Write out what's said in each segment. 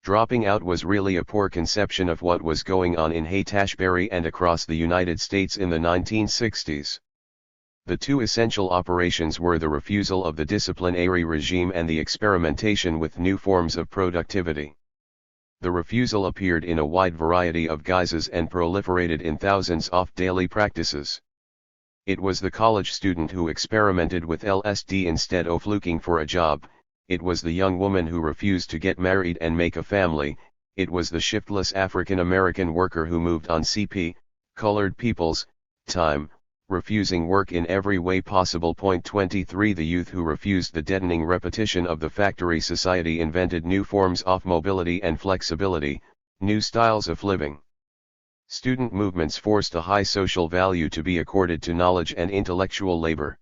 Dropping out was really a poor conception of what was going on in Haight-Ashbury and across the United States in the 1960s. The two essential operations were the refusal of the disciplinary regime and the experimentation with new forms of productivity. The refusal appeared in a wide variety of guises and proliferated in thousands of daily practices. It was the college student who experimented with LSD instead of looking for a job. It was the young woman who refused to get married and make a family. It was the shiftless African American worker who moved on CP, colored people's, time, refusing work in every way possible. 23 The youth who refused the deadening repetition of the factory society invented new forms of mobility and flexibility, new styles of living. Student movements forced a high social value to be accorded to knowledge and intellectual labor.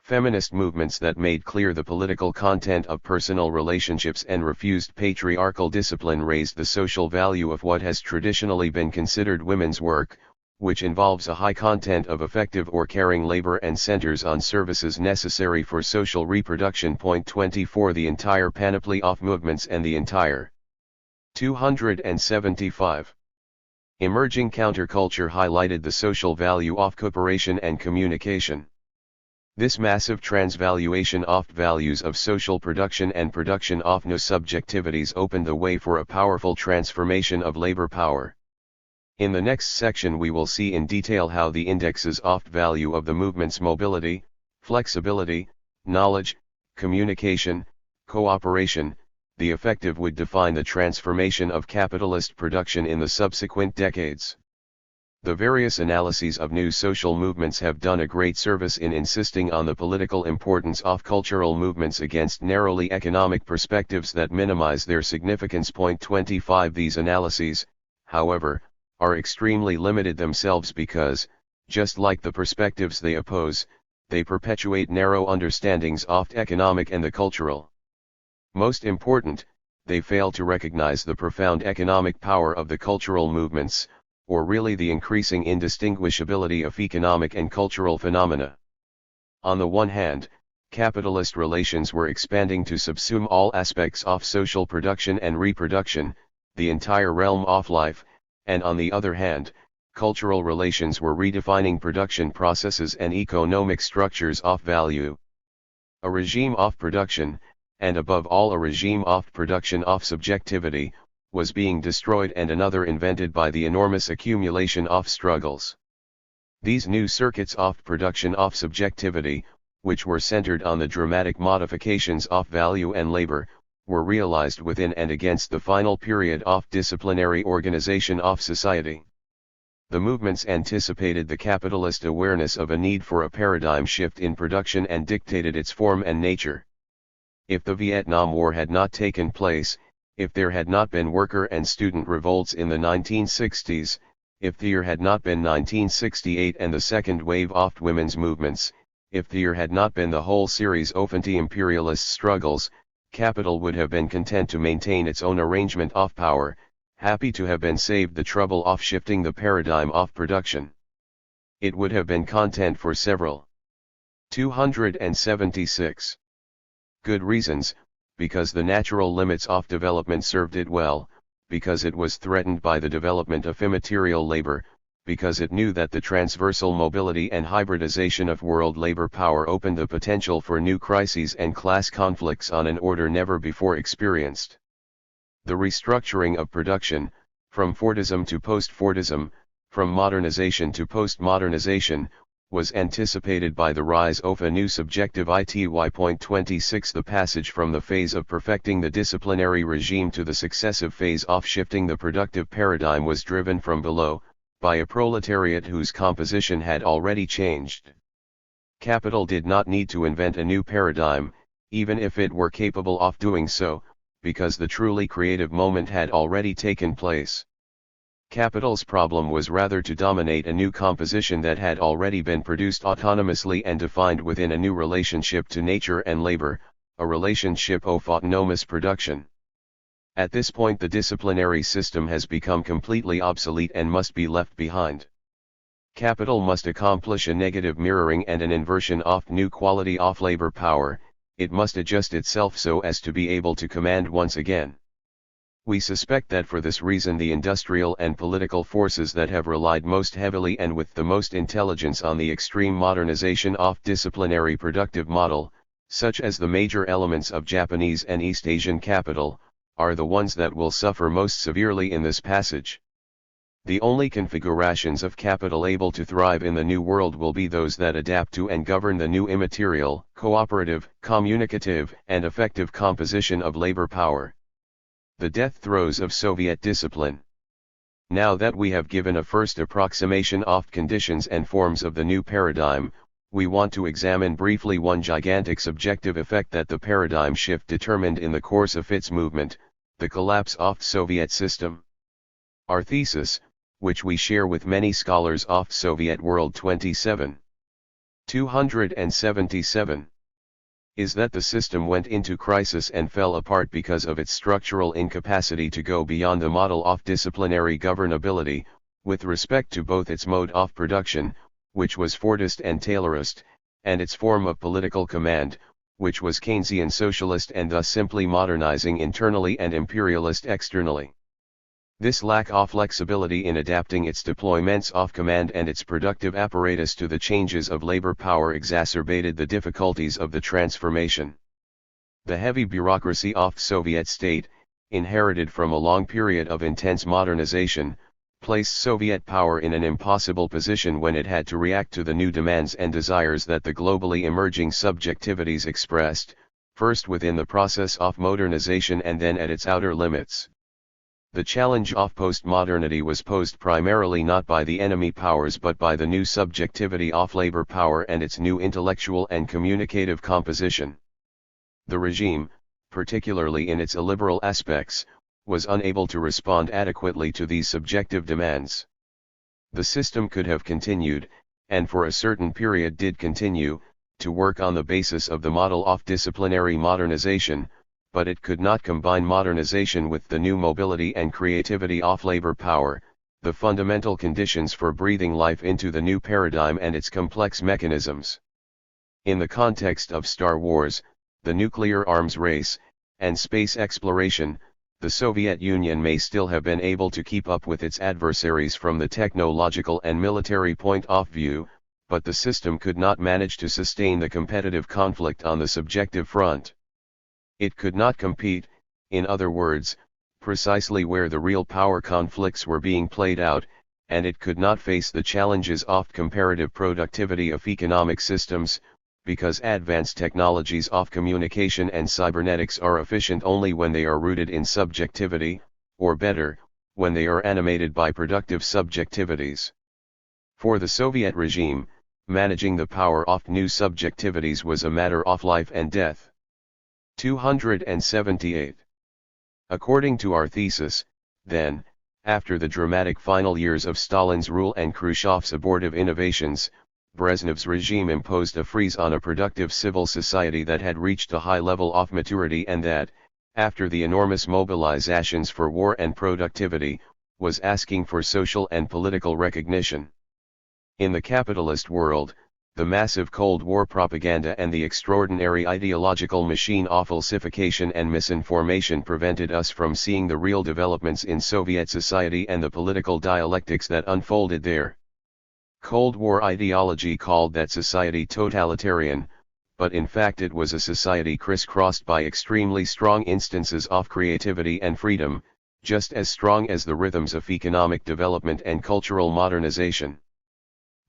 Feminist movements that made clear the political content of personal relationships and refused patriarchal discipline raised the social value of what has traditionally been considered women's work, which involves a high content of effective or caring labor and centers on services necessary for social reproduction. 24 The entire panoply of movements and the entire 275 emerging counterculture highlighted the social value of cooperation and communication. This massive transvaluation of values of social production and production of new subjectivities opened the way for a powerful transformation of labor power. In the next section we will see in detail how the indexes of value of the movement's mobility, flexibility, knowledge, communication, cooperation, the effective would define the transformation of capitalist production in the subsequent decades. The various analyses of new social movements have done a great service in insisting on the political importance of cultural movements against narrowly economic perspectives that minimize their significance. 25 These analyses, however, are extremely limited themselves because, just like the perspectives they oppose, they perpetuate narrow understandings of economic and the cultural. Most important, they fail to recognize the profound economic power of the cultural movements, or really the increasing indistinguishability of economic and cultural phenomena. On the one hand, capitalist relations were expanding to subsume all aspects of social production and reproduction, the entire realm of life, and on the other hand, cultural relations were redefining production processes and economic structures of value. A regime of production, and above all a regime of production of subjectivity, was being destroyed and another invented by the enormous accumulation of struggles. These new circuits of production of subjectivity, which were centered on the dramatic modifications of value and labor, were realized within and against the final period of disciplinary organization of society. The movements anticipated the capitalist awareness of a need for a paradigm shift in production and dictated its form and nature. If the Vietnam War had not taken place, if there had not been worker and student revolts in the 1960s, if the year had not been 1968 and the second wave of women's movements, if the year had not been the whole series of anti-imperialist struggles, capital would have been content to maintain its own arrangement of power, happy to have been saved the trouble of shifting the paradigm of production. It would have been content for several 276 good reasons, because the natural limits of development served it well, because it was threatened by the development of immaterial labor, because it knew that the transversal mobility and hybridization of world labor power opened the potential for new crises and class conflicts on an order never before experienced. The restructuring of production, from Fordism to post-Fordism, from modernization to post-modernization, was anticipated by the rise of a new subjective ITY. 26 The passage from the phase of perfecting the disciplinary regime to the successive phase of shifting the productive paradigm was driven from below, by a proletariat whose composition had already changed. Capital did not need to invent a new paradigm, even if it were capable of doing so, because the truly creative moment had already taken place. Capital's problem was rather to dominate a new composition that had already been produced autonomously and defined within a new relationship to nature and labor, a relationship of autonomous production. At this point the disciplinary system has become completely obsolete and must be left behind. Capital must accomplish a negative mirroring and an inversion of new quality of labor power, it must adjust itself so as to be able to command once again. We suspect that for this reason the industrial and political forces that have relied most heavily and with the most intelligence on the extreme modernization of disciplinary productive model, such as the major elements of Japanese and East Asian capital, are the ones that will suffer most severely in this passage. The only configurations of capital able to thrive in the New World will be those that adapt to and govern the new immaterial, cooperative, communicative, and effective composition of labor power. The death throes of Soviet discipline. Now that we have given a first approximation of conditions and forms of the new paradigm, we want to examine briefly one gigantic subjective effect that the paradigm shift determined in the course of its movement, the collapse of the Soviet system. Our thesis, which we share with many scholars of Soviet World 277, is that the system went into crisis and fell apart because of its structural incapacity to go beyond the model of disciplinary governability, with respect to both its mode of production, which was Fordist and Taylorist, and its form of political command, which was Keynesian socialist and thus simply modernizing internally and imperialist externally. This lack of flexibility in adapting its deployments of command and its productive apparatus to the changes of labor power exacerbated the difficulties of the transformation. The heavy bureaucracy of the Soviet state, inherited from a long period of intense modernization, placed Soviet power in an impossible position when it had to react to the new demands and desires that the globally emerging subjectivities expressed, first within the process of modernization and then at its outer limits. The challenge of postmodernity was posed primarily not by the enemy powers but by the new subjectivity of labor power and its new intellectual and communicative composition. The regime, particularly in its illiberal aspects, was unable to respond adequately to these subjective demands. The system could have continued, and for a certain period did continue, to work on the basis of the model of disciplinary modernization, but it could not combine modernization with the new mobility and creativity of labor power, the fundamental conditions for breathing life into the new paradigm and its complex mechanisms. In the context of Star Wars, the nuclear arms race, and space exploration, the Soviet Union may still have been able to keep up with its adversaries from the technological and military point of view, but the system could not manage to sustain the competitive conflict on the subjective front. It could not compete, in other words, precisely where the real power conflicts were being played out, and it could not face the challenges of comparative productivity of economic systems, because advanced technologies of communication and cybernetics are efficient only when they are rooted in subjectivity, or better, when they are animated by productive subjectivities. For the Soviet regime, managing the power of new subjectivities was a matter of life and death. 278. According to our thesis, then, after the dramatic final years of Stalin's rule and Khrushchev's abortive innovations, Brezhnev's regime imposed a freeze on a productive civil society that had reached a high level of maturity and that, after the enormous mobilizations for war and productivity, was asking for social and political recognition. In the capitalist world, the massive Cold War propaganda and the extraordinary ideological machine of falsification and misinformation prevented us from seeing the real developments in Soviet society and the political dialectics that unfolded there. Cold War ideology called that society totalitarian, but in fact it was a society crisscrossed by extremely strong instances of creativity and freedom, just as strong as the rhythms of economic development and cultural modernization.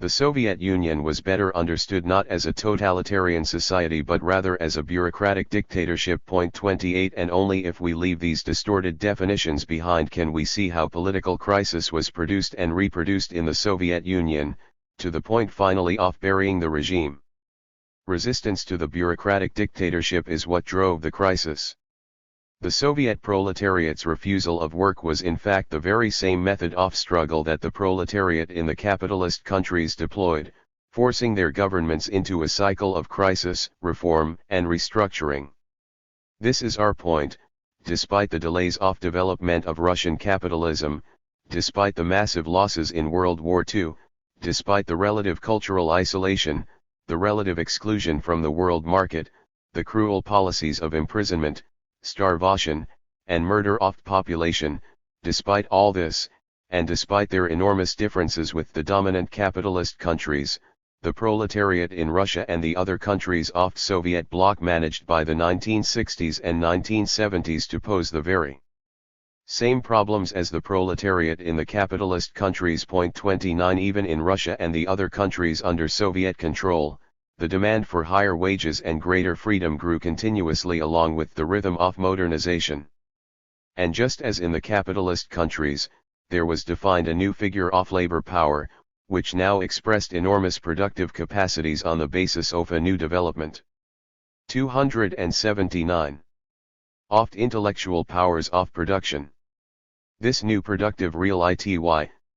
The Soviet Union was better understood not as a totalitarian society but rather as a bureaucratic dictatorship. 28 And only if we leave these distorted definitions behind can we see how political crisis was produced and reproduced in the Soviet Union, to the point finally of burying the regime. Resistance to the bureaucratic dictatorship is what drove the crisis. The Soviet proletariat's refusal of work was in fact the very same method of struggle that the proletariat in the capitalist countries deployed, forcing their governments into a cycle of crisis, reform, and restructuring. This is our point: despite the delays of development of Russian capitalism, despite the massive losses in World War II, despite the relative cultural isolation, the relative exclusion from the world market, the cruel policies of imprisonment, starvation, and murder of population. Despite all this, and despite their enormous differences with the dominant capitalist countries, the proletariat in Russia and the other countries of the Soviet bloc managed by the 1960s and 1970s to pose the very same problems as the proletariat in the capitalist countries. 29 Even in Russia and the other countries under Soviet control, the demand for higher wages and greater freedom grew continuously along with the rhythm of modernization. And just as in the capitalist countries, there was defined a new figure of labor power, which now expressed enormous productive capacities on the basis of a new development. 279. Oft intellectual powers of production. This new productive real ity,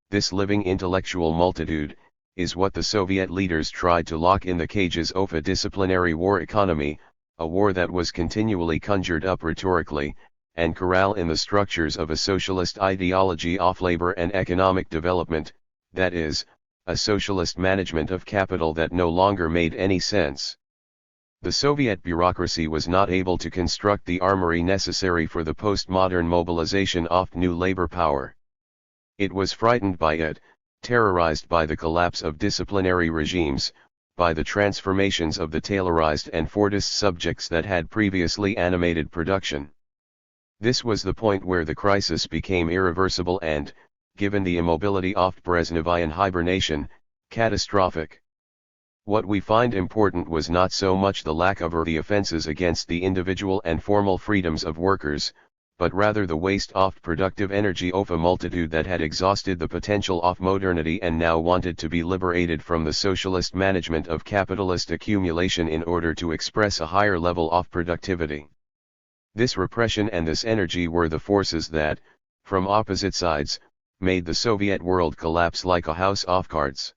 this living intellectual multitude, is what the Soviet leaders tried to lock in the cages of a disciplinary war economy, a war that was continually conjured up rhetorically, and corral in the structures of a socialist ideology of labor and economic development, that is, a socialist management of capital that no longer made any sense. The Soviet bureaucracy was not able to construct the armory necessary for the postmodern mobilization of new labor power. It was frightened by it, terrorized by the collapse of disciplinary regimes, by the transformations of the Taylorized and Fordist subjects that had previously animated production. This was the point where the crisis became irreversible and, given the immobility of Brezhnevian hibernation, catastrophic. What we find important was not so much the lack of or the offenses against the individual and formal freedoms of workers, but rather the waste of productive energy of a multitude that had exhausted the potential of modernity and now wanted to be liberated from the socialist management of capitalist accumulation in order to express a higher level of productivity. This repression and this energy were the forces that, from opposite sides, made the Soviet world collapse like a house of cards.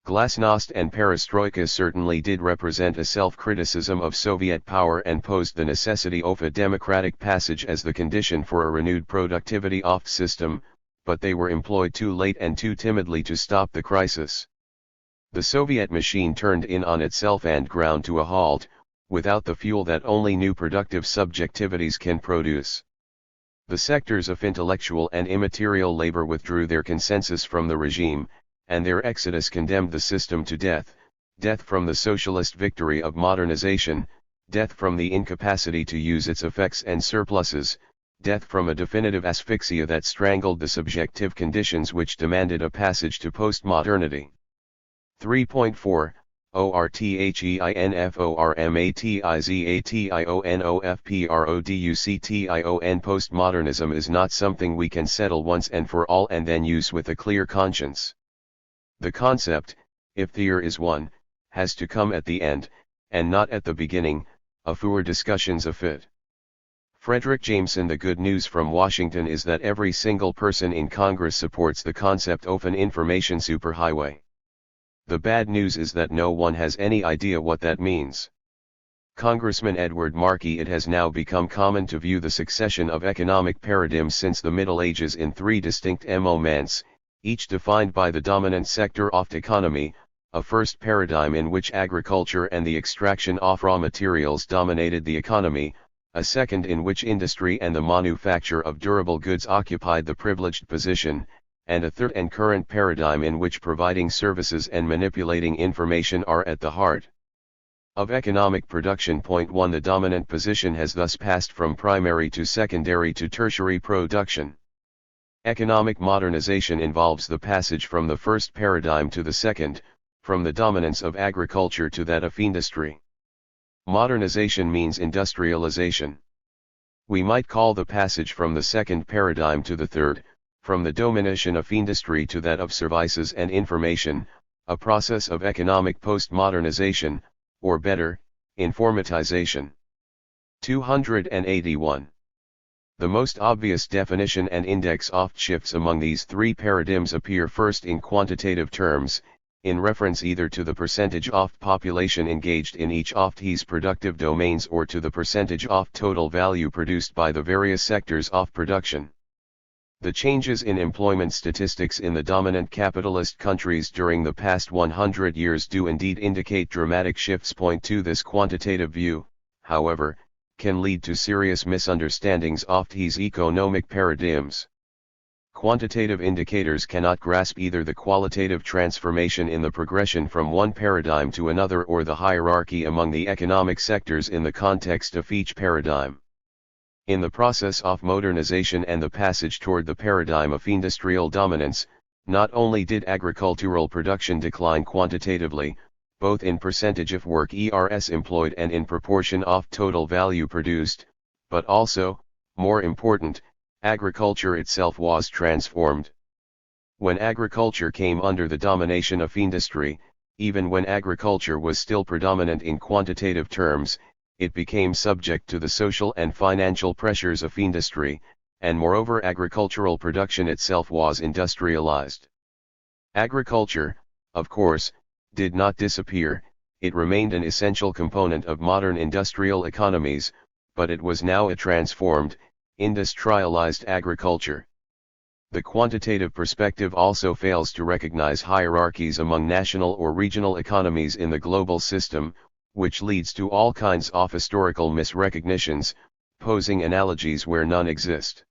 Glasnost and perestroika certainly did represent a self-criticism of Soviet power and posed the necessity of a democratic passage as the condition for a renewed productivity of the system, but they were employed too late and too timidly to stop the crisis. The Soviet machine turned in on itself and ground to a halt, without the fuel that only new productive subjectivities can produce. The sectors of intellectual and immaterial labor withdrew their consensus from the regime, and their exodus condemned the system to death, death from the socialist victory of modernization, death from the incapacity to use its effects and surpluses, death from a definitive asphyxia that strangled the subjective conditions which demanded a passage to postmodernity. 3.4 ORTHEINFORMATIZATIONOFPRODUCTION Postmodernism is not something we can settle once and for all and then use with a clear conscience. The concept, if there is one, has to come at the end, and not at the beginning, for discussions afoot. Frederick Jameson. The good news from Washington is that every single person in Congress supports the concept of an information superhighway. The bad news is that no one has any idea what that means. Congressman Edward Markey. It has now become common to view the succession of economic paradigms since the Middle Ages in three distinct moments, each defined by the dominant sector of the economy, a first paradigm in which agriculture and the extraction of raw materials dominated the economy, a second in which industry and the manufacture of durable goods occupied the privileged position, and a third and current paradigm in which providing services and manipulating information are at the heart of economic production. 1 The dominant position has thus passed from primary to secondary to tertiary production. Economic modernization involves the passage from the first paradigm to the second, from the dominance of agriculture to that of industry. Modernization means industrialization. We might call the passage from the second paradigm to the third, from the domination of industry to that of services and information, a process of economic postmodernization, or better, informatization. 281. The most obvious definition and index of shifts among these three paradigms appear first in quantitative terms, in reference either to the percentage of population engaged in each of these productive domains or to the percentage of total value produced by the various sectors of production. The changes in employment statistics in the dominant capitalist countries during the past 100 years do indeed indicate dramatic shifts. 2 This quantitative view, however, can lead to serious misunderstandings of these economic paradigms. Quantitative indicators cannot grasp either the qualitative transformation in the progression from one paradigm to another or the hierarchy among the economic sectors in the context of each paradigm. In the process of modernization and the passage toward the paradigm of industrial dominance, not only did agricultural production decline quantitatively, both in percentage of work ERS employed and in proportion of total value produced, but also, more important, agriculture itself was transformed. When agriculture came under the domination of industry, even when agriculture was still predominant in quantitative terms, it became subject to the social and financial pressures of industry, and moreover agricultural production itself was industrialized. Agriculture, of course, did not disappear, it remained an essential component of modern industrial economies, but it was now a transformed, industrialized agriculture. The quantitative perspective also fails to recognize hierarchies among national or regional economies in the global system, which leads to all kinds of historical misrecognitions, posing analogies where none exist.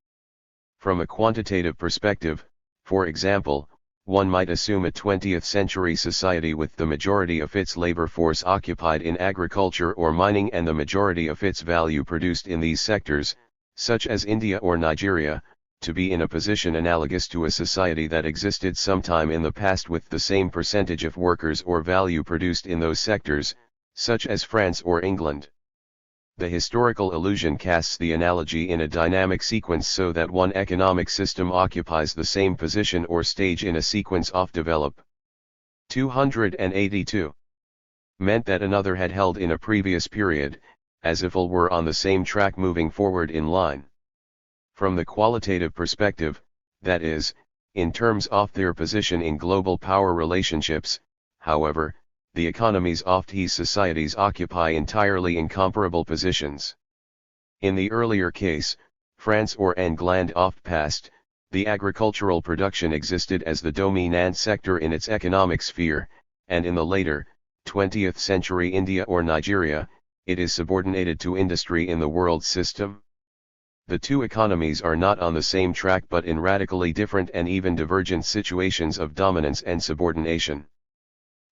From a quantitative perspective, for example, one might assume a 20th century society with the majority of its labor force occupied in agriculture or mining and the majority of its value produced in these sectors, such as India or Nigeria, to be in a position analogous to a society that existed sometime in the past with the same percentage of workers or value produced in those sectors, such as France or England. The historical illusion casts the analogy in a dynamic sequence so that one economic system occupies the same position or stage in a sequence of develop. 282 meant that another had held in a previous period, as if all were on the same track moving forward in line. From the qualitative perspective, that is, in terms of their position in global power relationships, however, the economies of these societies occupy entirely incomparable positions. In the earlier case, France or England of past, the agricultural production existed as the dominant sector in its economic sphere, and in the later, 20th century India or Nigeria, it is subordinated to industry in the world system. The two economies are not on the same track but in radically different and even divergent situations of dominance and subordination.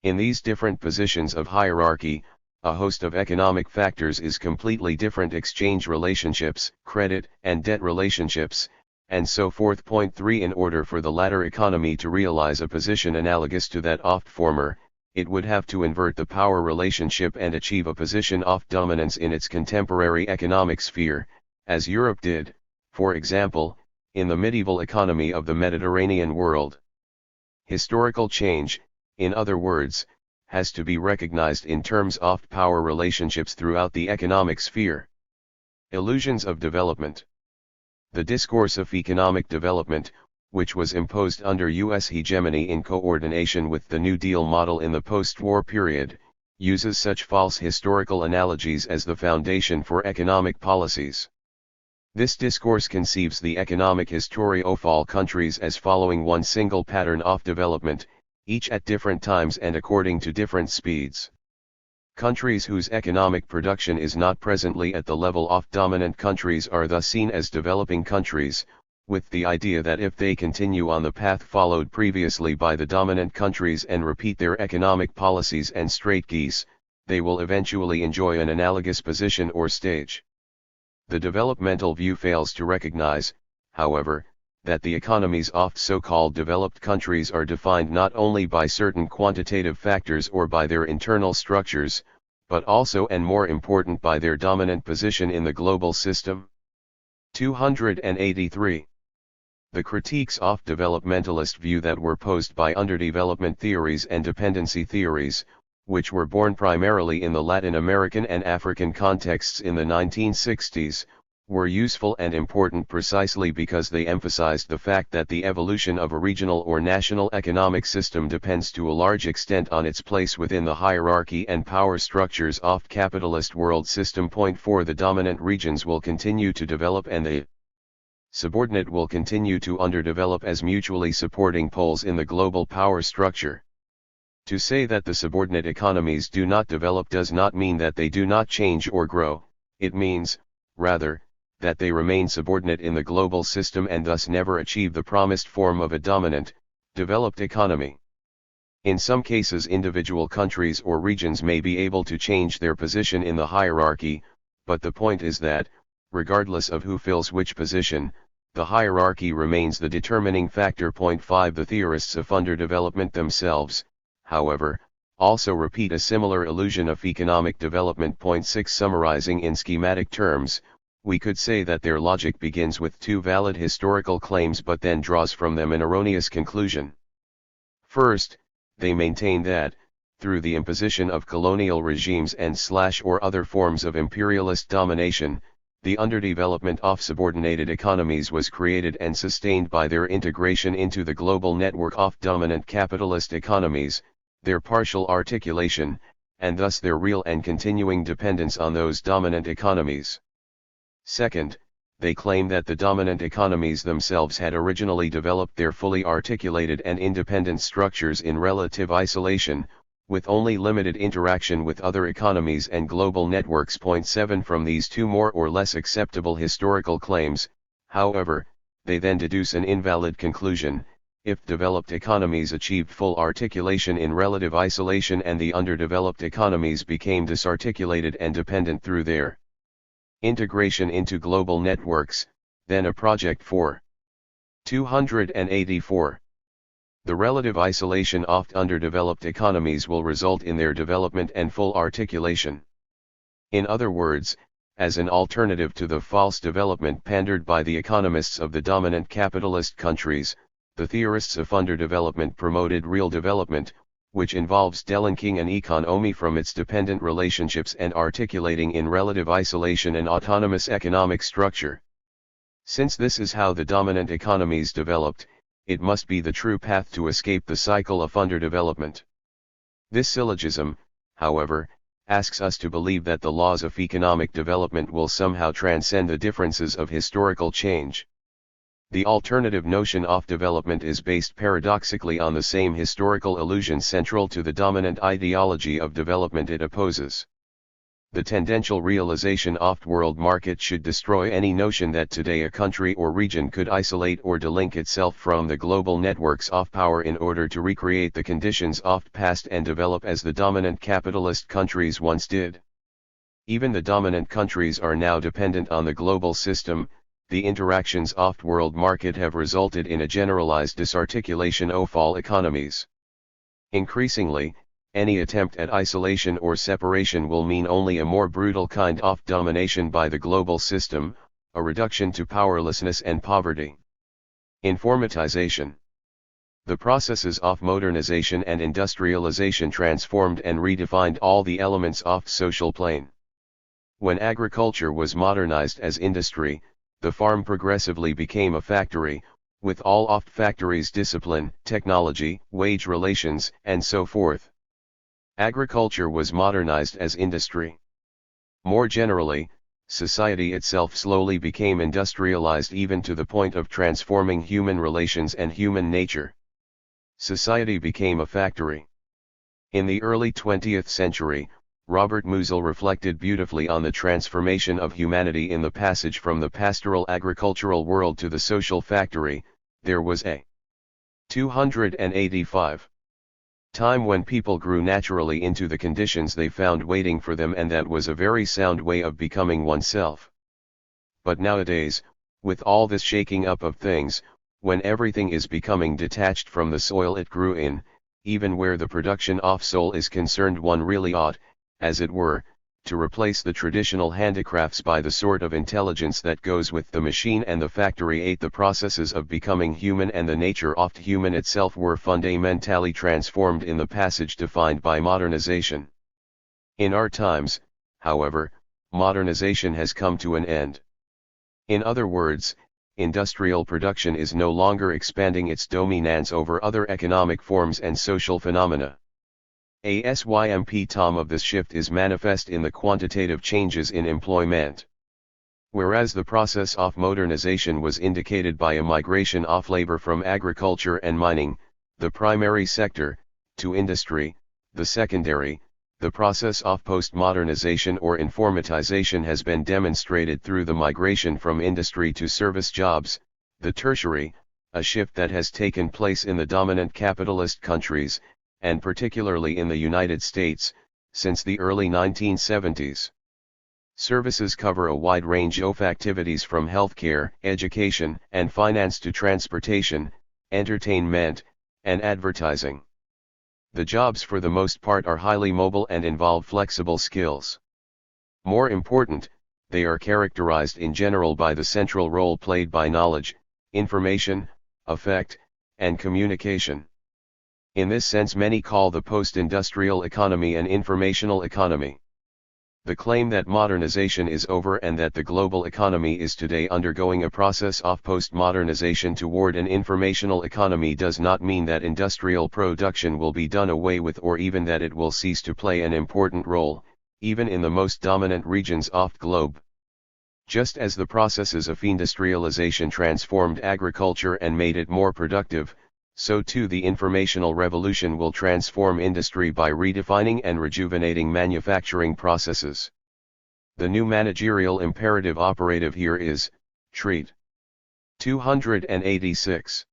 In these different positions of hierarchy, a host of economic factors is completely different: exchange relationships, credit and debt relationships, and so forth. Point 3. In order for the latter economy to realize a position analogous to that of the former, it would have to invert the power relationship and achieve a position of dominance in its contemporary economic sphere, as Europe did, for example, in the medieval economy of the Mediterranean world. Historical change, in other words, has to be recognized in terms of power relationships throughout the economic sphere. Illusions of development. The discourse of economic development, which was imposed under U.S. hegemony in coordination with the New Deal model in the post-war period, uses such false historical analogies as the foundation for economic policies. This discourse conceives the economic history of all countries as following one single pattern of development, each at different times and according to different speeds. Countries whose economic production is not presently at the level of dominant countries are thus seen as developing countries, with the idea that if they continue on the path followed previously by the dominant countries and repeat their economic policies and strategies, they will eventually enjoy an analogous position or stage. The developmental view fails to recognize, however, that the economies of so-called developed countries are defined not only by certain quantitative factors or by their internal structures, but also and more important by their dominant position in the global system. 283. The critiques of developmentalist view that were posed by underdevelopment theories and dependency theories, which were born primarily in the Latin American and African contexts in the 1960s, were useful and important precisely because they emphasized the fact that the evolution of a regional or national economic system depends to a large extent on its place within the hierarchy and power structures of capitalist world system. Point 4. The dominant regions will continue to develop and the subordinate will continue to underdevelop as mutually supporting poles in the global power structure. To say that the subordinate economies do not develop does not mean that they do not change or grow, it means, rather, that they remain subordinate in the global system and thus never achieve the promised form of a dominant, developed economy. In some cases, individual countries or regions may be able to change their position in the hierarchy, but the point is that, regardless of who fills which position, the hierarchy remains the determining factor. 5 The theorists of underdevelopment themselves, however, also repeat a similar illusion of economic development. 6 Summarizing in schematic terms, we could say that their logic begins with two valid historical claims but then draws from them an erroneous conclusion. First, they maintain that, through the imposition of colonial regimes and/or other forms of imperialist domination, the underdevelopment of subordinated economies was created and sustained by their integration into the global network of dominant capitalist economies, their partial articulation, and thus their real and continuing dependence on those dominant economies. Second, they claim that the dominant economies themselves had originally developed their fully articulated and independent structures in relative isolation, with only limited interaction with other economies and global networks. 7 From these two more or less acceptable historical claims, however, they then deduce an invalid conclusion: if developed economies achieved full articulation in relative isolation and the underdeveloped economies became disarticulated and dependent through their integration into global networks, then a project for 284. The relative isolation of underdeveloped economies will result in their development and full articulation. In other words, as an alternative to the false development pandered by the economists of the dominant capitalist countries, the theorists of underdevelopment promoted real development, which involves delinking an economy from its dependent relationships and articulating in relative isolation an autonomous economic structure. Since this is how the dominant economies developed, it must be the true path to escape the cycle of underdevelopment. This syllogism, however, asks us to believe that the laws of economic development will somehow transcend the differences of historical change. The alternative notion of development is based paradoxically on the same historical illusion central to the dominant ideology of development it opposes. The tendential realization of world market should destroy any notion that today a country or region could isolate or delink itself from the global networks of power in order to recreate the conditions of past and develop as the dominant capitalist countries once did. Even the dominant countries are now dependent on the global system. The interactions of world market have resulted in a generalized disarticulation of all economies. Increasingly, any attempt at isolation or separation will mean only a more brutal kind of domination by the global system, a reduction to powerlessness and poverty. Informatization. The processes of modernization and industrialization transformed and redefined all the elements of social plane. When agriculture was modernized as industry, the farm progressively became a factory, with all of factories' discipline, technology, wage relations, and so forth. Agriculture was modernized as industry. More generally, society itself slowly became industrialized even to the point of transforming human relations and human nature. Society became a factory. In the early 20th century, Robert Musil reflected beautifully on the transformation of humanity in the passage from the pastoral agricultural world to the social factory. There was a 285 time when people grew naturally into the conditions they found waiting for them, and that was a very sound way of becoming oneself. But nowadays, with all this shaking up of things, when everything is becoming detached from the soil it grew in, even where the production of soul is concerned, one really ought, as it were, to replace the traditional handicrafts by the sort of intelligence that goes with the machine and the factory. 8 The processes of becoming human and the nature of human itself were fundamentally transformed in the passage defined by modernization. In our times, however, modernization has come to an end. In other words, industrial production is no longer expanding its dominance over other economic forms and social phenomena. A symptom of this shift is manifest in the quantitative changes in employment. Whereas the process of modernization was indicated by a migration of labor from agriculture and mining, the primary sector, to industry, the secondary, The process of postmodernization or informatization has been demonstrated through the migration from industry to service jobs, the tertiary, a shift that has taken place in the dominant capitalist countries, and particularly in the United States, since the early 1970s. Services cover a wide range of activities from healthcare, education, and finance to transportation, entertainment, and advertising. The jobs for the most part are highly mobile and involve flexible skills. More important, they are characterized in general by the central role played by knowledge, information, affect, and communication. In this sense, many call the post-industrial economy an informational economy. The claim that modernization is over and that the global economy is today undergoing a process of post-modernization toward an informational economy does not mean that industrial production will be done away with or even that it will cease to play an important role, even in the most dominant regions of the globe. Just as the processes of industrialization transformed agriculture and made it more productive, so too the informational revolution will transform industry by redefining and rejuvenating manufacturing processes. The new managerial imperative operative here is, treat. 286.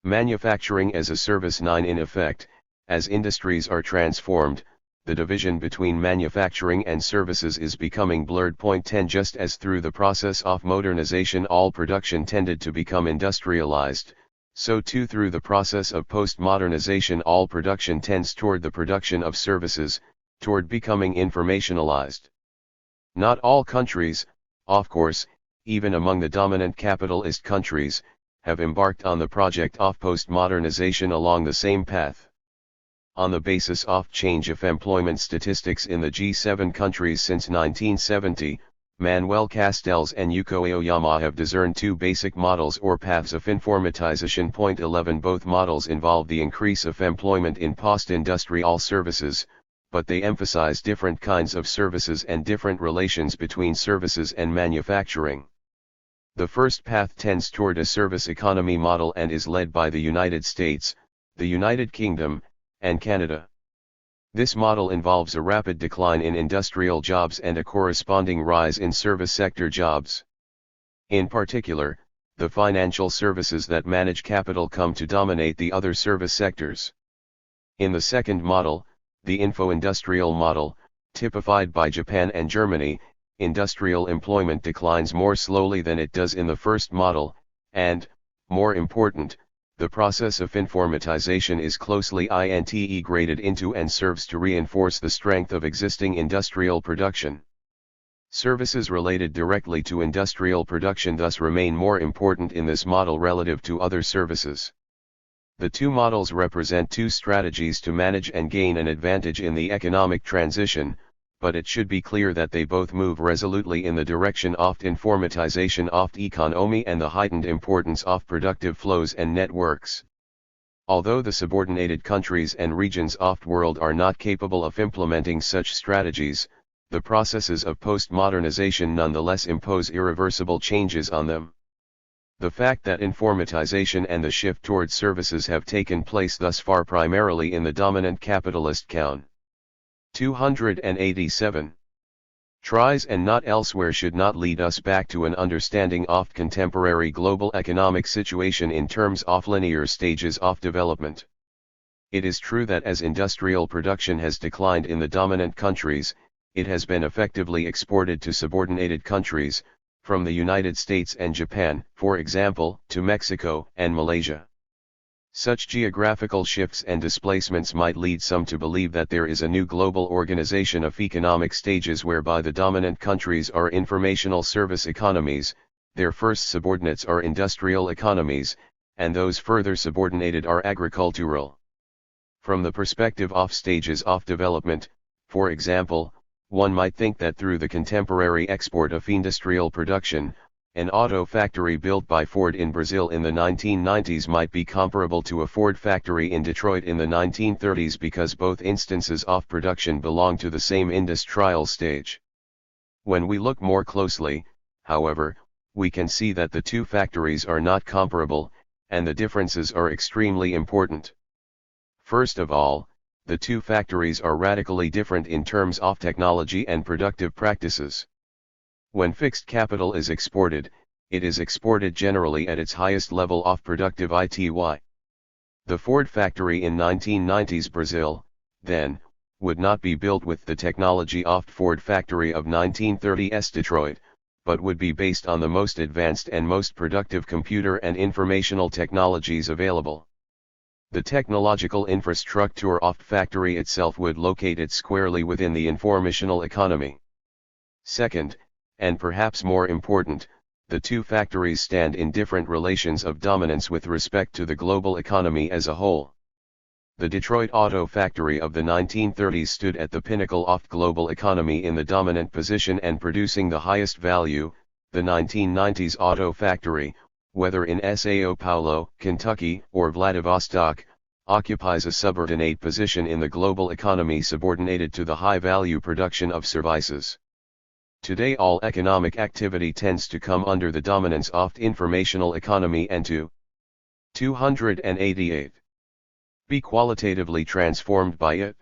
Manufacturing as a service. 9. In effect, as industries are transformed, the division between manufacturing and services is becoming blurred. 10. Just as through the process of modernization all production tended to become industrialized, so too through the process of post-modernization all production tends toward the production of services, toward becoming informationalized. Not all countries, of course, even among the dominant capitalist countries, have embarked on the project of post-modernization along the same path. On the basis of change of employment statistics in the G7 countries since 1970, Manuel Castells and Yuko Aoyama have discerned two basic models or paths of informatization. 11. Both models involve the increase of employment in post-industrial services, but they emphasize different kinds of services and different relations between services and manufacturing. The first path tends toward a service economy model and is led by the United States, the United Kingdom, and Canada. This model involves a rapid decline in industrial jobs and a corresponding rise in service sector jobs. In particular, the financial services that manage capital come to dominate the other service sectors. In the second model, the info-industrial model, typified by Japan and Germany, industrial employment declines more slowly than it does in the first model, and, more important, the process of informatization is closely integrated into and serves to reinforce the strength of existing industrial production. Services related directly to industrial production thus remain more important in this model relative to other services. The two models represent two strategies to manage and gain an advantage in the economic transition, but it should be clear that they both move resolutely in the direction of informatization of the economy and the heightened importance of productive flows and networks. Although the subordinated countries and regions of the world are not capable of implementing such strategies, the processes of post-modernization nonetheless impose irreversible changes on them. The fact that informatization and the shift towards services have taken place thus far primarily in the dominant capitalist count. 287. Tries and not elsewhere should not lead us back to an understanding of contemporary global economic situation in terms of linear stages of development. It is true that as industrial production has declined in the dominant countries, it has been effectively exported to subordinated countries, from the United States and Japan, for example, to Mexico and Malaysia. Such geographical shifts and displacements might lead some to believe that there is a new global organization of economic stages whereby the dominant countries are informational service economies, their first subordinates are industrial economies, and those further subordinated are agricultural. From the perspective of stages of development, for example, one might think that through the contemporary export of industrial production, an auto factory built by Ford in Brazil in the 1990s might be comparable to a Ford factory in Detroit in the 1930s because both instances of production belong to the same industrial stage. When we look more closely, however, we can see that the two factories are not comparable, and the differences are extremely important. First of all, the two factories are radically different in terms of technology and productive practices. When fixed capital is exported, it is exported generally at its highest level of productive ITY. The Ford factory in 1990s Brazil, then, would not be built with the technology of Ford factory of 1930s Detroit, but would be based on the most advanced and most productive computer and informational technologies available. The technological infrastructure of the factory itself would locate it squarely within the informational economy. Second, and perhaps more important, the two factories stand in different relations of dominance with respect to the global economy as a whole. The Detroit Auto Factory of the 1930s stood at the pinnacle of global economy in the dominant position and producing the highest value. The 1990s Auto Factory, whether in Sao Paulo, Kentucky, or Vladivostok, occupies a subordinate position in the global economy subordinated to the high-value production of services. Today all economic activity tends to come under the dominance of the informational economy and to 288. Be qualitatively transformed by it.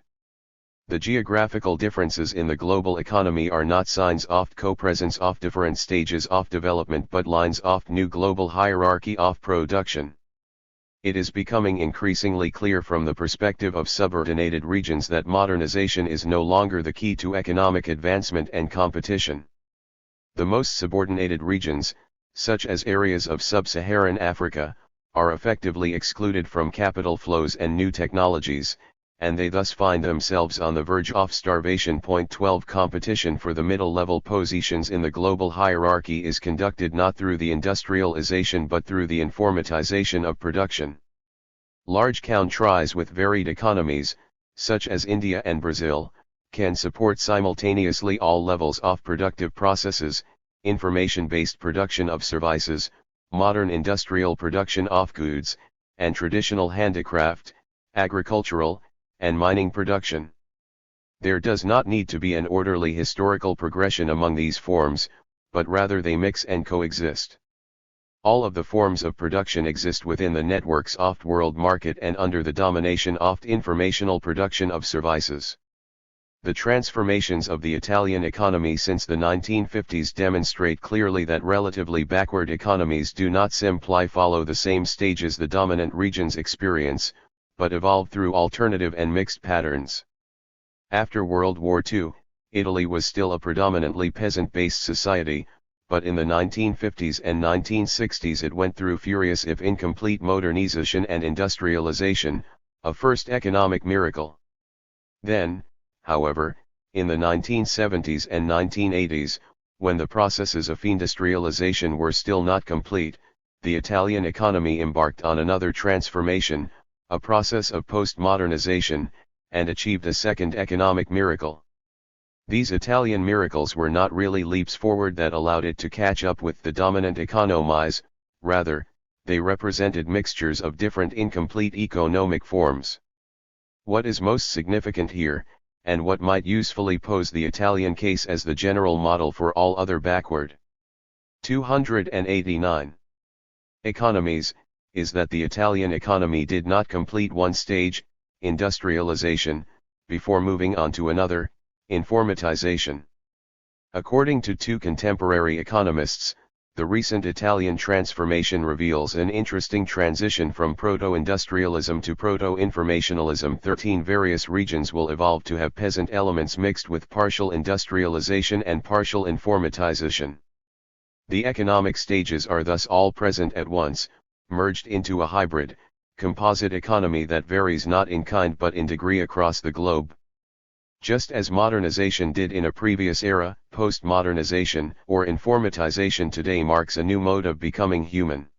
The geographical differences in the global economy are not signs of co-presence of different stages of development but lines of new global hierarchy of production. It is becoming increasingly clear from the perspective of subordinated regions that modernization is no longer the key to economic advancement and competition. The most subordinated regions, such as areas of sub-Saharan Africa, are effectively excluded from capital flows and new technologies, and they thus find themselves on the verge of starvation. 12 Competition for the middle-level positions in the global hierarchy is conducted not through the industrialization but through the informatization of production. Large countries with varied economies, such as India and Brazil, can support simultaneously all levels of productive processes, information-based production of services, modern industrial production of goods, and traditional handicraft, agricultural, and mining production. There does not need to be an orderly historical progression among these forms, but rather they mix and coexist. All of the forms of production exist within the networks of the world market and under the domination of the informational production of services. The transformations of the Italian economy since the 1950s demonstrate clearly that relatively backward economies do not simply follow the same stages the dominant regions experience, but evolve through alternative and mixed patterns. After World War II, Italy was still a predominantly peasant-based society, but in the 1950s and 1960s it went through furious if incomplete modernization and industrialization, a first economic miracle. Then, however, in the 1970s and 1980s, when the processes of industrialization were still not complete, the Italian economy embarked on another transformation, a process of post-modernization, and achieved a second economic miracle. These Italian miracles were not really leaps forward that allowed it to catch up with the dominant economies, rather, they represented mixtures of different incomplete economic forms. What is most significant here, and what might usefully pose the Italian case as the general model for all other backward 289 economies, is that the Italian economy did not complete one stage, industrialization, before moving on to another, informatization. According to two contemporary economists, the recent Italian transformation reveals an interesting transition from proto-industrialism to proto-informationalism. 13 various regions will evolve to have peasant elements mixed with partial industrialization and partial informatization. The economic stages are thus all present at once, merged into a hybrid, composite economy that varies not in kind but in degree across the globe. Just as modernization did in a previous era, post-modernization or informatization today marks a new mode of becoming human.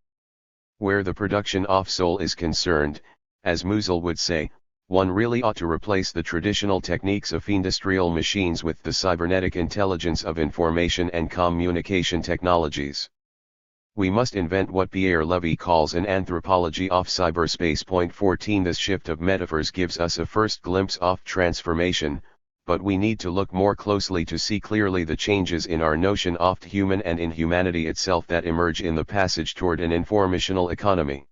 Where the production of soul is concerned, as Musil would say, one really ought to replace the traditional techniques of industrial machines with the cybernetic intelligence of information and communication technologies. We must invent what Pierre Levy calls an anthropology of cyberspace. 14 This shift of metaphors gives us a first glimpse of transformation, but we need to look more closely to see clearly the changes in our notion of human and in humanity itself that emerge in the passage toward an informational economy.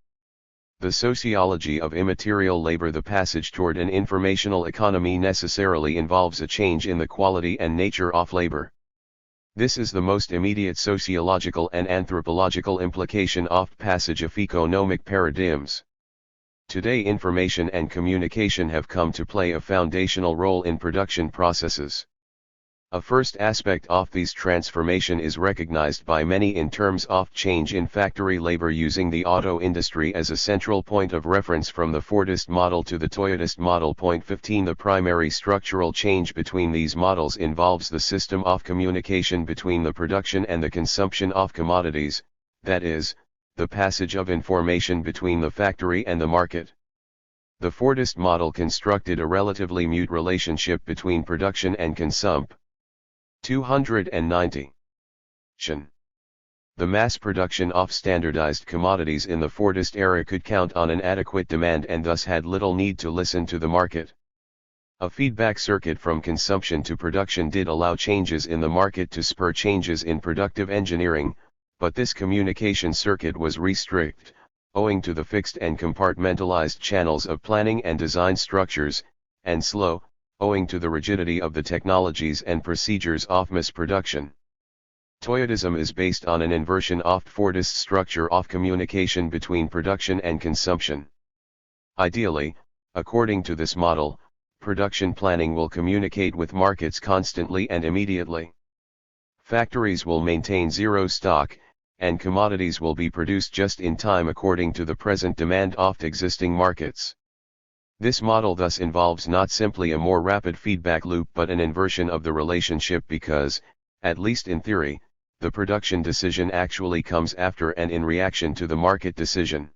The sociology of immaterial labor. The passage toward an informational economy necessarily involves a change in the quality and nature of labor. This is the most immediate sociological and anthropological implication of passage of economic paradigms. Today, information and communication have come to play a foundational role in production processes. A first aspect of this transformation is recognized by many in terms of change in factory labor, using the auto industry as a central point of reference from the Fordist model to the Toyotist model. Point 15. The primary structural change between these models involves the system of communication between the production and the consumption of commodities, that is, the passage of information between the factory and the market. The Fordist model constructed a relatively mute relationship between production and consumption. 290. The mass production of standardized commodities in the Fordist era could count on an adequate demand and thus had little need to listen to the market. A feedback circuit from consumption to production did allow changes in the market to spur changes in productive engineering, but this communication circuit was restricted, owing to the fixed and compartmentalized channels of planning and design structures, and slow, owing to the rigidity of the technologies and procedures of mass production. Toyotism is based on an inversion of Fordist structure of communication between production and consumption. Ideally, according to this model, production planning will communicate with markets constantly and immediately. Factories will maintain zero stock, and commodities will be produced just in time according to the present demand of existing markets. This model thus involves not simply a more rapid feedback loop but an inversion of the relationship because, at least in theory, the production decision actually comes after and in reaction to the market decision.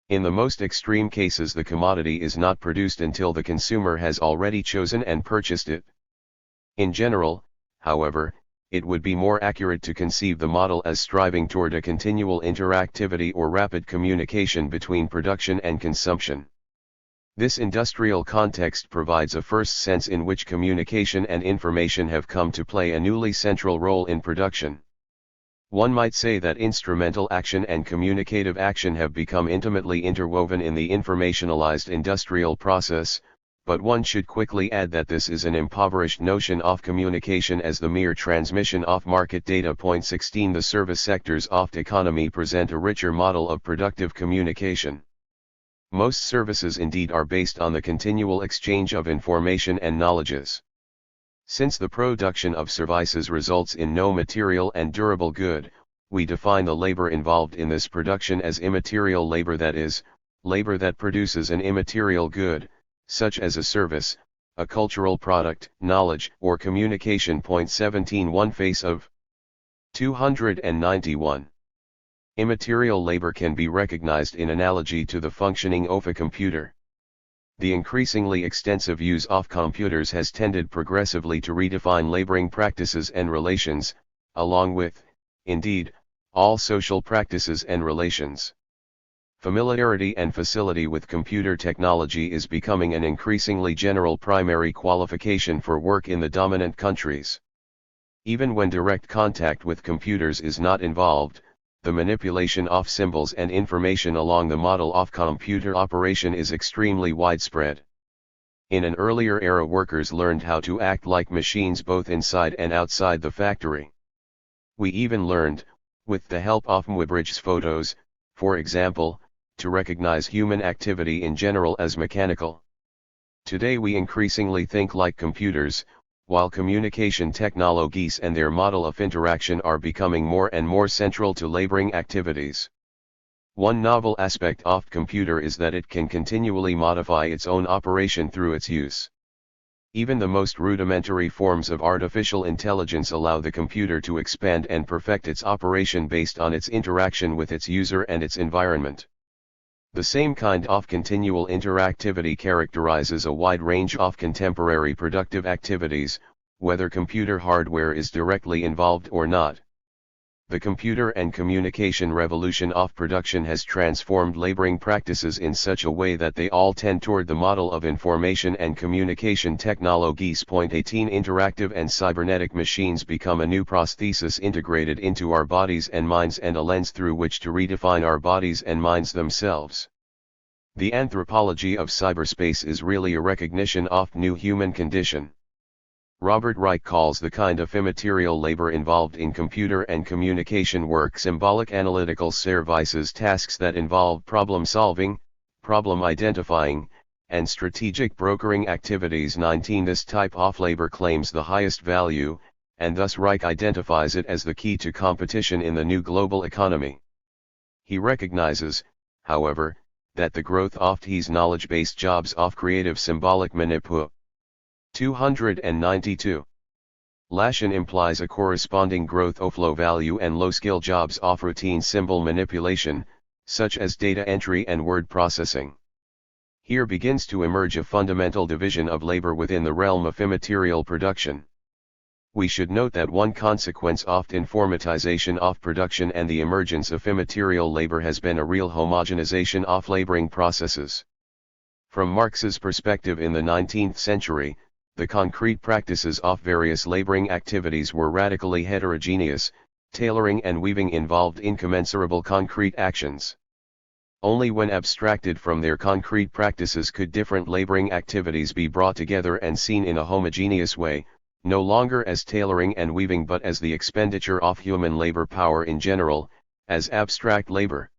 In the most extreme cases, the commodity is not produced until the consumer has already chosen and purchased it. In general, however, it would be more accurate to conceive the model as striving toward a continual interactivity or rapid communication between production and consumption. This industrial context provides a first sense in which communication and information have come to play a newly central role in production. One might say that instrumental action and communicative action have become intimately interwoven in the informationalized industrial process, but one should quickly add that this is an impoverished notion of communication as the mere transmission of market data. Point 16. The service sectors of the economy present a richer model of productive communication. Most services indeed are based on the continual exchange of information and knowledges. Since the production of services results in no material and durable good, we define the labor involved in this production as immaterial labor, that is, labor that produces an immaterial good, such as a service, a cultural product, knowledge, or communication. Point 17. One face of 291. Immaterial labor can be recognized in analogy to the functioning of a computer. The increasingly extensive use of computers has tended progressively to redefine laboring practices and relations, along with, indeed, all social practices and relations. Familiarity and facility with computer technology is becoming an increasingly general primary qualification for work in the dominant countries. Even when direct contact with computers is not involved, the manipulation of symbols and information along the model of computer operation is extremely widespread. In an earlier era, workers learned how to act like machines both inside and outside the factory. We even learned, with the help of Muybridge's photos, for example, to recognize human activity in general as mechanical. Today we increasingly think like computers, while communication technologies and their model of interaction are becoming more and more central to laboring activities. One novel aspect of computer is that it can continually modify its own operation through its use. Even the most rudimentary forms of artificial intelligence allow the computer to expand and perfect its operation based on its interaction with its user and its environment. The same kind of continual interactivity characterizes a wide range of contemporary productive activities, whether computer hardware is directly involved or not. The computer and communication revolution of production has transformed laboring practices in such a way that they all tend toward the model of information and communication technologies. Point 18. Interactive and cybernetic machines become a new prosthesis integrated into our bodies and minds and a lens through which to redefine our bodies and minds themselves. The anthropology of cyberspace is really a recognition of new human condition. Robert Reich calls the kind of immaterial labor involved in computer and communication work symbolic analytical services, tasks that involve problem solving, problem identifying, and strategic brokering activities. 19. This type of labor claims the highest value, and thus Reich identifies it as the key to competition in the new global economy. He recognizes, however, that the growth of these knowledge-based jobs of creative symbolic manipulation. 292. Laschen implies a corresponding growth of low-value and low-skill jobs of routine symbol manipulation, such as data entry and word processing. Here begins to emerge a fundamental division of labor within the realm of immaterial production. We should note that one consequence of informatization of production and the emergence of immaterial labor has been a real homogenization of laboring processes. From Marx's perspective in the 19th century, the concrete practices of various laboring activities were radically heterogeneous. Tailoring and weaving involved incommensurable concrete actions. Only when abstracted from their concrete practices could different laboring activities be brought together and seen in a homogeneous way, no longer as tailoring and weaving but as the expenditure of human labor power in general, as abstract labor.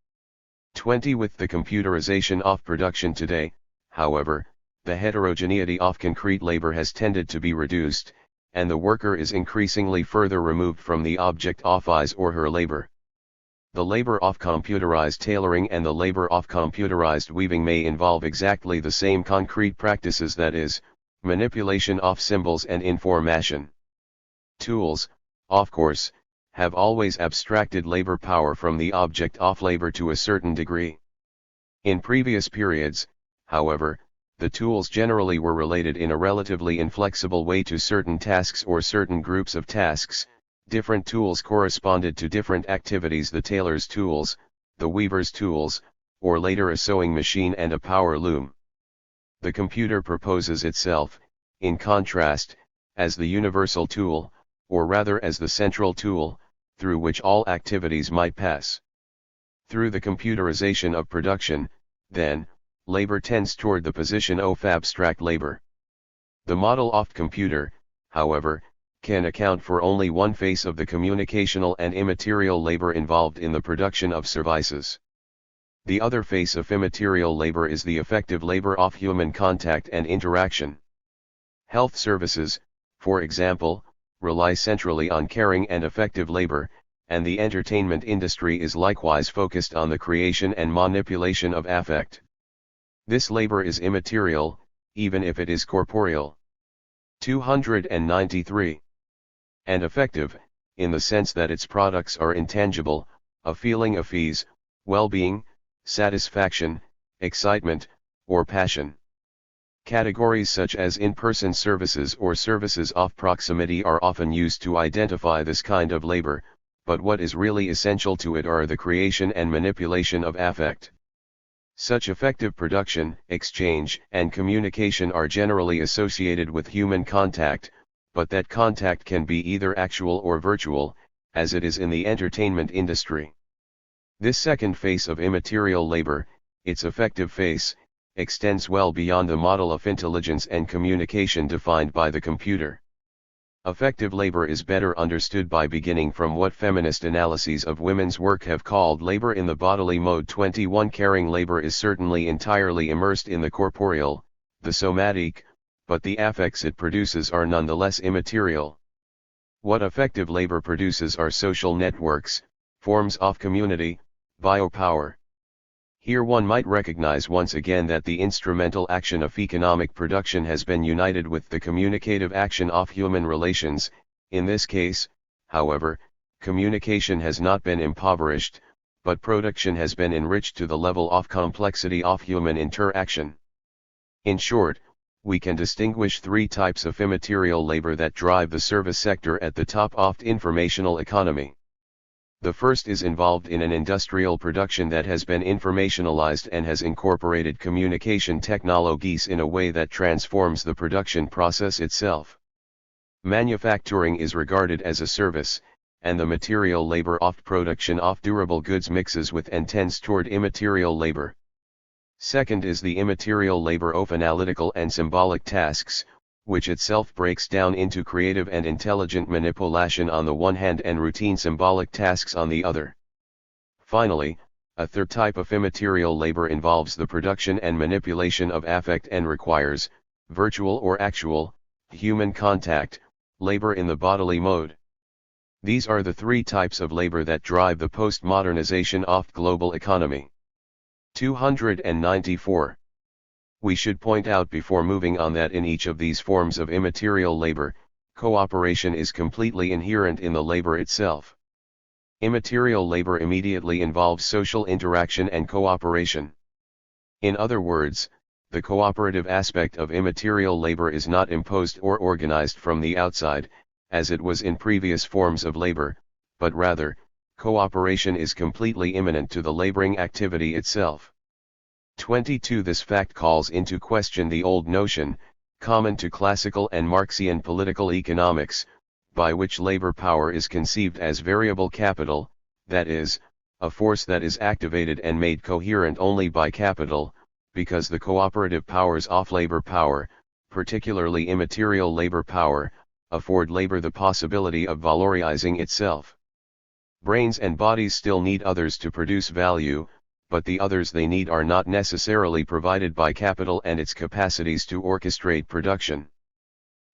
20. With the computerization of production today, however, the heterogeneity of concrete labor has tended to be reduced, and the worker is increasingly further removed from the object of his or her labor. The labor of computerized tailoring and the labor of computerized weaving may involve exactly the same concrete practices, that is, manipulation of symbols and information. Tools, of course, have always abstracted labor power from the object of labor to a certain degree. In previous periods, however, the tools generally were related in a relatively inflexible way to certain tasks or certain groups of tasks. Different tools corresponded to different activities: the tailor's tools, the weaver's tools, or later a sewing machine and a power loom. The computer proposes itself, in contrast, as the universal tool, or rather as the central tool, through which all activities might pass. Through the computerization of production, then, labor tends toward the position of abstract labor. The model of computer, however, can account for only one face of the communicational and immaterial labor involved in the production of services. The other face of immaterial labor is the effective labor of human contact and interaction. Health services, for example, rely centrally on caring and effective labor, and the entertainment industry is likewise focused on the creation and manipulation of affect. This labor is immaterial, even if it is corporeal. 293. And effective, in the sense that its products are intangible, a feeling of ease, well-being, satisfaction, excitement, or passion. Categories such as in-person services or services of proximity are often used to identify this kind of labor, but what is really essential to it are the creation and manipulation of affect. Such effective production, exchange, and communication are generally associated with human contact, but that contact can be either actual or virtual, as it is in the entertainment industry. This second phase of immaterial labor, its effective phase, extends well beyond the model of intelligence and communication defined by the computer. Effective labor is better understood by beginning from what feminist analyses of women's work have called labor in the bodily mode. 21. Caring labor is certainly entirely immersed in the corporeal, the somatic, but the affects it produces are nonetheless immaterial. What effective labor produces are social networks, forms of community, biopower. Here one might recognize once again that the instrumental action of economic production has been united with the communicative action of human relations. In this case, however, communication has not been impoverished, but production has been enriched to the level of complexity of human interaction. In short, we can distinguish three types of immaterial labor that drive the service sector at the top of the informational economy. The first is involved in an industrial production that has been informationalized and has incorporated communication technologies in a way that transforms the production process itself. Manufacturing is regarded as a service, and the material labor of production of durable goods mixes with and tends toward immaterial labor. Second is the immaterial labor of analytical and symbolic tasks, which itself breaks down into creative and intelligent manipulation on the one hand and routine symbolic tasks on the other. Finally, a third type of immaterial labor involves the production and manipulation of affect and requires, virtual or actual, human contact, labor in the bodily mode. These are the three types of labor that drive the post-modernization of global economy. 294. We should point out before moving on that in each of these forms of immaterial labor, cooperation is completely inherent in the labor itself. Immaterial labor immediately involves social interaction and cooperation. In other words, the cooperative aspect of immaterial labor is not imposed or organized from the outside, as it was in previous forms of labor, but rather, cooperation is completely immanent to the laboring activity itself. 22. This fact calls into question the old notion, common to classical and Marxian political economics, by which labor power is conceived as variable capital, that is, a force that is activated and made coherent only by capital, because the cooperative powers of labor power, particularly immaterial labor power, afford labor the possibility of valorizing itself. Brains and bodies still need others to produce value, but the others they need are not necessarily provided by capital and its capacities to orchestrate production.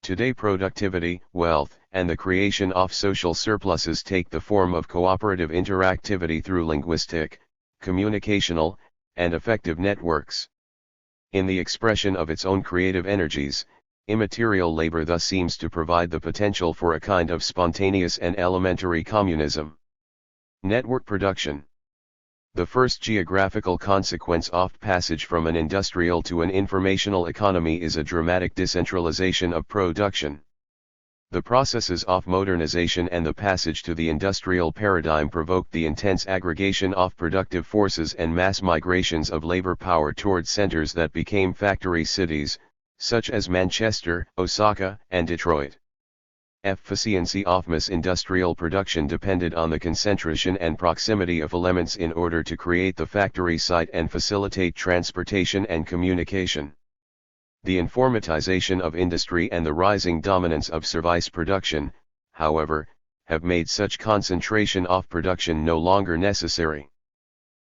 Today productivity, wealth, and the creation of social surpluses take the form of cooperative interactivity through linguistic, communicational, and affective networks. In the expression of its own creative energies, immaterial labor thus seems to provide the potential for a kind of spontaneous and elementary communism. Network production. The first geographical consequence of passage from an industrial to an informational economy is a dramatic decentralization of production. The processes of modernization and the passage to the industrial paradigm provoked the intense aggregation of productive forces and mass migrations of labor power towards centers that became factory cities, such as Manchester, Osaka, and Detroit. Efficiency of mass industrial production depended on the concentration and proximity of elements in order to create the factory site and facilitate transportation and communication. The informatization of industry and the rising dominance of service production, however, have made such concentration of production no longer necessary.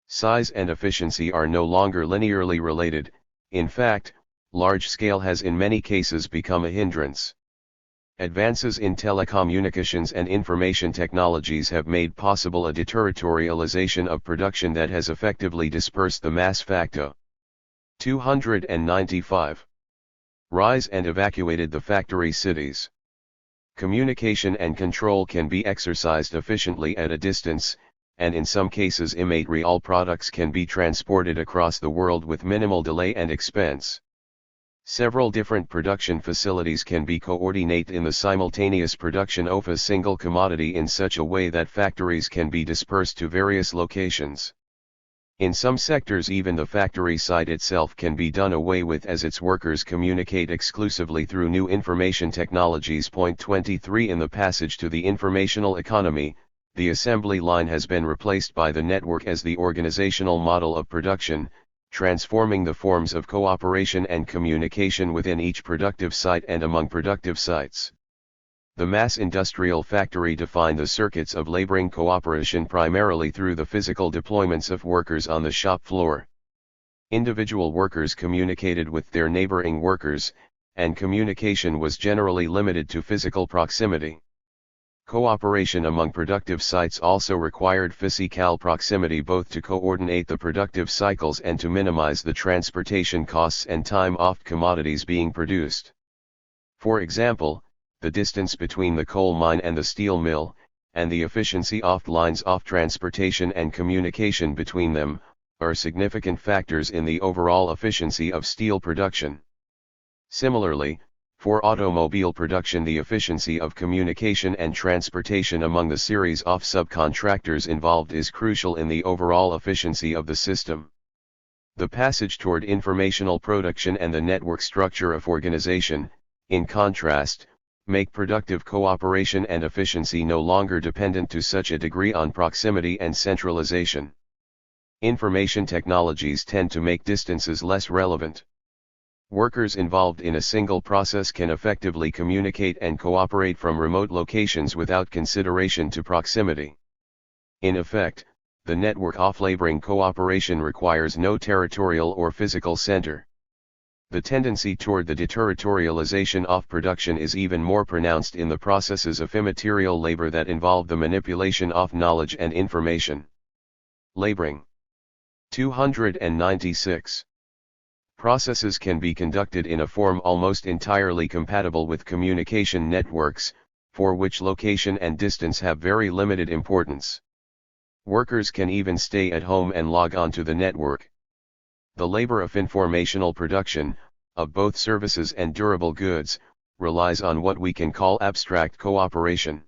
Size and efficiency are no longer linearly related. In fact, large scale has in many cases become a hindrance. Advances in telecommunications and information technologies have made possible a deterritorialization of production that has effectively dispersed the mass facto. 295. Rise and evacuated the factory cities. Communication and control can be exercised efficiently at a distance, and in some cases immaterial products can be transported across the world with minimal delay and expense. Several different production facilities can be coordinated in the simultaneous production of a single commodity in such a way that factories can be dispersed to various locations. In some sectors even the factory site itself can be done away with as its workers communicate exclusively through new information technologies. Point 23. In the passage to the informational economy, the assembly line has been replaced by the network as the organizational model of production, transforming the forms of cooperation and communication within each productive site and among productive sites. The mass industrial factory defined the circuits of laboring cooperation primarily through the physical deployments of workers on the shop floor. Individual workers communicated with their neighboring workers, and communication was generally limited to physical proximity. Cooperation among productive sites also required physical proximity both to coordinate the productive cycles and to minimize the transportation costs and time of commodities being produced. For example, the distance between the coal mine and the steel mill, and the efficiency of lines of transportation and communication between them, are significant factors in the overall efficiency of steel production. Similarly, for automobile production the efficiency of communication and transportation among the series of subcontractors involved is crucial in the overall efficiency of the system. The passage toward informational production and the network structure of organization, in contrast, make productive cooperation and efficiency no longer dependent to such a degree on proximity and centralization. Information technologies tend to make distances less relevant. Workers involved in a single process can effectively communicate and cooperate from remote locations without consideration to proximity. In effect, the network off-laboring cooperation requires no territorial or physical center. The tendency toward the deterritorialization of production is even more pronounced in the processes of immaterial labor that involve the manipulation of knowledge and information. Laboring. 296. Processes can be conducted in a form almost entirely compatible with communication networks, for which location and distance have very limited importance. Workers can even stay at home and log on to the network. The labor of informational production, of both services and durable goods, relies on what we can call abstract cooperation.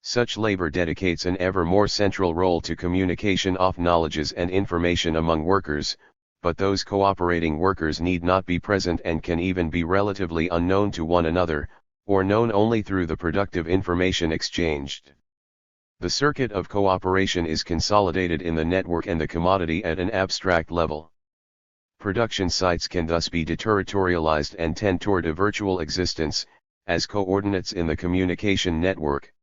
Such labor dedicates an ever more central role to communication of knowledges and information among workers, but those cooperating workers need not be present and can even be relatively unknown to one another, or known only through the productive information exchanged. The circuit of cooperation is consolidated in the network and the commodity at an abstract level. Production sites can thus be deterritorialized and tend toward a virtual existence, as coordinates in the communication network.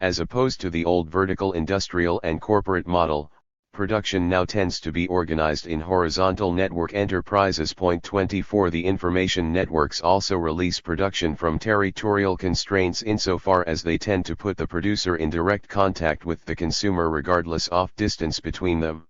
As opposed to the old vertical industrial and corporate model, production now tends to be organized in horizontal network enterprises. 24 The information networks also release production from territorial constraints insofar as they tend to put the producer in direct contact with the consumer regardless of distance between them.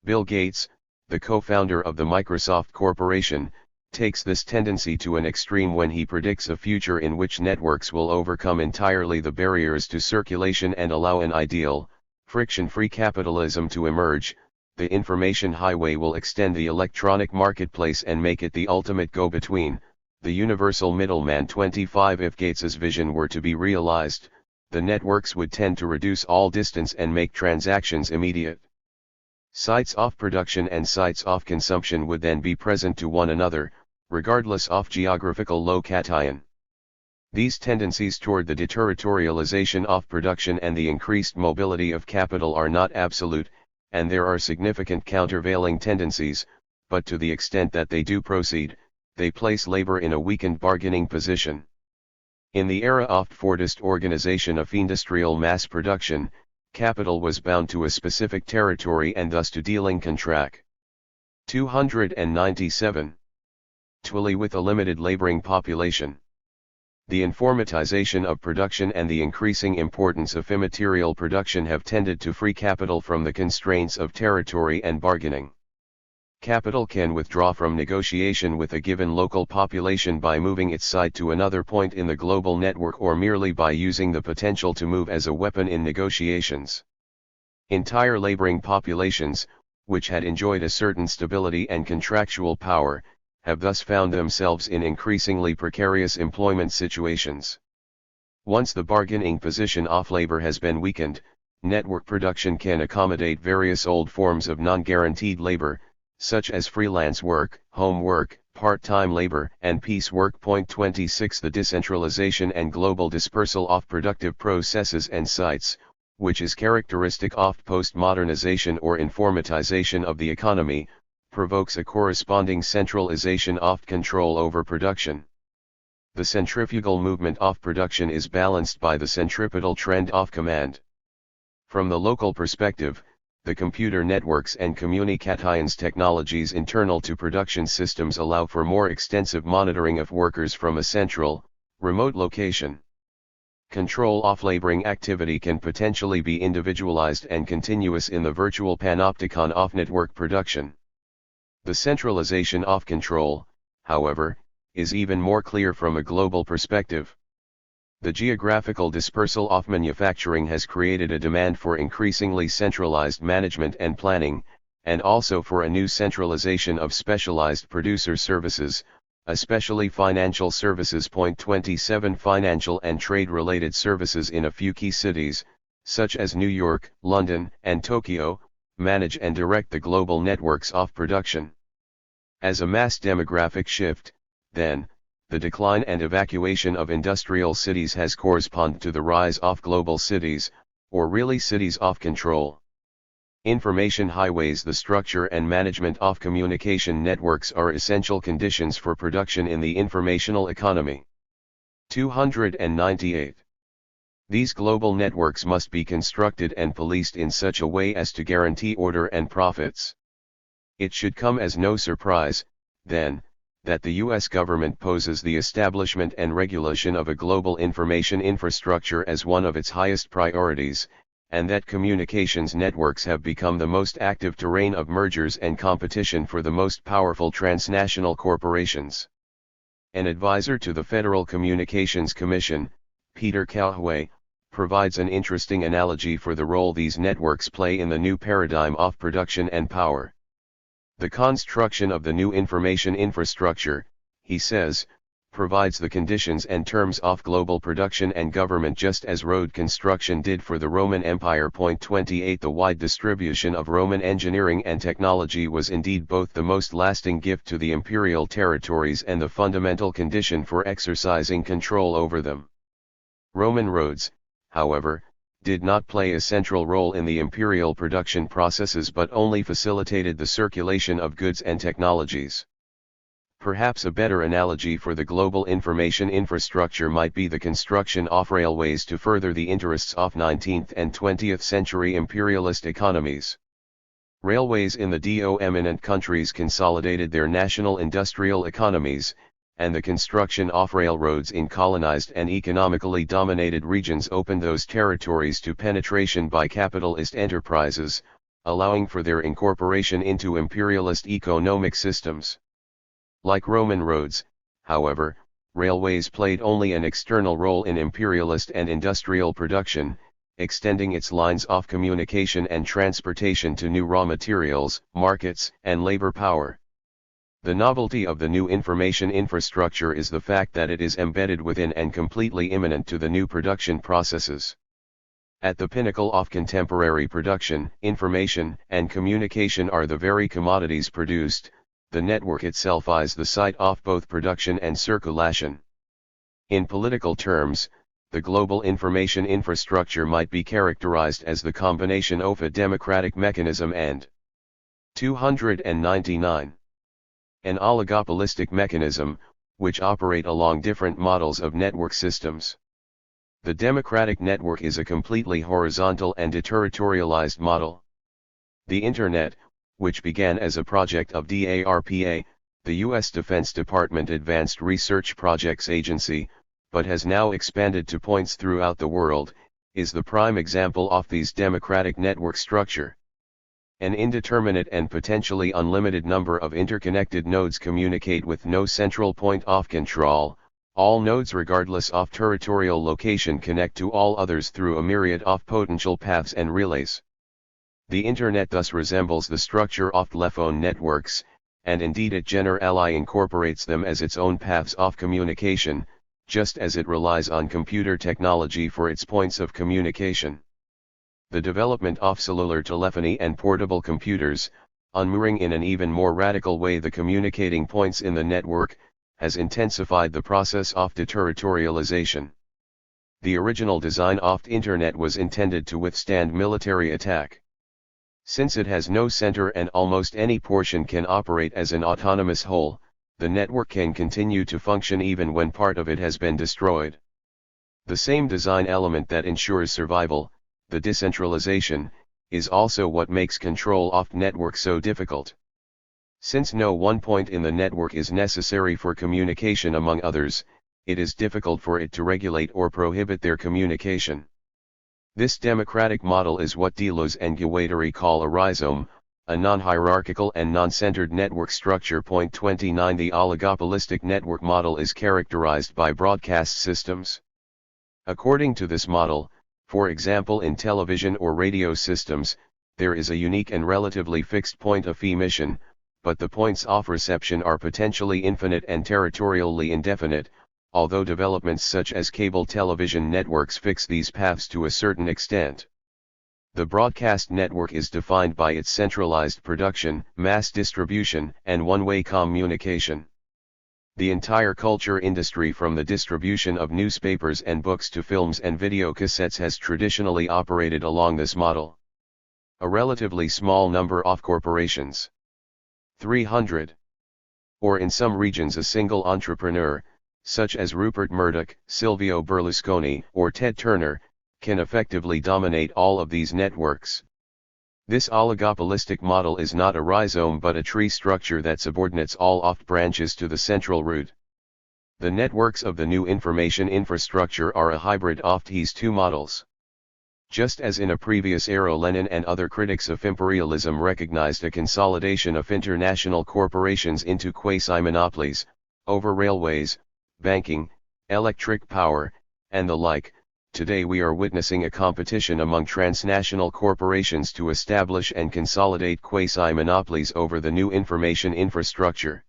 Bill Gates, the co-founder of the Microsoft Corporation, takes this tendency to an extreme when he predicts a future in which networks will overcome entirely the barriers to circulation and allow an ideal, friction-free capitalism to emerge. The information highway will extend the electronic marketplace and make it the ultimate go-between, the universal middleman. 25 If Gates's vision were to be realized, the networks would tend to reduce all distance and make transactions immediate. Sites of production and sites of consumption would then be present to one another, regardless of geographical location. These tendencies toward the deterritorialization of production and the increased mobility of capital are not absolute, and there are significant countervailing tendencies, but to the extent that they do proceed, they place labor in a weakened bargaining position. In the era of Fordist organization of industrial mass production, capital was bound to a specific territory and thus to dealing contract. 297. Twilly with a limited laboring population. The informatization of production and the increasing importance of immaterial production have tended to free capital from the constraints of territory and bargaining. Capital can withdraw from negotiation with a given local population by moving its side to another point in the global network or merely by using the potential to move as a weapon in negotiations. Entire laboring populations, which had enjoyed a certain stability and contractual power, have thus found themselves in increasingly precarious employment situations. Once the bargaining position of labor has been weakened, network production can accommodate various old forms of non-guaranteed labor, such as freelance work, home work, part-time labor, and piecework. 26 The decentralization and global dispersal of productive processes and sites, which is characteristic of postmodernization or informatization of the economy, provokes a corresponding centralization of control over production. The centrifugal movement of production is balanced by the centripetal trend of command. From the local perspective, the computer networks and communications technologies internal to production systems allow for more extensive monitoring of workers from a central, remote location. Control of laboring activity can potentially be individualized and continuous in the virtual panopticon of network production. The centralization of control, however, is even more clear from a global perspective. The geographical dispersal of manufacturing has created a demand for increasingly centralized management and planning, and also for a new centralization of specialized producer services, especially financial services. 27 Financial and trade-related services in a few key cities, such as New York, London, and Tokyo, manage and direct the global networks of production. As a mass demographic shift, then, the decline and evacuation of industrial cities has corresponded to the rise of global cities, or really cities of control. Information highways. The structure and management of communication networks are essential conditions for production in the informational economy. 298. These global networks must be constructed and policed in such a way as to guarantee order and profits. It should come as no surprise, then, that the U.S. government poses the establishment and regulation of a global information infrastructure as one of its highest priorities, and that communications networks have become the most active terrain of mergers and competition for the most powerful transnational corporations. An advisor to the Federal Communications Commission, Peter Cowhey, provides an interesting analogy for the role these networks play in the new paradigm of production and power. The construction of the new information infrastructure, he says, provides the conditions and terms of global production and government just as road construction did for the Roman Empire. 28 The wide distribution of Roman engineering and technology was indeed both the most lasting gift to the imperial territories and the fundamental condition for exercising control over them. Roman roads, however, did not play a central role in the imperial production processes but only facilitated the circulation of goods and technologies. Perhaps a better analogy for the global information infrastructure might be the construction of railways to further the interests of 19th and 20th century imperialist economies. Railways in the dominant countries consolidated their national industrial economies, and the construction of railroads in colonized and economically dominated regions opened those territories to penetration by capitalist enterprises, allowing for their incorporation into imperialist economic systems. Like Roman roads, however, railways played only an external role in imperialist and industrial production, extending its lines of communication and transportation to new raw materials, markets, and labor power. The novelty of the new information infrastructure is the fact that it is embedded within and completely immanent to the new production processes. At the pinnacle of contemporary production, information and communication are the very commodities produced. The network itself is the site of both production and circulation. In political terms, the global information infrastructure might be characterized as the combination of a democratic mechanism and 299. An oligopolistic mechanism, which operate along different models of network systems. The democratic network is a completely horizontal and deterritorialized model. The Internet, which began as a project of DARPA, the U.S. Defense Department Advanced Research Projects Agency, but has now expanded to points throughout the world, is the prime example of these democratic network structure. An indeterminate and potentially unlimited number of interconnected nodes communicate with no central point of control. All nodes regardless of territorial location connect to all others through a myriad of potential paths and relays. The Internet thus resembles the structure of telephone networks, and indeed it generally incorporates them as its own paths of communication, just as it relies on computer technology for its points of communication. The development of cellular telephony and portable computers, unmooring in an even more radical way the communicating points in the network, has intensified the process of deterritorialization. The original design of the Internet was intended to withstand military attack. Since it has no center and almost any portion can operate as an autonomous whole, the network can continue to function even when part of it has been destroyed. The same design element that ensures survival, the decentralization, is also what makes control of the network so difficult. Since no one point in the network is necessary for communication among others, it is difficult for it to regulate or prohibit their communication. This democratic model is what Deleuze and Guattari call a rhizome, a non-hierarchical and non-centered network structure. 29 The oligopolistic network model is characterized by broadcast systems. According to this model, for example in television or radio systems, there is a unique and relatively fixed point of emission, but the points of reception are potentially infinite and territorially indefinite, although developments such as cable television networks fix these paths to a certain extent. The broadcast network is defined by its centralized production, mass distribution, and one-way communication. The entire culture industry from the distribution of newspapers and books to films and video cassettes has traditionally operated along this model. a relatively small number of corporations. 300. Or in some regions a single entrepreneur, such as Rupert Murdoch, Silvio Berlusconi, or Ted Turner, can effectively dominate all of these networks. This oligopolistic model is not a rhizome but a tree structure that subordinates all off branches to the central root. The networks of the new information infrastructure are a hybrid of these two models. Just as in a previous era Lenin and other critics of imperialism recognized a consolidation of international corporations into quasi-monopolies, over railways, banking, electric power, and the like, today we are witnessing a competition among transnational corporations to establish and consolidate quasi-monopolies over the new information infrastructure.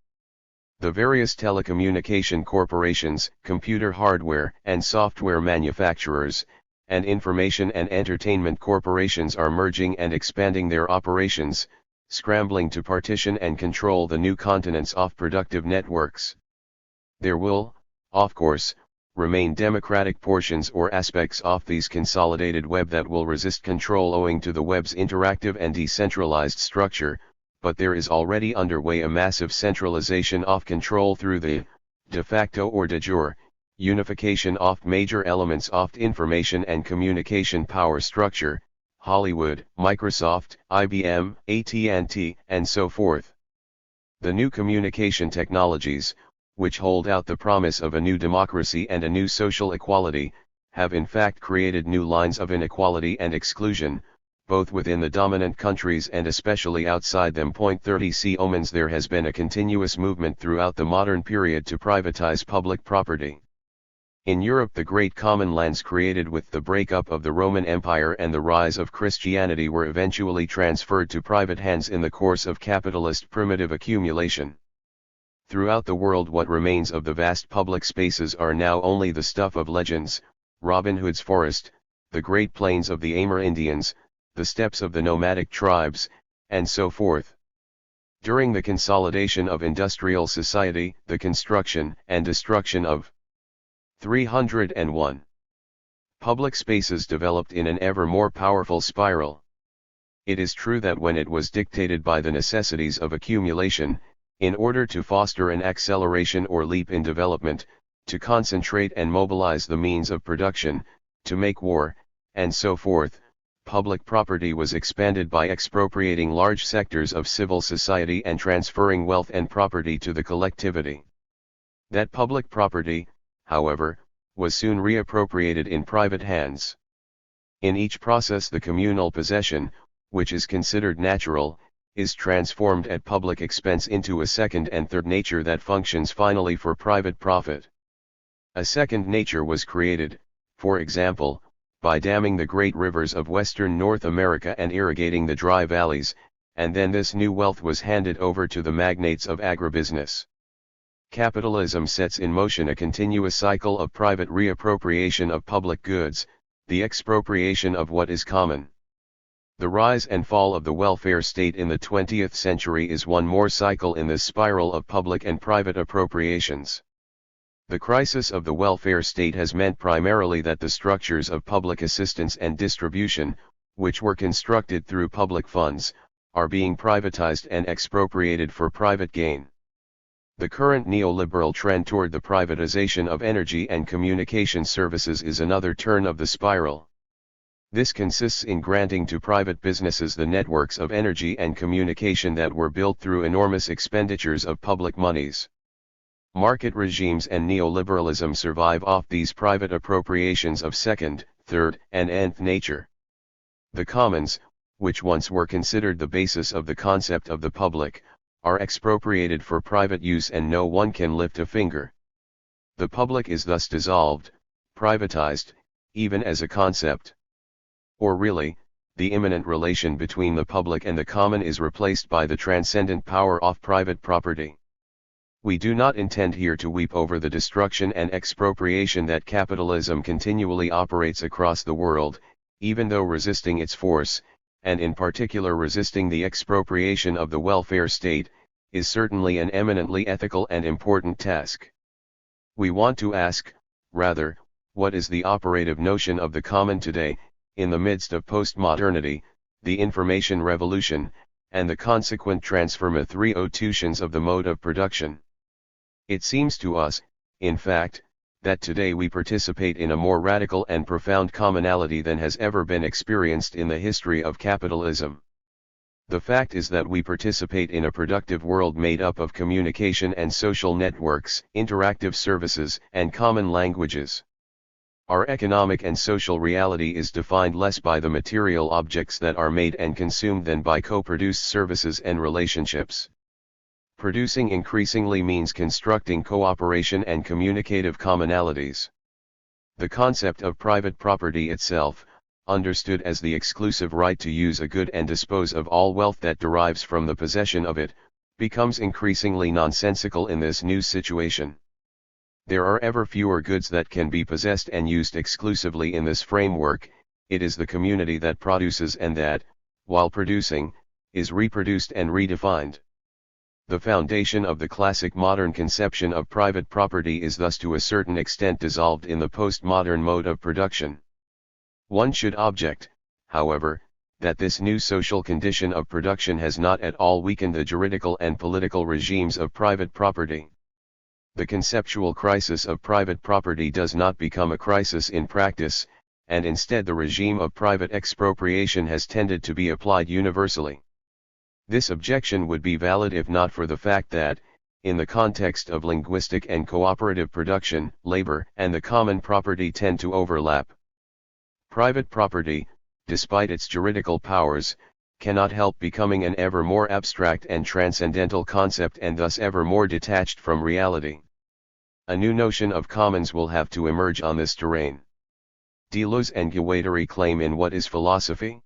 The various telecommunication corporations, computer hardware and software manufacturers, and information and entertainment corporations are merging and expanding their operations, scrambling to partition and control the new continents of productive networks. There will, of course, remain democratic portions or aspects of these consolidated web that will resist control owing to the web's interactive and decentralized structure, but there is already underway a massive centralization of control through the, de facto or de jure, unification of major elements of information and communication power structure, Hollywood, Microsoft, IBM, AT&T, and so forth. The new communication technologies, which hold out the promise of a new democracy and a new social equality, have in fact created new lines of inequality and exclusion, both within the dominant countries and especially outside them. 30 C. Omens. There has been a continuous movement throughout the modern period to privatize public property. In Europe, the great common lands created with the breakup of the Roman Empire and the rise of Christianity were eventually transferred to private hands in the course of capitalist primitive accumulation. Throughout the world, what remains of the vast public spaces are now only the stuff of legends: Robin Hood's forest, the Great Plains of the Amur Indians, the steppes of the nomadic tribes, and so forth. During the consolidation of industrial society, the construction and destruction of 301 public spaces developed in an ever more powerful spiral. It is true that when it was dictated by the necessities of accumulation, in order to foster an acceleration or leap in development, to concentrate and mobilize the means of production, to make war, and so forth, public property was expanded by expropriating large sectors of civil society and transferring wealth and property to the collectivity. That public property, however, was soon reappropriated in private hands. In each process the communal possession, which is considered natural, is transformed at public expense into a second and third nature that functions finally for private profit. A second nature was created, for example, by damming the great rivers of western North America and irrigating the dry valleys, and then this new wealth was handed over to the magnates of agribusiness. Capitalism sets in motion a continuous cycle of private reappropriation of public goods, the expropriation of what is common. The rise and fall of the welfare state in the 20th century is one more cycle in this spiral of public and private appropriations. The crisis of the welfare state has meant primarily that the structures of public assistance and distribution, which were constructed through public funds, are being privatized and expropriated for private gain. The current neoliberal trend toward the privatization of energy and communication services is another turn of the spiral. This consists in granting to private businesses the networks of energy and communication that were built through enormous expenditures of public monies. Market regimes and neoliberalism survive off these private appropriations of second, third, and nth nature. The commons, which once were considered the basis of the concept of the public, are expropriated for private use and no one can lift a finger. The public is thus dissolved, privatized, even as a concept. Or really, the immanent relation between the public and the common is replaced by the transcendent power of private property. We do not intend here to weep over the destruction and expropriation that capitalism continually operates across the world, even though resisting its force, and in particular resisting the expropriation of the welfare state, is certainly an eminently ethical and important task. We want to ask, rather, what is the operative notion of the common today, in the midst of postmodernity, the information revolution, and the consequent transformations of the mode of production. It seems to us, in fact, that today we participate in a more radical and profound commonality than has ever been experienced in the history of capitalism. The fact is that we participate in a productive world made up of communication and social networks, interactive services, and common languages. Our economic and social reality is defined less by the material objects that are made and consumed than by co-produced services and relationships. Producing increasingly means constructing cooperation and communicative commonalities. The concept of private property itself, understood as the exclusive right to use a good and dispose of all wealth that derives from the possession of it, becomes increasingly nonsensical in this new situation. There are ever fewer goods that can be possessed and used exclusively in this framework. It is the community that produces and that, while producing, is reproduced and redefined. The foundation of the classic modern conception of private property is thus to a certain extent dissolved in the postmodern mode of production. One should object, however, that this new social condition of production has not at all weakened the juridical and political regimes of private property. The conceptual crisis of private property does not become a crisis in practice, and instead the regime of private expropriation has tended to be applied universally. This objection would be valid if not for the fact that, in the context of linguistic and cooperative production, labor and the common property tend to overlap. Private property, despite its juridical powers, cannot help becoming an ever more abstract and transcendental concept and thus ever more detached from reality. A new notion of commons will have to emerge on this terrain. Deleuze and Guattari claim in What is Philosophy?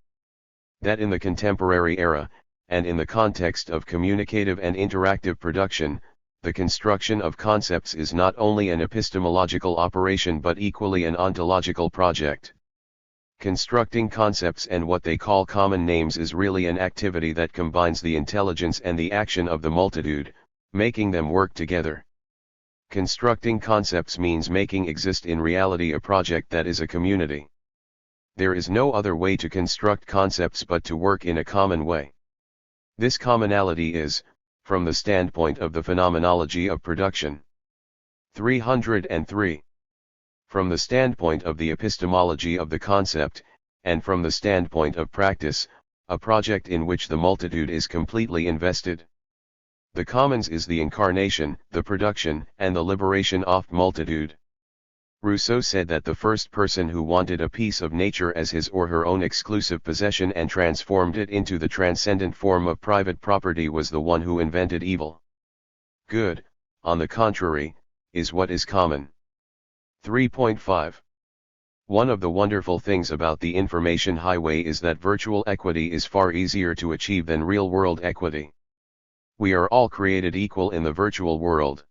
That in the contemporary era, and in the context of communicative and interactive production, the construction of concepts is not only an epistemological operation but equally an ontological project. Constructing concepts and what they call common names is really an activity that combines the intelligence and the action of the multitude, making them work together. Constructing concepts means making exist in reality a project that is a community. There is no other way to construct concepts but to work in a common way. This commonality is, from the standpoint of the phenomenology of production. 303. From the standpoint of the epistemology of the concept, and from the standpoint of practice, a project in which the multitude is completely invested. The commons is the incarnation, the production, and the liberation of multitude. Rousseau said that the first person who wanted a piece of nature as his or her own exclusive possession and transformed it into the transcendent form of private property was the one who invented evil. Good, on the contrary, is what is common. 3.5. One of the wonderful things about the information highway is that virtual equity is far easier to achieve than real-world equity. We are all created equal in the virtual world.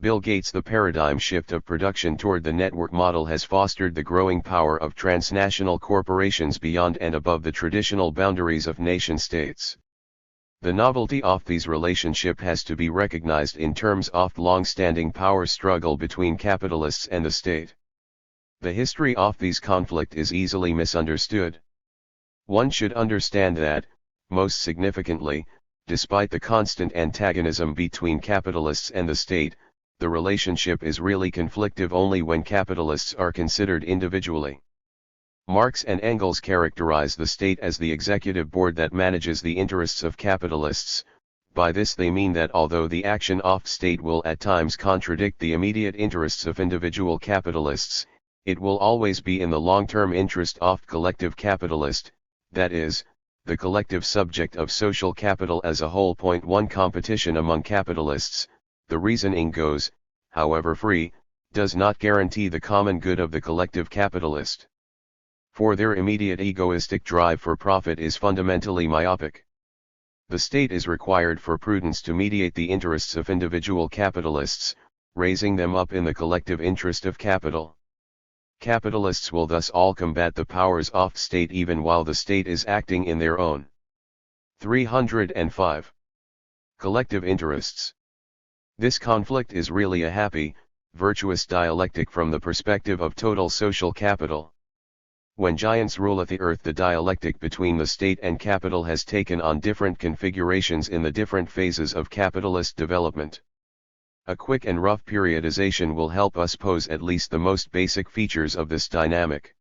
Bill Gates' The paradigm shift of production toward the network model has fostered the growing power of transnational corporations beyond and above the traditional boundaries of nation-states. The novelty of this relationship has to be recognized in terms of long-standing power struggle between capitalists and the state. The history of this conflict is easily misunderstood. One should understand that, most significantly, despite the constant antagonism between capitalists and the state, the relationship is really conflictive only when capitalists are considered individually. Marx and Engels characterize the state as the executive board that manages the interests of capitalists. By this they mean that although the action of state will at times contradict the immediate interests of individual capitalists, it will always be in the long-term interest of collective capitalist, that is, the collective subject of social capital as a whole. 1 Competition among capitalists, the reasoning goes, however free, does not guarantee the common good of the collective capitalist. For their immediate egoistic drive for profit is fundamentally myopic. The state is required for prudence to mediate the interests of individual capitalists, raising them up in the collective interest of capital. Capitalists will thus all combat the powers of state even while the state is acting in their own. 305. Collective interests. This conflict is really a happy, virtuous dialectic from the perspective of total social capital. When giants ruleth the earth, the dialectic between the state and capital has taken on different configurations in the different phases of capitalist development. A quick and rough periodization will help us pose at least the most basic features of this dynamic.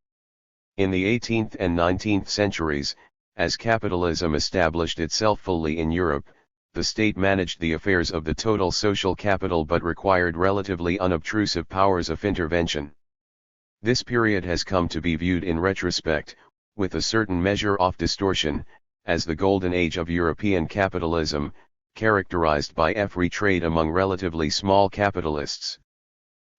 In the 18th and 19th centuries, as capitalism established itself fully in Europe, the state managed the affairs of the total social capital but required relatively unobtrusive powers of intervention. This period has come to be viewed in retrospect, with a certain measure of distortion, as the golden age of European capitalism, characterized by free trade among relatively small capitalists.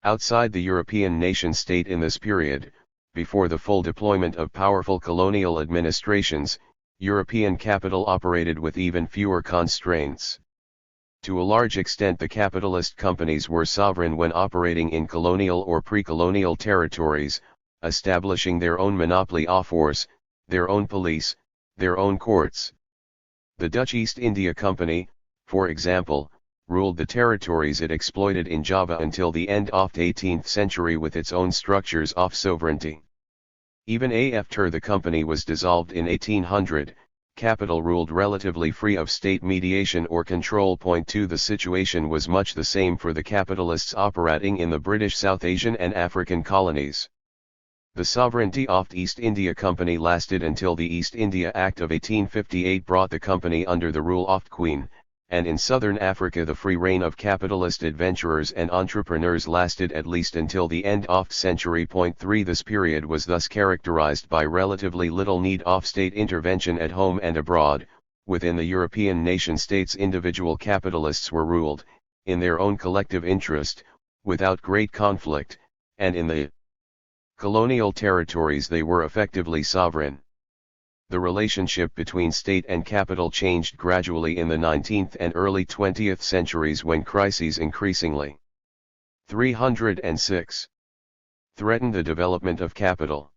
Outside the European nation-state in this period, before the full deployment of powerful colonial administrations, European capital operated with even fewer constraints. To a large extent, the capitalist companies were sovereign when operating in colonial or pre-colonial territories, establishing their own monopoly of force, their own police, their own courts. The Dutch East India Company, for example, ruled the territories it exploited in Java until the end of the 18th century with its own structures of sovereignty. Even after the company was dissolved in 1800, capital ruled relatively free of state mediation or control. Point 2. The situation was much the same for the capitalists operating in the British South Asian and African colonies. The sovereignty of the East India Company lasted until the East India Act of 1858 brought the company under the rule of the Queen, and in southern Africa the free reign of capitalist adventurers and entrepreneurs lasted at least until the end of the century. Point 3. This period was thus characterized by relatively little need of state intervention at home and abroad. Within the European nation-states, individual capitalists were ruled, in their own collective interest, without great conflict, and in the colonial territories they were effectively sovereign. The relationship between state and capital changed gradually in the 19th and early 20th centuries when crises increasingly 306 threatened the development of capital.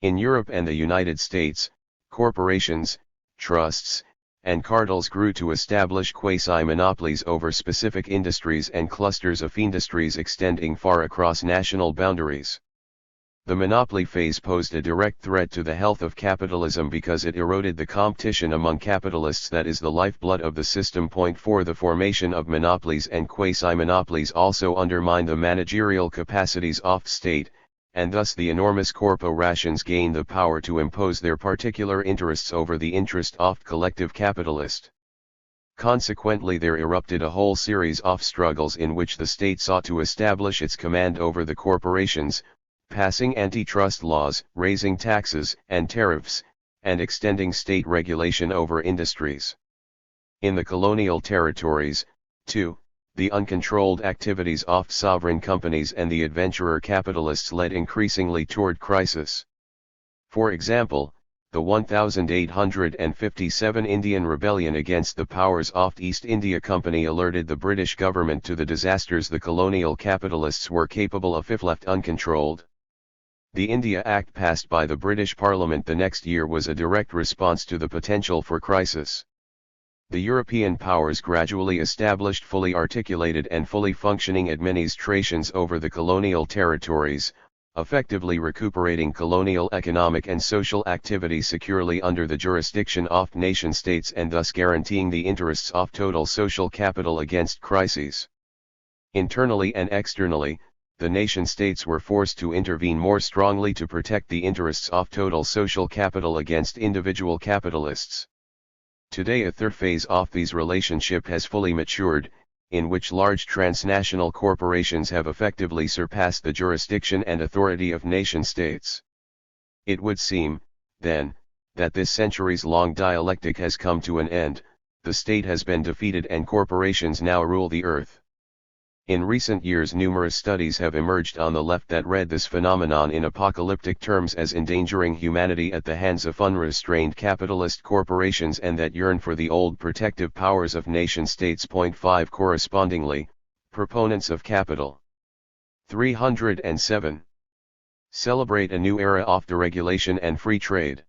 In Europe and the United States, corporations, trusts, and cartels grew to establish quasi-monopolies over specific industries and clusters of industries extending far across national boundaries. The monopoly phase posed a direct threat to the health of capitalism because it eroded the competition among capitalists that is the lifeblood of the system. Point 4. The formation of monopolies and quasi-monopolies also undermined the managerial capacities of the state, and thus the enormous corporations gained the power to impose their particular interests over the interest of the collective capitalist. Consequently, there erupted a whole series of struggles in which the state sought to establish its command over the corporations, passing antitrust laws, raising taxes and tariffs, and extending state regulation over industries. In the colonial territories, too, the uncontrolled activities of sovereign companies and the adventurer capitalists led increasingly toward crisis. For example, the 1857 Indian Rebellion against the powers of the East India Company alerted the British government to the disasters the colonial capitalists were capable of if left uncontrolled. The India Act passed by the British Parliament the next year was a direct response to the potential for crisis. The European powers gradually established fully articulated and fully functioning administrations over the colonial territories, effectively recuperating colonial economic and social activity securely under the jurisdiction of nation-states and thus guaranteeing the interests of total social capital against crises. Internally and externally, the nation-states were forced to intervene more strongly to protect the interests of total social capital against individual capitalists. Today a third phase of these relationship has fully matured, in which large transnational corporations have effectively surpassed the jurisdiction and authority of nation-states. It would seem, then, that this centuries-long dialectic has come to an end, the state has been defeated and corporations now rule the earth. In recent years numerous studies have emerged on the left that read this phenomenon in apocalyptic terms as endangering humanity at the hands of unrestrained capitalist corporations and that yearn for the old protective powers of nation-states. 5 Correspondingly, proponents of capital 307 celebrate a new era of deregulation and free trade.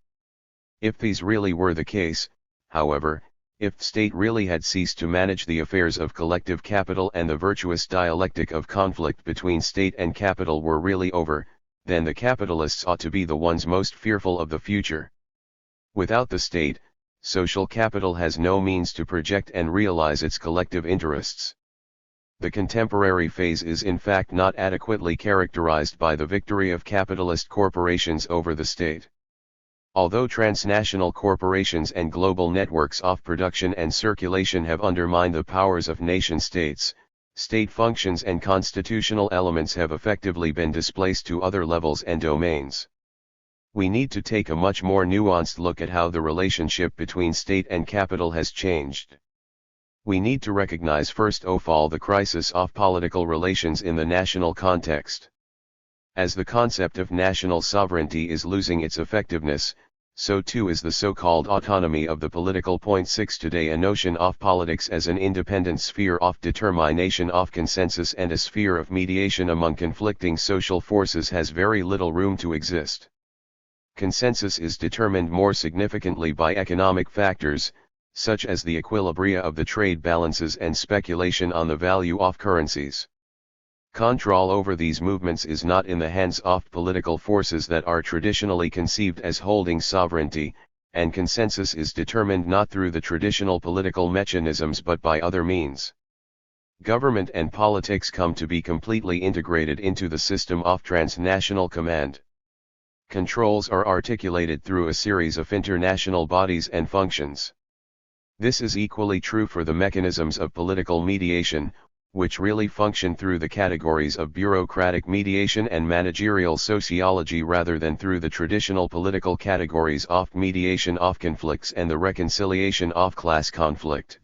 If these really were the case, however, if the state really had ceased to manage the affairs of collective capital and the virtuous dialectic of conflict between state and capital were really over, then the capitalists ought to be the ones most fearful of the future. Without the state, social capital has no means to project and realize its collective interests. The contemporary phase is in fact not adequately characterized by the victory of capitalist corporations over the state. Although transnational corporations and global networks of production and circulation have undermined the powers of nation-states, state functions and constitutional elements have effectively been displaced to other levels and domains. We need to take a much more nuanced look at how the relationship between state and capital has changed. We need to recognize first of all the crisis of political relations in the national context. As the concept of national sovereignty is losing its effectiveness, so too is the so-called autonomy of the political. 6 Today a notion of politics as an independent sphere of determination of consensus and a sphere of mediation among conflicting social forces has very little room to exist. Consensus is determined more significantly by economic factors, such as the equilibria of the trade balances and speculation on the value of currencies. Control over these movements is not in the hands of political forces that are traditionally conceived as holding sovereignty, and consensus is determined not through the traditional political mechanisms but by other means. Government and politics come to be completely integrated into the system of transnational command. Controls are articulated through a series of international bodies and functions. This is equally true for the mechanisms of political mediation, which really function through the categories of bureaucratic mediation and managerial sociology rather than through the traditional political categories of mediation of conflicts and the reconciliation of class conflict.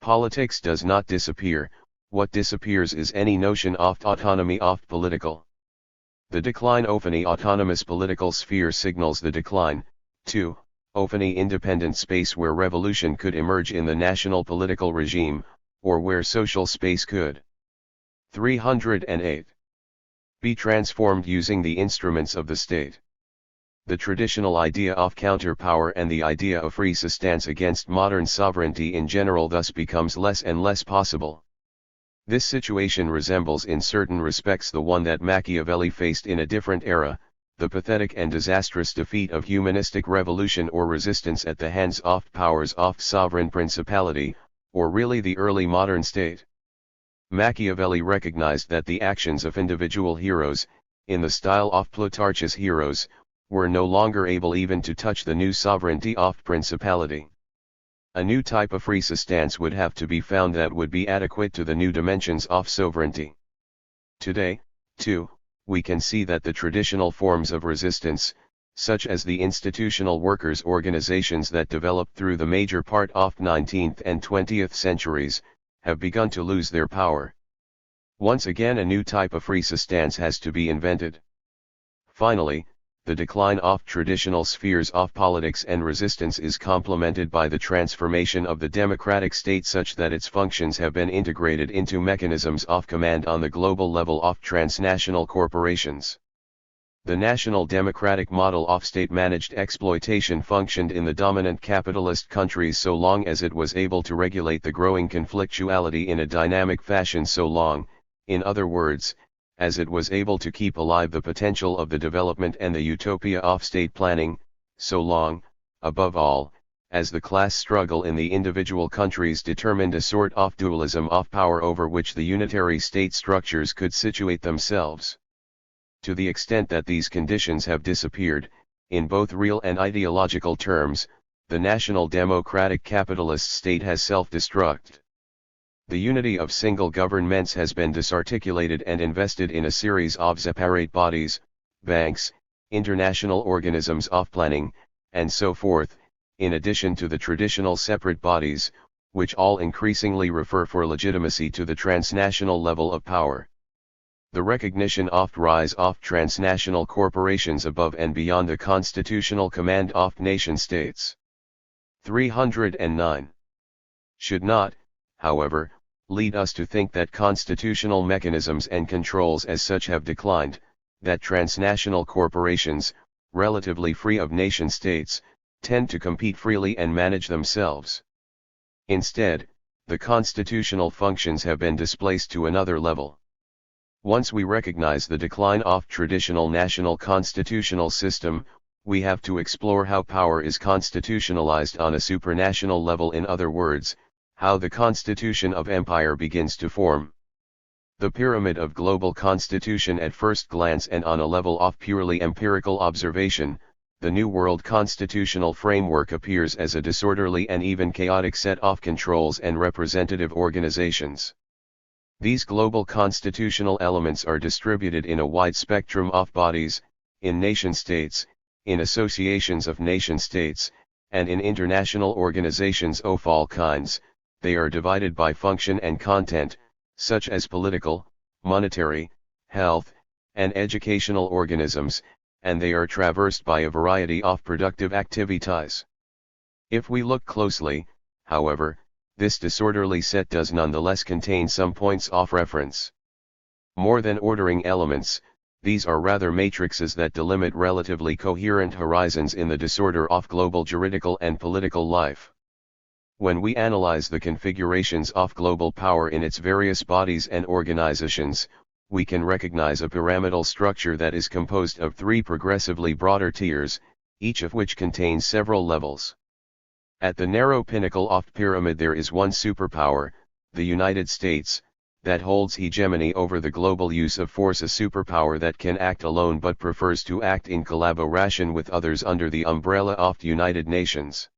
Politics does not disappear, what disappears is any notion of autonomy of political. The decline of any autonomous political sphere signals the decline, too, of any independent space where revolution could emerge in the national political regime, or where social space could 308 be transformed using the instruments of the state. The traditional idea of counterpower and the idea of resistance against modern sovereignty in general thus becomes less and less possible. This situation resembles in certain respects the one that Machiavelli faced in a different era, the pathetic and disastrous defeat of humanistic revolution or resistance at the hands of powers of sovereign principality, or really the early modern state. Machiavelli recognized that the actions of individual heroes, in the style of Plutarch's heroes, were no longer able even to touch the new sovereignty of principality. A new type of resistance would have to be found that would be adequate to the new dimensions of sovereignty. Today, too, we can see that the traditional forms of resistance, such as the institutional workers' organizations that developed through the major part of 19th and 20th centuries, have begun to lose their power. Once again a new type of resistance has to be invented. Finally, the decline of traditional spheres of politics and resistance is complemented by the transformation of the democratic state such that its functions have been integrated into mechanisms of command on the global level of transnational corporations. The national democratic model of state-managed exploitation functioned in the dominant capitalist countries so long as it was able to regulate the growing conflictuality in a dynamic fashion so long, in other words, as it was able to keep alive the potential of the development and the utopia of state planning, so long, above all, as the class struggle in the individual countries determined a sort of dualism of power over which the unitary state structures could situate themselves. To the extent that these conditions have disappeared, in both real and ideological terms, the national democratic capitalist state has self-destructed. The unity of single governments has been disarticulated and invested in a series of separate bodies, banks, international organisms of planning, and so forth, in addition to the traditional separate bodies, which all increasingly refer for legitimacy to the transnational level of power. The recognition of rise of transnational corporations above and beyond the constitutional command of nation-states. 309. Should not, however, lead us to think that constitutional mechanisms and controls as such have declined, that transnational corporations, relatively free of nation-states, tend to compete freely and manage themselves. Instead, the constitutional functions have been displaced to another level. Once we recognize the decline of traditional national constitutional system, we have to explore how power is constitutionalized on a supranational level, in other words, how the constitution of empire begins to form. The pyramid of global constitution at first glance and on a level of purely empirical observation, the New World constitutional framework appears as a disorderly and even chaotic set of controls and representative organizations. These global constitutional elements are distributed in a wide spectrum of bodies, in nation-states, in associations of nation-states, and in international organizations of all kinds. They are divided by function and content, such as political, monetary, health, and educational organisms, and they are traversed by a variety of productive activities. If we look closely, however, this disorderly set does nonetheless contain some points of reference. More than ordering elements, these are rather matrices that delimit relatively coherent horizons in the disorder of global juridical and political life. When we analyze the configurations of global power in its various bodies and organizations, we can recognize a pyramidal structure that is composed of three progressively broader tiers, each of which contains several levels. At the narrow pinnacle of the pyramid there is one superpower, the United States, that holds hegemony over the global use of force, a superpower that can act alone but prefers to act in collaboration with others under the umbrella of the United Nations.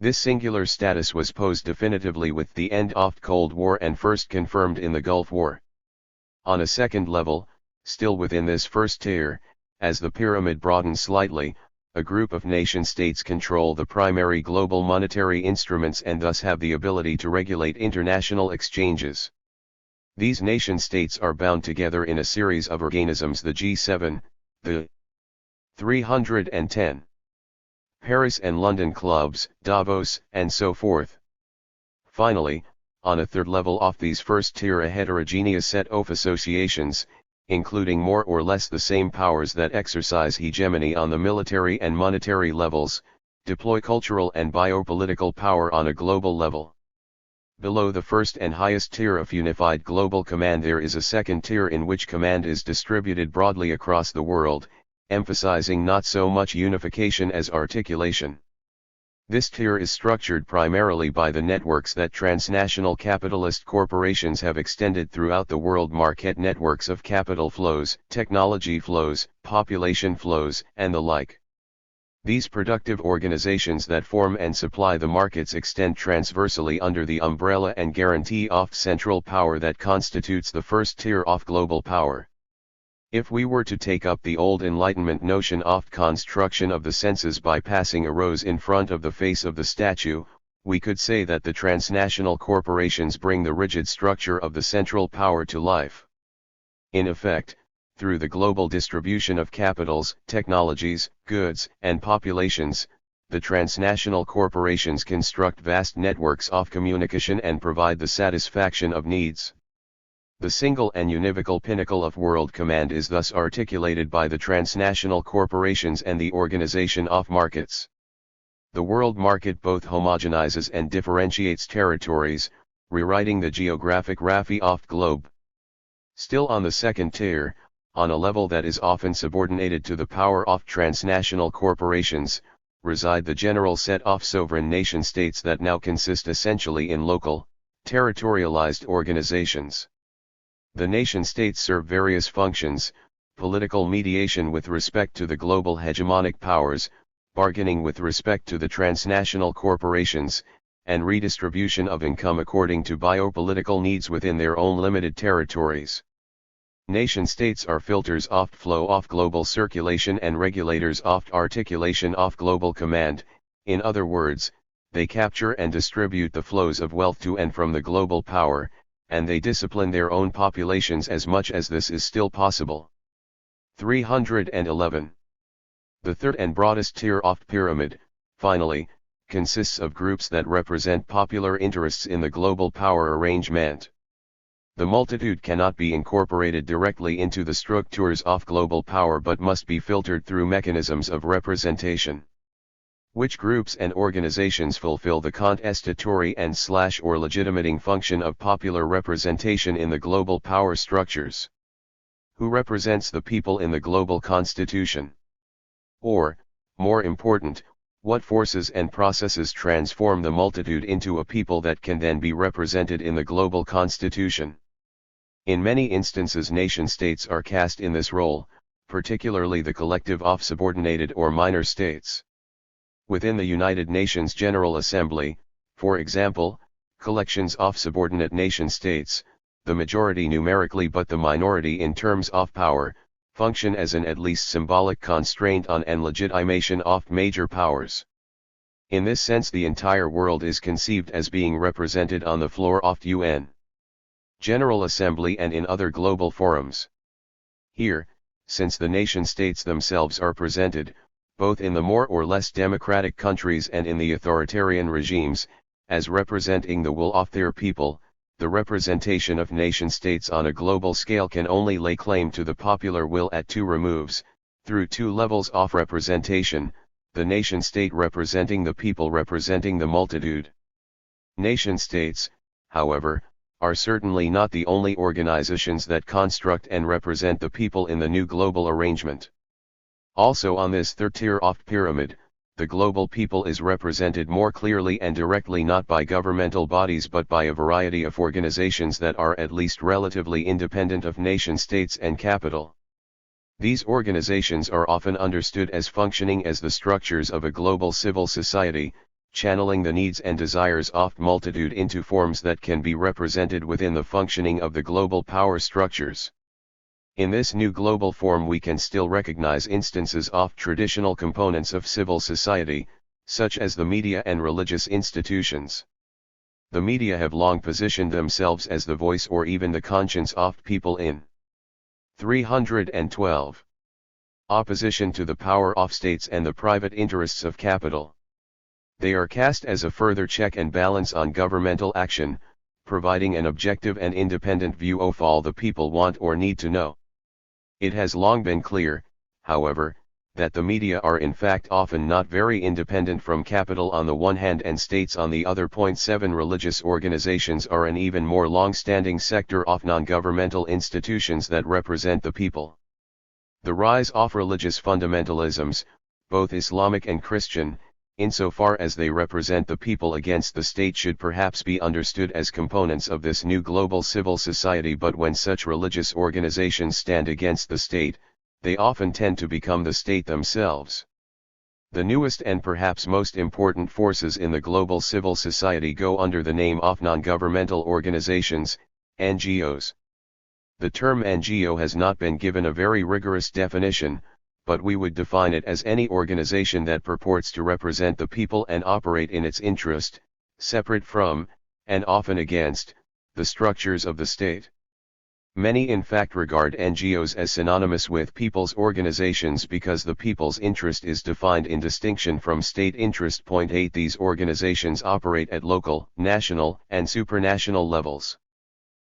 This singular status was posed definitively with the end of the Cold War and first confirmed in the Gulf War. On a second level, still within this first tier, as the pyramid broadens slightly, a group of nation-states control the primary global monetary instruments and thus have the ability to regulate international exchanges. These nation-states are bound together in a series of organisms: the G7, the 310, Paris and London clubs, Davos, and so forth. Finally, on a third level of these first tier, a heterogeneous set of associations, including more or less the same powers that exercise hegemony on the military and monetary levels, deploy cultural and biopolitical power on a global level. Below the first and highest tier of unified global command there is a second tier in which command is distributed broadly across the world, emphasizing not so much unification as articulation. This tier is structured primarily by the networks that transnational capitalist corporations have extended throughout the world: market networks of capital flows, technology flows, population flows, and the like. These productive organizations that form and supply the markets extend transversally under the umbrella and guarantee of central power that constitutes the first tier of global power. If we were to take up the old Enlightenment notion of construction of the senses by passing a rose in front of the face of the statue, we could say that the transnational corporations bring the rigid structure of the central power to life. In effect, through the global distribution of capitals, technologies, goods, and populations, the transnational corporations construct vast networks of communication and provide the satisfaction of needs. The single and univocal pinnacle of world command is thus articulated by the transnational corporations and the organization of markets. The world market both homogenizes and differentiates territories, rewriting the geographic graphy of the globe. Still on the second tier, on a level that is often subordinated to the power of transnational corporations, reside the general set of sovereign nation-states that now consist essentially in local, territorialized organizations. The nation-states serve various functions: political mediation with respect to the global hegemonic powers, bargaining with respect to the transnational corporations, and redistribution of income according to biopolitical needs within their own limited territories. Nation-states are filters of flow of global circulation and regulators of articulation of global command. In other words, they capture and distribute the flows of wealth to and from the global power, and they discipline their own populations as much as this is still possible. 311. The third and broadest tier of the pyramid, finally, consists of groups that represent popular interests in the global power arrangement. The multitude cannot be incorporated directly into the structures of global power but must be filtered through mechanisms of representation. Which groups and organizations fulfill the contestatory and/or legitimating function of popular representation in the global power structures? Who represents the people in the global constitution? Or, more important, what forces and processes transform the multitude into a people that can then be represented in the global constitution? In many instances nation-states are cast in this role, particularly the collective of subordinated or minor states. Within the United Nations General Assembly, for example, collections of subordinate nation-states, the majority numerically but the minority in terms of power, function as an at least symbolic constraint on and legitimation of major powers. In this sense the entire world is conceived as being represented on the floor of the UN General Assembly and in other global forums. Here, since the nation-states themselves are presented, both in the more or less democratic countries and in the authoritarian regimes, as representing the will of their people, the representation of nation-states on a global scale can only lay claim to the popular will at two removes, through two levels of representation, the nation-state representing the people representing the multitude. Nation-states, however, are certainly not the only organizations that construct and represent the people in the new global arrangement. Also on this third tier of pyramid, the global people is represented more clearly and directly not by governmental bodies but by a variety of organizations that are at least relatively independent of nation-states and capital. These organizations are often understood as functioning as the structures of a global civil society, channeling the needs and desires of multitude into forms that can be represented within the functioning of the global power structures. In this new global form we can still recognize instances of traditional components of civil society, such as the media and religious institutions. The media have long positioned themselves as the voice or even the conscience of people in 312. Opposition to the power of states and the private interests of capital. They are cast as a further check and balance on governmental action, providing an objective and independent view of all the people want or need to know. It has long been clear, however, that the media are in fact often not very independent from capital on the one hand and states on the other. 7 Religious organizations are an even more long-standing sector of non-governmental institutions that represent the people. The rise of religious fundamentalisms, both Islamic and Christian, insofar as they represent the people against the state should perhaps be understood as components of this new global civil society, but when such religious organizations stand against the state, they often tend to become the state themselves. The newest and perhaps most important forces in the global civil society go under the name of non-governmental organizations, NGOs. The term NGO has not been given a very rigorous definition, but we would define it as any organization that purports to represent the people and operate in its interest, separate from, and often against, the structures of the state. Many in fact regard NGOs as synonymous with people's organizations because the people's interest is defined in distinction from state interest. 8 These organizations operate at local, national, and supranational levels.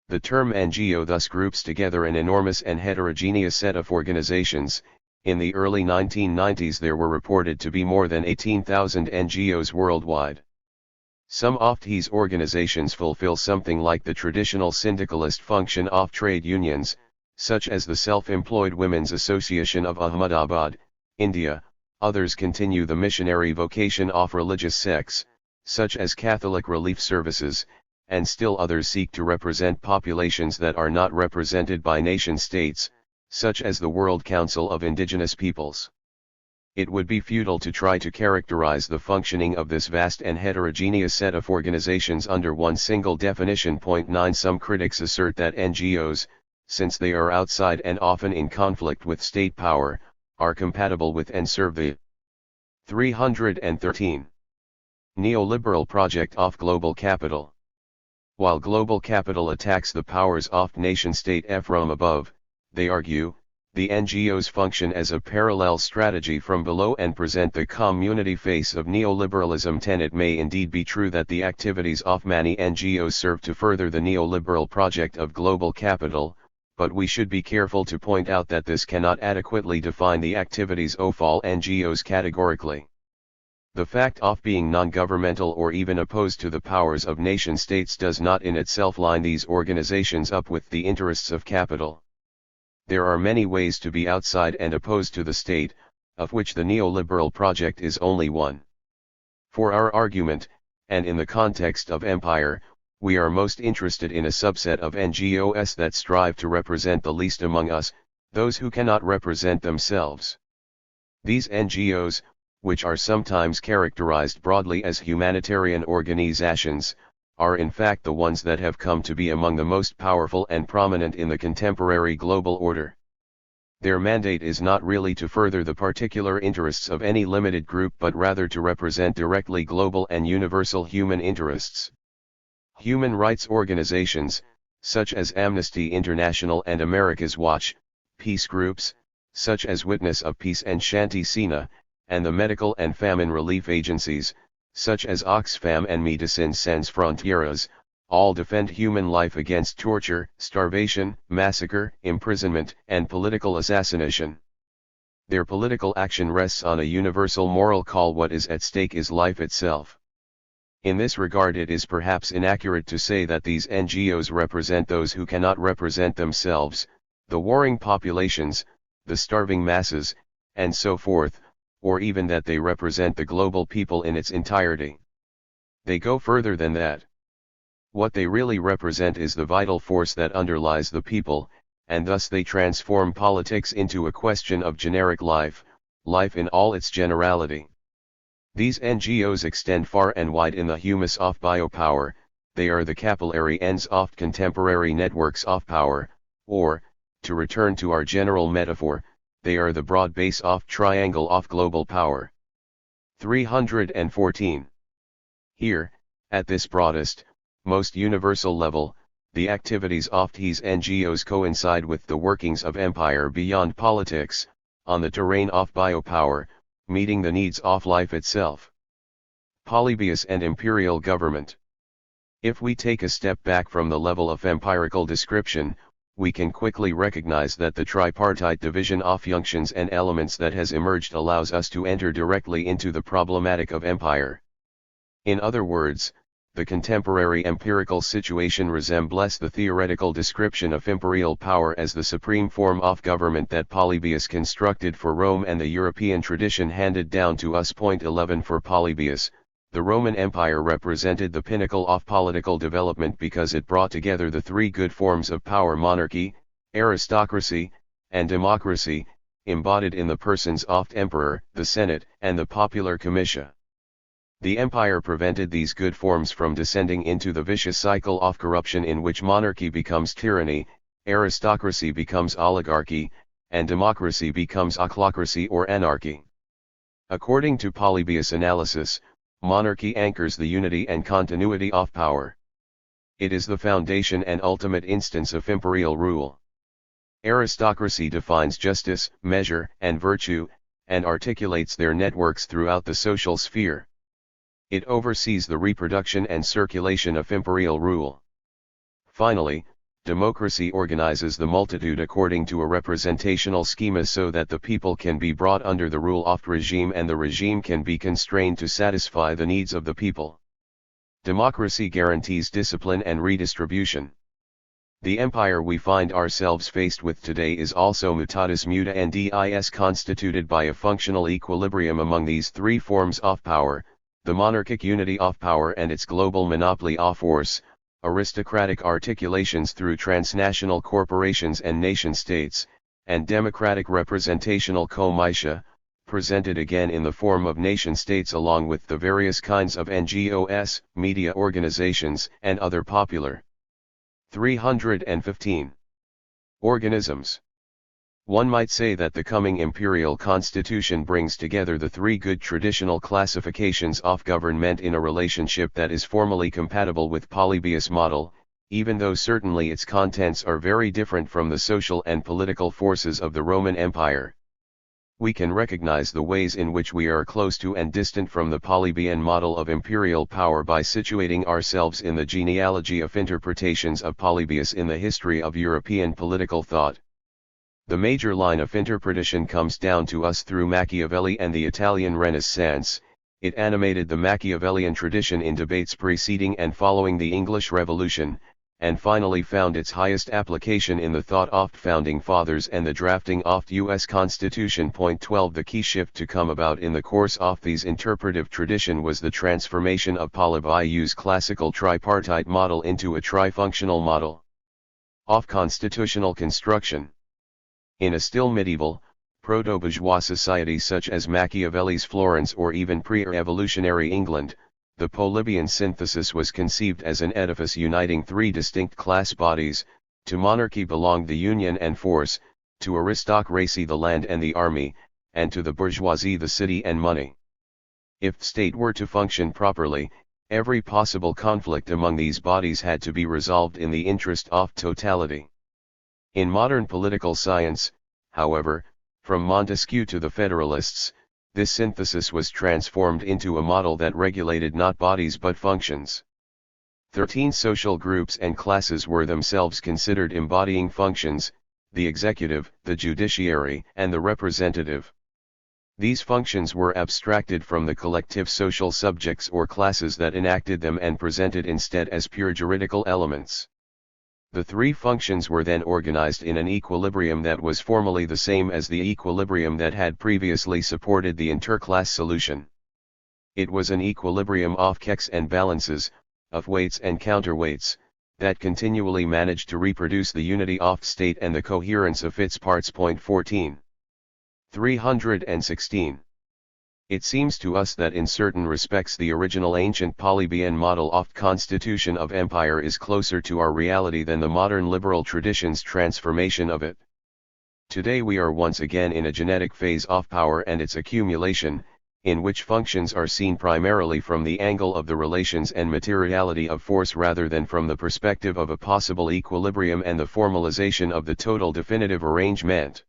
The term NGO thus groups together an enormous and heterogeneous set of organizations. In the early 1990s there were reported to be more than 18,000 NGOs worldwide. Some of these organizations fulfill something like the traditional syndicalist function of trade unions, such as the Self-Employed Women's Association of Ahmedabad, India. Others continue the missionary vocation of religious sects, such as Catholic Relief Services, and still others seek to represent populations that are not represented by nation-states, such as the World Council of Indigenous Peoples. It would be futile to try to characterize the functioning of this vast and heterogeneous set of organizations under one single definition. 9 Some critics assert that NGOs, since they are outside and often in conflict with state power, are compatible with and serve the 313 neoliberal project of global capital. While global capital attacks the powers of nation-state from above, they argue, the NGOs function as a parallel strategy from below and present the community face of neoliberalism. 10 It may indeed be true that the activities of many NGOs serve to further the neoliberal project of global capital, but we should be careful to point out that this cannot adequately define the activities of all NGOs categorically. The fact of being non-governmental or even opposed to the powers of nation-states does not in itself line these organizations up with the interests of capital. There are many ways to be outside and opposed to the state, of which the neoliberal project is only one. For our argument, and in the context of empire, we are most interested in a subset of NGOs that strive to represent the least among us, those who cannot represent themselves. These NGOs, which are sometimes characterized broadly as humanitarian organizations, are in fact the ones that have come to be among the most powerful and prominent in the contemporary global order. Their mandate is not really to further the particular interests of any limited group but rather to represent directly global and universal human interests. Human rights organizations, such as Amnesty International and America's Watch, peace groups, such as Witness of Peace and Shanti Sena, and the medical and famine relief agencies, such as Oxfam and Médecins Sans Frontières, all defend human life against torture, starvation, massacre, imprisonment, and political assassination. Their political action rests on a universal moral call. What is at stake is life itself. In this regard, it is perhaps inaccurate to say that these NGOs represent those who cannot represent themselves, the warring populations, the starving masses, and so forth, or even that they represent the global people in its entirety. They go further than that. What they really represent is the vital force that underlies the people, and thus they transform politics into a question of generic life, life in all its generality. These NGOs extend far and wide in the humus of biopower. They are the capillary ends of contemporary networks of power, or, to return to our general metaphor, they are the broad base of triangle of global power. 314. Here, at this broadest, most universal level, the activities of these NGOs coincide with the workings of empire beyond politics, on the terrain of biopower, meeting the needs of life itself. Polybius and imperial government. If we take a step back from the level of empirical description, we can quickly recognize that the tripartite division of functions and elements that has emerged allows us to enter directly into the problematic of empire. In other words, the contemporary empirical situation resembles the theoretical description of imperial power as the supreme form of government that Polybius constructed for Rome and the European tradition handed down to us. 11 For Polybius, the Roman Empire represented the pinnacle of political development because it brought together the three good forms of power: monarchy, aristocracy, and democracy, embodied in the persons of the emperor, the senate, and the popular comitia. The empire prevented these good forms from descending into the vicious cycle of corruption in which monarchy becomes tyranny, aristocracy becomes oligarchy, and democracy becomes ochlocracy or anarchy. According to Polybius' analysis, monarchy anchors the unity and continuity of power. It is the foundation and ultimate instance of imperial rule. Aristocracy defines justice, measure, and virtue, and articulates their networks throughout the social sphere. It oversees the reproduction and circulation of imperial rule. Finally, democracy organizes the multitude according to a representational schema so that the people can be brought under the rule of the regime and the regime can be constrained to satisfy the needs of the people. Democracy guarantees discipline and redistribution. The empire we find ourselves faced with today is also mutatis mutandis constituted by a functional equilibrium among these three forms of power: the monarchic unity of power and its global monopoly of force, aristocratic articulations through transnational corporations and nation-states, and democratic representational comitia, presented again in the form of nation-states along with the various kinds of NGOs, media organizations, and other popular. 315. Organisms. One might say that the coming imperial constitution brings together the three good traditional classifications of government in a relationship that is formally compatible with Polybius' model, even though certainly its contents are very different from the social and political forces of the Roman Empire. We can recognize the ways in which we are close to and distant from the Polybian model of imperial power by situating ourselves in the genealogy of interpretations of Polybius in the history of European political thought. The major line of interpretation comes down to us through Machiavelli and the Italian Renaissance. It animated the Machiavellian tradition in debates preceding and following the English Revolution, and finally found its highest application in the thought of founding fathers and the drafting of U.S. Constitution. Point 12. The key shift to come about in the course of these interpretive tradition was the transformation of Polybius' classical tripartite model into a trifunctional model of constitutional construction. In a still medieval, proto-bourgeois society such as Machiavelli's Florence or even pre-evolutionary England, the Polybian synthesis was conceived as an edifice uniting three distinct class bodies. To monarchy belonged the union and force, to aristocracy the land and the army, and to the bourgeoisie the city and money. If state were to function properly, every possible conflict among these bodies had to be resolved in the interest of totality. In modern political science, however, from Montesquieu to the Federalists, this synthesis was transformed into a model that regulated not bodies but functions. 13 social groups and classes were themselves considered embodying functions: the executive, the judiciary, and the representative. These functions were abstracted from the collective social subjects or classes that enacted them and presented instead as pure juridical elements. The three functions were then organized in an equilibrium that was formally the same as the equilibrium that had previously supported the interclass solution. It was an equilibrium of checks and balances, of weights and counterweights, that continually managed to reproduce the unity of state and the coherence of its parts. Point 14. 316. It seems to us that in certain respects the original ancient Polybian model of constitution of empire is closer to our reality than the modern liberal tradition's transformation of it. Today we are once again in a genetic phase of power and its accumulation, in which functions are seen primarily from the angle of the relations and materiality of force rather than from the perspective of a possible equilibrium and the formalization of the total definitive arrangement.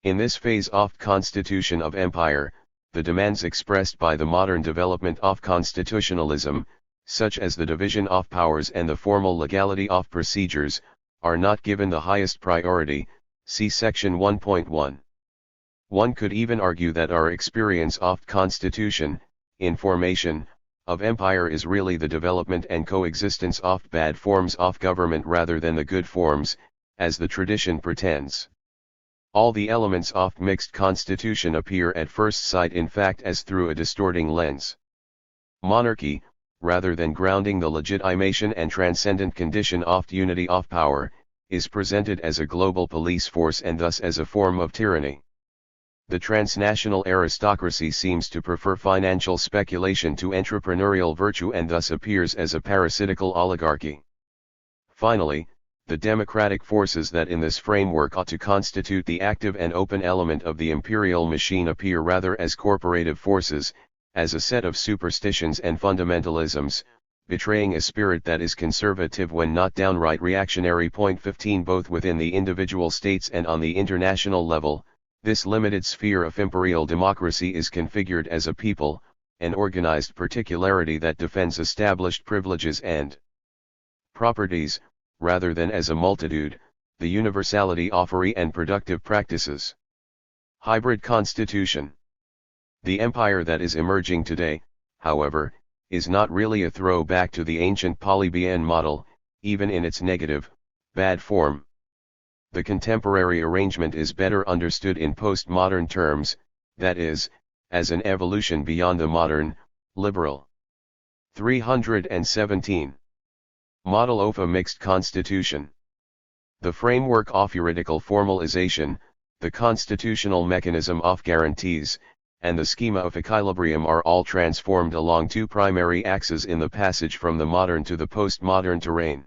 In this phase of constitution of empire, the demands expressed by the modern development of constitutionalism, such as the division of powers and the formal legality of procedures, are not given the highest priority. See section 1.1. One could even argue that our experience of constitution, in formation, of empire is really the development and coexistence of bad forms of government rather than the good forms, as the tradition pretends. All the elements of mixed constitution appear at first sight in fact as through a distorting lens. Monarchy, rather than grounding the legitimation and transcendent condition of unity of power, is presented as a global police force and thus as a form of tyranny. The transnational aristocracy seems to prefer financial speculation to entrepreneurial virtue and thus appears as a parasitical oligarchy. Finally, the democratic forces that in this framework ought to constitute the active and open element of the imperial machine appear rather as corporative forces, as a set of superstitions and fundamentalisms, betraying a spirit that is conservative when not downright reactionary. Point 15. Both within the individual states and on the international level, this limited sphere of imperial democracy is configured as a people, an organized particularity that defends established privileges and properties, rather than as a multitude, the universality of free and productive practices. Hybrid constitution. The empire that is emerging today, however, is not really a throwback to the ancient Polybian model, even in its negative, bad form. The contemporary arrangement is better understood in postmodern terms, that is, as an evolution beyond the modern, liberal. 317. Model of a mixed constitution. The framework of juridical formalization, the constitutional mechanism of guarantees, and the schema of equilibrium are all transformed along two primary axes in the passage from the modern to the postmodern terrain.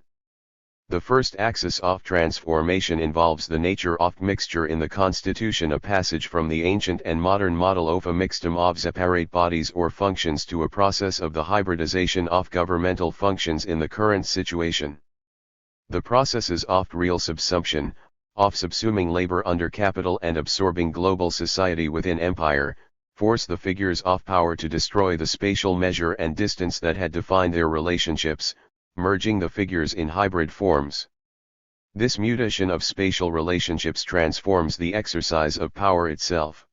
The first axis of transformation involves the nature of mixture in the constitution, a passage from the ancient and modern model of a mixtum of separate bodies or functions to a process of the hybridization of governmental functions in the current situation. The processes of real subsumption, of subsuming labor under capital and absorbing global society within empire, force the figures of power to destroy the spatial measure and distance that had defined their relationships, merging the figures in hybrid forms. This mutation of spatial relationships transforms the exercise of power itself.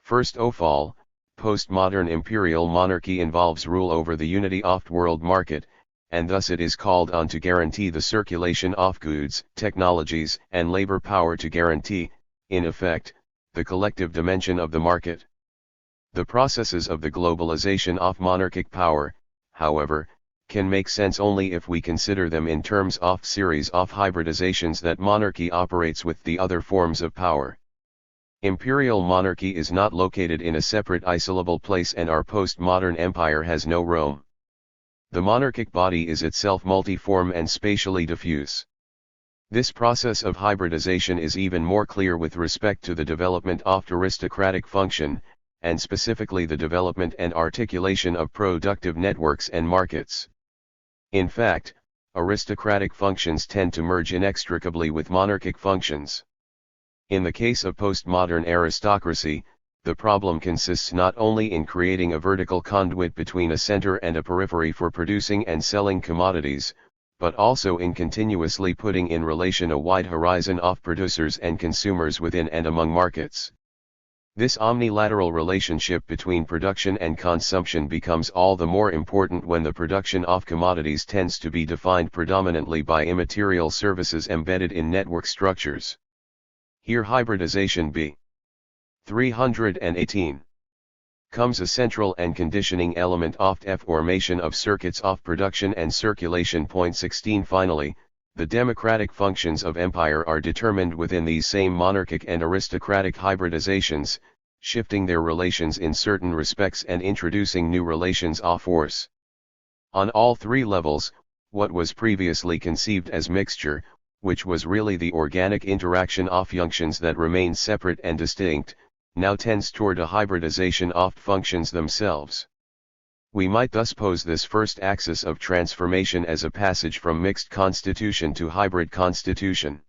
First of all, postmodern imperial monarchy involves rule over the unity of world market, and thus it is called on to guarantee the circulation of goods, technologies, and labor power to guarantee, in effect, the collective dimension of the market. The processes of the globalization of monarchic power, however, can make sense only if we consider them in terms of series of hybridizations that monarchy operates with the other forms of power. Imperial monarchy is not located in a separate isolable place, and our post-modern empire has no Rome. The monarchic body is itself multiform and spatially diffuse. This process of hybridization is even more clear with respect to the development of aristocratic function, and specifically the development and articulation of productive networks and markets. In fact, aristocratic functions tend to merge inextricably with monarchic functions. In the case of postmodern aristocracy, the problem consists not only in creating a vertical conduit between a center and a periphery for producing and selling commodities, but also in continuously putting in relation a wide horizon of producers and consumers within and among markets. This omnilateral relationship between production and consumption becomes all the more important when the production of commodities tends to be defined predominantly by immaterial services embedded in network structures. Here hybridization b. 318 comes a central and conditioning element of the formation of circuits of production and circulation. 16 Finally, the democratic functions of empire are determined within these same monarchic and aristocratic hybridizations, shifting their relations in certain respects and introducing new relations of force. On all three levels, what was previously conceived as mixture, which was really the organic interaction of functions that remained separate and distinct, now tends toward a hybridization of functions themselves. We might thus pose this first axis of transformation as a passage from mixed constitution to hybrid constitution.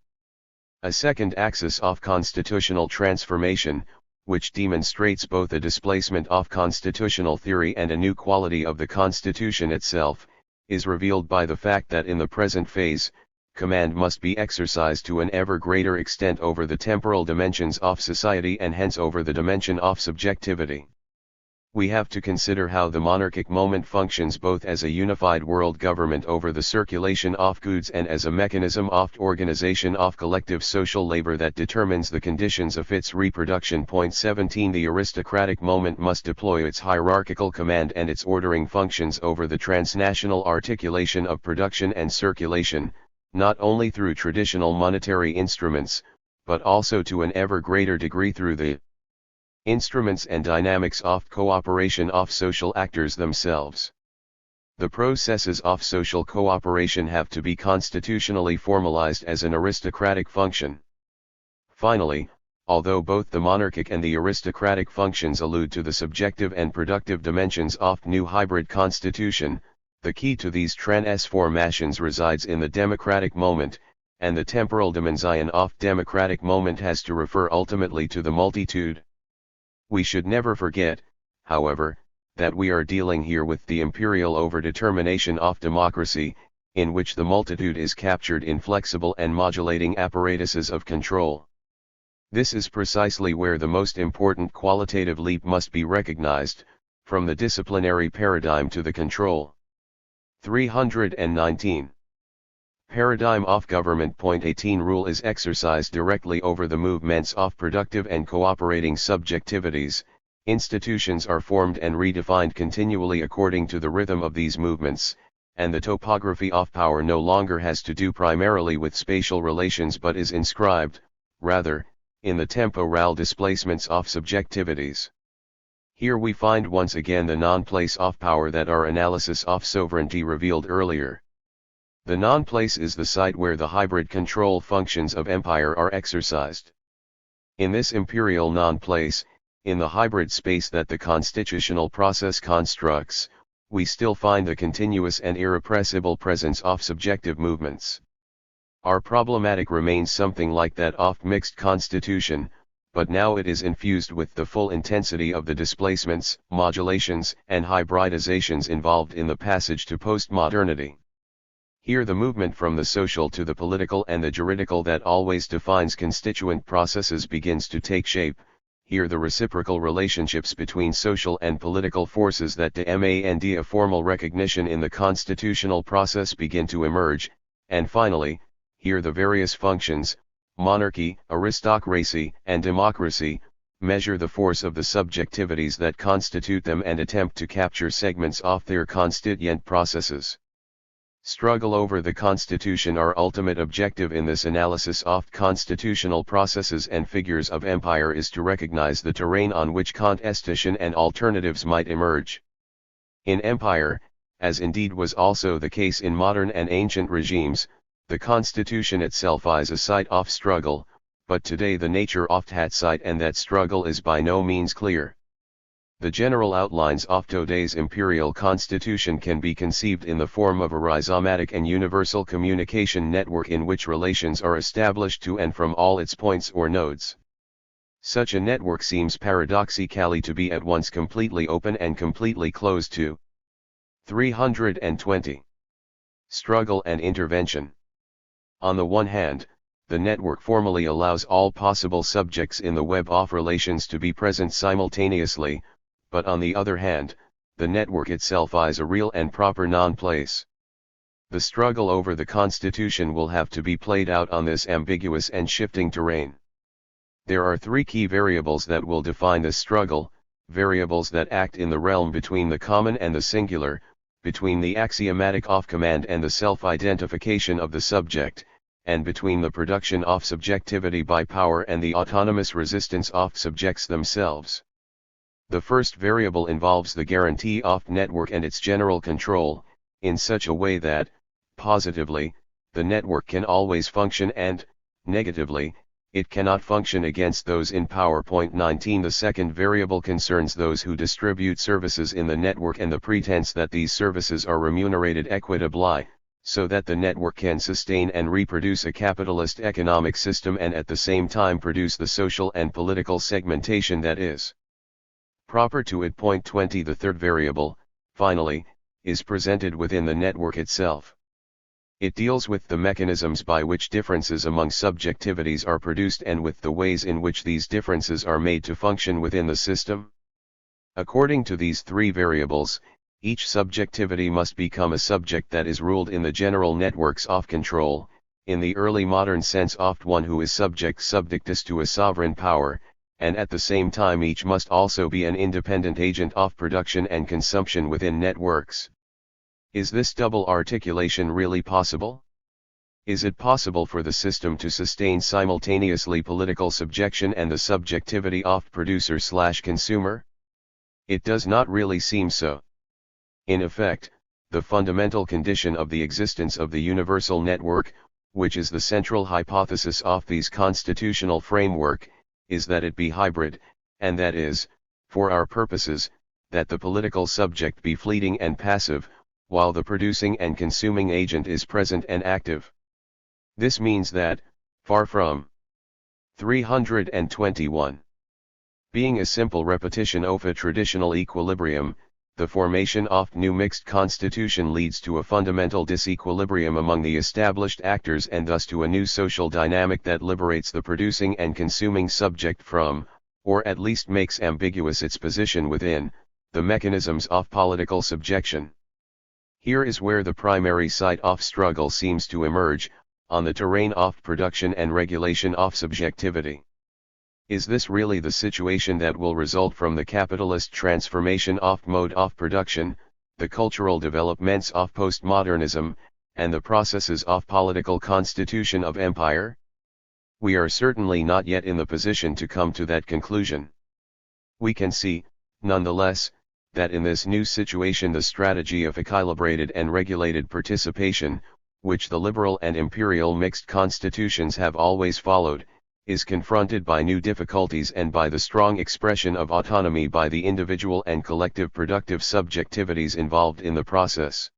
A second axis of constitutional transformation, which demonstrates both a displacement of constitutional theory and a new quality of the constitution itself, is revealed by the fact that in the present phase, command must be exercised to an ever greater extent over the temporal dimensions of society and hence over the dimension of subjectivity. We have to consider how the monarchic moment functions both as a unified world government over the circulation of goods and as a mechanism of organization of collective social labor that determines the conditions of its reproduction. 17 The aristocratic moment must deploy its hierarchical command and its ordering functions over the transnational articulation of production and circulation, not only through traditional monetary instruments, but also to an ever greater degree through the instruments and dynamics of cooperation of social actors themselves. The processes of social cooperation have to be constitutionally formalized as an aristocratic function. Finally, although both the monarchic and the aristocratic functions allude to the subjective and productive dimensions of new hybrid constitution, the key to these transformations resides in the democratic moment, and the temporal dimension of democratic moment has to refer ultimately to the multitude. We should never forget, however, that we are dealing here with the imperial overdetermination of democracy, in which the multitude is captured in flexible and modulating apparatuses of control. This is precisely where the most important qualitative leap must be recognized, from the disciplinary paradigm to the control. 319. Paradigm of government. 18 Rule is exercised directly over the movements of productive and cooperating subjectivities. Institutions are formed and redefined continually according to the rhythm of these movements, and the topography of power no longer has to do primarily with spatial relations but is inscribed, rather, in the temporal displacements of subjectivities. Here we find once again the non-place of power that our analysis of sovereignty revealed earlier. The non-place is the site where the hybrid control functions of empire are exercised. In this imperial non-place, in the hybrid space that the constitutional process constructs, we still find the continuous and irrepressible presence of subjective movements. Our problematic remains something like that of mixed constitution, but now it is infused with the full intensity of the displacements, modulations, and hybridizations involved in the passage to postmodernity. Here the movement from the social to the political and the juridical that always defines constituent processes begins to take shape, here the reciprocal relationships between social and political forces that demand a formal recognition in the constitutional process begin to emerge, and finally, here the various functions, monarchy, aristocracy, and democracy, measure the force of the subjectivities that constitute them and attempt to capture segments of their constituent processes. Struggle over the constitution. Our ultimate objective in this analysis of constitutional processes and figures of empire is to recognize the terrain on which contestation and alternatives might emerge. In empire, as indeed was also the case in modern and ancient regimes, the constitution itself is a site of struggle, but today the nature of that site and that struggle is by no means clear. The general outlines of today's imperial constitution can be conceived in the form of a rhizomatic and universal communication network in which relations are established to and from all its points or nodes. Such a network seems paradoxically to be at once completely open and completely closed to 320. Struggle and intervention. On the one hand, the network formally allows all possible subjects in the web of relations to be present simultaneously, but on the other hand, the network itself is a real and proper non-place. The struggle over the constitution will have to be played out on this ambiguous and shifting terrain. There are three key variables that will define this struggle, variables that act in the realm between the common and the singular, between the axiomatic of command and the self-identification of the subject, and between the production of subjectivity by power and the autonomous resistance of subjects themselves. The first variable involves the guarantee of network and its general control, in such a way that, positively, the network can always function and, negatively, it cannot function against those in power. 19 The second variable concerns those who distribute services in the network and the pretense that these services are remunerated equitably, so that the network can sustain and reproduce a capitalist economic system and at the same time produce the social and political segmentation that is proper to it. 20 The third variable, finally, is presented within the network itself. It deals with the mechanisms by which differences among subjectivities are produced and with the ways in which these differences are made to function within the system. According to these three variables, each subjectivity must become a subject that is ruled in the general networks of control, in the early modern sense of one who is subject subdictus to a sovereign power, and at the same time each must also be an independent agent of production and consumption within networks. Is this double articulation really possible? Is it possible for the system to sustain simultaneously political subjection and the subjectivity of producer/consumer? It does not really seem so. In effect, the fundamental condition of the existence of the universal network, which is the central hypothesis of these constitutional framework, is that it be hybrid, and that is, for our purposes, that the political subject be fleeting and passive, while the producing and consuming agent is present and active. This means that, far from 321 being a simple repetition of a traditional equilibrium, the formation of new mixed constitution leads to a fundamental disequilibrium among the established actors and thus to a new social dynamic that liberates the producing and consuming subject from, or at least makes ambiguous its position within, the mechanisms of political subjection. Here is where the primary site of struggle seems to emerge, on the terrain of production and regulation of subjectivity. Is this really the situation that will result from the capitalist transformation of mode of production, the cultural developments of postmodernism, and the processes of political constitution of empire? We are certainly not yet in the position to come to that conclusion. We can see, nonetheless, that in this new situation the strategy of equilibrated and regulated participation, which the liberal and imperial mixed constitutions have always followed, is confronted by new difficulties and by the strong expression of autonomy by the individual and collective productive subjectivities involved in the process.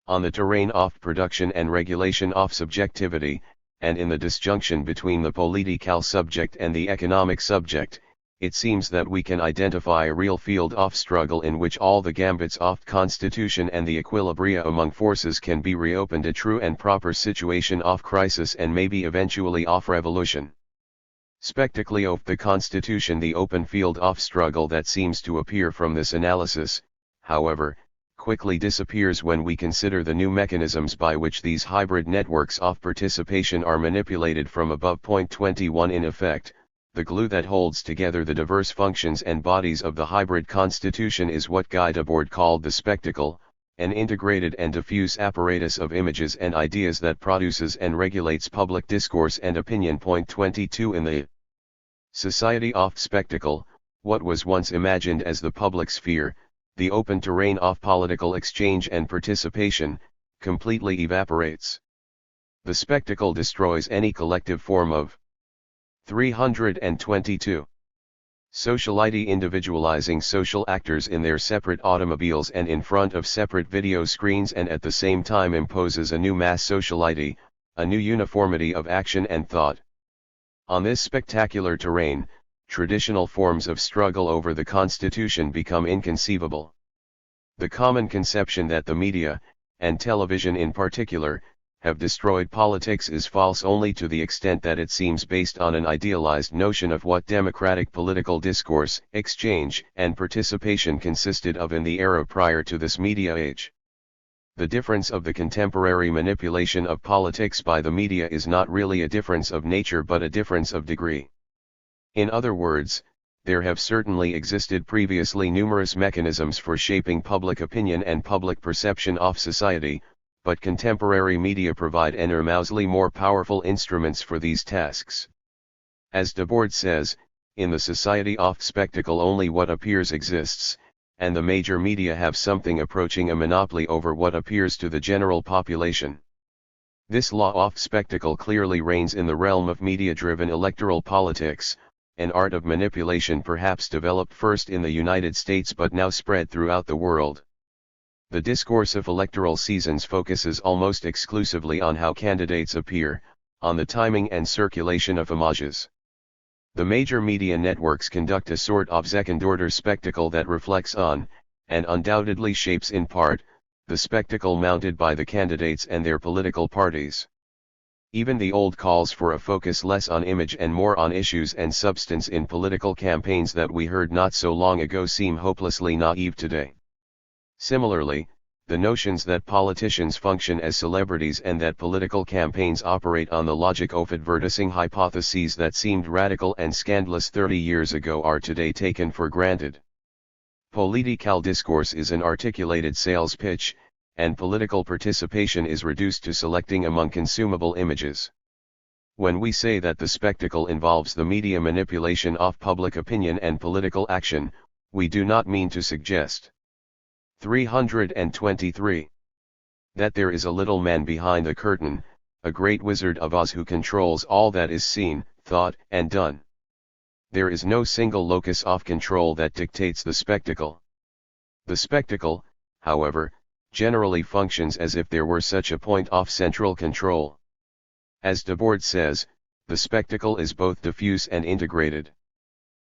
On the terrain of production and regulation of subjectivity, and in the disjunction between the political subject and the economic subject, it seems that we can identify a real field of struggle in which all the gambits of constitution and the equilibria among forces can be reopened, a true and proper situation of crisis and maybe eventually of revolution. Spectacly of the Constitution. The open field of struggle that seems to appear from this analysis, however, quickly disappears when we consider the new mechanisms by which these hybrid networks of participation are manipulated from above. Point 21. In effect, the glue that holds together the diverse functions and bodies of the hybrid constitution is what Guy Debord called the spectacle, an integrated and diffuse apparatus of images and ideas that produces and regulates public discourse and opinion. Point 22. In the society of spectacle, what was once imagined as the public sphere, the open terrain of political exchange and participation, completely evaporates. The spectacle destroys any collective form of 322. Sociality, individualizing social actors in their separate automobiles and in front of separate video screens, and at the same time imposes a new mass sociality, a new uniformity of action and thought. On this spectacular terrain, traditional forms of struggle over the Constitution become inconceivable. The common conception that the media, and television in particular, have destroyed politics is false only to the extent that it seems based on an idealized notion of what democratic political discourse, exchange, and participation consisted of in the era prior to this media age. The difference of the contemporary manipulation of politics by the media is not really a difference of nature but a difference of degree. In other words, there have certainly existed previously numerous mechanisms for shaping public opinion and public perception of society, but contemporary media provide enormously more powerful instruments for these tasks. As Debord says, in the society of spectacle only what appears exists, and the major media have something approaching a monopoly over what appears to the general population. This law of spectacle clearly reigns in the realm of media-driven electoral politics, an art of manipulation perhaps developed first in the United States but now spread throughout the world. The discourse of electoral seasons focuses almost exclusively on how candidates appear, on the timing and circulation of images. The major media networks conduct a sort of second-order spectacle that reflects on, and undoubtedly shapes in part, the spectacle mounted by the candidates and their political parties. Even the old calls for a focus less on image and more on issues and substance in political campaigns that we heard not so long ago seem hopelessly naive today. Similarly, the notions that politicians function as celebrities and that political campaigns operate on the logic of advertising hypotheses that seemed radical and scandalous 30 years ago are today taken for granted. Political discourse is an articulated sales pitch, and political participation is reduced to selecting among consumable images. When we say that the spectacle involves the media manipulation of public opinion and political action, we do not mean to suggest 323. That there is a little man behind the curtain, a great wizard of Oz who controls all that is seen, thought, and done. There is no single locus of control that dictates the spectacle. The spectacle, however, generally functions as if there were such a point of central control. As Debord says, the spectacle is both diffuse and integrated.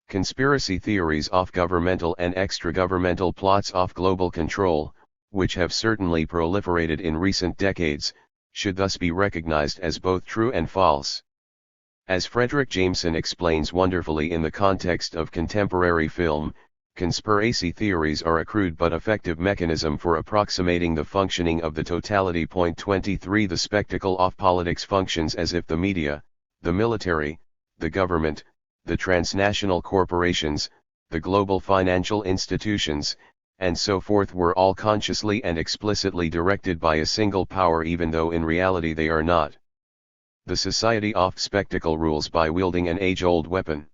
Conspiracy theories of governmental and extra-governmental plots of global control, which have certainly proliferated in recent decades, should thus be recognized as both true and false. As Frederick Jameson explains wonderfully in the context of contemporary film, conspiracy theories are a crude but effective mechanism for approximating the functioning of the totality. Point 23. The spectacle of politics functions as if the media, the military, the government, the transnational corporations, the global financial institutions, and so forth were all consciously and explicitly directed by a single power, even though in reality they are not. The society of spectacle rules by wielding an age-old weapon.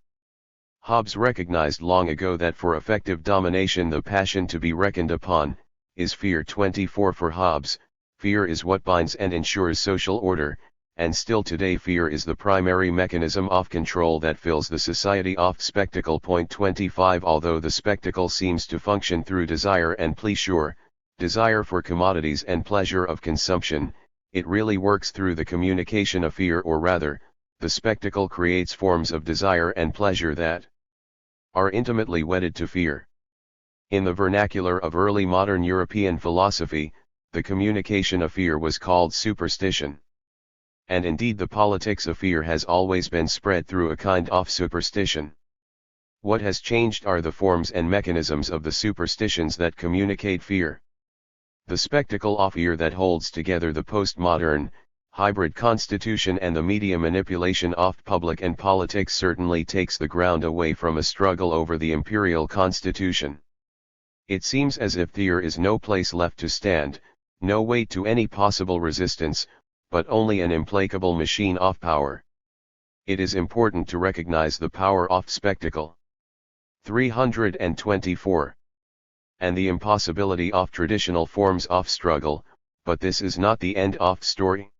Hobbes recognized long ago that for effective domination the passion to be reckoned upon, is fear. 24. For Hobbes, fear is what binds and ensures social order, and still today fear is the primary mechanism of control that fills the society of spectacle. Point 25. Although the spectacle seems to function through desire and pleasure, desire for commodities and pleasure of consumption, it really works through the communication of fear, or rather, the spectacle creates forms of desire and pleasure that are intimately wedded to fear. In the vernacular of early modern European philosophy, the communication of fear was called superstition. and indeed the politics of fear has always been spread through a kind of superstition. What has changed are the forms and mechanisms of the superstitions that communicate fear. The spectacle of fear that holds together the postmodern, hybrid constitution and the media manipulation of public and politics certainly takes the ground away from a struggle over the imperial constitution. It seems as if there is no place left to stand, no weight to any possible resistance, but only an implacable machine of power. It is important to recognize the power of spectacle. 324. And the impossibility of traditional forms of struggle, but this is not the end of story.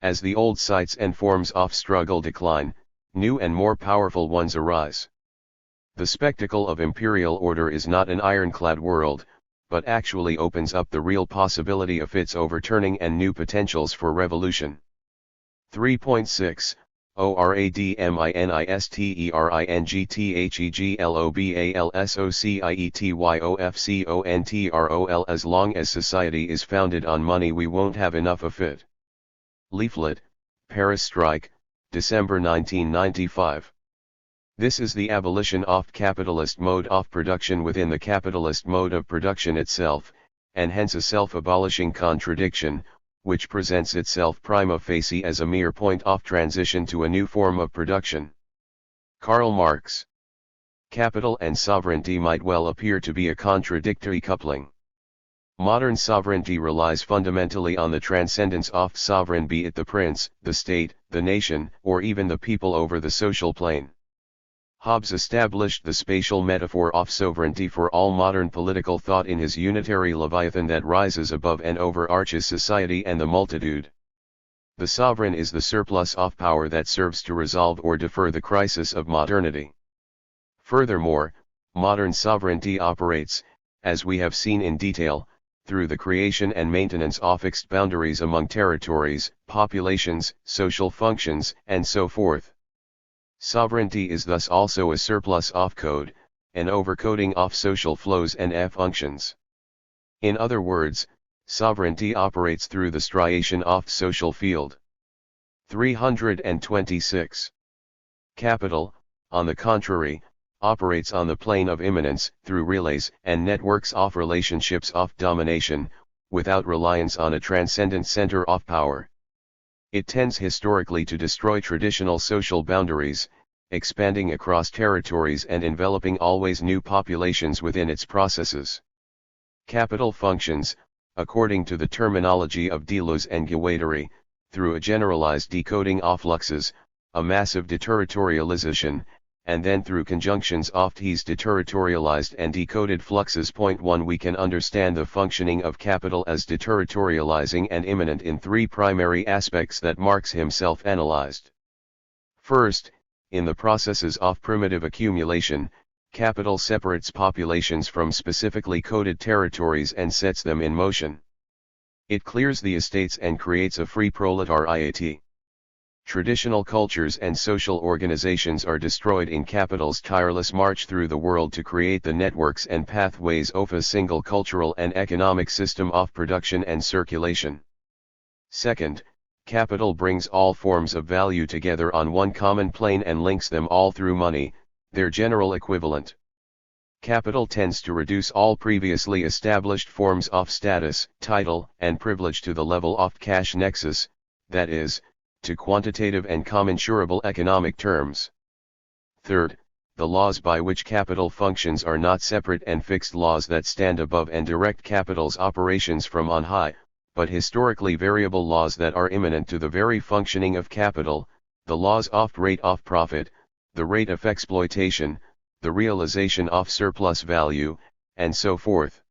As the old sites and forms of struggle decline, new and more powerful ones arise. The spectacle of imperial order is not an ironclad world, but actually opens up the real possibility of its overturning and new potentials for revolution. 3.6 ORADMINISTERINGTHEGLOBALSOCIETYOFCONTROL. As long as society is founded on money, we won't have enough of it. Leaflet, Paris Strike, December 1995. This is the abolition of capitalist mode of production within the capitalist mode of production itself, and hence a self-abolishing contradiction, which presents itself prima facie as a mere point of transition to a new form of production. Karl Marx. Capital and sovereignty might well appear to be a contradictory coupling. Modern sovereignty relies fundamentally on the transcendence of sovereign, be it the prince, the state, the nation, or even the people over the social plane. Hobbes established the spatial metaphor of sovereignty for all modern political thought in his unitary Leviathan that rises above and overarches society and the multitude. The sovereign is the surplus of power that serves to resolve or defer the crisis of modernity. Furthermore, modern sovereignty operates, as we have seen in detail, through the creation and maintenance of fixed boundaries among territories, populations, social functions, and so forth. Sovereignty is thus also a surplus of code, an overcoding of social flows and functions. In other words, sovereignty operates through the striation of social field. 326. Capital, on the contrary, operates on the plane of immanence, through relays and networks of relationships of domination, without reliance on a transcendent center of power. It tends historically to destroy traditional social boundaries, expanding across territories and enveloping always new populations within its processes. Capital functions, according to the terminology of Deleuze and Guattari, through a generalized decoding of fluxes, a massive deterritorialization, and then through conjunctions of these deterritorialized and decoded fluxes. 1. We can understand the functioning of capital as deterritorializing and immanent in three primary aspects that Marx himself analyzed. First, in the processes of primitive accumulation, capital separates populations from specifically coded territories and sets them in motion. It clears the estates and creates a free proletariat. Traditional cultures and social organizations are destroyed in capital's tireless march through the world to create the networks and pathways of a single cultural and economic system of production and circulation. Second, capital brings all forms of value together on one common plane and links them all through money, their general equivalent. Capital tends to reduce all previously established forms of status, title, and privilege to the level of cash nexus, that is, to quantitative and commensurable economic terms. Third, the laws by which capital functions are not separate and fixed laws that stand above and direct capital's operations from on high, but historically variable laws that are immanent to the very functioning of capital, the laws of rate of profit, the rate of exploitation, the realization of surplus value, and so forth.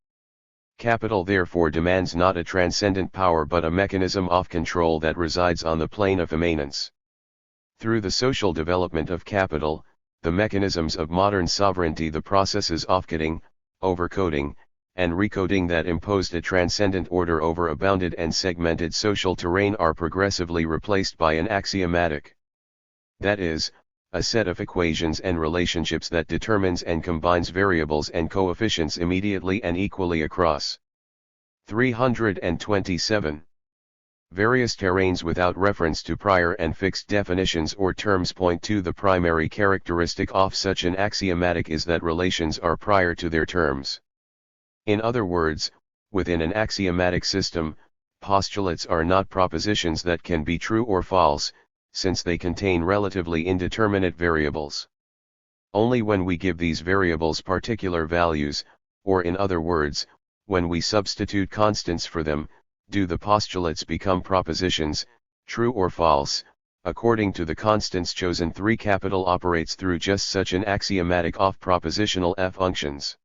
Capital therefore demands not a transcendent power but a mechanism of control that resides on the plane of immanence. Through the social development of capital, the mechanisms of modern sovereignty, the processes of coding, overcoding, and recoding that imposed a transcendent order over a bounded and segmented social terrain are progressively replaced by an axiomatic. That is, a set of equations and relationships that determines and combines variables and coefficients immediately and equally across. 327. Various terrains without reference to prior and fixed definitions or terms point to the primary characteristic of such an axiomatic is that relations are prior to their terms. In other words, within an axiomatic system, postulates are not propositions that can be true or false, since they contain relatively indeterminate variables. Only when we give these variables particular values, or in other words, when we substitute constants for them, do the postulates become propositions, true or false. According to the constants chosen, 3 capital operates through just such an axiomatic of propositional f functions.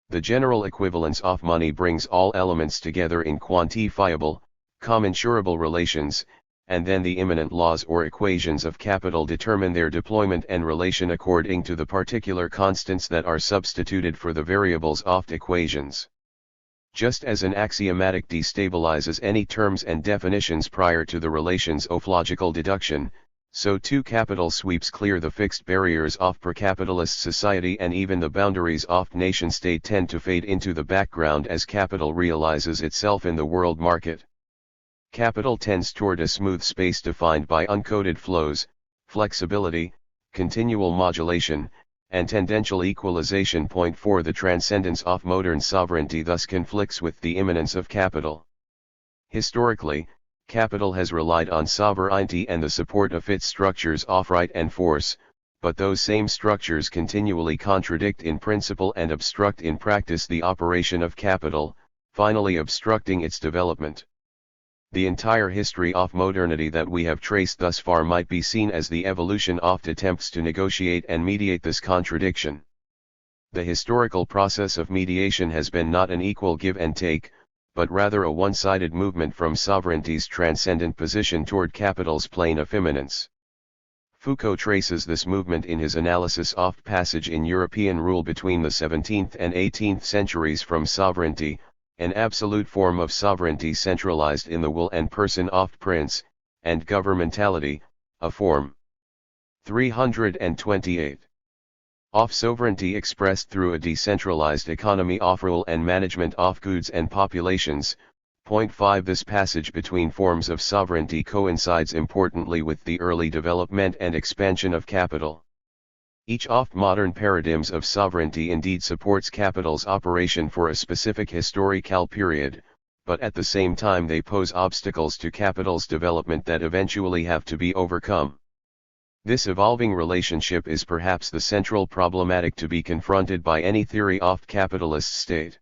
The general equivalence of money brings all elements together in quantifiable, commensurable relations, and then the immanent laws or equations of capital determine their deployment and relation according to the particular constants that are substituted for the variables of the equations. Just as an axiomatic destabilizes any terms and definitions prior to the relations of logical deduction, so too capital sweeps clear the fixed barriers of pre-capitalist society, and even the boundaries of nation-state tend to fade into the background as capital realizes itself in the world market. Capital tends toward a smooth space defined by uncoded flows, flexibility, continual modulation, and tendential equalization. Point 4. The transcendence of modern sovereignty thus conflicts with the immanence of capital. Historically, capital has relied on sovereignty and the support of its structures of right and force, but those same structures continually contradict in principle and obstruct in practice the operation of capital, finally obstructing its development. The entire history of modernity that we have traced thus far might be seen as the evolution of attempts to negotiate and mediate this contradiction. The historical process of mediation has been not an equal give and take, but rather a one-sided movement from sovereignty's transcendent position toward capital's plane of immanence. Foucault traces this movement in his analysis of passage in European rule between the 17th and 18th centuries from sovereignty, an absolute form of sovereignty centralized in the will and person of prince, and governmentality, a form 328 of sovereignty expressed through a decentralized economy of rule and management of goods and populations. Point 5. This passage between forms of sovereignty coincides importantly with the early development and expansion of capital. Each of modern paradigms of sovereignty indeed supports capital's operation for a specific historical period, but at the same time they pose obstacles to capital's development that eventually have to be overcome. This evolving relationship is perhaps the central problematic to be confronted by any theory of capitalist state.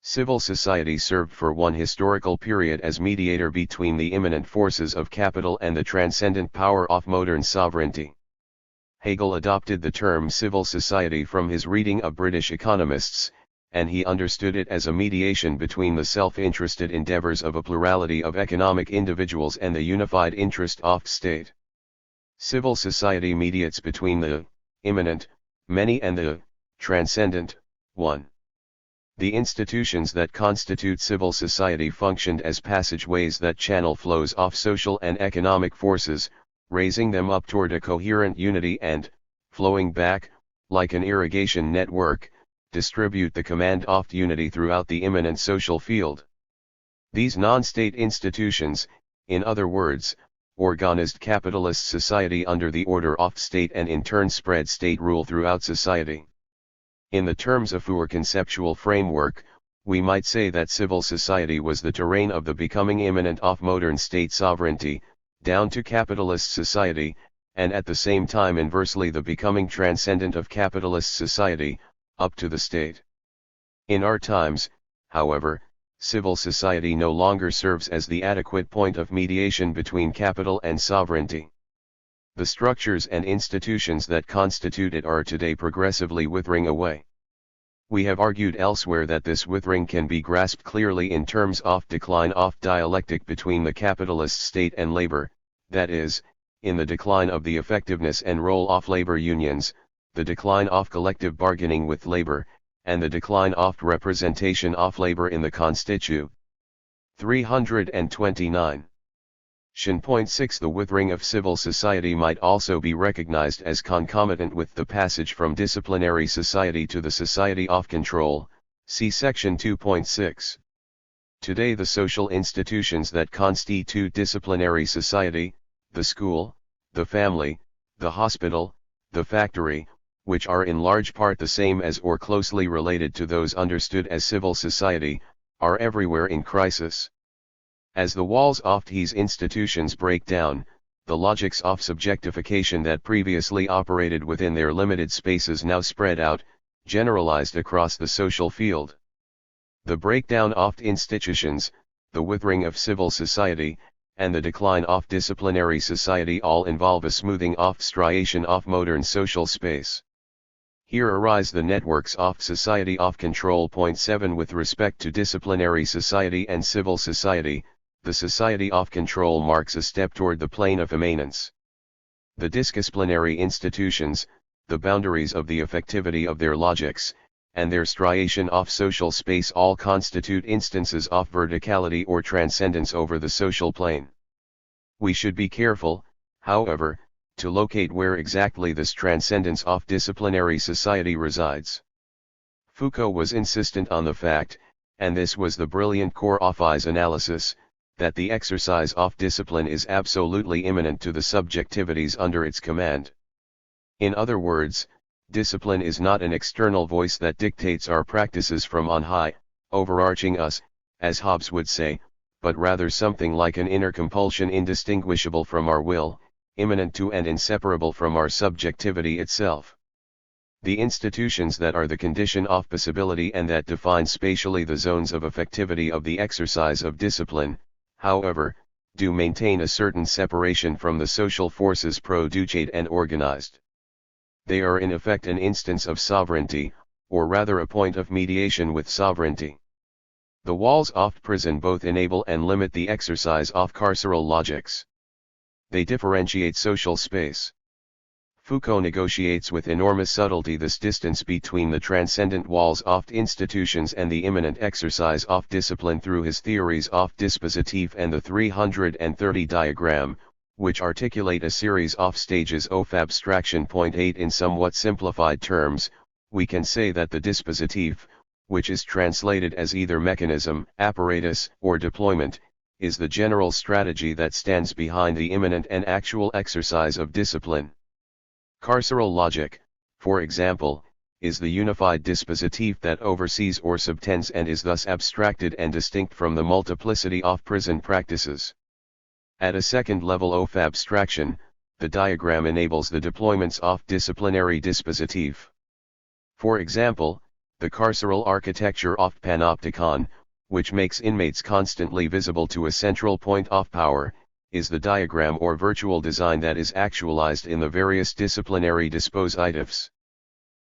Civil society served for one historical period as mediator between the immanent forces of capital and the transcendent power of modern sovereignty. Hegel adopted the term civil society from his reading of British economists, and he understood it as a mediation between the self-interested endeavors of a plurality of economic individuals and the unified interest of state. Civil society mediates between the immanent, many, and the transcendent, one. The institutions that constitute civil society functioned as passageways that channel flows of social and economic forces, raising them up toward a coherent unity and, flowing back, like an irrigation network, distribute the command of unity throughout the immanent social field. These non-state institutions, in other words, organized capitalist society under the order of state and in turn spread state rule throughout society. In the terms of our conceptual framework, we might say that civil society was the terrain of the becoming immanent of modern state sovereignty, down to capitalist society, and at the same time inversely the becoming transcendent of capitalist society, up to the state. In our times, however, civil society no longer serves as the adequate point of mediation between capital and sovereignty. The structures and institutions that constitute it are today progressively withering away. We have argued elsewhere that this withering can be grasped clearly in terms of decline of dialectic between the capitalist state and labor, that is, in the decline of the effectiveness and role of labor unions, the decline of collective bargaining with labor, and the decline of representation of labor in the Constitu. 329. Point 6. The withering of civil society might also be recognized as concomitant with the passage from disciplinary society to the society of control, see section 2.6. Today the social institutions that constitute disciplinary society, the school, the family, the hospital, the factory, which are in large part the same as or closely related to those understood as civil society, are everywhere in crisis. As the walls of these institutions break down, the logics of subjectification that previously operated within their limited spaces now spread out, generalized across the social field. The breakdown of institutions, the withering of civil society, and the decline of disciplinary society all involve a smoothing of striation of modern social space. Here arise the networks of society of control. 7 With respect to disciplinary society and civil society, the society of control marks a step toward the plane of immanence. The disciplinary institutions, the boundaries of the effectivity of their logics, and their striation of social space all constitute instances of verticality or transcendence over the social plane. We should be careful, however, to locate where exactly this transcendence of disciplinary society resides. Foucault was insistent on the fact, and this was the brilliant core of his analysis, that the exercise of discipline is absolutely immanent to the subjectivities under its command. In other words, discipline is not an external voice that dictates our practices from on high, overarching us, as Hobbes would say, but rather something like an inner compulsion indistinguishable from our will, immanent to and inseparable from our subjectivity itself. The institutions that are the condition of possibility and that define spatially the zones of effectivity of the exercise of discipline, however, do maintain a certain separation from the social forces produced and organized. They are in effect an instance of sovereignty, or rather a point of mediation with sovereignty. The walls of prison both enable and limit the exercise of carceral logics. They differentiate social space. Foucault negotiates with enormous subtlety this distance between the transcendent walls of institutions and the immanent exercise of discipline through his theories of dispositif and the 330 diagram, which articulate a series of stages of abstraction. 8 In somewhat simplified terms, we can say that the dispositif, which is translated as either mechanism, apparatus, or deployment, is the general strategy that stands behind the immanent and actual exercise of discipline. Carceral logic, for example, is the unified dispositif that oversees or subtends and is thus abstracted and distinct from the multiplicity of prison practices. At a second level of abstraction, the diagram enables the deployments of disciplinary dispositif. For example, the carceral architecture of panopticon, which makes inmates constantly visible to a central point of power, is the diagram or virtual design that is actualized in the various disciplinary dispositifs.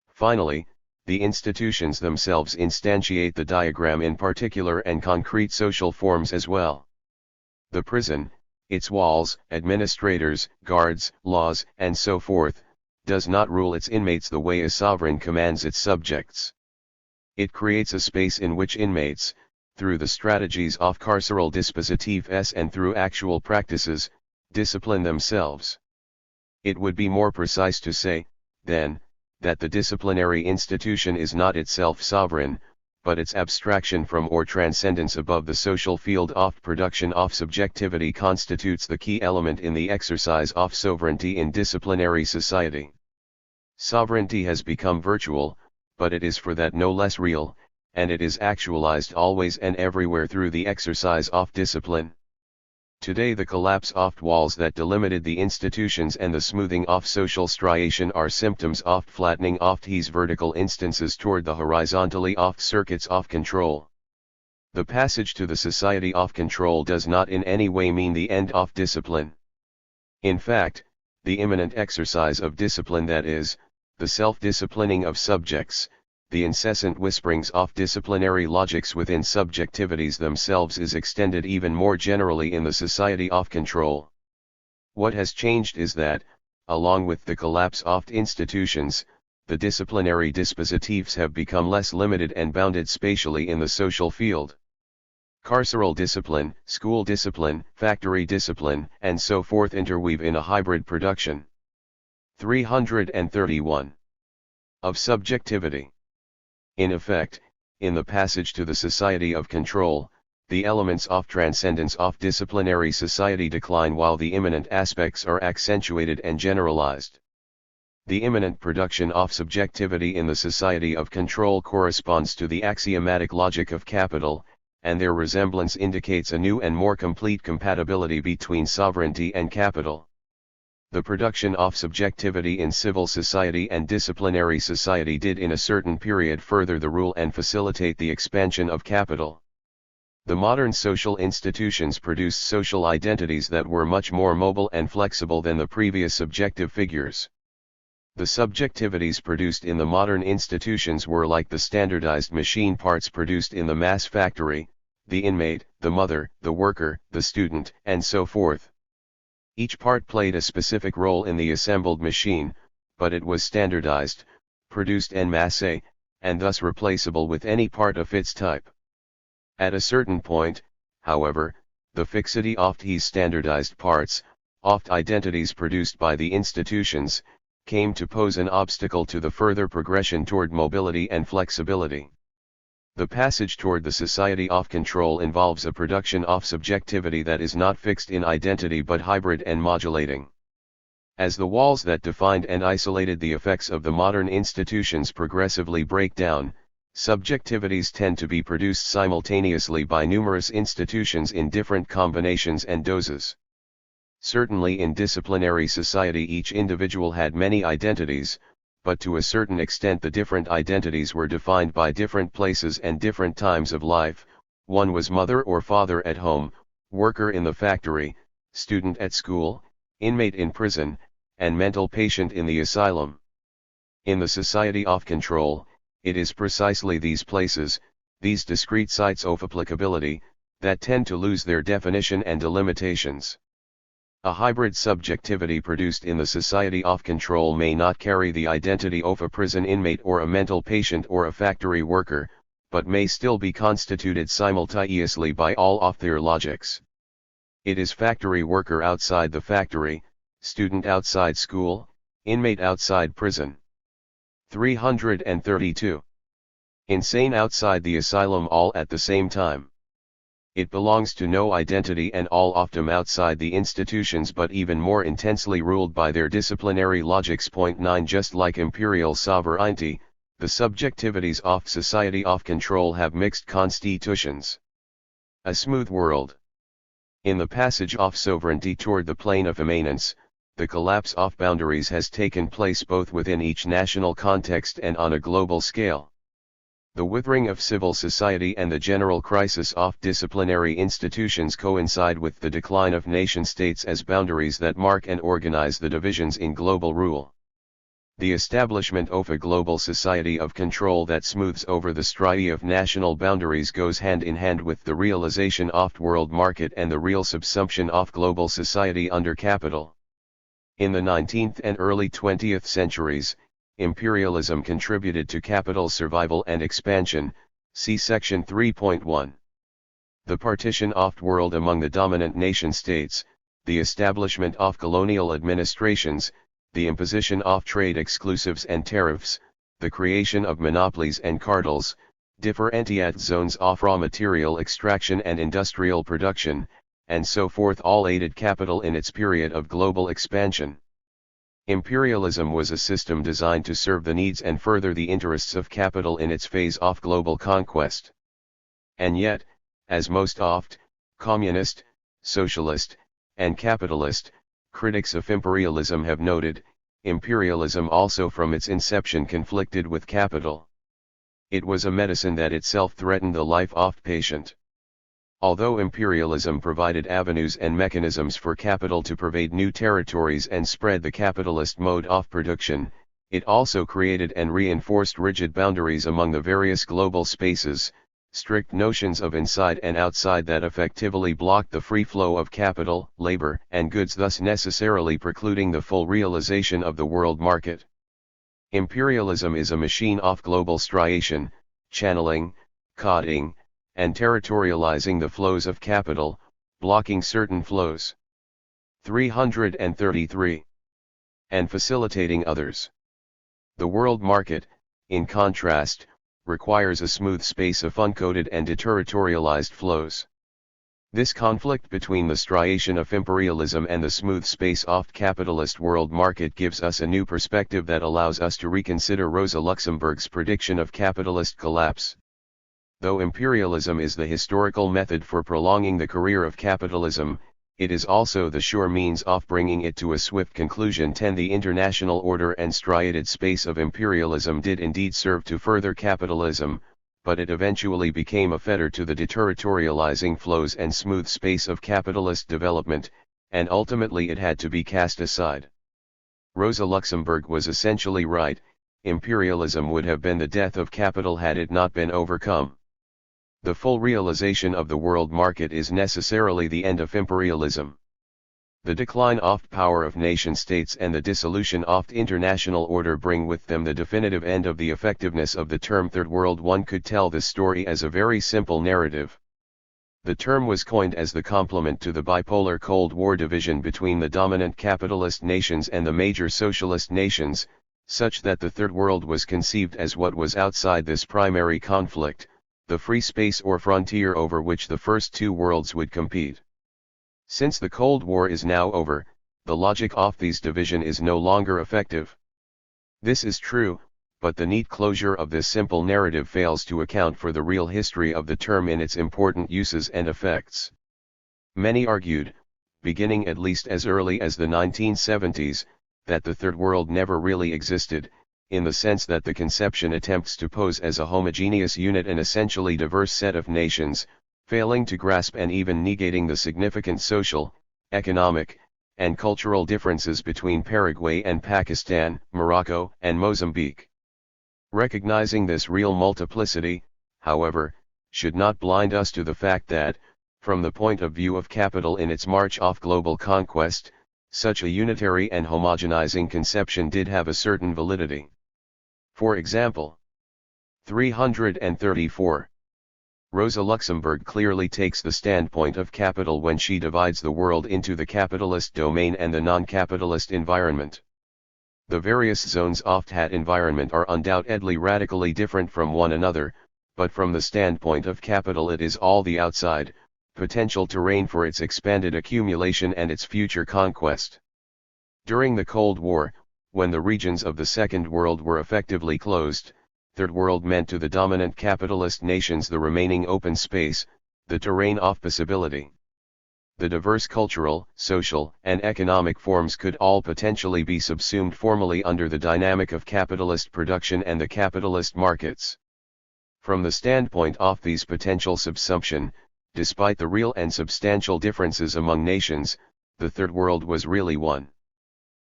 Finally, the institutions themselves instantiate the diagram in particular and concrete social forms as well. The prison, its walls, administrators, guards, laws, and so forth, does not rule its inmates the way a sovereign commands its subjects. It creates a space in which inmates, through the strategies of carceral dispositifs and through actual practices, discipline themselves. It would be more precise to say, then, that the disciplinary institution is not itself sovereign, but its abstraction from or transcendence above the social field of production of subjectivity constitutes the key element in the exercise of sovereignty in disciplinary society. Sovereignty has become virtual, but it is for that no less real, and it is actualized always and everywhere through the exercise of discipline. Today the collapse of walls that delimited the institutions and the smoothing of social striation are symptoms of flattening of these vertical instances toward the horizontally of circuits of control. The passage to the society of control does not in any way mean the end of discipline. In fact, the immanent exercise of discipline, that is, the self-disciplining of subjects, the incessant whisperings of disciplinary logics within subjectivities themselves, is extended even more generally in the society of control. What has changed is that, along with the collapse of institutions, the disciplinary dispositifs have become less limited and bounded spatially in the social field. Carceral discipline, school discipline, factory discipline, and so forth interweave in a hybrid production. 331. Of subjectivity. In effect, in the passage to the society of control, The elements of transcendence of disciplinary society decline while the immanent aspects are accentuated and generalized. The immanent production of subjectivity in the society of control corresponds to the axiomatic logic of capital, and their resemblance indicates a new and more complete compatibility between sovereignty and capital. The production of subjectivity in civil society and disciplinary society did in a certain period further the rule and facilitate the expansion of capital. The modern social institutions produced social identities that were much more mobile and flexible than the previous subjective figures. The subjectivities produced in the modern institutions were like the standardized machine parts produced in the mass factory, the inmate, the mother, the worker, the student, and so forth. Each part played a specific role in the assembled machine, but it was standardized, produced en masse, and thus replaceable with any part of its type. At a certain point, however, the fixity of these standardized parts, oft identities produced by the institutions, came to pose an obstacle to the further progression toward mobility and flexibility. The passage toward the society of control involves a production of subjectivity that is not fixed in identity but hybrid and modulating. As the walls that defined and isolated the effects of the modern institutions progressively break down, subjectivities tend to be produced simultaneously by numerous institutions in different combinations and doses. Certainly in disciplinary society each individual had many identities, but to a certain extent the different identities were defined by different places and different times of life. One was mother or father at home, worker in the factory, student at school, inmate in prison, and mental patient in the asylum. In the society of control, it is precisely these places, these discrete sites of applicability, that tend to lose their definition and delimitations. A hybrid subjectivity produced in the society of control may not carry the identity of a prison inmate or a mental patient or a factory worker, but may still be constituted simultaneously by all of their logics. It is factory worker outside the factory, student outside school, inmate outside prison. 332. Insane outside the asylum all at the same time. It belongs to no identity and all often outside the institutions but even more intensely ruled by their disciplinary logics. 9 Just like imperial sovereignty, the subjectivities of society of control have mixed constitutions. A smooth world. In the passage of sovereignty toward the plane of immanence, the collapse of boundaries has taken place both within each national context and on a global scale. The withering of civil society and the general crisis of disciplinary institutions coincide with the decline of nation-states as boundaries that mark and organize the divisions in global rule. The establishment of a global society of control that smooths over the stria of national boundaries goes hand in hand with the realization of world market and the real subsumption of global society under capital. In the 19th and early 20th centuries, imperialism contributed to capital's survival and expansion, see section 3.1. The partition of the world among the dominant nation-states, the establishment of colonial administrations, the imposition of trade exclusives and tariffs, the creation of monopolies and cartels, differentiate zones of raw material extraction and industrial production, and so forth all aided capital in its period of global expansion. Imperialism was a system designed to serve the needs and further the interests of capital in its phase of global conquest. And yet, as most oft, communist, socialist, and capitalist, critics of imperialism have noted, imperialism also from its inception conflicted with capital. It was a medicine that itself threatened the life of the patient. Although imperialism provided avenues and mechanisms for capital to pervade new territories and spread the capitalist mode of production, it also created and reinforced rigid boundaries among the various global spaces, strict notions of inside and outside that effectively blocked the free flow of capital, labor, and goods, thus necessarily precluding the full realization of the world market. Imperialism is a machine of global striation, channeling, coding, and territorializing the flows of capital, blocking certain flows. 333. And facilitating others. The world market, in contrast, requires a smooth space of uncoded and deterritorialized flows. This conflict between the striation of imperialism and the smooth space oft capitalist world market gives us a new perspective that allows us to reconsider Rosa Luxemburg's prediction of capitalist collapse. Though imperialism is the historical method for prolonging the career of capitalism, it is also the sure means of bringing it to a swift conclusion. The international order and striated space of imperialism did indeed serve to further capitalism, but it eventually became a fetter to the deterritorializing flows and smooth space of capitalist development, and ultimately it had to be cast aside. Rosa Luxemburg was essentially right. Imperialism would have been the death of capital had it not been overcome. The full realization of the world market is necessarily the end of imperialism. The decline of power of nation-states and the dissolution of international order bring with them the definitive end of the effectiveness of the term Third World. One could tell this story as a very simple narrative. The term was coined as the complement to the bipolar Cold War division between the dominant capitalist nations and the major socialist nations, such that the Third World was conceived as what was outside this primary conflict, the free space or frontier over which the first two worlds would compete. Since the Cold War is now over, the logic of these division is no longer effective. This is true, but the neat closure of this simple narrative fails to account for the real history of the term in its important uses and effects. Many argued, beginning at least as early as the 1970s, that the Third World never really existed, in the sense that the conception attempts to pose as a homogeneous unit an essentially diverse set of nations, failing to grasp and even negating the significant social, economic, and cultural differences between Paraguay and Pakistan, Morocco and Mozambique. Recognizing this real multiplicity, however, should not blind us to the fact that, from the point of view of capital in its march off global conquest, such a unitary and homogenizing conception did have a certain validity. For example, 334. Rosa Luxemburg clearly takes the standpoint of capital when she divides the world into the capitalist domain and the non-capitalist environment. The various zones of that environment are undoubtedly radically different from one another, but from the standpoint of capital it is all the outside, potential terrain for its expanded accumulation and its future conquest. During the Cold War, when the regions of the Second World were effectively closed, Third World meant to the dominant capitalist nations the remaining open space, the terrain of possibility. The diverse cultural, social, and economic forms could all potentially be subsumed formally under the dynamic of capitalist production and the capitalist markets. From the standpoint of these potential subsumption, despite the real and substantial differences among nations, the Third World was really one.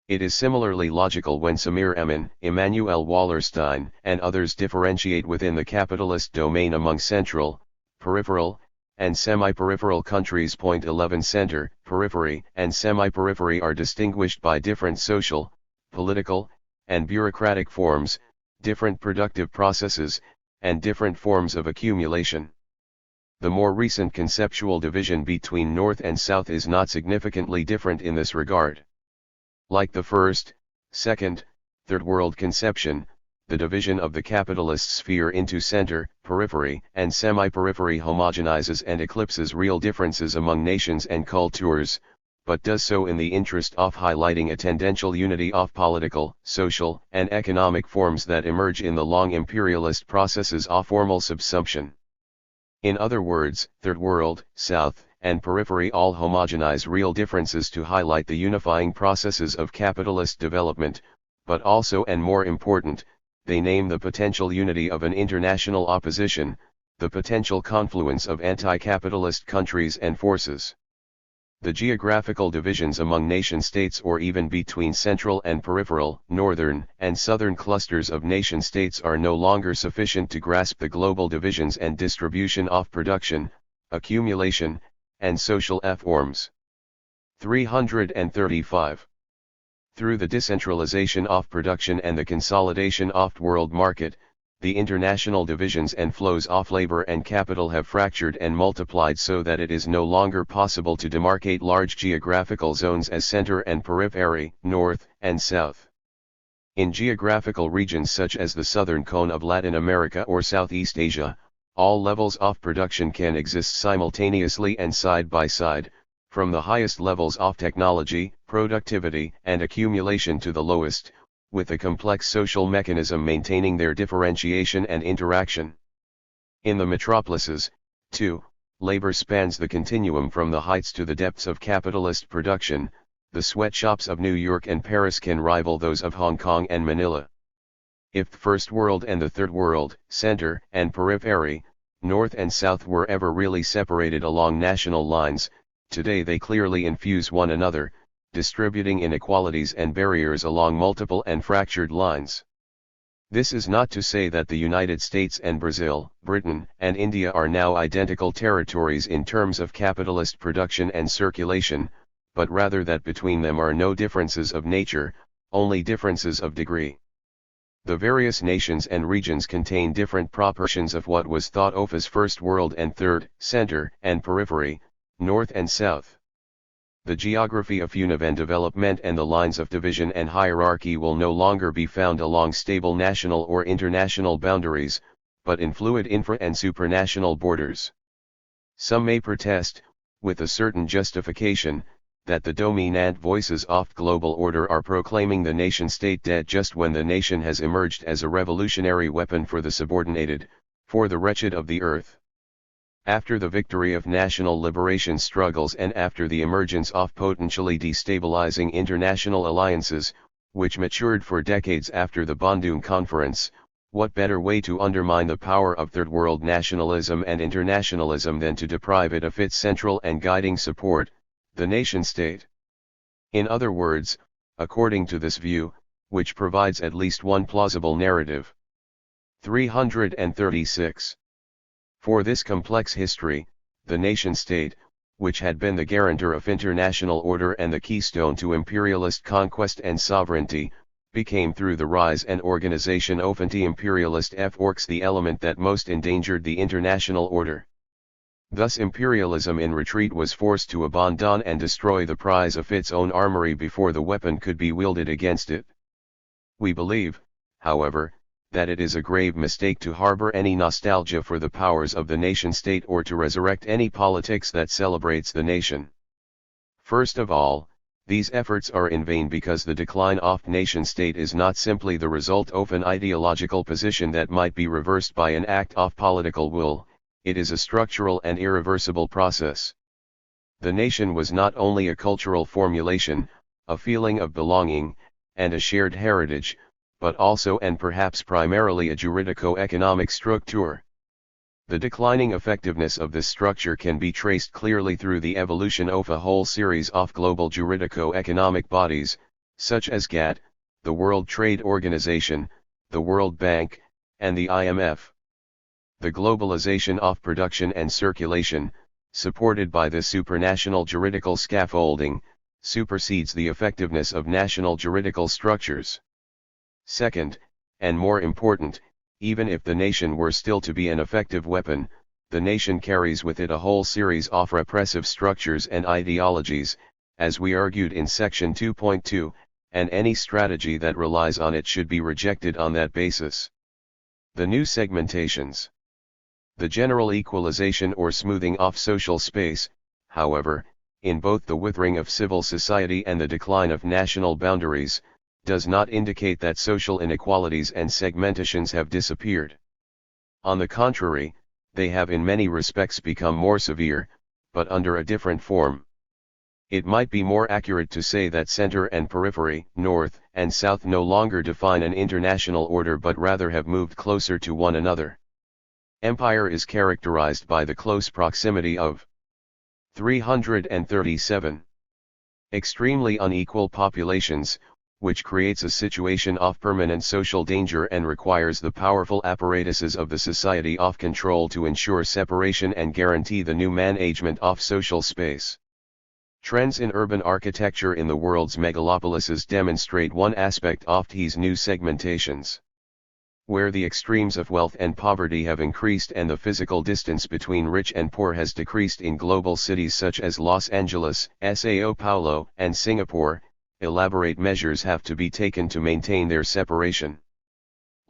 It is similarly logical when Samir Emin, Emanuel Wallerstein, and others differentiate within the capitalist domain among central, peripheral, and semi-peripheral countries. 11 Center, periphery, and semi-periphery are distinguished by different social, political, and bureaucratic forms, different productive processes, and different forms of accumulation. The more recent conceptual division between North and South is not significantly different in this regard. Like the first, second, Third World conception, the division of the capitalist sphere into center, periphery, and semi-periphery homogenizes and eclipses real differences among nations and cultures, but does so in the interest of highlighting a tendential unity of political, social, and economic forms that emerge in the long imperialist processes of formal subsumption. In other words, Third World, South, and periphery all homogenize real differences to highlight the unifying processes of capitalist development, but also, and more important, they name the potential unity of an international opposition, the potential confluence of anti-capitalist countries and forces. The geographical divisions among nation-states or even between central and peripheral, northern and southern clusters of nation-states are no longer sufficient to grasp the global divisions and distribution of production, accumulation, and social forms. 335. Through the decentralization of production and the consolidation of world market, the international divisions and flows of labor and capital have fractured and multiplied so that it is no longer possible to demarcate large geographical zones as center and periphery, north and south. In geographical regions such as the southern cone of Latin America or Southeast Asia, All levels of production can exist simultaneously and side by side, from the highest levels of technology, productivity, and accumulation to the lowest, with a complex social mechanism maintaining their differentiation and interaction. In the metropolises, too, labor spans the continuum from the heights to the depths of capitalist production. The sweatshops of New York and Paris can rival those of Hong Kong and Manila. If the First World and the Third World, center and periphery, North and South were ever really separated along national lines, today they clearly infuse one another, distributing inequalities and barriers along multiple and fractured lines. This is not to say that the United States and Brazil, Britain, and India are now identical territories in terms of capitalist production and circulation, but rather that between them are no differences of nature, only differences of degree. The various nations and regions contain different proportions of what was thought of as First World and Third, center and periphery, North and South. The geography of uneven development and the lines of division and hierarchy will no longer be found along stable national or international boundaries, but in fluid infra- and supranational borders. Some may protest, with a certain justification, that the dominant voices of global order are proclaiming the nation-state dead just when the nation has emerged as a revolutionary weapon for the subordinated, for the wretched of the earth. After the victory of national liberation struggles and after the emergence of potentially destabilizing international alliances, which matured for decades after the Bandung Conference, what better way to undermine the power of Third World nationalism and internationalism than to deprive it of its central and guiding support, the nation-state? In other words, according to this view, which provides at least one plausible narrative. 336. For this complex history, the nation-state, which had been the guarantor of international order and the keystone to imperialist conquest and sovereignty, became through the rise and organization of anti-imperialist efforts the element that most endangered the international order. Thus imperialism in retreat was forced to abandon and destroy the prize of its own armory before the weapon could be wielded against it. We believe, however, that it is a grave mistake to harbor any nostalgia for the powers of the nation-state or to resurrect any politics that celebrates the nation. First of all, these efforts are in vain because the decline of nation-state is not simply the result of an ideological position that might be reversed by an act of political will. It is a structural and irreversible process. The nation was not only a cultural formulation, a feeling of belonging, and a shared heritage, but also and perhaps primarily a juridico-economic structure. The declining effectiveness of this structure can be traced clearly through the evolution of a whole series of global juridico-economic bodies, such as GATT, the World Trade Organization, the World Bank, and the IMF. The globalization of production and circulation, supported by this supranational juridical scaffolding, supersedes the effectiveness of national juridical structures. Second, and more important, even if the nation were still to be an effective weapon, the nation carries with it a whole series of repressive structures and ideologies, as we argued in section 2.2, and any strategy that relies on it should be rejected on that basis. The new segmentations. The general equalization or smoothing of social space, however, in both the withering of civil society and the decline of national boundaries, does not indicate that social inequalities and segmentations have disappeared. On the contrary, they have in many respects become more severe, but under a different form. It might be more accurate to say that center and periphery, north and south no longer define an international order but rather have moved closer to one another. Empire is characterized by the close proximity of 337 extremely unequal populations, which creates a situation of permanent social danger and requires the powerful apparatuses of the society of control to ensure separation and guarantee the new management of social space. Trends in urban architecture in the world's megalopolises demonstrate one aspect of these new segmentations. Where the extremes of wealth and poverty have increased and the physical distance between rich and poor has decreased in global cities such as Los Angeles, Sao Paulo, and Singapore, elaborate measures have to be taken to maintain their separation.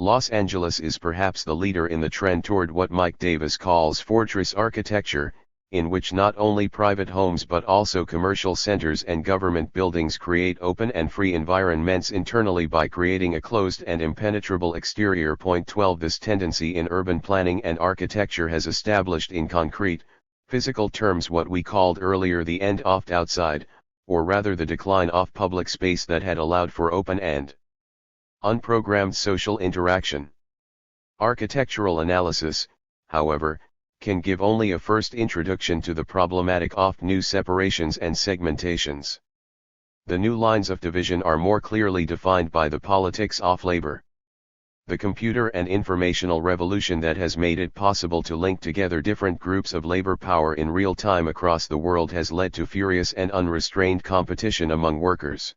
Los Angeles is perhaps the leader in the trend toward what Mike Davis calls fortress architecture, in which not only private homes but also commercial centers and government buildings create open and free environments internally by creating a closed and impenetrable exterior. 12 This tendency in urban planning and architecture has established in concrete, physical terms what we called earlier the end of outside, or rather the decline of public space that had allowed for open and unprogrammed social interaction. Architectural analysis, however, can give only a first introduction to the problematic of new separations and segmentations. The new lines of division are more clearly defined by the politics of labor. The computer and informational revolution that has made it possible to link together different groups of labor power in real time across the world has led to furious and unrestrained competition among workers.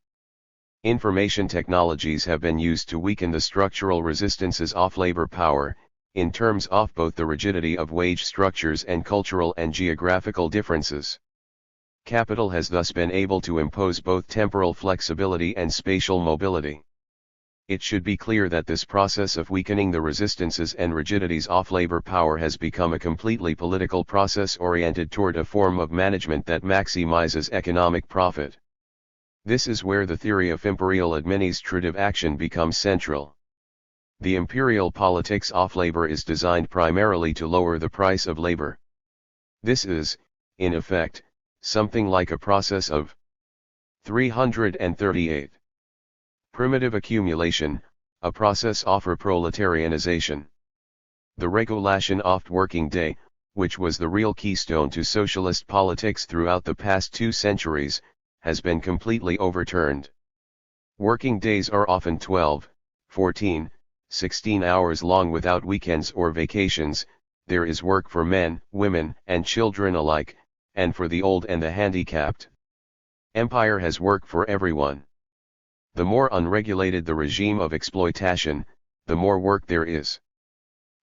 Information technologies have been used to weaken the structural resistances of labor power, in terms of both the rigidity of wage structures and cultural and geographical differences. Capital has thus been able to impose both temporal flexibility and spatial mobility. It should be clear that this process of weakening the resistances and rigidities of labor power has become a completely political process oriented toward a form of management that maximizes economic profit. This is where the theory of imperial administrative action becomes central. The imperial politics of labor is designed primarily to lower the price of labor. This is, in effect, something like a process of 338. Primitive accumulation, a process of proletarianization. The regulation of working day, which was the real keystone to socialist politics throughout the past 2 centuries, has been completely overturned. Working days are often 12, 14, 16 hours long without weekends or vacations. There is work for men, women, and children alike, and for the old and the handicapped. Empire has work for everyone. The more unregulated the regime of exploitation, the more work there is.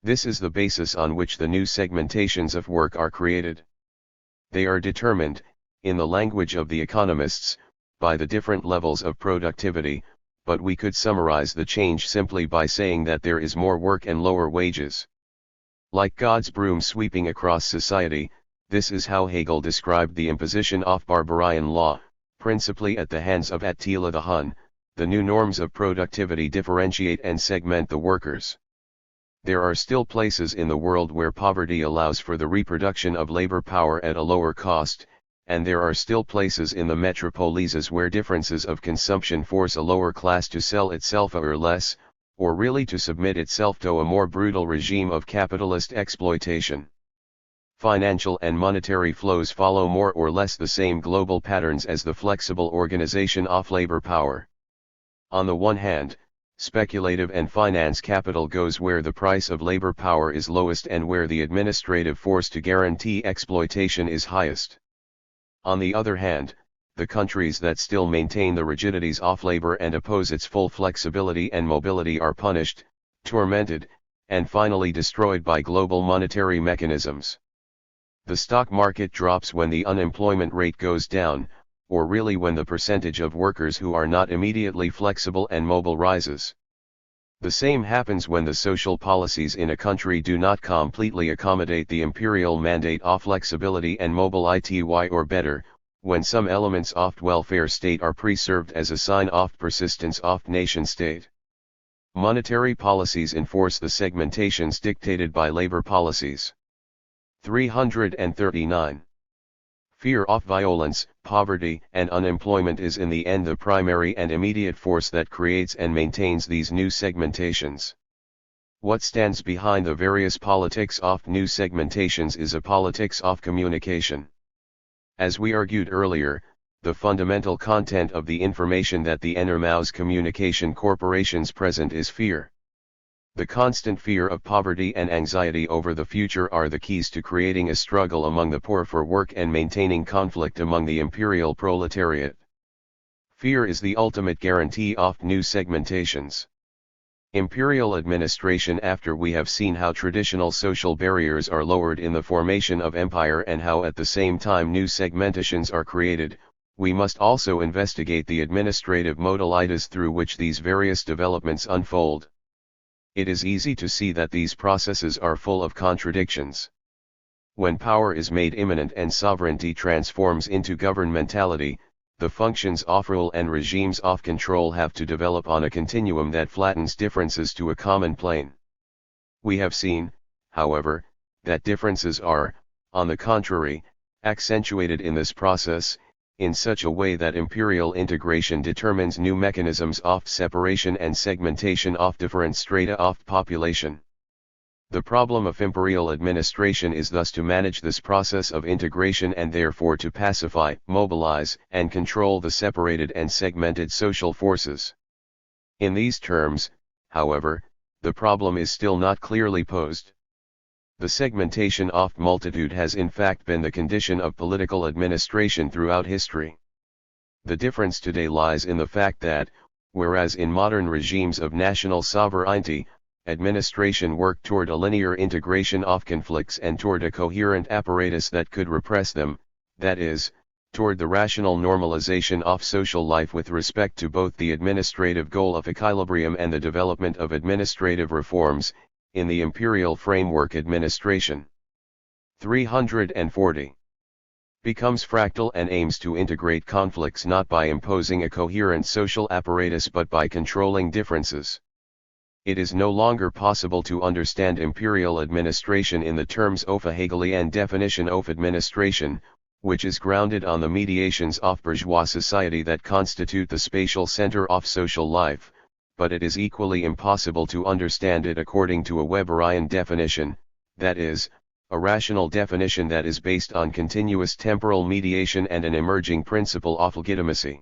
This is the basis on which the new segmentations of work are created. They are determined, in the language of the economists, by the different levels of productivity, but we could summarize the change simply by saying that there is more work and lower wages. Like God's broom sweeping across society, this is how Hegel described the imposition of barbarian law, principally at the hands of Attila the Hun. The new norms of productivity differentiate and segment the workers. There are still places in the world where poverty allows for the reproduction of labor power at a lower cost, and there are still places in the metropolises where differences of consumption force a lower class to sell itself or less, or really to submit itself to a more brutal regime of capitalist exploitation. Financial and monetary flows follow more or less the same global patterns as the flexible organization of labor power. On the one hand, speculative and finance capital goes where the price of labor power is lowest and where the administrative force to guarantee exploitation is highest. On the other hand, the countries that still maintain the rigidities of labor and oppose its full flexibility and mobility are punished, tormented, and finally destroyed by global monetary mechanisms. The stock market drops when the unemployment rate goes down, or really when the percentage of workers who are not immediately flexible and mobile rises. The same happens when the social policies in a country do not completely accommodate the imperial mandate of flexibility and mobility, or better, when some elements of welfare state are preserved as a sign of persistence of nation state. Monetary policies enforce the segmentations dictated by labor policies. 339. Fear of violence, poverty, and unemployment is in the end the primary and immediate force that creates and maintains these new segmentations. What stands behind the various politics of new segmentations is a politics of communication. As we argued earlier, the fundamental content of the information that the innermost communication corporations present is fear. The constant fear of poverty and anxiety over the future are the keys to creating a struggle among the poor for work and maintaining conflict among the imperial proletariat. Fear is the ultimate guarantee of new segmentations. Imperial administration. After we have seen how traditional social barriers are lowered in the formation of empire and how at the same time new segmentations are created, we must also investigate the administrative modalities through which these various developments unfold. It is easy to see that these processes are full of contradictions. When power is made immanent and sovereignty transforms into governmentality, the functions of rule and regimes of control have to develop on a continuum that flattens differences to a common plane. We have seen, however, that differences are, on the contrary, accentuated in this process, in such a way that imperial integration determines new mechanisms of separation and segmentation of different strata of population. The problem of imperial administration is thus to manage this process of integration and therefore to pacify, mobilize, and control the separated and segmented social forces. In these terms, however, the problem is still not clearly posed. The segmentation of multitude has in fact been the condition of political administration throughout history. The difference today lies in the fact that, whereas in modern regimes of national sovereignty, administration worked toward a linear integration of conflicts and toward a coherent apparatus that could repress them, that is, toward the rational normalization of social life with respect to both the administrative goal of equilibrium and the development of administrative reforms, in the imperial framework administration. 340. Becomes fractal and aims to integrate conflicts not by imposing a coherent social apparatus but by controlling differences. It is no longer possible to understand imperial administration in the terms of a Hegelian definition of administration, which is grounded on the mediations of bourgeois society that constitute the spatial center of social life, but it is equally impossible to understand it according to a Weberian definition, that is, a rational definition that is based on continuous temporal mediation and an emerging principle of legitimacy.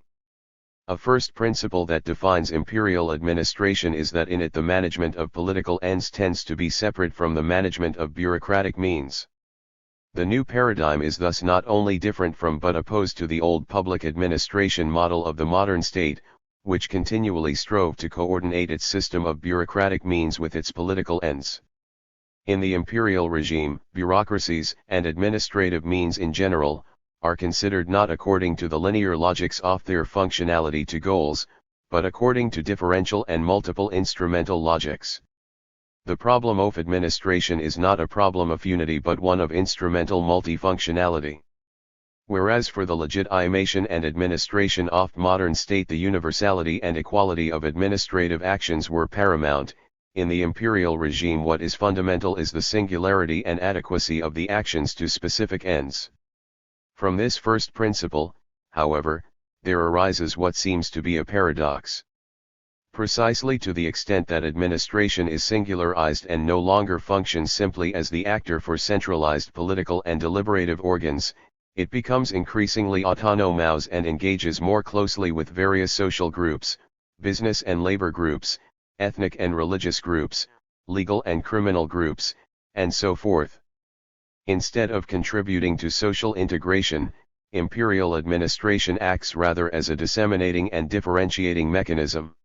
A first principle that defines imperial administration is that in it the management of political ends tends to be separate from the management of bureaucratic means. The new paradigm is thus not only different from but opposed to the old public administration model of the modern state, which continually strove to coordinate its system of bureaucratic means with its political ends. In the imperial regime, bureaucracies and administrative means in general are considered not according to the linear logics of their functionality to goals, but according to differential and multiple instrumental logics. The problem of administration is not a problem of unity but one of instrumental multifunctionality. Whereas for the legitimation and administration of modern state the universality and equality of administrative actions were paramount, in the imperial regime what is fundamental is the singularity and adequacy of the actions to specific ends. From this first principle, however, there arises what seems to be a paradox. Precisely to the extent that administration is singularized and no longer functions simply as the actor for centralized political and deliberative organs, it becomes increasingly autonomous and engages more closely with various social groups, business and labor groups, ethnic and religious groups, legal and criminal groups, and so forth. Instead of contributing to social integration, imperial administration acts rather as a disseminating and differentiating mechanism.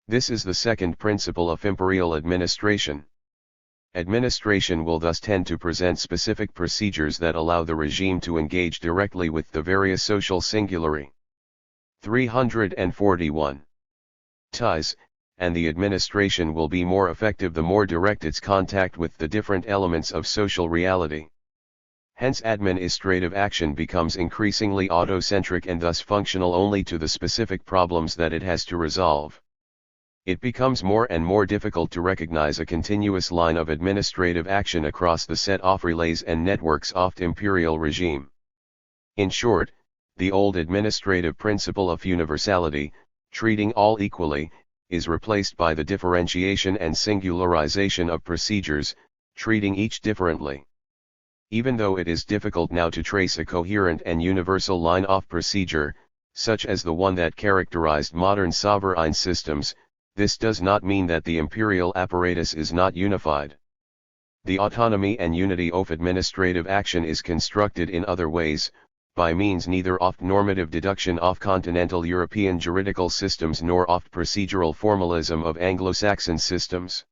This is the second principle of imperial administration. Administration will thus tend to present specific procedures that allow the regime to engage directly with the various social singulari. 341. Thus, and the administration will be more effective the more direct its contact with the different elements of social reality. Hence administrative action becomes increasingly autocentric and thus functional only to the specific problems that it has to resolve. It becomes more and more difficult to recognize a continuous line of administrative action across the set of relays and networks of the imperial regime. In short, the old administrative principle of universality, treating all equally, is replaced by the differentiation and singularization of procedures, treating each differently. Even though it is difficult now to trace a coherent and universal line of procedure, such as the one that characterized modern sovereign systems, this does not mean that the imperial apparatus is not unified. The autonomy and unity of administrative action is constructed in other ways, by means neither of normative deduction of continental European juridical systems nor of procedural formalism of Anglo-Saxon systems.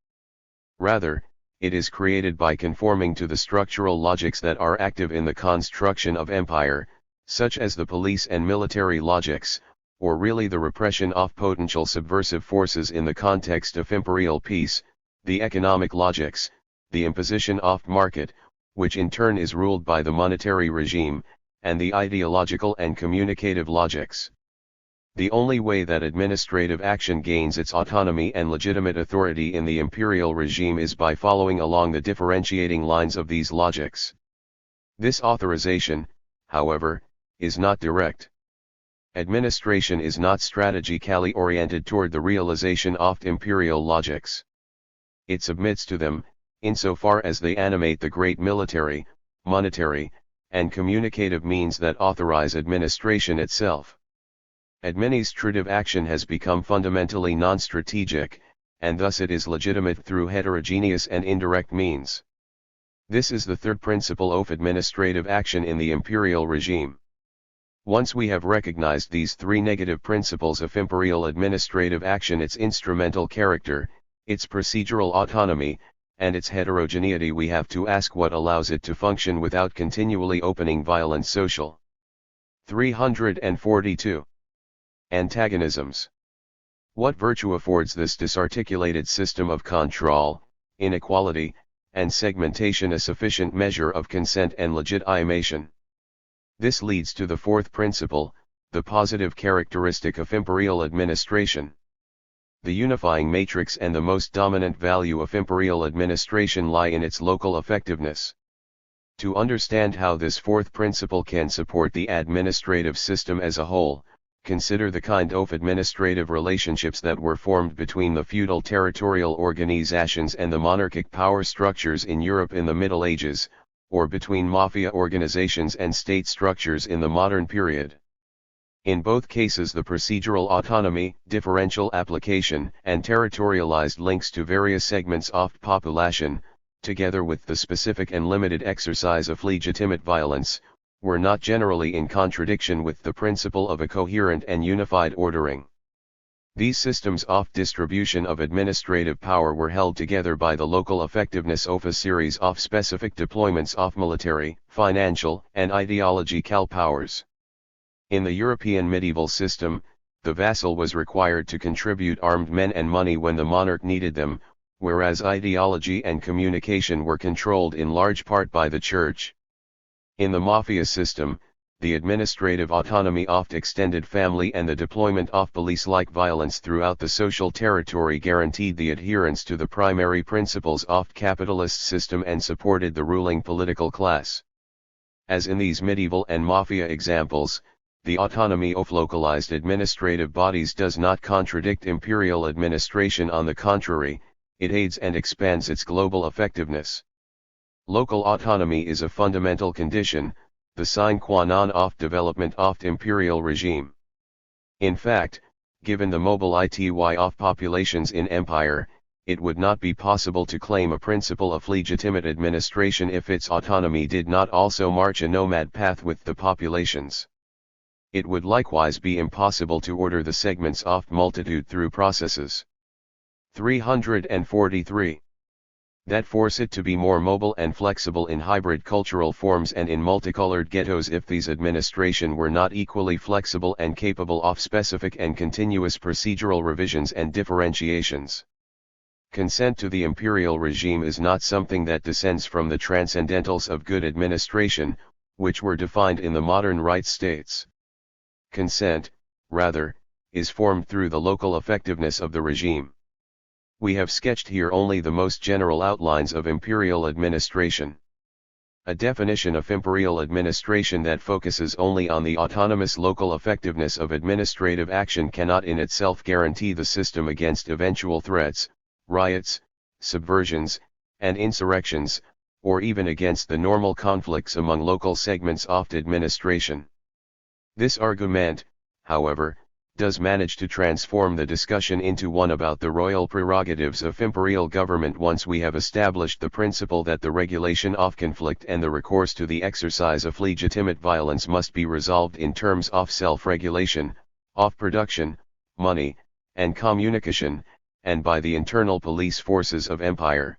Rather, it is created by conforming to the structural logics that are active in the construction of empire, such as the police and military logics, or really the repression of potential subversive forces in the context of imperial peace, the economic logics, the imposition of market, which in turn is ruled by the monetary regime, and the ideological and communicative logics. The only way that administrative action gains its autonomy and legitimate authority in the imperial regime is by following along the differentiating lines of these logics. This authorization, however, is not direct. Administration is not strategically oriented toward the realization of imperial logics. It submits to them, insofar as they animate the great military, monetary, and communicative means that authorize administration itself. Administrative action has become fundamentally non-strategic, and thus it is legitimate through heterogeneous and indirect means. This is the third principle of administrative action in the imperial regime. Once we have recognized these three negative principles of imperial administrative action, its instrumental character, its procedural autonomy, and its heterogeneity, we have to ask what allows it to function without continually opening violent social. 342. Antagonisms. What virtue affords this disarticulated system of control, inequality, and segmentation a sufficient measure of consent and legitimation? This leads to the fourth principle, the positive characteristic of imperial administration. The unifying matrix and the most dominant value of imperial administration lie in its local effectiveness. To understand how this fourth principle can support the administrative system as a whole, consider the kind of administrative relationships that were formed between the feudal territorial organizations and the monarchic power structures in Europe in the Middle Ages, or between mafia organizations and state structures in the modern period. In both cases, the procedural autonomy, differential application, and territorialized links to various segments of population, together with the specific and limited exercise of legitimate violence, were not generally in contradiction with the principle of a coherent and unified ordering. These systems of distribution of administrative power were held together by the local effectiveness of a series of specific deployments of military, financial, and ideological powers. In the European medieval system, the vassal was required to contribute armed men and money when the monarch needed them, whereas ideology and communication were controlled in large part by the church. In the mafia system, the administrative autonomy of extended family and the deployment of police-like violence throughout the social territory guaranteed the adherence to the primary principles of capitalist system and supported the ruling political class. As in these medieval and mafia examples, the autonomy of localized administrative bodies does not contradict imperial administration. On the contrary, it aids and expands its global effectiveness. Local autonomy is a fundamental condition, the sine qua non of development of imperial regime. In fact, given the mobility of populations in empire, it would not be possible to claim a principle of legitimate administration if its autonomy did not also march a nomad path with the populations. It would likewise be impossible to order the segments of multitude through processes. 343. That force it to be more mobile and flexible in hybrid cultural forms and in multicolored ghettos if these administration were not equally flexible and capable of specific and continuous procedural revisions and differentiations. Consent to the imperial regime is not something that descends from the transcendentals of good administration, which were defined in the modern right states. Consent, rather, is formed through the local effectiveness of the regime. We have sketched here only the most general outlines of imperial administration. A definition of imperial administration that focuses only on the autonomous local effectiveness of administrative action cannot in itself guarantee the system against eventual threats, riots, subversions, and insurrections, or even against the normal conflicts among local segments of administration. This argument, however, does manage to transform the discussion into one about the royal prerogatives of imperial government once we have established the principle that the regulation of conflict and the recourse to the exercise of legitimate violence must be resolved in terms of self-regulation, of production, money, and communication, and by the internal police forces of empire.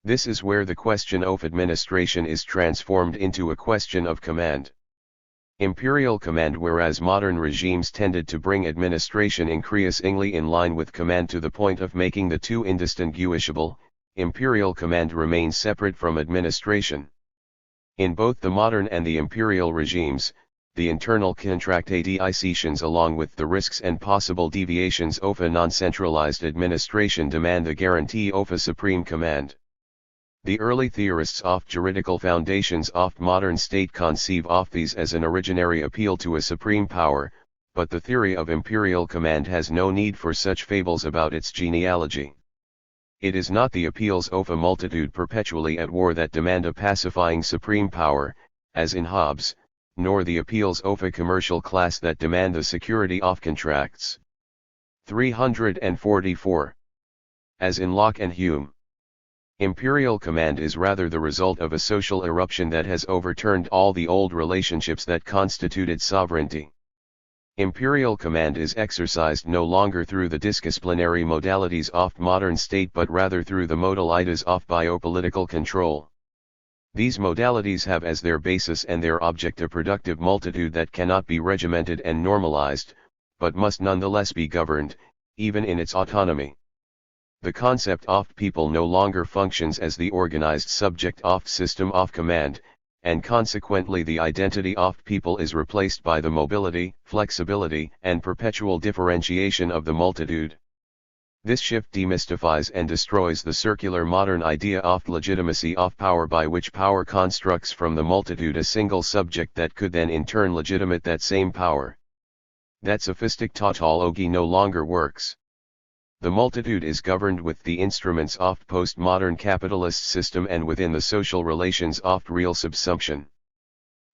This is where the question of administration is transformed into a question of command. Imperial command. Whereas modern regimes tended to bring administration increasingly in line with command to the point of making the two indistinguishable, imperial command remains separate from administration. In both the modern and the imperial regimes, the internal contradictions along with the risks and possible deviations of a non-centralized administration demand the guarantee of a supreme command. The early theorists of juridical foundations of modern state conceive of these as an originary appeal to a supreme power, but the theory of imperial command has no need for such fables about its genealogy. It is not the appeals of a multitude perpetually at war that demand a pacifying supreme power, as in Hobbes, nor the appeals of a commercial class that demand the security of contracts. 344. As in Locke and Hume. Imperial command is rather the result of a social eruption that has overturned all the old relationships that constituted sovereignty. Imperial command is exercised no longer through the disciplinary modalities of modern state but rather through the modalities of biopolitical control. These modalities have as their basis and their object a productive multitude that cannot be regimented and normalized, but must nonetheless be governed, even in its autonomy. The concept of people no longer functions as the organized subject of system of command, and consequently the identity of people is replaced by the mobility, flexibility, and perpetual differentiation of the multitude. This shift demystifies and destroys the circular modern idea of legitimacy of power by which power constructs from the multitude a single subject that could then in turn legitimate that same power. That sophistic tautology no longer works. The multitude is governed with the instruments of postmodern capitalist system and within the social relations of real subsumption.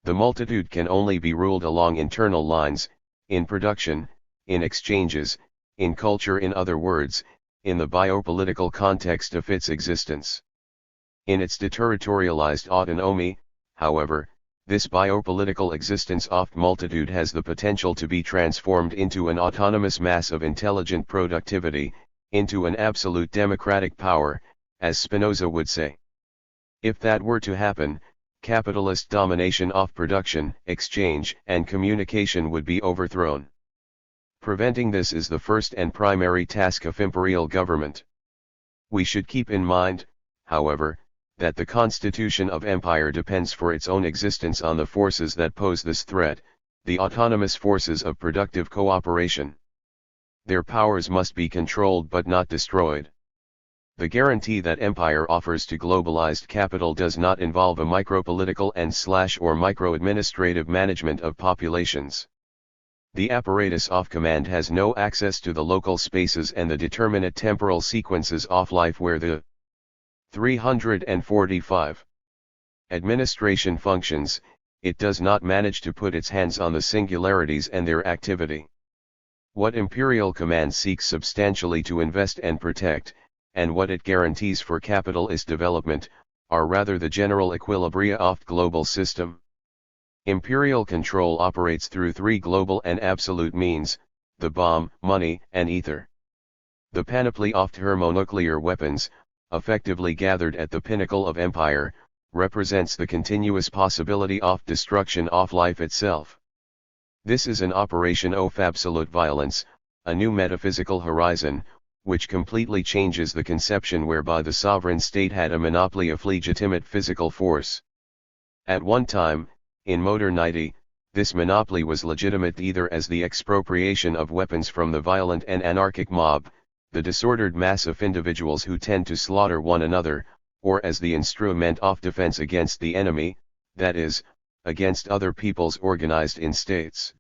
The multitude can only be ruled along internal lines, in production, in exchanges, in culture, in other words, in the biopolitical context of its existence. In its deterritorialized autonomy, however, this biopolitical existence of multitude has the potential to be transformed into an autonomous mass of intelligent productivity, into an absolute democratic power, as Spinoza would say. If that were to happen, capitalist domination of production, exchange, and communication would be overthrown. Preventing this is the first and primary task of imperial government. We should keep in mind, however, that the constitution of empire depends for its own existence on the forces that pose this threat, the autonomous forces of productive cooperation. Their powers must be controlled but not destroyed. The guarantee that empire offers to globalized capital does not involve a micropolitical and/or micro-administrative management of populations. The apparatus of command has no access to the local spaces and the determinate temporal sequences of life where the 345 administration functions. It does not manage to put its hands on the singularities and their activity. What imperial command seeks substantially to invest and protect, and what it guarantees for capital is development, are rather the general equilibria of global system. Imperial control operates through three global and absolute means: the bomb, money, and ether. The panoply of thermonuclear weapons, effectively gathered at the pinnacle of empire, represents the continuous possibility of destruction of life itself. This is an operation of absolute violence, a new metaphysical horizon, which completely changes the conception whereby the sovereign state had a monopoly of legitimate physical force. At one time, in modernity, this monopoly was legitimate either as the expropriation of weapons from the violent and anarchic mob, the disordered mass of individuals who tend to slaughter one another, or as the instrument of defense against the enemy, that is, against other peoples organized in states.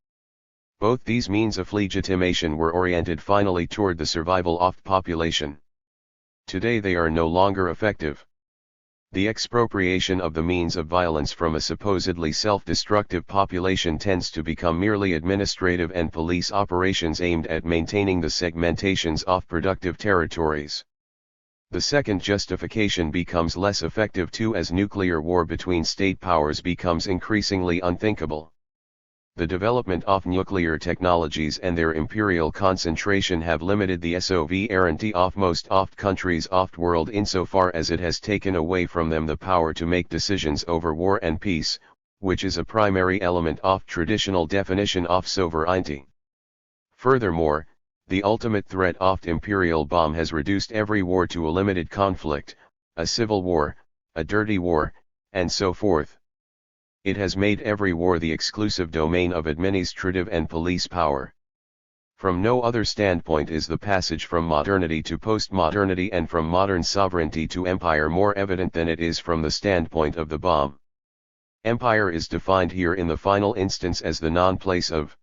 Both these means of legitimation were oriented finally toward the survival of population. Today they are no longer effective. The expropriation of the means of violence from a supposedly self-destructive population tends to become merely administrative and police operations aimed at maintaining the segmentations of productive territories. The second justification becomes less effective too as nuclear war between state powers becomes increasingly unthinkable. The development of nuclear technologies and their imperial concentration have limited the sovereignty of most of countries of the world insofar as it has taken away from them the power to make decisions over war and peace, which is a primary element of traditional definition of sovereignty. Furthermore, the ultimate threat of imperial bomb has reduced every war to a limited conflict, a civil war, a dirty war, and so forth. It has made every war the exclusive domain of administrative and police power. From no other standpoint is the passage from modernity to postmodernity and from modern sovereignty to empire more evident than it is from the standpoint of the bomb. Empire is defined here in the final instance as the non-place of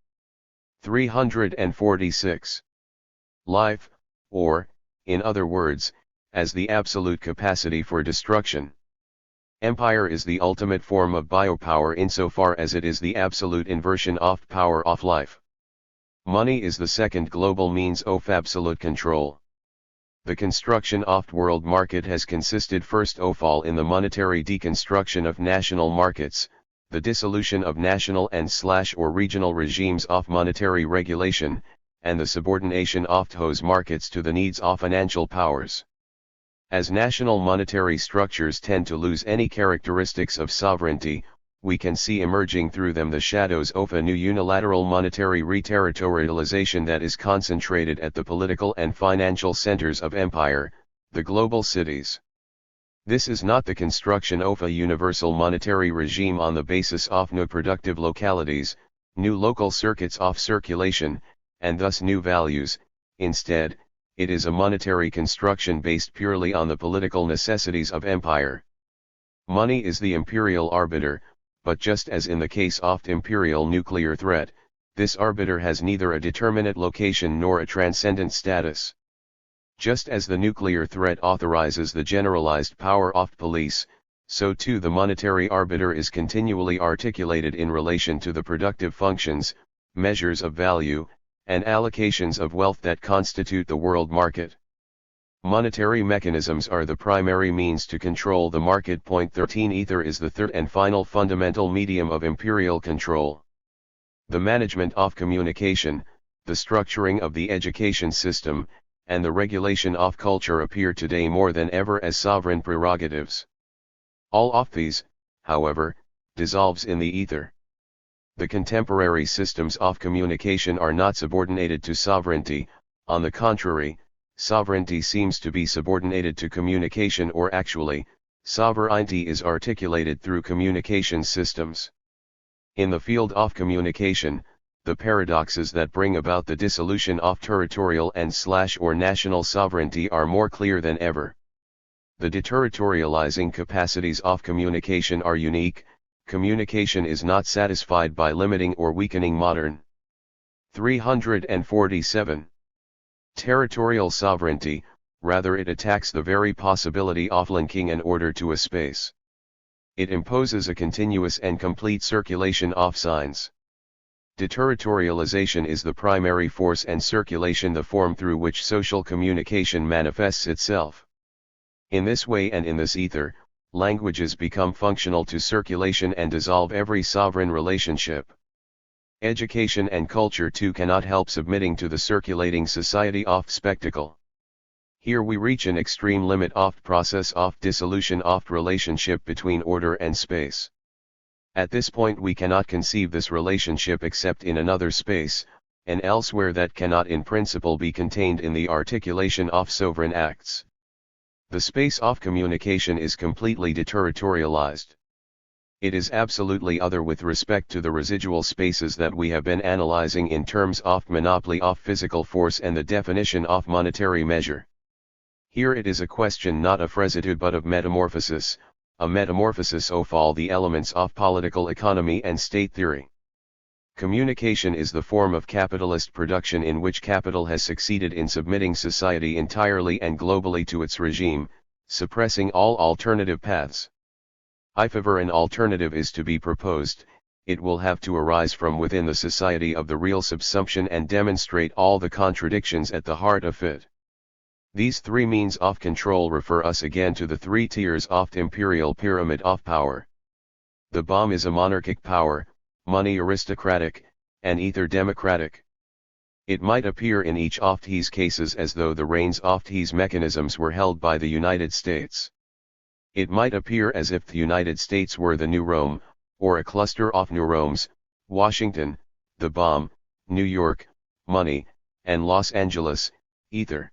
346. Life, or, in other words, as the absolute capacity for destruction. Empire is the ultimate form of biopower insofar as it is the absolute inversion of power of life. Money is the second global means of absolute control. The construction of world market has consisted first of all in the monetary deconstruction of national markets, the dissolution of national and/or regional regimes of monetary regulation, and the subordination of those markets to the needs of financial powers. As national monetary structures tend to lose any characteristics of sovereignty, we can see emerging through them the shadows of a new unilateral monetary reterritorialization that is concentrated at the political and financial centers of empire, the global cities. This is not the construction of a universal monetary regime on the basis of new productive localities, new local circuits of circulation, and thus new values. Instead, it is a monetary construction based purely on the political necessities of empire. Money is the imperial arbiter, but just as in the case of imperial nuclear threat, this arbiter has neither a determinate location nor a transcendent status. Just as the nuclear threat authorizes the generalized power of police, so too the monetary arbiter is continually articulated in relation to the productive functions, measures of value, and allocations of wealth that constitute the world market. Monetary mechanisms are the primary means to control the market. 13 Ether is the third and final fundamental medium of imperial control. The management of communication, the structuring of the education system, and the regulation of culture appear today more than ever as sovereign prerogatives. All of these, however, dissolves in the ether. The contemporary systems of communication are not subordinated to sovereignty, on the contrary, sovereignty seems to be subordinated to communication, or actually, sovereignty is articulated through communication systems. In the field of communication, the paradoxes that bring about the dissolution of territorial and/or national sovereignty are more clear than ever. The deterritorializing capacities of communication are unique. Communication is not satisfied by limiting or weakening modern 347. Territorial sovereignty, rather it attacks the very possibility of linking an order to a space. It imposes a continuous and complete circulation of signs. Deterritorialization is the primary force and circulation the form through which social communication manifests itself. In this way and in this ether, languages become functional to circulation and dissolve every sovereign relationship. Education and culture too cannot help submitting to the circulating society of spectacle. Here we reach an extreme limit of process of dissolution of relationship between order and space. At this point we cannot conceive this relationship except in another space, and elsewhere that cannot in principle be contained in the articulation of sovereign acts. The space of communication is completely deterritorialized. It is absolutely other with respect to the residual spaces that we have been analyzing in terms of monopoly of physical force and the definition of monetary measure. Here it is a question not of residue but of metamorphosis, a metamorphosis of all the elements of political economy and state theory. Communication is the form of capitalist production in which capital has succeeded in submitting society entirely and globally to its regime, suppressing all alternative paths. If ever an alternative is to be proposed, it will have to arise from within the society of the real subsumption and demonstrate all the contradictions at the heart of it. These three means of control refer us again to the three tiers of the imperial pyramid of power. The bomb is a monarchic power, money aristocratic, and ether democratic. It might appear in each of these cases as though the reins of these mechanisms were held by the United States. It might appear as if the United States were the new Rome, or a cluster of neurons, Washington, the bomb, New York, money, and Los Angeles, ether.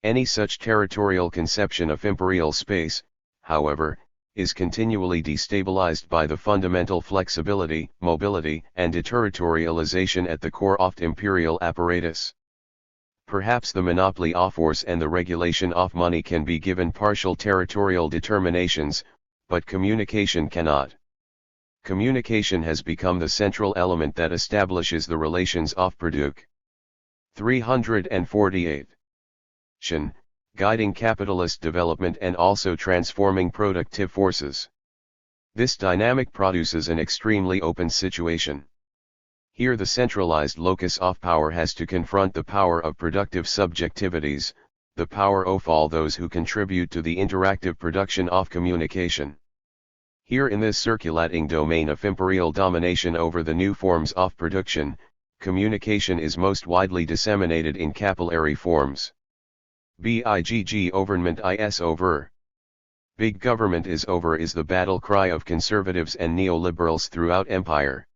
Any such territorial conception of imperial space, however, is continually destabilized by the fundamental flexibility, mobility, and deterritorialization at the core of the imperial apparatus. Perhaps the monopoly of force and the regulation of money can be given partial territorial determinations, but communication cannot. Communication has become the central element that establishes the relations of production. 348. Guiding capitalist development and also transforming productive forces. This dynamic produces an extremely open situation. Here the centralized locus of power has to confront the power of productive subjectivities, the power of all those who contribute to the interactive production of communication. Here in this circulating domain of imperial domination over the new forms of production, communication is most widely disseminated in capillary forms. Big government is over. Big government is over is the battle cry of conservatives and neoliberals throughout empire.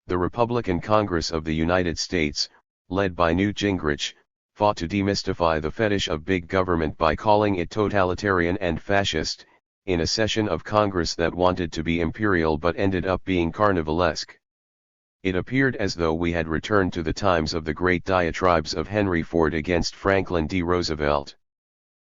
The Republican Congress of the United States, led by Newt Gingrich, fought to demystify the fetish of big government by calling it totalitarian and fascist, in a session of Congress that wanted to be imperial but ended up being carnivalesque. It appeared as though we had returned to the times of the great diatribes of Henry Ford against Franklin D. Roosevelt.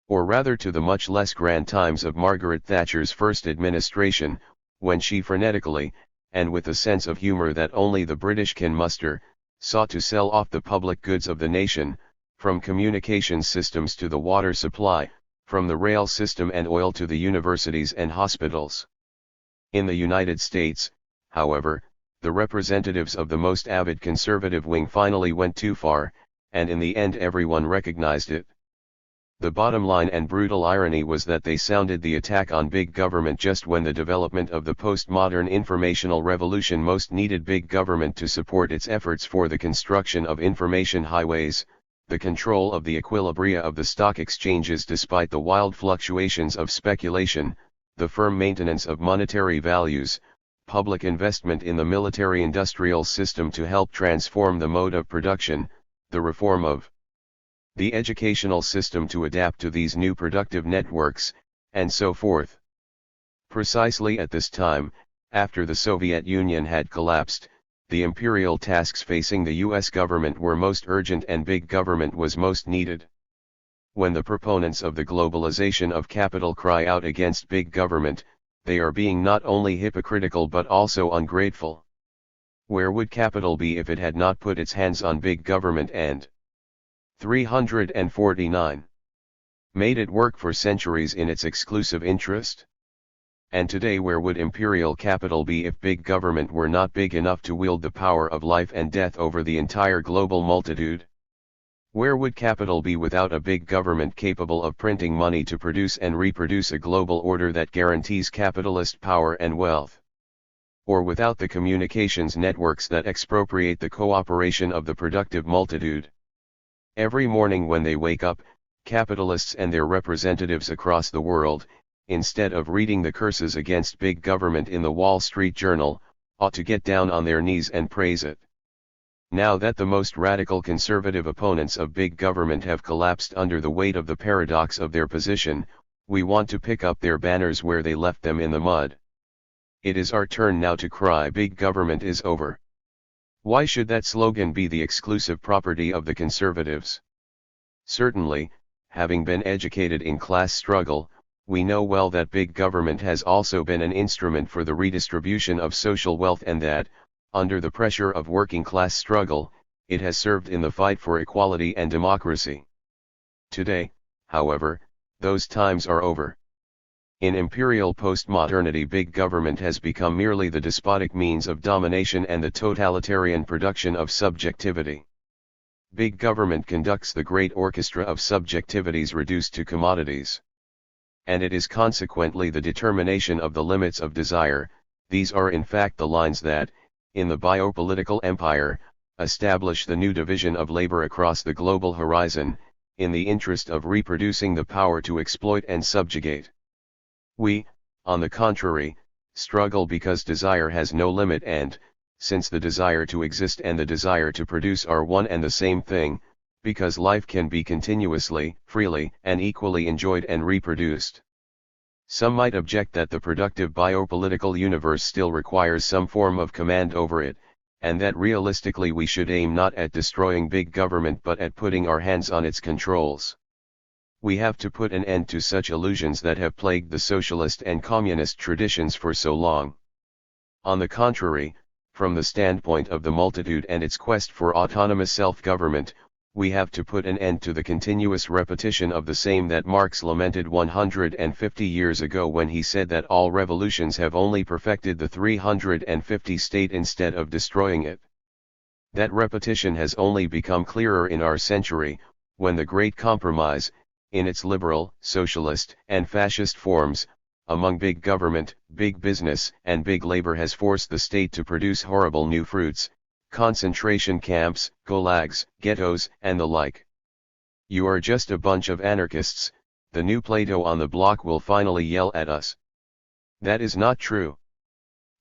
Or rather to the much less grand times of Margaret Thatcher's first administration, when she frenetically, and with a sense of humor that only the British can muster, sought to sell off the public goods of the nation, from communications systems to the water supply, from the rail system and oil to the universities and hospitals. In the United States, however, the representatives of the most avid conservative wing finally went too far, and in the end everyone recognized it. The bottom line and brutal irony was that they sounded the attack on big government just when the development of the postmodern informational revolution most needed big government to support its efforts for the construction of information highways, the control of the equilibria of the stock exchanges despite the wild fluctuations of speculation, the firm maintenance of monetary values, public investment in the military-industrial system to help transform the mode of production, the reform of the educational system to adapt to these new productive networks, and so forth. Precisely at this time, after the Soviet Union had collapsed, the imperial tasks facing the US government were most urgent and big government was most needed. When the proponents of the globalization of capital cry out against big government, they are being not only hypocritical but also ungrateful. Where would capital be if it had not put its hands on big government and 349. Made it work for centuries in its exclusive interest? And today where would imperial capital be if big government were not big enough to wield the power of life and death over the entire global multitude? Where would capital be without a big government capable of printing money to produce and reproduce a global order that guarantees capitalist power and wealth? Or without the communications networks that expropriate the cooperation of the productive multitude? Every morning when they wake up, capitalists and their representatives across the world, instead of reading the curses against big government in the Wall Street Journal, ought to get down on their knees and praise it. Now that the most radical conservative opponents of big government have collapsed under the weight of the paradox of their position, we want to pick up their banners where they left them in the mud. It is our turn now to cry big government is over. Why should that slogan be the exclusive property of the conservatives? Certainly, having been educated in class struggle, we know well that big government has also been an instrument for the redistribution of social wealth and that, under the pressure of working class struggle, it has served in the fight for equality and democracy. Today, however, those times are over. In imperial postmodernity, big government has become merely the despotic means of domination and the totalitarian production of subjectivity. Big government conducts the great orchestra of subjectivities reduced to commodities. And it is consequently the determination of the limits of desire. These are in fact the lines that, in the biopolitical empire, establish the new division of labor across the global horizon, in the interest of reproducing the power to exploit and subjugate. We, on the contrary, struggle because desire has no limit and, since the desire to exist and the desire to produce are one and the same thing, because life can be continuously, freely, and equally enjoyed and reproduced. Some might object that the productive biopolitical universe still requires some form of command over it, and that realistically we should aim not at destroying big government but at putting our hands on its controls. We have to put an end to such illusions that have plagued the socialist and communist traditions for so long. On the contrary, from the standpoint of the multitude and its quest for autonomous self-government, we have to put an end to the continuous repetition of the same that Marx lamented 150 years ago when he said that all revolutions have only perfected the 350 state instead of destroying it. That repetition has only become clearer in our century, when the Great Compromise, in its liberal, socialist, and fascist forms, among big government, big business, and big labor has forced the state to produce horrible new fruits, concentration camps, gulags, ghettos, and the like. You are just a bunch of anarchists, the new Plato on the block will finally yell at us. That is not true.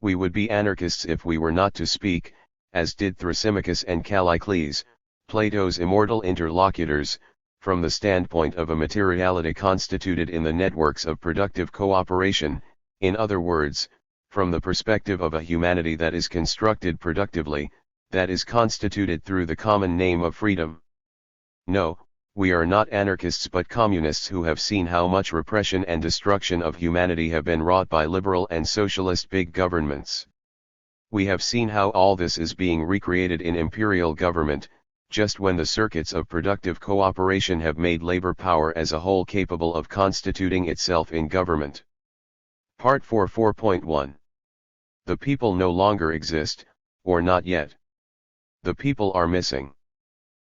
We would be anarchists if we were not to speak, as did Thrasymachus and Callicles, Plato's immortal interlocutors, from the standpoint of a materiality constituted in the networks of productive cooperation, in other words, from the perspective of a humanity that is constructed productively, that is constituted through the common name of freedom. No, we are not anarchists but communists who have seen how much repression and destruction of humanity have been wrought by liberal and socialist big governments. We have seen how all this is being recreated in imperial government, just when the circuits of productive cooperation have made labor power as a whole capable of constituting itself in government. Part 4 4.1. The people no longer exist, or not yet. The people are missing.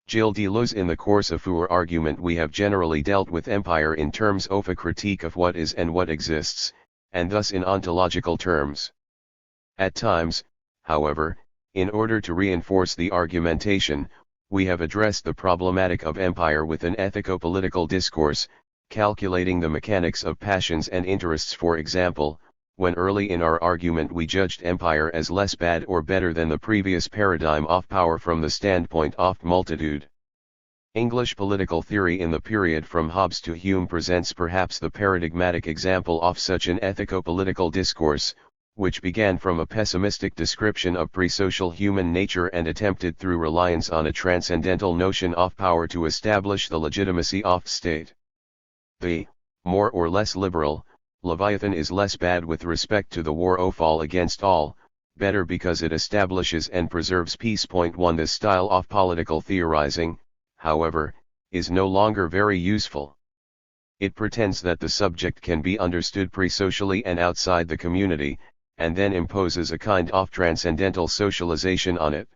Gilles Deleuze. In the course of our argument we have generally dealt with empire in terms of a critique of what is and what exists, and thus in ontological terms. At times, however, in order to reinforce the argumentation, we have addressed the problematic of empire with an ethico-political discourse, calculating the mechanics of passions and interests. For example, when early in our argument we judged empire as less bad or better than the previous paradigm of power from the standpoint of multitude. English political theory in the period from Hobbes to Hume presents perhaps the paradigmatic example of such an ethico-political discourse, which began from a pessimistic description of pre-social human nature and attempted through reliance on a transcendental notion of power to establish the legitimacy of state. The, more or less liberal, Leviathan is less bad with respect to the war of all against all, better because it establishes and preserves peace. 1. This style of political theorizing, however, is no longer very useful. It pretends that the subject can be understood pre-socially and outside the community, and then imposes a kind of transcendental socialization on it.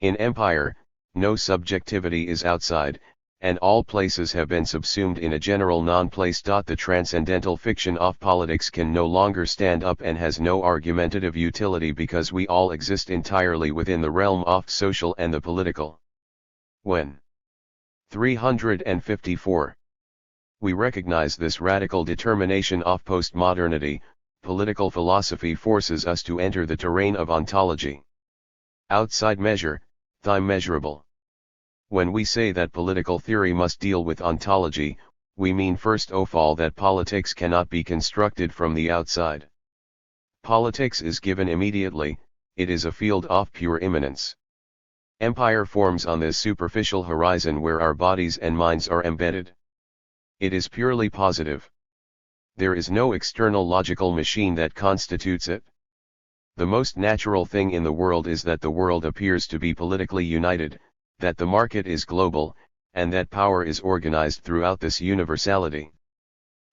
In empire, no subjectivity is outside, and all places have been subsumed in a general non-place. The transcendental fiction of politics can no longer stand up and has no argumentative utility because we all exist entirely within the realm of social and the political. When 354. We recognize this radical determination of postmodernity. Political philosophy forces us to enter the terrain of ontology. Outside measure, the immeasurable. When we say that political theory must deal with ontology, we mean first of all that politics cannot be constructed from the outside. Politics is given immediately, it is a field of pure immanence. Empire forms on this superficial horizon where our bodies and minds are embedded. It is purely positive. There is no external logical machine that constitutes it. The most natural thing in the world is that the world appears to be politically united, that the market is global, and that power is organized throughout this universality.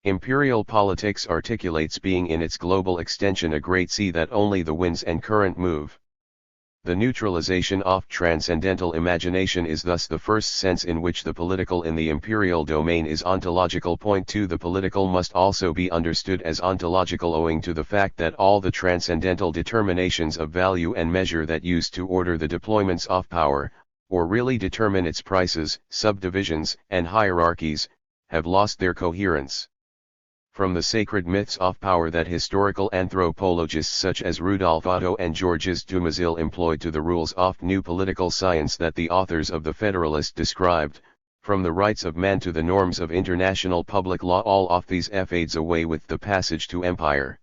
Imperial politics articulates being in its global extension a great sea that only the winds and current move. The neutralization of transcendental imagination is thus the first sense in which the political in the imperial domain is ontological. 2. The political must also be understood as ontological owing to the fact that all the transcendental determinations of value and measure that used to order the deployments of power, or really determine its prices, subdivisions, and hierarchies, have lost their coherence. From the sacred myths of power that historical anthropologists such as Rudolf Otto and Georges Dumézil employed to the rules of new political science that the authors of the Federalist described, from the rights of man to the norms of international public law, all of these fades away with the passage to empire.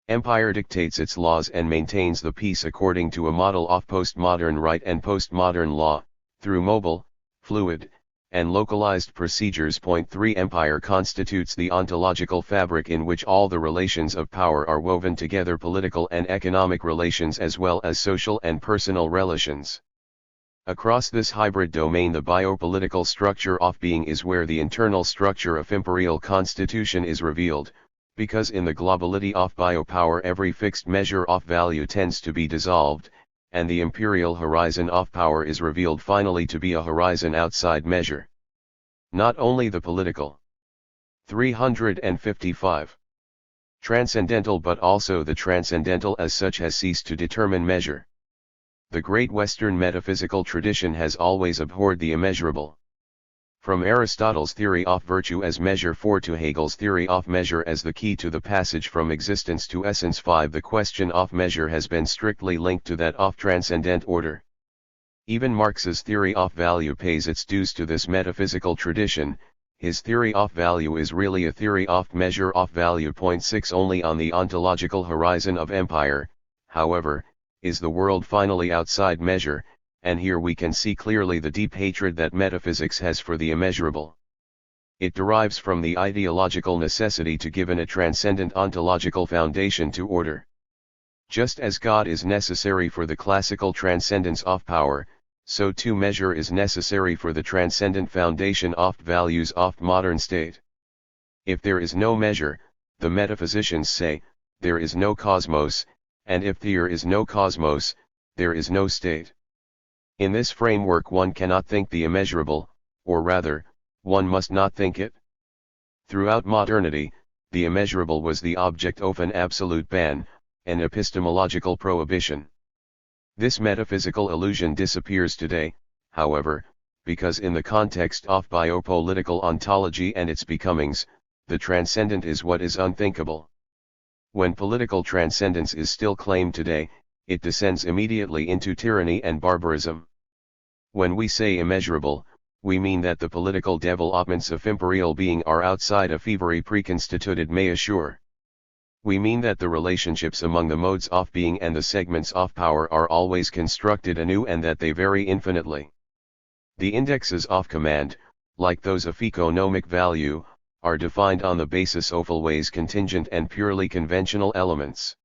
Empire dictates its laws and maintains the peace according to a model of postmodern right and postmodern law, through mobile, fluid, and localized procedures. Point 3 Empire constitutes the ontological fabric in which all the relations of power are woven together, political and economic relations as well as social and personal relations. Across this hybrid domain, the biopolitical structure of being is where the internal structure of imperial constitution is revealed, because in the globality of biopower every fixed measure of value tends to be dissolved, and the imperial horizon of power is revealed finally to be a horizon outside measure. Not only the political 355 transcendental but also the transcendental as such has ceased to determine measure. The great Western metaphysical tradition has always abhorred the immeasurable. From Aristotle's theory of virtue as measure 4 to Hegel's theory of measure as the key to the passage from existence to essence 5, the question of measure has been strictly linked to that of transcendent order. Even Marx's theory of value pays its dues to this metaphysical tradition. His theory of value is really a theory of measure of value. Point 6 Only on the ontological horizon of empire, however, is the world finally outside measure, and here we can see clearly the deep hatred that metaphysics has for the immeasurable. It derives from the ideological necessity to give a transcendent ontological foundation to order. Just as God is necessary for the classical transcendence of power, so too measure is necessary for the transcendent foundation of values of modern state. If there is no measure, the metaphysicians say, there is no cosmos, and if there is no cosmos, there is no state. In this framework one cannot think the immeasurable, or rather, one must not think it. Throughout modernity, the immeasurable was the object of an absolute ban, an epistemological prohibition. This metaphysical illusion disappears today, however, because in the context of biopolitical ontology and its becomings, the transcendent is what is unthinkable. When political transcendence is still claimed today, it descends immediately into tyranny and barbarism. When we say immeasurable, we mean that the political developments of imperial being are outside a fevery preconstituted measure. We mean that the relationships among the modes of being and the segments of power are always constructed anew and that they vary infinitely. The indexes of command, like those of economic value, are defined on the basis of always contingent and purely conventional elements.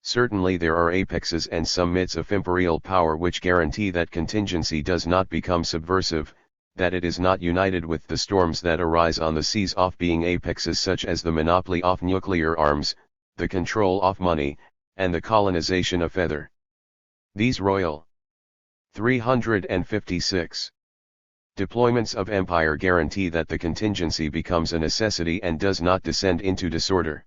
Certainly there are apexes and summits of imperial power which guarantee that contingency does not become subversive, that it is not united with the storms that arise on the seas of being, apexes such as the monopoly of nuclear arms, the control of money, and the colonization of feather. These royal 356 deployments of empire guarantee that the contingency becomes a necessity and does not descend into disorder.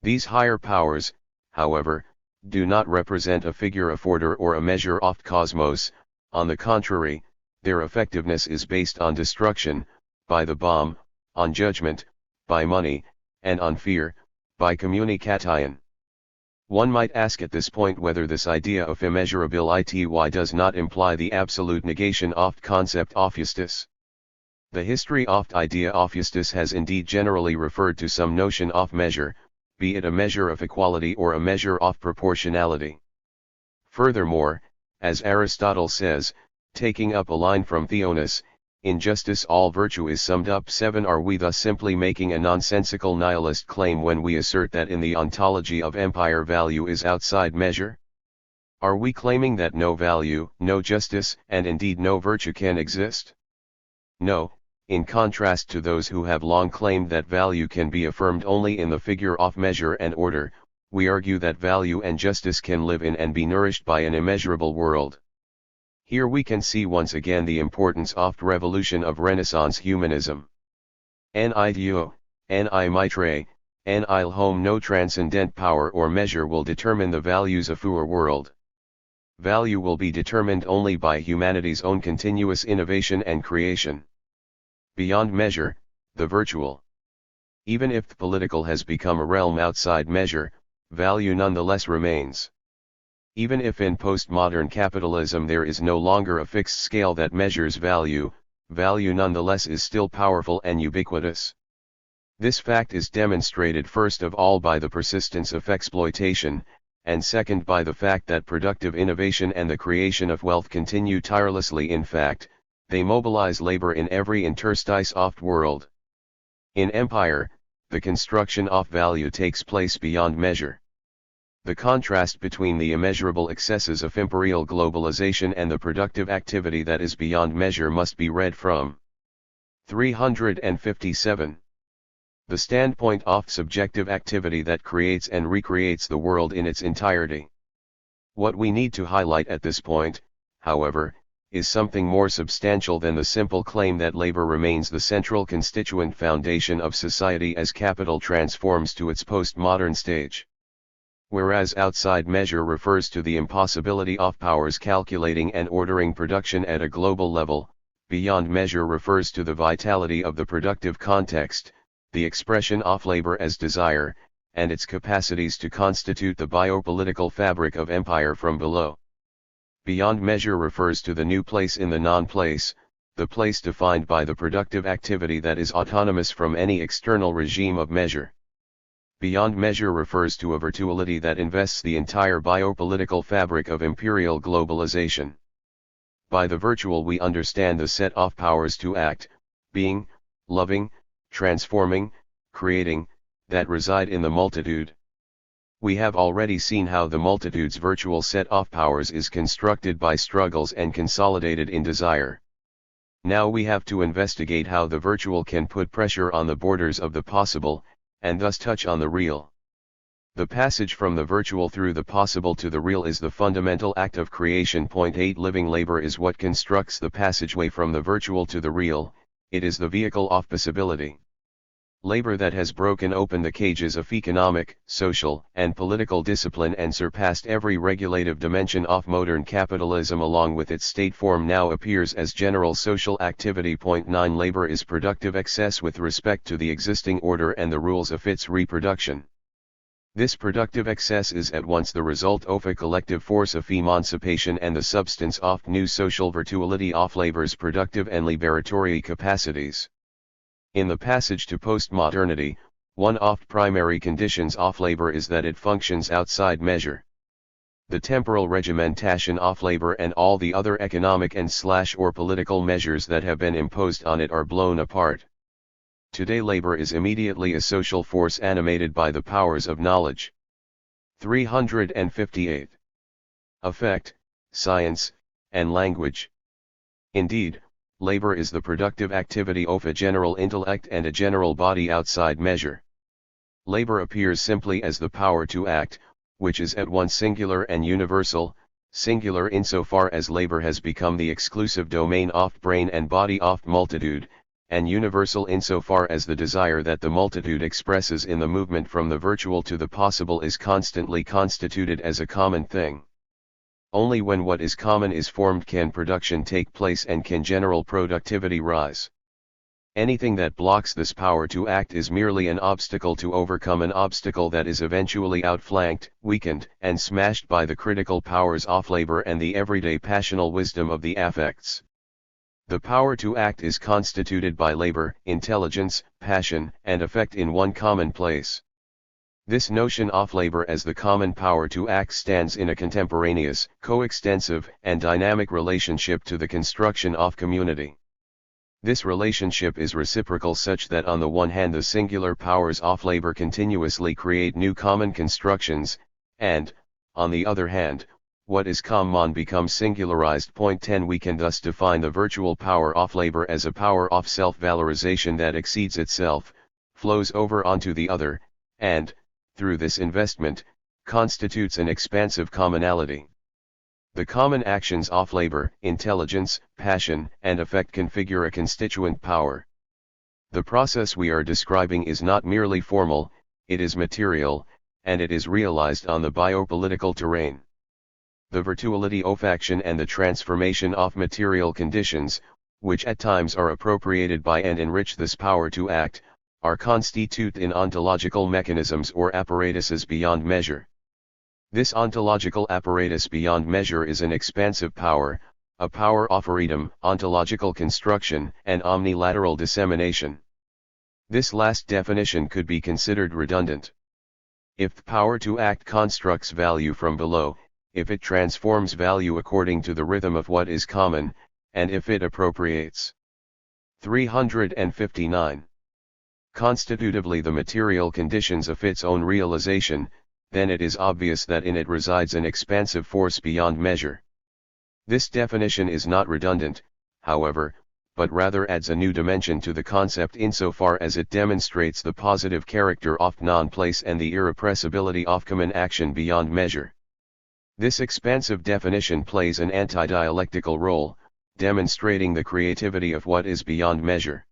These higher powers, however, do not represent a figure of order or a measure of cosmos. On the contrary, their effectiveness is based on destruction, by the bomb, on judgment, by money, and on fear, by communication. One might ask at this point whether this idea of immeasurability does not imply the absolute negation of the concept of justice. The history of the idea of justice has indeed generally referred to some notion of measure, be it a measure of equality or a measure of proportionality. Furthermore, as Aristotle says, taking up a line from Theonis, in justice all virtue is summed up. 7 Are we thus simply making a nonsensical nihilist claim when we assert that in the ontology of empire value is outside measure? Are we claiming that no value, no justice, and indeed no virtue can exist? No, in contrast to those who have long claimed that value can be affirmed only in the figure of measure and order, we argue that value and justice can live in and be nourished by an immeasurable world. Here we can see once again the importance of the revolution of Renaissance humanism. Ni Dio, ni mitre, ni home. No transcendent power or measure will determine the values of our world. Value will be determined only by humanity's own continuous innovation and creation. Beyond measure, the virtual Even if the political has become a realm outside measure, value nonetheless remains. Even if in postmodern capitalism there is no longer a fixed scale that measures value, value nonetheless is still powerful and ubiquitous. This fact is demonstrated first of all by the persistence of exploitation, and second by the fact that productive innovation and the creation of wealth continue tirelessly. In fact, they mobilize labor in every interstice of the world. In empire, the construction of value takes place beyond measure. The contrast between the immeasurable excesses of imperial globalization and the productive activity that is beyond measure must be read from 357. The standpoint of subjective activity that creates and recreates the world in its entirety. What we need to highlight at this point, however, is something more substantial than the simple claim that labor remains the central constituent foundation of society as capital transforms to its postmodern stage. Whereas outside measure refers to the impossibility of powers calculating and ordering production at a global level, beyond measure refers to the vitality of the productive context, the expression of labor as desire, and its capacities to constitute the biopolitical fabric of empire from below. Beyond measure refers to the new place in the non-place, the place defined by the productive activity that is autonomous from any external regime of measure. Beyond measure refers to a virtuality that invests the entire biopolitical fabric of imperial globalization. By the virtual we understand the set of powers to act, being, loving, transforming, creating, that reside in the multitude. We have already seen how the multitude's virtual set of powers is constructed by struggles and consolidated in desire. Now we have to investigate how the virtual can put pressure on the borders of the possible, and thus touch on the real. The passage from the virtual through the possible to the real is the fundamental act of creation. 8 Living labor is what constructs the passageway from the virtual to the real, it is the vehicle of possibility. Labor that has broken open the cages of economic, social, and political discipline and surpassed every regulative dimension of modern capitalism along with its state form now appears as general social activity. 9 Labor is productive excess with respect to the existing order and the rules of its reproduction. This productive excess is at once the result of a collective force of emancipation and the substance of new social virtuality of labor's productive and liberatory capacities. In the passage to postmodernity, one of the primary conditions of labor is that it functions outside measure. The temporal regimentation of labor and all the other economic and/or political measures that have been imposed on it are blown apart. Today labor is immediately a social force animated by the powers of knowledge. 358. Affect, science, and language. Indeed, labor is the productive activity of a general intellect and a general body outside measure. Labor appears simply as the power to act, which is at once singular and universal, singular insofar as labor has become the exclusive domain of brain and body of multitude, and universal insofar as the desire that the multitude expresses in the movement from the virtual to the possible is constantly constituted as a common thing. Only when what is common is formed can production take place and can general productivity rise. Anything that blocks this power to act is merely an obstacle to overcome, an obstacle that is eventually outflanked, weakened, and smashed by the critical powers of labor and the everyday passional wisdom of the affects. The power to act is constituted by labor, intelligence, passion, and affect in one common place. This notion of labor as the common power to act stands in a contemporaneous, coextensive, and dynamic relationship to the construction of community. This relationship is reciprocal such that on the one hand the singular powers of labor continuously create new common constructions, and, on the other hand, what is common becomes singularized. 10 We can thus define the virtual power of labor as a power of self-valorization that exceeds itself, flows over onto the other, and, through this investment, constitutes an expansive commonality. The common actions of labor, intelligence, passion, and affect configure a constituent power. The process we are describing is not merely formal, it is material, and it is realized on the biopolitical terrain. The virtuality of action and the transformation of material conditions, which at times are appropriated by and enrich this power to act, are constitute in ontological mechanisms or apparatuses beyond measure. This ontological apparatus beyond measure is an expansive power, a power operatum, ontological construction, and omnilateral dissemination. This last definition could be considered redundant. If the power to act constructs value from below, if it transforms value according to the rhythm of what is common, and if it appropriates 359 constitutively the material conditions of its own realization, then it is obvious that in it resides an expansive force beyond measure. This definition is not redundant, however, but rather adds a new dimension to the concept insofar as it demonstrates the positive character of non-place and the irrepressibility of common action beyond measure. This expansive definition plays an anti-dialectical role, demonstrating the creativity of what is beyond measure.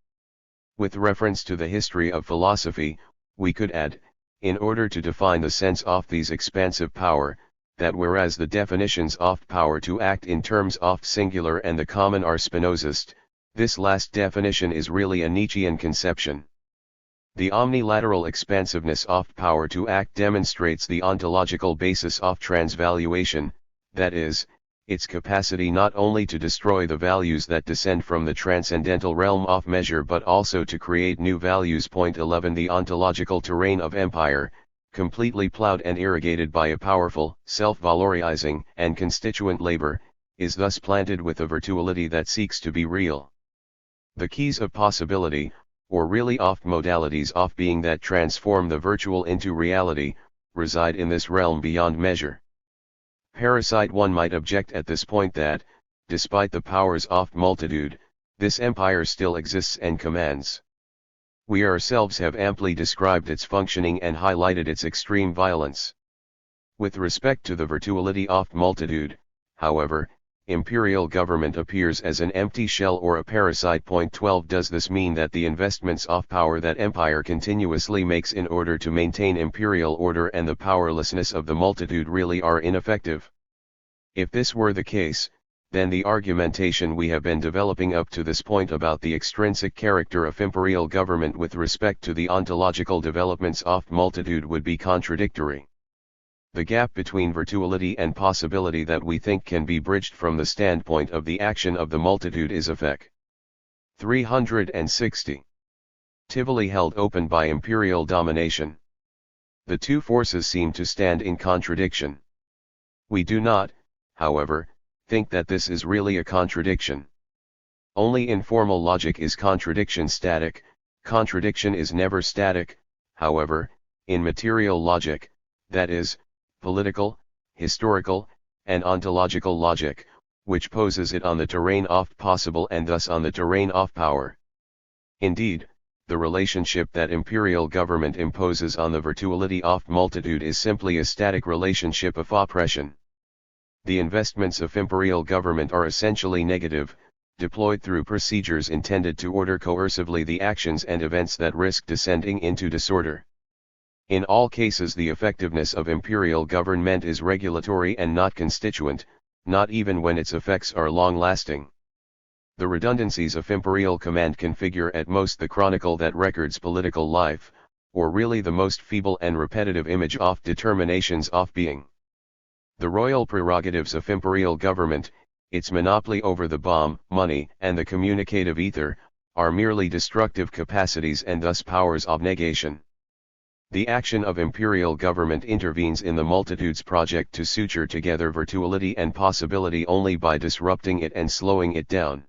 With reference to the history of philosophy, we could add, in order to define the sense of these expansive power, that whereas the definitions of power to act in terms of singular and the common are Spinozist, this last definition is really a Nietzschean conception. The omnilateral expansiveness of power to act demonstrates the ontological basis of transvaluation, that is, its capacity not only to destroy the values that descend from the transcendental realm of measure but also to create new values. 11 The ontological terrain of empire, completely plowed and irrigated by a powerful, self-valorizing, and constituent labor, is thus planted with a virtuality that seeks to be real. The keys of possibility, or really of modalities of being that transform the virtual into reality, reside in this realm beyond measure. Parasite 1 might object at this point that, despite the powers of multitude, this empire still exists and commands. We ourselves have amply described its functioning and highlighted its extreme violence. With respect to the virtuality of multitude, however, imperial government appears as an empty shell or a parasite. 12 Does this mean that the investments of power that empire continuously makes in order to maintain imperial order and the powerlessness of the multitude really are ineffective? If this were the case, then the argumentation we have been developing up to this point about the extrinsic character of imperial government with respect to the ontological developments of multitude would be contradictory. The gap between virtuality and possibility that we think can be bridged from the standpoint of the action of the multitude is effect. 360. Tivoli held open by imperial domination. The two forces seem to stand in contradiction. We do not, however, think that this is really a contradiction. Only in formal logic is contradiction static. Contradiction is never static, however, in material logic, that is, political, historical, and ontological logic, which poses it on the terrain of possible and thus on the terrain of power. Indeed, the relationship that imperial government imposes on the virtuality of multitude is simply a static relationship of oppression. The investments of imperial government are essentially negative, deployed through procedures intended to order coercively the actions and events that risk descending into disorder. In all cases the effectiveness of imperial government is regulatory and not constituent, not even when its effects are long-lasting. The redundancies of imperial command configure at most the chronicle that records political life, or really the most feeble and repetitive image of determinations of being. The royal prerogatives of imperial government, its monopoly over the bomb, money, and the communicative ether, are merely destructive capacities and thus powers of negation. The action of imperial government intervenes in the multitude's project to suture together virtuality and possibility only by disrupting it and slowing it down.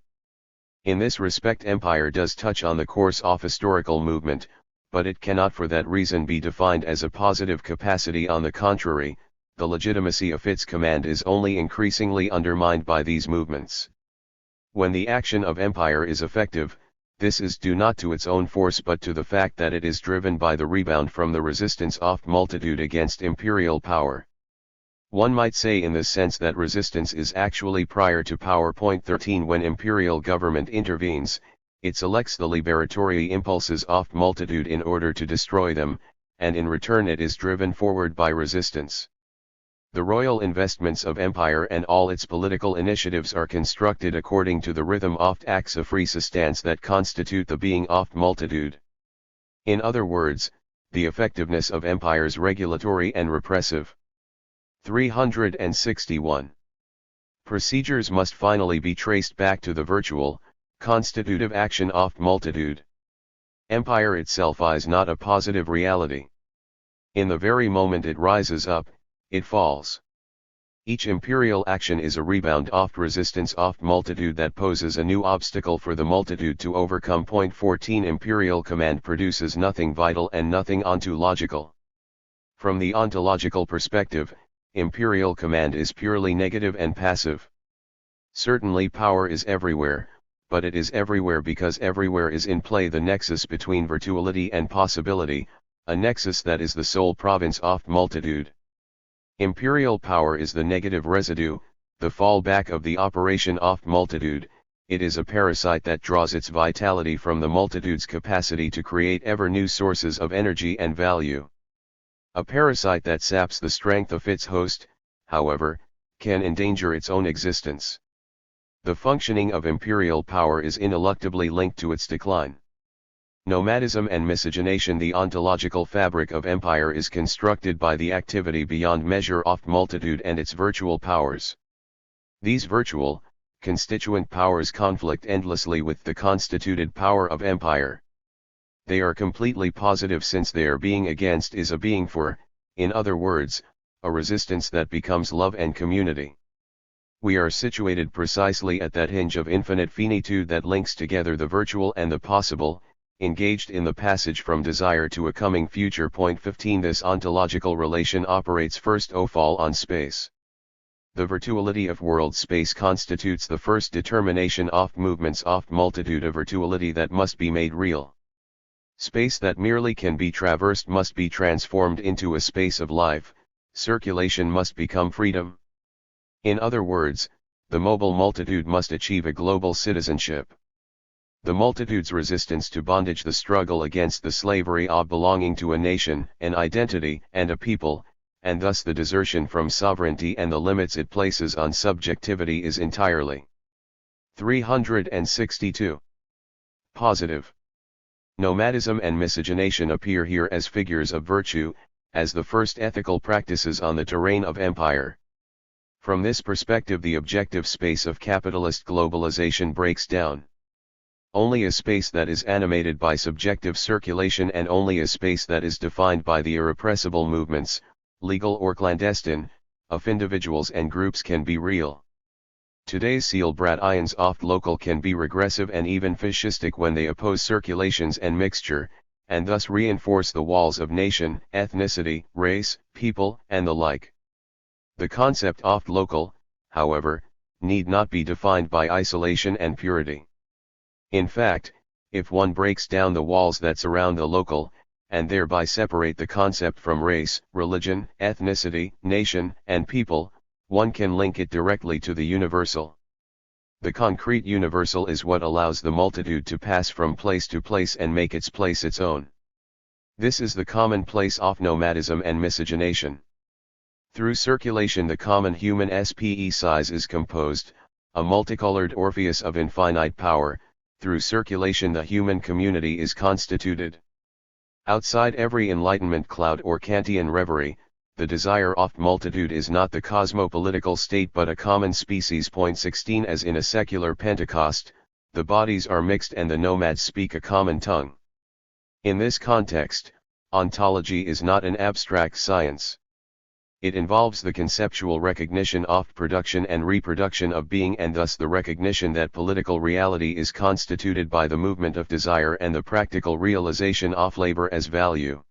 In this respect empire does touch on the course of historical movement, but it cannot for that reason be defined as a positive capacity. On the contrary, the legitimacy of its command is only increasingly undermined by these movements. When the action of empire is effective, this is due not to its own force but to the fact that it is driven by the rebound from the resistance of multitude against imperial power. One might say in this sense that resistance is actually prior to power. 13 When imperial government intervenes, it selects the liberatory impulses of multitude in order to destroy them, and in return it is driven forward by resistance. The royal investments of empire and all its political initiatives are constructed according to the rhythm of acts of resistance that constitute the being of multitude. In other words, the effectiveness of empires regulatory and repressive. 361. Procedures must finally be traced back to the virtual, constitutive action of multitude. Empire itself is not a positive reality. In the very moment it rises up, it falls. Each imperial action is a rebound of resistance of multitude that poses a new obstacle for the multitude to overcome. 14 Imperial command produces nothing vital and nothing ontological. From the ontological perspective, imperial command is purely negative and passive. Certainly power is everywhere, but it is everywhere because everywhere is in play the nexus between virtuality and possibility, a nexus that is the sole province of multitude. Imperial power is the negative residue, the fallback of the operation of multitude. It is a parasite that draws its vitality from the multitude's capacity to create ever new sources of energy and value. A parasite that saps the strength of its host, however, can endanger its own existence. The functioning of imperial power is ineluctably linked to its decline. Nomadism and miscegenation. The ontological fabric of empire is constructed by the activity beyond measure of multitude and its virtual powers. These virtual, constituent powers conflict endlessly with the constituted power of empire. They are completely positive since their being against is a being for, in other words, a resistance that becomes love and community. We are situated precisely at that hinge of infinite finitude that links together the virtual and the possible, engaged in the passage from desire to a coming future. 15 This ontological relation operates first of all on space. The virtuality of world space constitutes the first determination of movements of multitude, a virtuality that must be made real. Space that merely can be traversed must be transformed into a space of life, circulation must become freedom. In other words, the mobile multitude must achieve a global citizenship. The multitude's resistance to bondage, the struggle against the slavery of belonging to a nation, an identity, and a people, and thus the desertion from sovereignty and the limits it places on subjectivity is entirely 362. Positive. Nomadism and miscegenation appear here as figures of virtue, as the first ethical practices on the terrain of empire. From this perspective, the objective space of capitalist globalization breaks down. Only a space that is animated by subjective circulation and only a space that is defined by the irrepressible movements, legal or clandestine, of individuals and groups can be real. Today's Seelbrat-ions oft local can be regressive and even fascistic when they oppose circulations and mixture, and thus reinforce the walls of nation, ethnicity, race, people, and the like. The concept oft local, however, need not be defined by isolation and purity. In fact, if one breaks down the walls that surround the local, and thereby separate the concept from race, religion, ethnicity, nation, and people, one can link it directly to the universal. The concrete universal is what allows the multitude to pass from place to place and make its place its own. This is the commonplace of nomadism and miscegenation. Through circulation the common human SPE size is composed, a multicolored Orpheus of infinite power. Through circulation the human community is constituted. Outside every enlightenment cloud or Kantian reverie, the desire of multitude is not the cosmopolitical state but a common species. 16 As in a secular Pentecost, the bodies are mixed and the nomads speak a common tongue. In this context, ontology is not an abstract science. It involves the conceptual recognition of production and reproduction of being, and thus the recognition that political reality is constituted by the movement of desire and the practical realization of labor as value.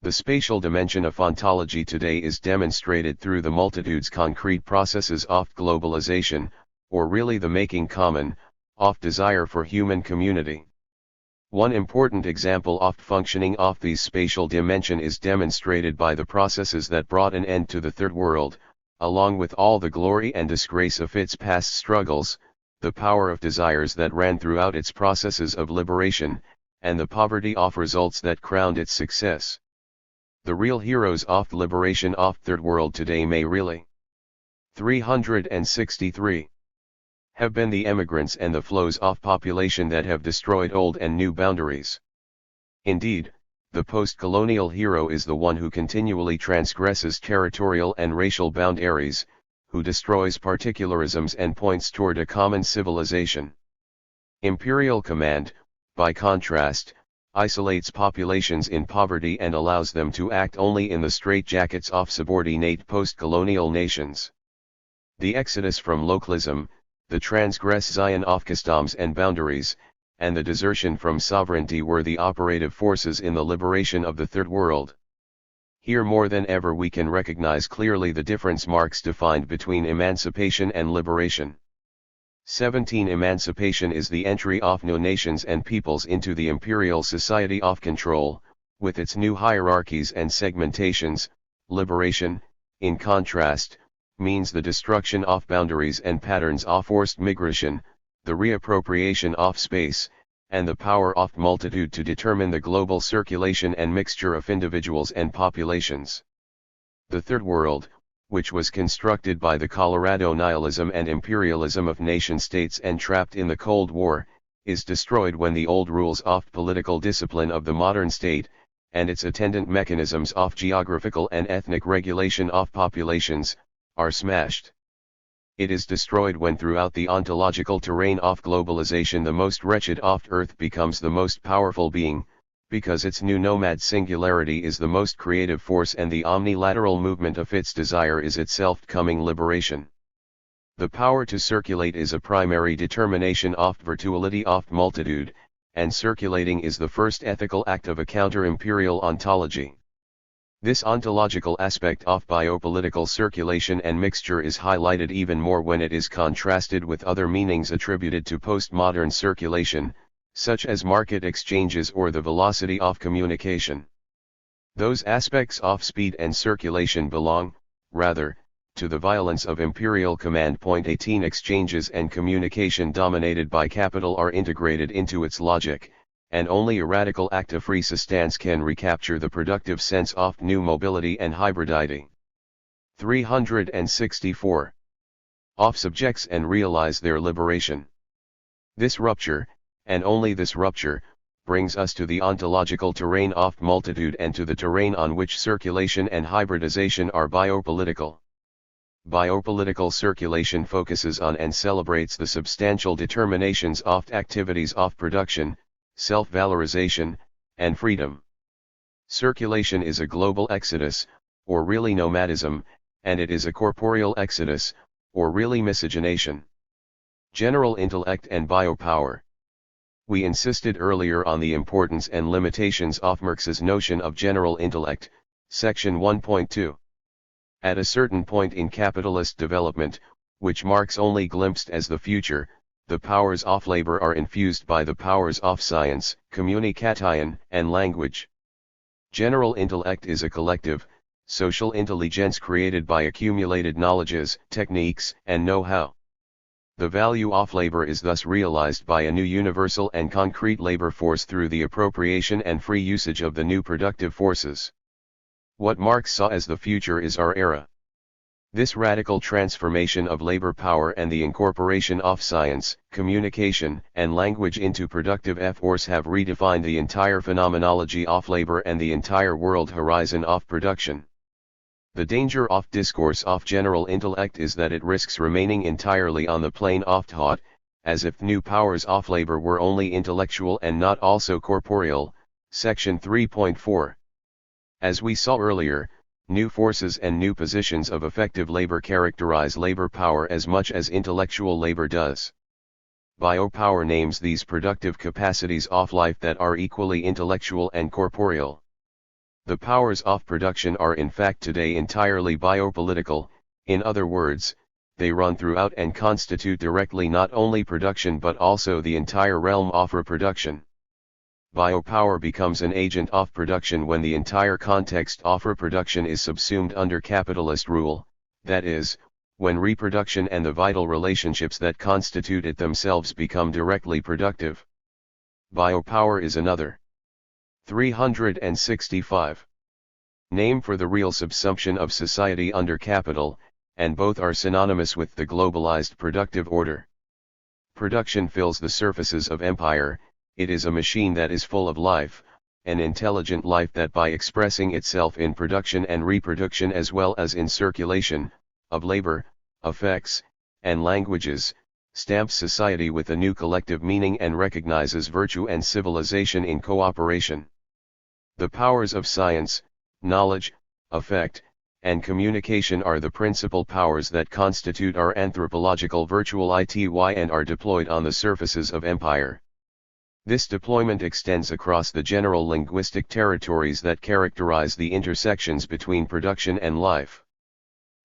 The spatial dimension of ontology today is demonstrated through the multitude's concrete processes of globalization, or really the making common, of desire for human community. One important example of functioning of the spatial dimension is demonstrated by the processes that brought an end to the Third World, along with all the glory and disgrace of its past struggles, the power of desires that ran throughout its processes of liberation, and the poverty of results that crowned its success. The real heroes of liberation of Third World today may really 363. Have been the emigrants and the flows of population that have destroyed old and new boundaries. Indeed, the post-colonial hero is the one who continually transgresses territorial and racial boundaries, who destroys particularisms and points toward a common civilization. Imperial command, by contrast, isolates populations in poverty and allows them to act only in the straitjackets of subordinate post-colonial nations. The exodus from localism, the transgression of customs and boundaries, and the desertion from sovereignty were the operative forces in the liberation of the Third World. Here more than ever we can recognize clearly the difference Marx defined between emancipation and liberation. 17. Emancipation is the entry of new nations and peoples into the imperial society of control, with its new hierarchies and segmentations. Liberation, in contrast, means the destruction of boundaries and patterns of forced migration, the reappropriation of space, and the power of multitude to determine the global circulation and mixture of individuals and populations. The Third World, which was constructed by the Colorado nihilism and imperialism of nation-states and trapped in the Cold War, is destroyed when the old rules of political discipline of the modern state, and its attendant mechanisms of geographical and ethnic regulation of populations, are smashed. It is destroyed when throughout the ontological terrain of globalization the most wretched of Earth becomes the most powerful being, because its new nomad singularity is the most creative force and the omnilateral movement of its desire is itself coming liberation. The power to circulate is a primary determination of virtuality of multitude, and circulating is the first ethical act of a counter-imperial ontology. This ontological aspect of biopolitical circulation and mixture is highlighted even more when it is contrasted with other meanings attributed to postmodern circulation, such as market exchanges or the velocity of communication. Those aspects of speed and circulation belong, rather, to the violence of imperial command. 18 Exchanges and communication dominated by capital are integrated into its logic, and only a radical act of free substance can recapture the productive sense of new mobility and hybridity. 364. Of subjects and realize their liberation. This rupture, and only this rupture, brings us to the ontological terrain of multitude and to the terrain on which circulation and hybridization are biopolitical. Biopolitical circulation focuses on and celebrates the substantial determinations of activities of production, self-valorization, and freedom. Circulation is a global exodus, or really nomadism, and it is a corporeal exodus, or really miscegenation. General intellect and biopower. We insisted earlier on the importance and limitations of Marx's notion of general intellect, section 1.2. At a certain point in capitalist development, which Marx only glimpsed as the future, the powers of labor are infused by the powers of science, communication, and language. General intellect is a collective, social intelligence created by accumulated knowledges, techniques, and know-how. The value of labor is thus realized by a new universal and concrete labor force through the appropriation and free usage of the new productive forces. What Marx saw as the future is our era. This radical transformation of labor power and the incorporation of science, communication, and language into productive force have redefined the entire phenomenology of labor and the entire world horizon of production. The danger of discourse of general intellect is that it risks remaining entirely on the plane of thought, as if new powers of labor were only intellectual and not also corporeal, section 3.4. As we saw earlier, new forces and new positions of effective labor characterize labor power as much as intellectual labor does. Biopower names these productive capacities of life that are equally intellectual and corporeal. The powers of production are in fact today entirely biopolitical, in other words, they run throughout and constitute directly not only production but also the entire realm of reproduction. Biopower becomes an agent of production when the entire context of reproduction is subsumed under capitalist rule, that is, when reproduction and the vital relationships that constitute it themselves become directly productive. Biopower is another. 365. Name for the real subsumption of society under capital, and both are synonymous with the globalized productive order. Production fills the surfaces of empire, it is a machine that is full of life, an intelligent life that by expressing itself in production and reproduction as well as in circulation, of labor, affects, and languages, stamps society with a new collective meaning and recognizes virtue and civilization in cooperation. The powers of science, knowledge, affect, and communication are the principal powers that constitute our anthropological virtual ity and are deployed on the surfaces of empire. This deployment extends across the general linguistic territories that characterize the intersections between production and life.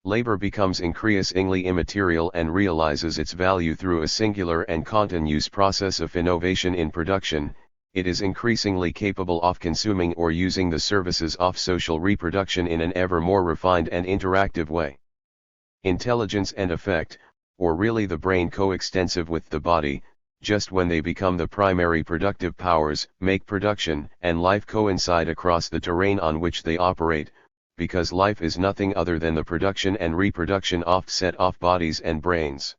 Labor becomes increasingly immaterial and realizes its value through a singular and continuous process of innovation in production. It is increasingly capable of consuming or using the services of social reproduction in an ever more refined and interactive way. Intelligence and affect, or really the brain coextensive with the body, just when they become the primary productive powers, make production and life coincide across the terrain on which they operate, because life is nothing other than the production and reproduction offset of bodies and brains.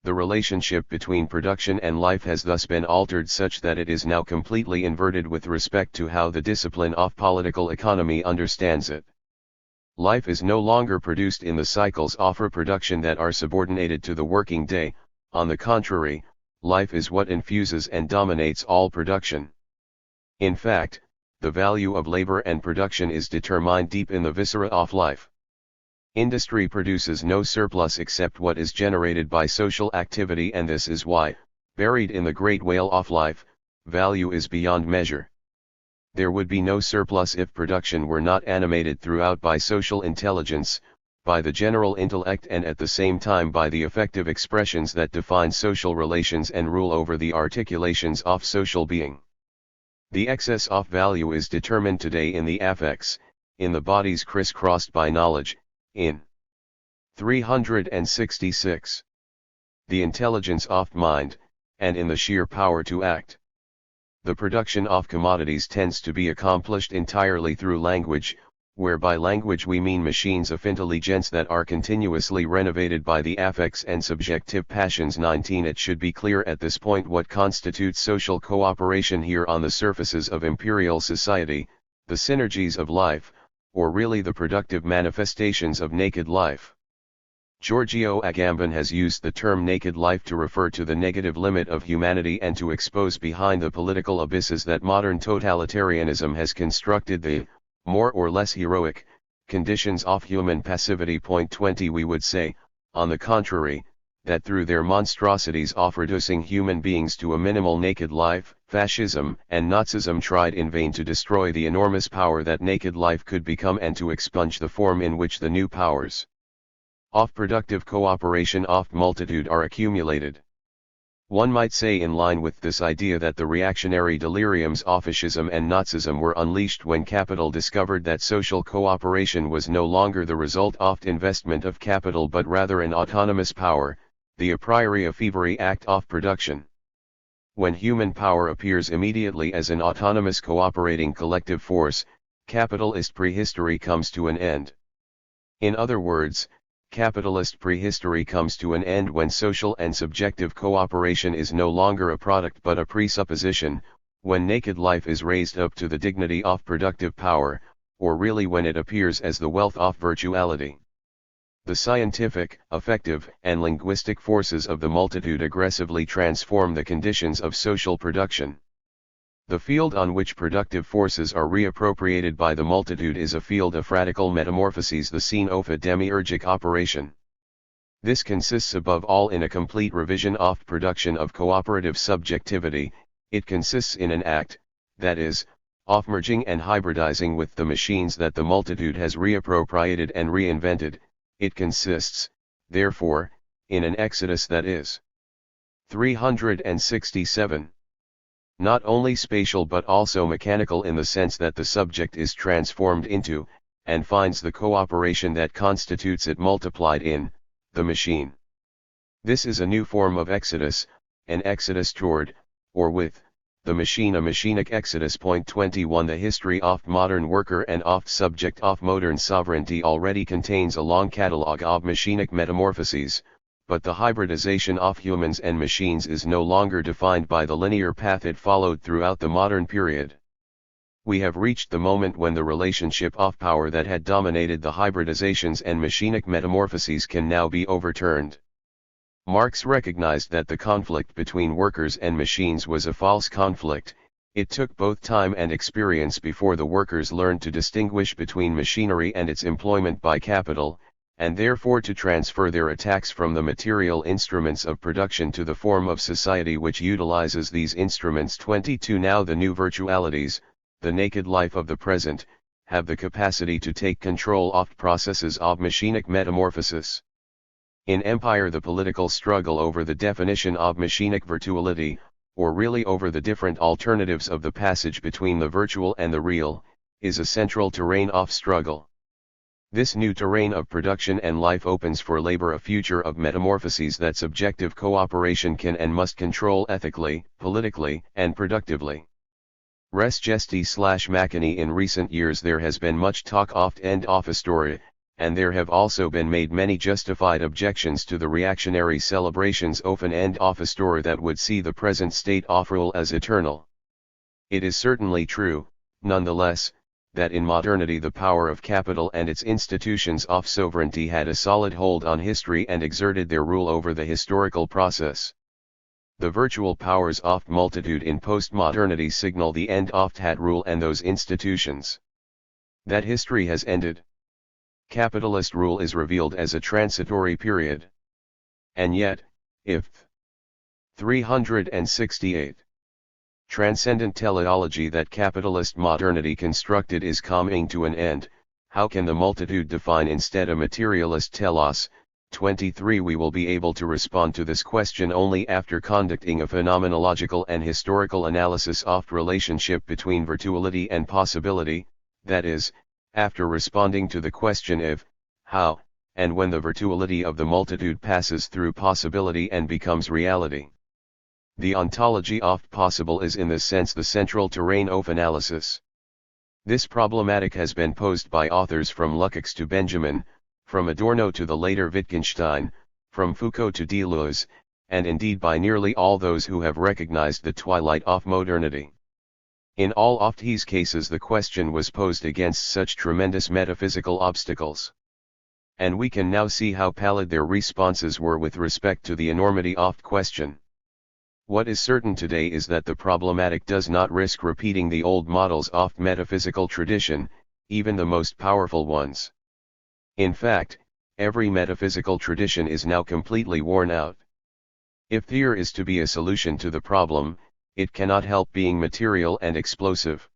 The relationship between production and life has thus been altered such that it is now completely inverted with respect to how the discipline of political economy understands it. Life is no longer produced in the cycles of reproduction that are subordinated to the working day. On the contrary, life is what infuses and dominates all production. In fact, the value of labor and production is determined deep in the viscera of life. Industry produces no surplus except what is generated by social activity, and this is why, buried in the great whale of life, value is beyond measure. There would be no surplus if production were not animated throughout by social intelligence, by the general intellect, and at the same time by the effective expressions that define social relations and rule over the articulations of social being. The excess of value is determined today in the affects, in the bodies crisscrossed by knowledge, in 366. The intelligence of mind, and in the sheer power to act. The production of commodities tends to be accomplished entirely through language, where by language we mean machines of intelligence that are continuously renovated by the affects and subjective passions. 19. It should be clear at this point what constitutes social cooperation here on the surfaces of imperial society, the synergies of life, or really the productive manifestations of naked life. Giorgio Agamben has used the term naked life to refer to the negative limit of humanity and to expose behind the political abysses that modern totalitarianism has constructed the more or less heroic conditions of human passivity. 20. We would say, on the contrary, that through their monstrosities of reducing human beings to a minimal naked life, fascism and Nazism tried in vain to destroy the enormous power that naked life could become and to expunge the form in which the new powers of productive cooperation of multitude are accumulated. One might say, in line with this idea, that the reactionary deliriums of fascism and Nazism were unleashed when capital discovered that social cooperation was no longer the result of investment of capital but rather an autonomous power, the a priori ephemery act of production. When human power appears immediately as an autonomous cooperating collective force, capitalist prehistory comes to an end. In other words, capitalist prehistory comes to an end when social and subjective cooperation is no longer a product but a presupposition, when naked life is raised up to the dignity of productive power, or really when it appears as the wealth of virtuality. The scientific, affective, and linguistic forces of the multitude aggressively transform the conditions of social production. The field on which productive forces are reappropriated by the multitude is a field of radical metamorphoses, the scene of a demiurgic operation. This consists above all in a complete revision of production of cooperative subjectivity. It consists in an act, that is, of merging and hybridizing with the machines that the multitude has reappropriated and reinvented. It consists, therefore, in an exodus that is 367. Not only spatial but also mechanical, in the sense that the subject is transformed into, and finds the cooperation that constitutes it multiplied in, the machine. This is a new form of exodus, an exodus toward, or with, the machine, a machinic exodus. 21. The history of modern worker and of subject of modern sovereignty already contains a long catalogue of machinic metamorphoses, but the hybridization of humans and machines is no longer defined by the linear path it followed throughout the modern period. We have reached the moment when the relationship of power that had dominated the hybridizations and machinic metamorphoses can now be overturned. Marx recognized that the conflict between workers and machines was a false conflict. It took both time and experience before the workers learned to distinguish between machinery and its employment by capital, and therefore to transfer their attacks from the material instruments of production to the form of society which utilizes these instruments. 22 Now the new virtualities, the naked life of the present, have the capacity to take control of processes of machinic metamorphosis. In empire, the political struggle over the definition of machinic virtuality, or really over the different alternatives of the passage between the virtual and the real, is a central terrain of struggle. This new terrain of production and life opens for labor a future of metamorphoses that subjective cooperation can and must control ethically, politically, and productively. Res gesti/machini. In recent years there has been much talk oft and of story, and there have also been made many justified objections to the reactionary celebrations often and of a story that would see the present state of rule as eternal. It is certainly true, nonetheless, that in modernity the power of capital and its institutions of sovereignty had a solid hold on history and exerted their rule over the historical process. The virtual powers of multitude in postmodernity signal the end of that rule and those institutions. That history has ended. Capitalist rule is revealed as a transitory period. And yet, if 368 transcendent teleology that capitalist modernity constructed is coming to an end, how can the multitude define instead a materialist telos? 23 We will be able to respond to this question only after conducting a phenomenological and historical analysis of relationship between virtuality and possibility, that is, after responding to the question if, how, and when the virtuality of the multitude passes through possibility and becomes reality. The ontology of possible is in this sense the central terrain of analysis. This problematic has been posed by authors from Lukács to Benjamin, from Adorno to the later Wittgenstein, from Foucault to Deleuze, and indeed by nearly all those who have recognized the twilight of modernity. In all of these cases the question was posed against such tremendous metaphysical obstacles. And we can now see how pallid their responses were with respect to the enormity of the question. What is certain today is that the problematic does not risk repeating the old models of metaphysical tradition, even the most powerful ones. In fact, every metaphysical tradition is now completely worn out. If there is to be a solution to the problem, it cannot help being material and explosive.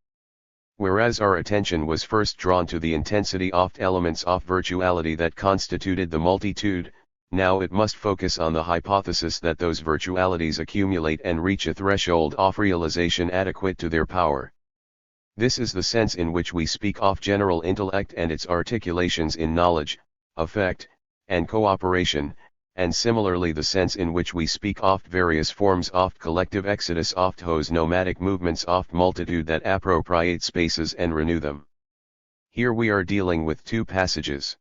Whereas our attention was first drawn to the intensity of elements of virtuality that constituted the multitude, now it must focus on the hypothesis that those virtualities accumulate and reach a threshold of realization adequate to their power. This is the sense in which we speak of general intellect and its articulations in knowledge, affect, and cooperation, and similarly the sense in which we speak of various forms of collective exodus of those nomadic movements of multitude that appropriate spaces and renew them. Here we are dealing with two passages.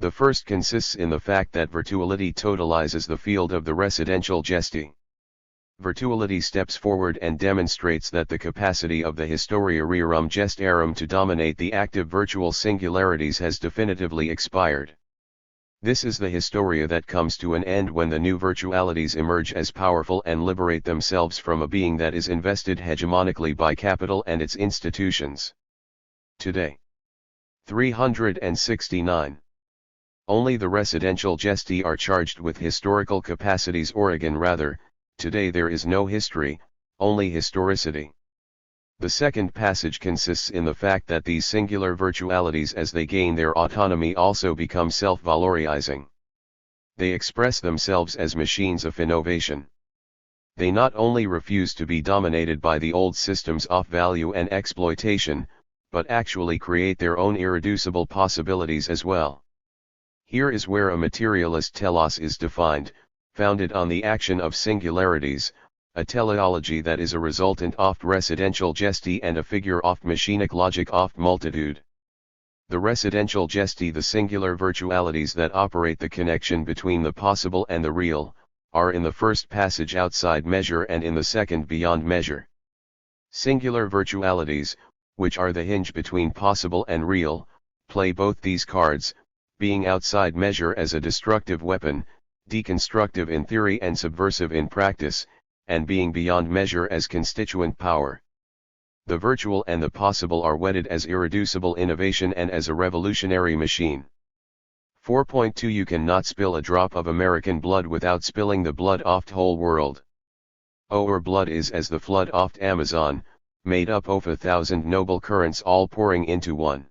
The first consists in the fact that virtuality totalizes the field of the residential gesti. Virtuality steps forward and demonstrates that the capacity of the historia rerum gestarum to dominate the active virtual singularities has definitively expired. This is the historia that comes to an end when the new virtualities emerge as powerful and liberate themselves from a being that is invested hegemonically by capital and its institutions. Today. 369. Only the residential gesti are charged with historical capacities, or again rather, today there is no history, only historicity. The second passage consists in the fact that these singular virtualities as they gain their autonomy also become self-valorizing. They express themselves as machines of innovation. They not only refuse to be dominated by the old systems of value and exploitation, but actually create their own irreducible possibilities as well. Here is where a materialist telos is defined, founded on the action of singularities, a teleology that is a resultant of residential gesti and a figure of machinic logic of multitude. The residential gesti, the singular virtualities that operate the connection between the possible and the real, are in the first passage outside measure and in the second beyond measure. Singular virtualities, which are the hinge between possible and real, play both these cards, being outside measure as a destructive weapon, deconstructive in theory and subversive in practice, and being beyond measure as constituent power. The virtual and the possible are wedded as irreducible innovation and as a revolutionary machine. 4.2 You cannot spill a drop of American blood without spilling the blood of the whole world. Our blood is as the flood of the Amazon, made up of 1,000 noble currents all pouring into one.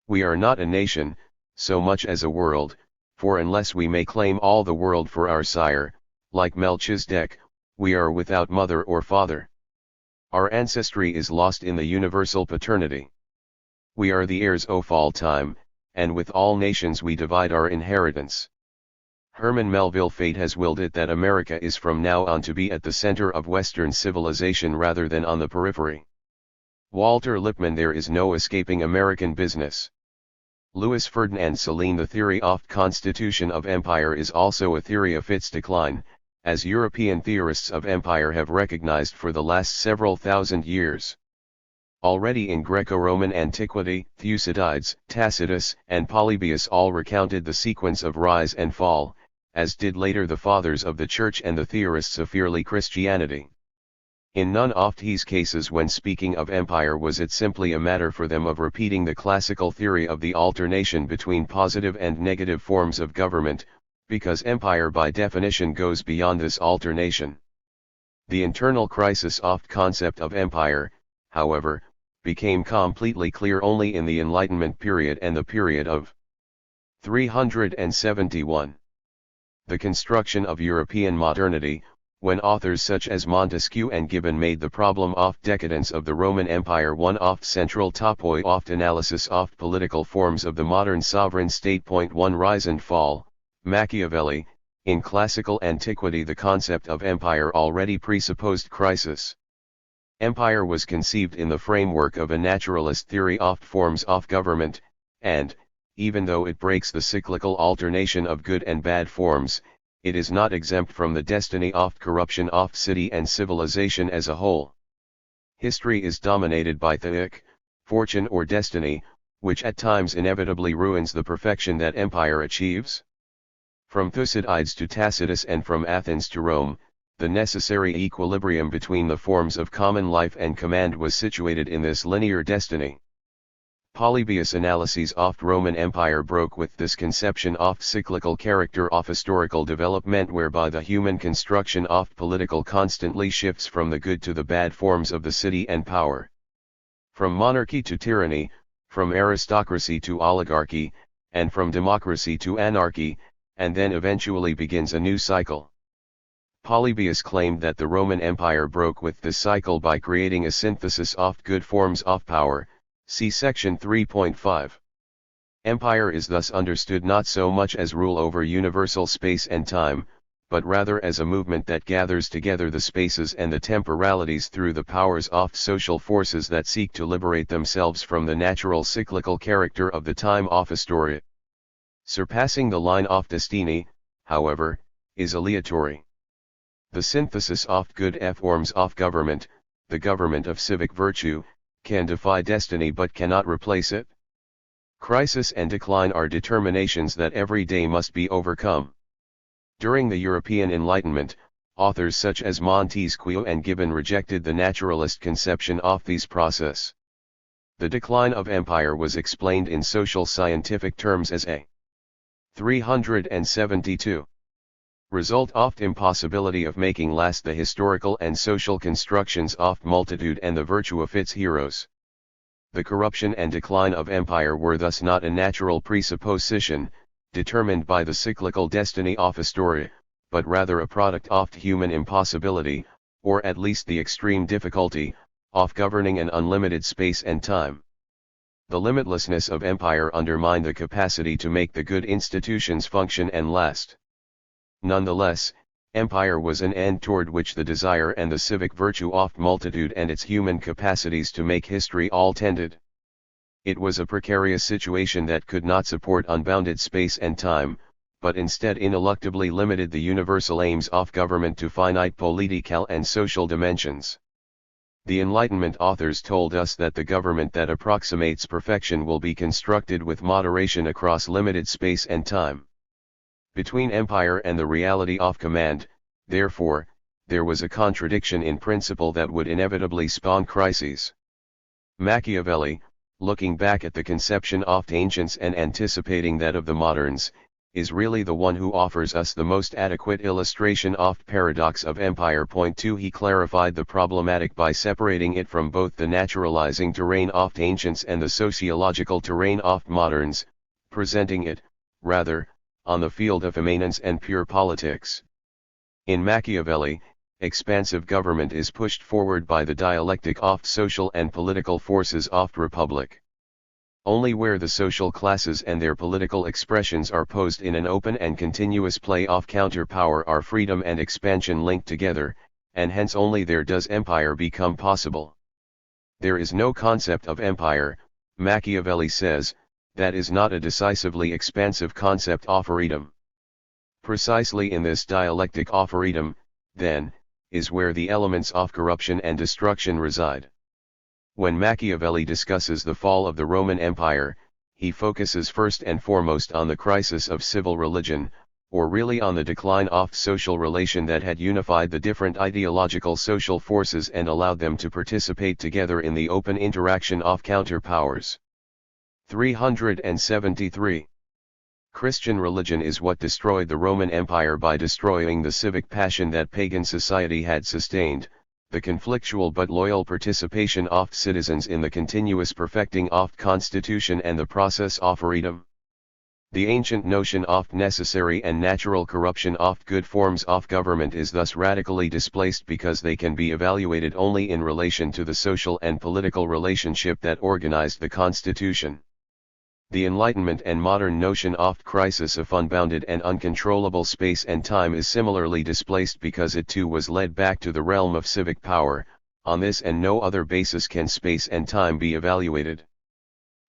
We are not a nation, so much as a world, for unless we may claim all the world for our sire, like Melchizedek, we are without mother or father. Our ancestry is lost in the universal paternity. We are the heirs of all time, and with all nations we divide our inheritance. Herman Melville Fate has willed it that America is from now on to be at the center of Western civilization rather than on the periphery. Walter Lippmann There is no escaping American business. Louis Ferdinand Celine The theory of constitution of empire is also a theory of its decline, as European theorists of empire have recognized for the last several thousand years. Already in Greco-Roman antiquity, Thucydides, Tacitus, and Polybius all recounted the sequence of rise and fall, as did later the fathers of the Church and the theorists of early Christianity. In none of these cases when speaking of empire was it simply a matter for them of repeating the classical theory of the alternation between positive and negative forms of government, because empire by definition goes beyond this alternation. The internal crisis of the concept of empire, however, became completely clear only in the Enlightenment period and the period of 371. The construction of European modernity, when authors such as Montesquieu and Gibbon made the problem of decadence of the Roman Empire one of central topoi of analysis of political forms of the modern sovereign state. 1 Rise and Fall, Machiavelli. In classical antiquity the concept of empire already presupposed crisis. Empire was conceived in the framework of a naturalist theory of forms of government, and, even though it breaks the cyclical alternation of good and bad forms, it is not exempt from the destiny of corruption of city and civilization as a whole. History is dominated by theik, fortune or destiny, which at times inevitably ruins the perfection that empire achieves. From Thucydides to Tacitus and from Athens to Rome, the necessary equilibrium between the forms of common life and command was situated in this linear destiny. Polybius' analyses of the Roman Empire broke with this conception of cyclical character of historical development whereby the human construction of political constantly shifts from the good to the bad forms of the city and power. From monarchy to tyranny, from aristocracy to oligarchy, and from democracy to anarchy, and then eventually begins a new cycle. Polybius claimed that the Roman Empire broke with this cycle by creating a synthesis of good forms of power. See section 3.5. Empire is thus understood not so much as rule over universal space and time, but rather as a movement that gathers together the spaces and the temporalities through the powers of social forces that seek to liberate themselves from the natural cyclical character of the time of history. Surpassing the line of destiny, however, is aleatory. The synthesis of good forms of government, the government of civic virtue, can defy destiny but cannot replace it. Crisis and decline are determinations that every day must be overcome. During the European Enlightenment, authors such as Montesquieu and Gibbon rejected the naturalist conception of these process. The decline of empire was explained in social scientific terms as a 372. Result of the impossibility of making last the historical and social constructions of multitude and the virtue of its heroes. The corruption and decline of empire were thus not a natural presupposition, determined by the cyclical destiny of history, but rather a product of human impossibility, or at least the extreme difficulty, of governing an unlimited space and time. The limitlessness of empire undermined the capacity to make the good institutions function and last. Nonetheless, empire was an end toward which the desire and the civic virtue of multitude and its human capacities to make history all tended. It was a precarious situation that could not support unbounded space and time, but instead ineluctably limited the universal aims of government to finite political and social dimensions. The Enlightenment authors told us that the government that approximates perfection will be constructed with moderation across limited space and time. Between empire and the reality of command, therefore, there was a contradiction in principle that would inevitably spawn crises. Machiavelli, looking back at the conception of the ancients and anticipating that of the moderns, is really the one who offers us the most adequate illustration of the paradox of empire. Point 2. He clarified the problematic by separating it from both the naturalizing terrain of the ancients and the sociological terrain of moderns, presenting it, rather, on the field of immanence and pure politics. In Machiavelli, expansive government is pushed forward by the dialectic of social and political forces of the republic. Only where the social classes and their political expressions are posed in an open and continuous play of counterpower are freedom and expansion linked together, and hence only there does empire become possible. There is no concept of empire, Machiavelli says, that is not a decisively expansive concept of freedom. Precisely in this dialectic of freedom, then, is where the elements of corruption and destruction reside. When Machiavelli discusses the fall of the Roman Empire, he focuses first and foremost on the crisis of civil religion, or really on the decline of social relation that had unified the different ideological social forces and allowed them to participate together in the open interaction of counterpowers. 373. Christian religion is what destroyed the Roman Empire by destroying the civic passion that pagan society had sustained, the conflictual but loyal participation of citizens in the continuous perfecting of constitution and the process of freedom. The ancient notion of necessary and natural corruption of good forms of government is thus radically displaced because they can be evaluated only in relation to the social and political relationship that organized the constitution. The Enlightenment and modern notion of crisis of unbounded and uncontrollable space and time is similarly displaced because it too was led back to the realm of civic power. On this and no other basis can space and time be evaluated.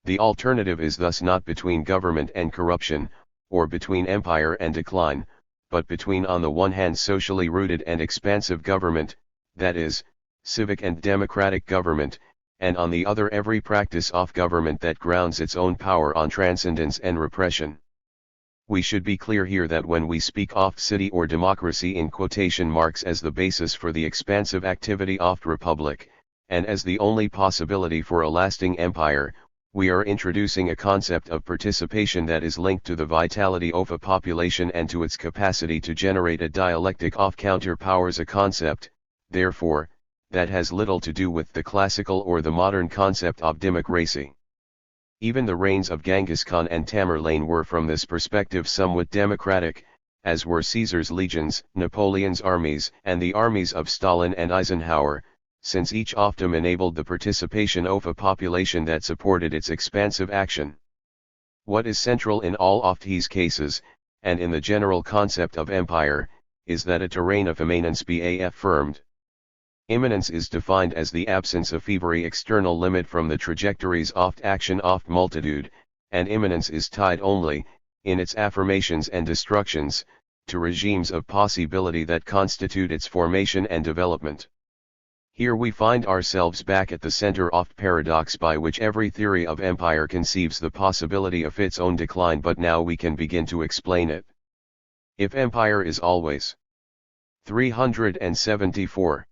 The alternative is thus not between government and corruption, or between empire and decline, but between on the one hand socially rooted and expansive government, that is, civic and democratic government, and on the other every practice of government that grounds its own power on transcendence and repression. We should be clear here that when we speak of city or democracy in quotation marks as the basis for the expansive activity of the republic, and as the only possibility for a lasting empire, we are introducing a concept of participation that is linked to the vitality of a population and to its capacity to generate a dialectic of counterpowers, a concept, therefore, that has little to do with the classical or the modern concept of democracy. Even the reigns of Genghis Khan and Tamerlane were from this perspective somewhat democratic, as were Caesar's legions, Napoleon's armies, and the armies of Stalin and Eisenhower, since each of them enabled the participation of a population that supported its expansive action. What is central in all of these cases, and in the general concept of empire, is that a terrain of immanence be affirmed. Immanence is defined as the absence of every external limit from the trajectories of action of multitude, and immanence is tied only, in its affirmations and destructions, to regimes of possibility that constitute its formation and development. Here we find ourselves back at the center of the paradox by which every theory of empire conceives the possibility of its own decline, but now we can begin to explain it. If empire is always 374.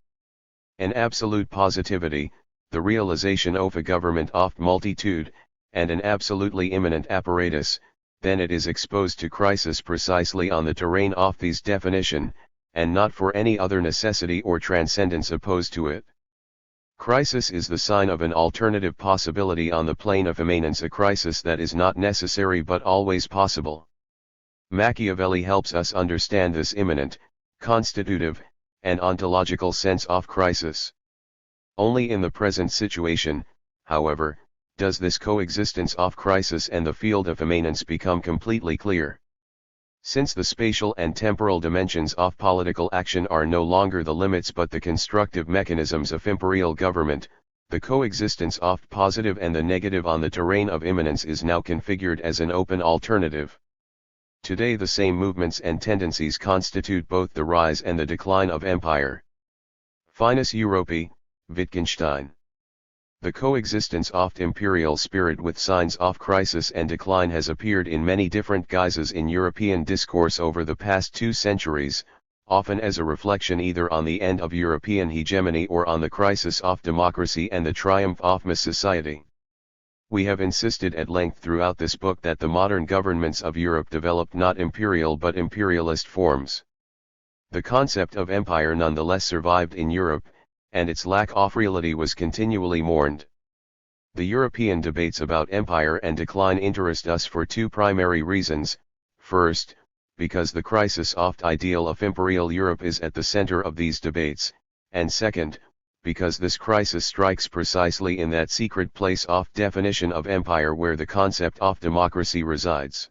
An absolute positivity, the realization of a government of multitude, and an absolutely immanent apparatus, then it is exposed to crisis precisely on the terrain of these definition, and not for any other necessity or transcendence opposed to it. Crisis is the sign of an alternative possibility on the plane of immanence, a crisis that is not necessary but always possible. Machiavelli helps us understand this immanent, constitutive, and ontological sense of crisis. Only in the present situation, however, does this coexistence of crisis and the field of immanence become completely clear. Since the spatial and temporal dimensions of political action are no longer the limits but the constructive mechanisms of imperial government, the coexistence of positive and the negative on the terrain of immanence is now configured as an open alternative. Today the same movements and tendencies constitute both the rise and the decline of empire. Finis Europae, Wittgenstein. The coexistence of imperial spirit with signs of crisis and decline has appeared in many different guises in European discourse over the past 2 centuries, often as a reflection either on the end of European hegemony or on the crisis of democracy and the triumph of mass society. We have insisted at length throughout this book that the modern governments of Europe developed not imperial but imperialist forms. The concept of empire nonetheless survived in Europe, and its lack of reality was continually mourned. The European debates about empire and decline interest us for 2 primary reasons. First, because the crisis of the ideal of imperial Europe is at the center of these debates, and second, because this crisis strikes precisely in that secret place of definition of empire where the concept of democracy resides.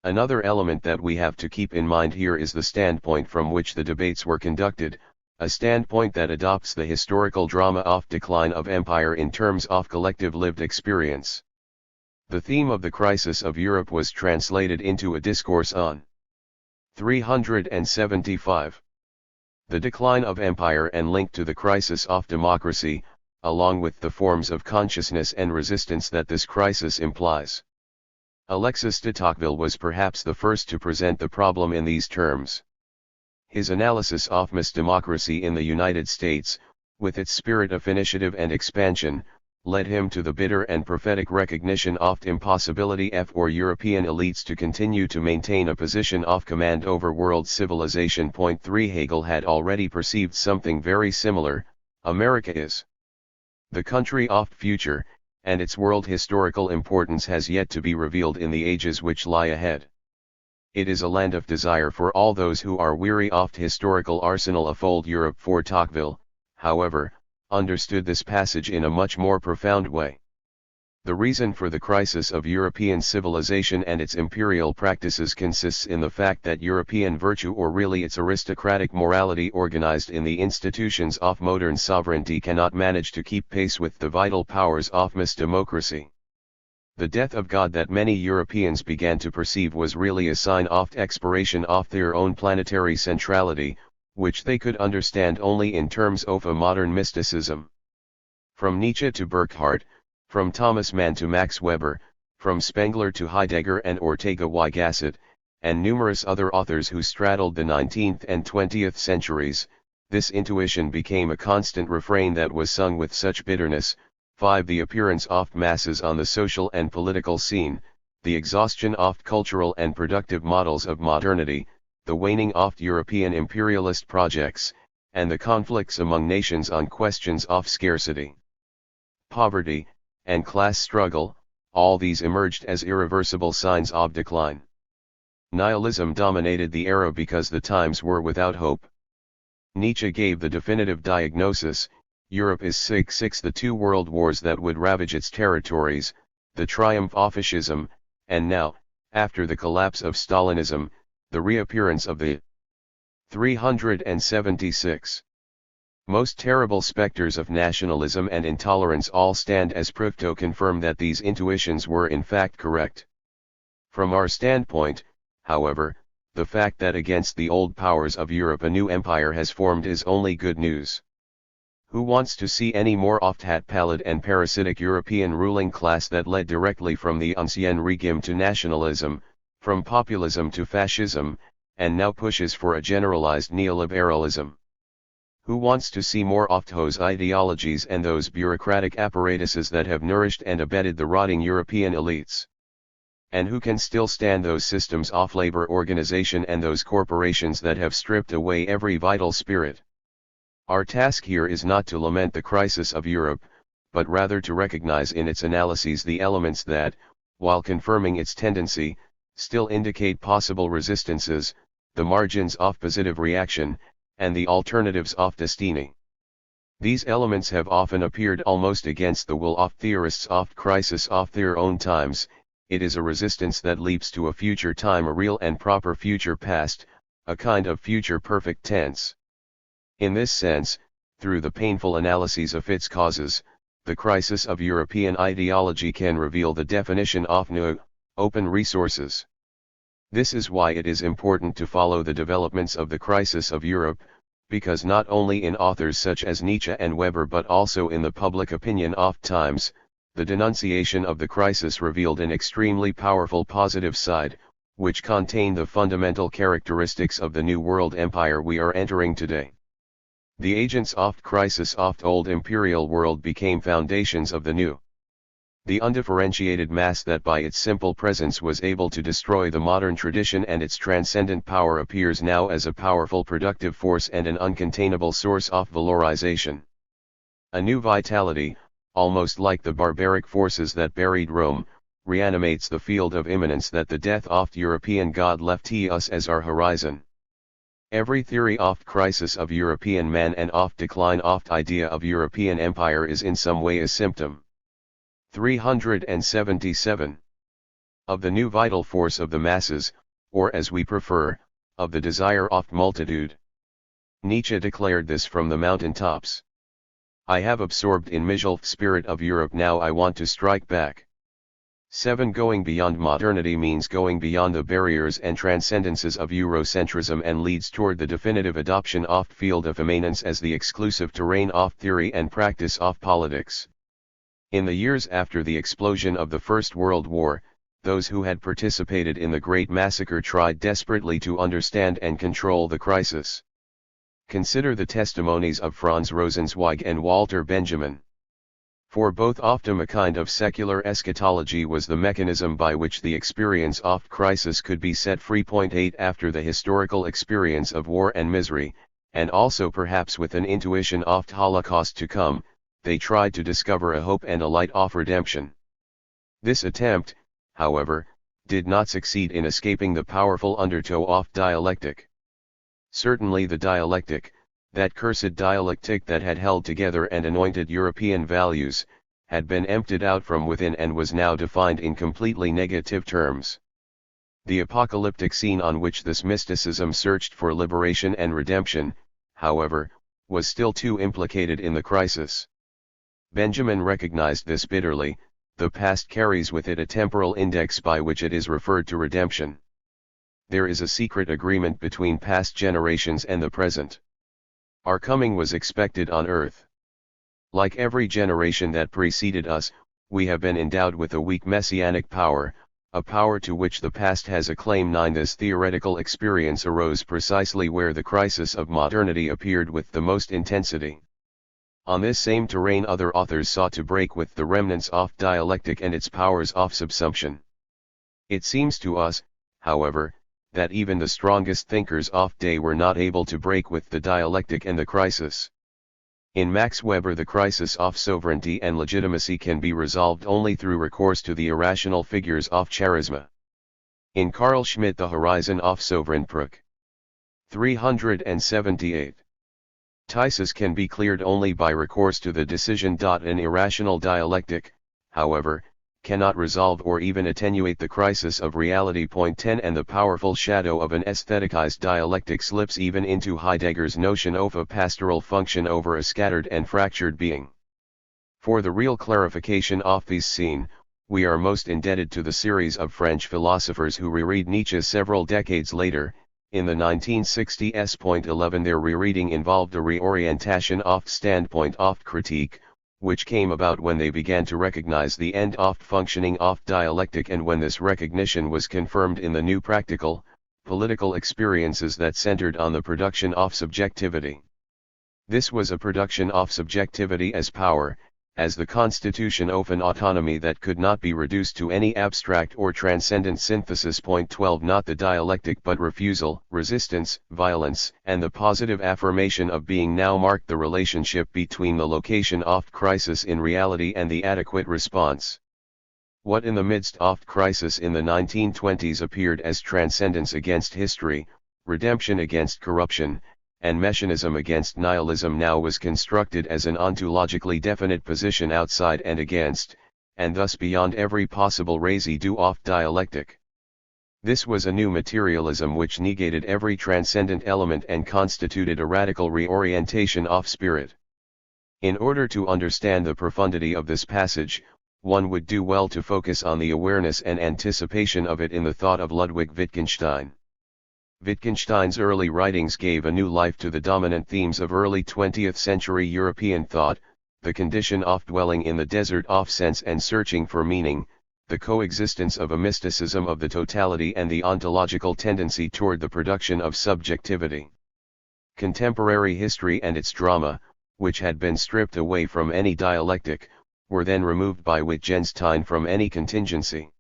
Another element that we have to keep in mind here is the standpoint from which the debates were conducted, a standpoint that adopts the historical drama of decline of empire in terms of collective lived experience. The theme of the crisis of Europe was translated into a discourse on 375. The decline of empire and linked to the crisis of democracy, along with the forms of consciousness and resistance that this crisis implies. Alexis de Tocqueville was perhaps the first to present the problem in these terms. His analysis of mass democracy in the United States, with its spirit of initiative and expansion, led him to the bitter and prophetic recognition of the impossibility for European elites to continue to maintain a position of command over world civilization. 3 Hegel had already perceived something very similar. America is the country of the future, and its world historical importance has yet to be revealed in the ages which lie ahead. It is a land of desire for all those who are weary of the historical arsenal of old Europe. For Tocqueville, however, understood this passage in a much more profound way. The reason for the crisis of European civilization and its imperial practices consists in the fact that European virtue, or really its aristocratic morality organized in the institutions of modern sovereignty, cannot manage to keep pace with the vital powers of mass democracy. The death of God that many Europeans began to perceive was really a sign of the expiration of their own planetary centrality, which they could understand only in terms of a modern mysticism. From Nietzsche to Burckhardt, from Thomas Mann to Max Weber, from Spengler to Heidegger and Ortega y Gasset, and numerous other authors who straddled the 19th and 20th centuries, this intuition became a constant refrain that was sung with such bitterness. 5. The appearance of masses on the social and political scene, the exhaustion of cultural and productive models of modernity, the waning of European imperialist projects, and the conflicts among nations on questions of scarcity, poverty, and class struggle, all these emerged as irreversible signs of decline. Nihilism dominated the era because the times were without hope. Nietzsche gave the definitive diagnosis: Europe is sick. 6. The 2 world wars that would ravage its territories, the triumph of fascism, and now, after the collapse of Stalinism, the reappearance of the 376 most terrible specters of nationalism and intolerance all stand as proof to confirm that these intuitions were in fact correct. From our standpoint, however, the fact that against the old powers of Europe a new empire has formed is only good news. Who wants to see any more of that pallid and parasitic European ruling class that led directly from the Ancien Régime to nationalism, from populism to fascism, and now pushes for a generalized neoliberalism? Who wants to see more of those ideologies and those bureaucratic apparatuses that have nourished and abetted the rotting European elites? And who can still stand those systems of labor organization and those corporations that have stripped away every vital spirit? Our task here is not to lament the crisis of Europe, but rather to recognize in its analyses the elements that, while confirming its tendency, still indicate possible resistances, the margins of positive reaction, and the alternatives of destiny. These elements have often appeared almost against the will of theorists of crisis of their own times. It is a resistance that leaps to a future time, a real and proper future past, a kind of future perfect tense. In this sense, through the painful analyses of its causes, the crisis of European ideology can reveal the definition of new, open resources. This is why it is important to follow the developments of the crisis of Europe, because not only in authors such as Nietzsche and Weber but also in the public opinion oft times, the denunciation of the crisis revealed an extremely powerful positive side, which contained the fundamental characteristics of the New World Empire we are entering today. The agents oft crisis oft old imperial world became foundations of the new. The undifferentiated mass that by its simple presence was able to destroy the modern tradition and its transcendent power appears now as a powerful productive force and an uncontainable source of valorization. A new vitality, almost like the barbaric forces that buried Rome, reanimates the field of imminence that the death oft European God left us as our horizon. Every theory oft crisis of European man and oft decline oft idea of European empire is in some way a symptom. 377. Of the new vital force of the masses, or as we prefer, of the desire oft multitude. Nietzsche declared this from the mountain tops. I have absorbed in Michel spirit of Europe, now I want to strike back. 7. Going beyond modernity means going beyond the barriers and transcendences of Eurocentrism and leads toward the definitive adoption of field of immanence as the exclusive terrain of theory and practice of politics. In the years after the explosion of the First World War, those who had participated in the Great Massacre tried desperately to understand and control the crisis. Consider the testimonies of Franz Rosenzweig and Walter Benjamin. For both often a kind of secular eschatology was the mechanism by which the experience of crisis could be set free. 8. After the historical experience of war and misery, and also perhaps with an intuition of Holocaust to come, they tried to discover a hope and a light of redemption. This attempt, however, did not succeed in escaping the powerful undertow of dialectic. Certainly the dialectic, that cursed dialectic that had held together and anointed European values, had been emptied out from within and was now defined in completely negative terms. The apocalyptic scene on which this mysticism searched for liberation and redemption, however, was still too implicated in the crisis. Benjamin recognized this bitterly. The past carries with it a temporal index by which it is referred to redemption. There is a secret agreement between past generations and the present. Our coming was expected on earth. Like every generation that preceded us, we have been endowed with a weak messianic power, a power to which the past has a claim. 9. This theoretical experience arose precisely where the crisis of modernity appeared with the most intensity. On this same terrain other authors sought to break with the remnants of dialectic and its powers of subsumption. It seems to us, however, that even the strongest thinkers of day were not able to break with the dialectic and the crisis. In Max Weber the crisis of sovereignty and legitimacy can be resolved only through recourse to the irrational figures of charisma. In Carl Schmitt the horizon of sovereignpruk. 378. Thesis can be cleared only by recourse to the decision. An irrational dialectic, however, cannot resolve or even attenuate the crisis of reality. 10. And the powerful shadow of an aestheticized dialectic slips even into Heidegger's notion of a pastoral function over a scattered and fractured being. For the real clarification of this scene, we are most indebted to the series of French philosophers who reread Nietzsche several decades later. In the 1960s. 11. Their rereading involved a reorientation of standpoint of critique, which came about when they began to recognize the end of functioning of dialectic and when this recognition was confirmed in the new practical, political experiences that centered on the production of subjectivity. This was a production of subjectivity as power, as the constitution of an autonomy that could not be reduced to any abstract or transcendent synthesis. 12. Not the dialectic but refusal, resistance, violence, and the positive affirmation of being now marked the relationship between the location of crisis in reality and the adequate response. What in the midst of crisis in the 1920s appeared as transcendence against history, redemption against corruption, and messianism against nihilism now was constructed as an ontologically definite position outside and against, and thus beyond every possible residue of dialectic. This was a new materialism which negated every transcendent element and constituted a radical reorientation of spirit. In order to understand the profundity of this passage, one would do well to focus on the awareness and anticipation of it in the thought of Ludwig Wittgenstein. Wittgenstein's early writings gave a new life to the dominant themes of early 20th century European thought, the condition of dwelling in the desert of sense and searching for meaning, the coexistence of a mysticism of the totality and the ontological tendency toward the production of subjectivity. Contemporary history and its drama, which had been stripped away from any dialectic, were then removed by Wittgenstein from any contingency.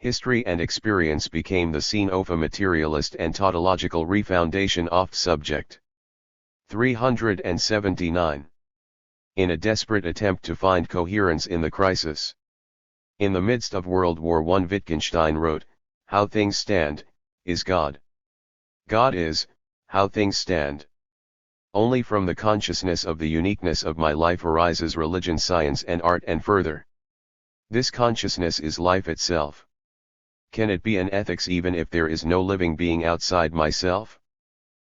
History and experience became the scene of a materialist and tautological refoundation of subject. 379. In a desperate attempt to find coherence in the crisis. In the midst of World War I, Wittgenstein wrote, "How things stand, is God. God is, how things stand. Only from the consciousness of the uniqueness of my life arises religion, science and art, and further. This consciousness is life itself. Can it be an ethics even if there is no living being outside myself?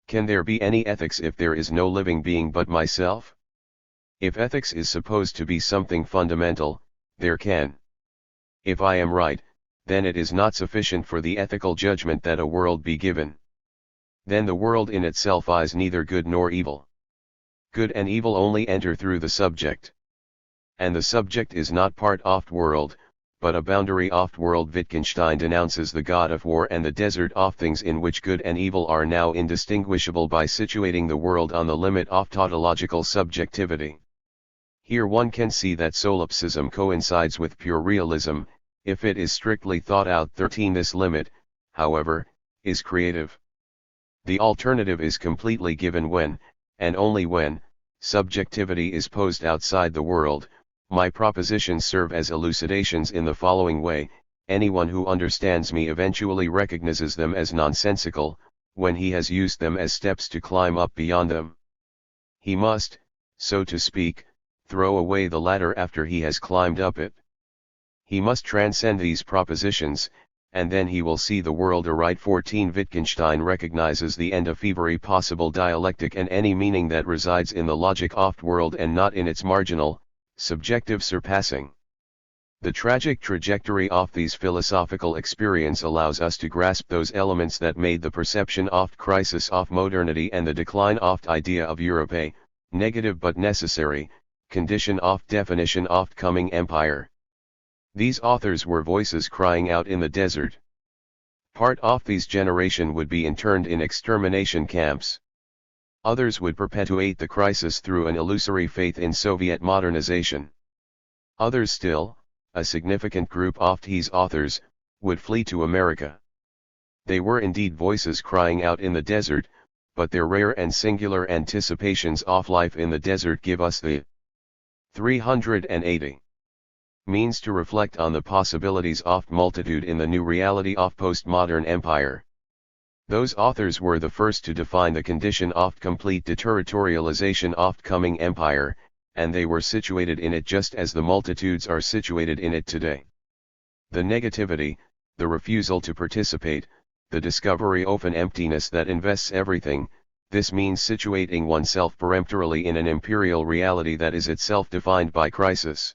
Can there be any ethics if there is no living being but myself? If ethics is supposed to be something fundamental, there can. If I am right, then it is not sufficient for the ethical judgment that a world be given. Then the world in itself is neither good nor evil. Good and evil only enter through the subject. And the subject is not part of world, but a boundary of world." Wittgenstein denounces the god of war and the desert of things in which good and evil are now indistinguishable by situating the world on the limit of tautological subjectivity. Here one can see that solipsism coincides with pure realism, if it is strictly thought out. 13. This limit, however, is creative. The alternative is completely given when, and only when, subjectivity is posed outside the world. My propositions serve as elucidations in the following way: anyone who understands me eventually recognizes them as nonsensical, when he has used them as steps to climb up beyond them. He must, so to speak, throw away the ladder after he has climbed up it. He must transcend these propositions, and then he will see the world aright. 14. Wittgenstein recognizes the end of every possible dialectic and any meaning that resides in the logic of world and not in its marginal, subjective surpassing. The tragic trajectory of these philosophical experience allows us to grasp those elements that made the perception of crisis of modernity and the decline of idea of Europe a negative but necessary condition of definition of coming empire. These authors were voices crying out in the desert. Part of these generation would be interned in extermination camps. Others would perpetuate the crisis through an illusory faith in Soviet modernization. Others still, a significant group of these authors, would flee to America. They were indeed voices crying out in the desert, but their rare and singular anticipations of life in the desert give us the 380 means to reflect on the possibilities of multitude in the new reality of postmodern empire. Those authors were the first to define the condition of complete deterritorialization of coming empire, and they were situated in it just as the multitudes are situated in it today. The negativity, the refusal to participate, the discovery of an emptiness that invests everything, this means situating oneself peremptorily in an imperial reality that is itself defined by crisis.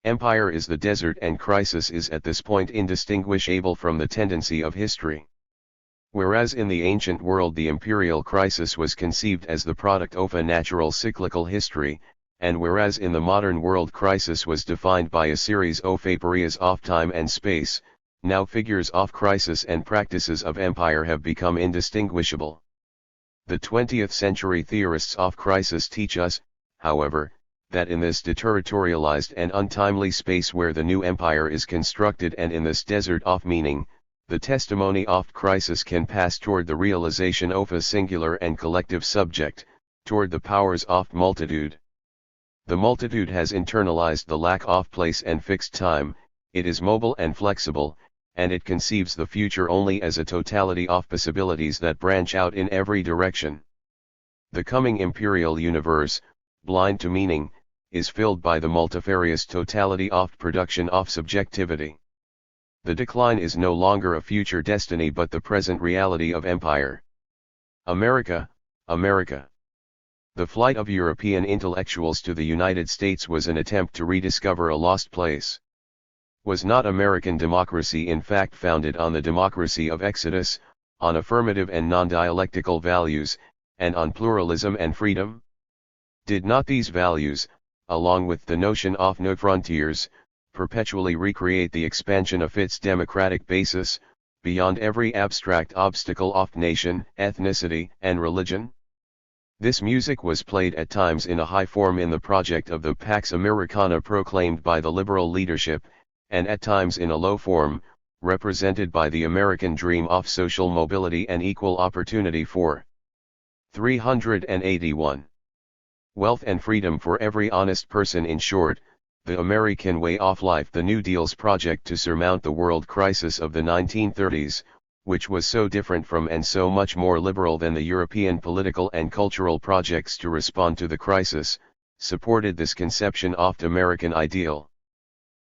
Empire is the desert and crisis is at this point indistinguishable from the tendency of history. Whereas in the ancient world the imperial crisis was conceived as the product of a natural cyclical history, and whereas in the modern world crisis was defined by a series of aporias of time and space, now figures of crisis and practices of empire have become indistinguishable. The 20th century theorists of crisis teach us, however, that in this deterritorialized and untimely space where the new empire is constructed and in this desert of meaning, the testimony of crisis can pass toward the realization of a singular and collective subject, toward the powers of multitude. The multitude has internalized the lack of place and fixed time, it is mobile and flexible, and it conceives the future only as a totality of possibilities that branch out in every direction. The coming imperial universe, blind to meaning, is filled by the multifarious totality of production of subjectivity. The decline is no longer a future destiny but the present reality of empire. America, America. The flight of European intellectuals to the United States was an attempt to rediscover a lost place. Was not American democracy in fact founded on the democracy of Exodus, on affirmative and non-dialectical values, and on pluralism and freedom? Did not these values, along with the notion of no frontiers, perpetually recreate the expansion of its democratic basis, beyond every abstract obstacle of nation, ethnicity, and religion? This music was played at times in a high form in the project of the Pax Americana proclaimed by the liberal leadership, and at times in a low form, represented by the American dream of social mobility and equal opportunity for 381. Wealth and freedom for every honest person. In short, the American way of life. The New Deal's project to surmount the world crisis of the 1930s, which was so different from and so much more liberal than the European political and cultural projects to respond to the crisis, supported this conception of the American ideal.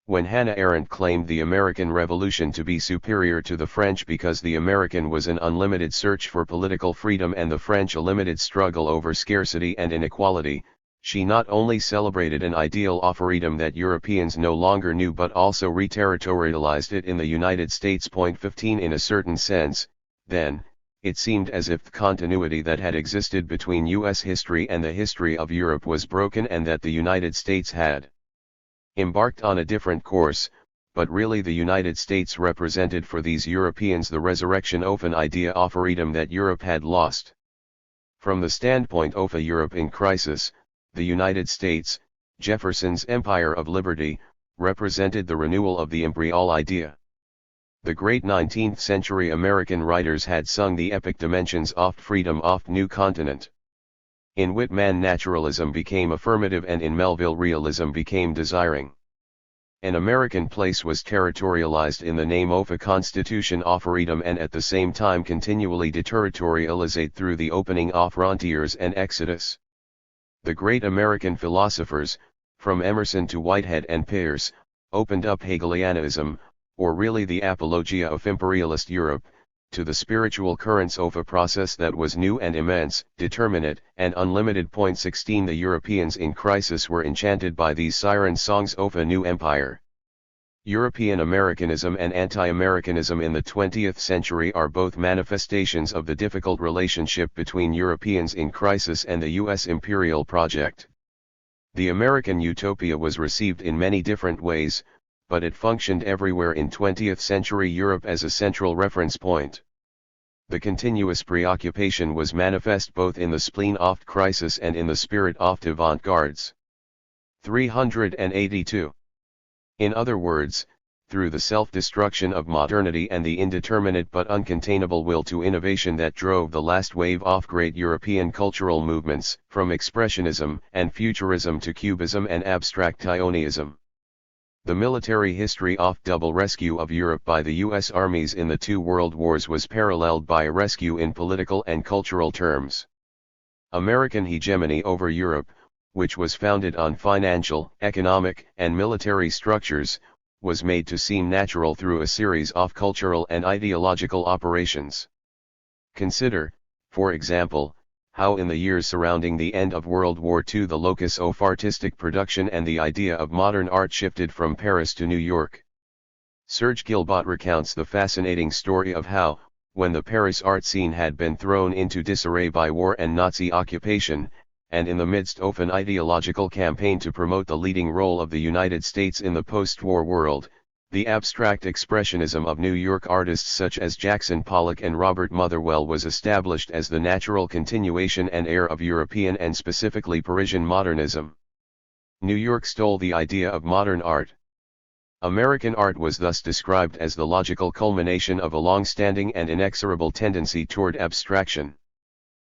When Hannah Arendt claimed the American Revolution to be superior to the French because the American was an unlimited search for political freedom and the French a limited struggle over scarcity and inequality, she not only celebrated an ideal of freedom that Europeans no longer knew but also reterritorialized it in the United States. 15 In a certain sense, then, it seemed as if the continuity that had existed between U.S. history and the history of Europe was broken and that the United States had embarked on a different course, but really the United States represented for these Europeans the resurrection of an idea of freedom that Europe had lost. From the standpoint of a Europe in crisis, the United States, Jefferson's Empire of Liberty, represented the renewal of the imperial idea. The great 19th century American writers had sung the epic dimensions of freedom of new continent. In Whitman naturalism became affirmative and in Melville realism became desiring. An American place was territorialized in the name of a constitution of freedom and at the same time continually deterritorialized through the opening of frontiers and exodus. The great American philosophers, from Emerson to Whitehead and Peirce, opened up Hegelianism, or really the apologia of imperialist Europe, to the spiritual currents of a process that was new and immense, determinate, and unlimited. 16 The Europeans in crisis were enchanted by these siren songs of a new empire. European Americanism and anti-Americanism in the 20th century are both manifestations of the difficult relationship between Europeans in crisis and the U.S. imperial project. The American utopia was received in many different ways, but it functioned everywhere in 20th century Europe as a central reference point. The continuous preoccupation was manifest both in the spleen of crisis and in the spirit of avant-gardes. 382. In other words, through the self-destruction of modernity and the indeterminate but uncontainable will to innovation that drove the last wave of great European cultural movements, from Expressionism and Futurism to Cubism and Abstractionism. The military history of double rescue of Europe by the U.S. armies in the two world wars was paralleled by a rescue in political and cultural terms. American hegemony over Europe, which was founded on financial, economic, and military structures, was made to seem natural through a series of cultural and ideological operations. Consider, for example, how in the years surrounding the end of World War II the locus of artistic production and the idea of modern art shifted from Paris to New York. Serge Gilbot recounts the fascinating story of how, when the Paris art scene had been thrown into disarray by war and Nazi occupation, and in the midst of an ideological campaign to promote the leading role of the United States in the post-war world, the abstract expressionism of New York artists such as Jackson Pollock and Robert Motherwell was established as the natural continuation and heir of European and specifically Parisian modernism. New York stole the idea of modern art. American art was thus described as the logical culmination of a long-standing and inexorable tendency toward abstraction.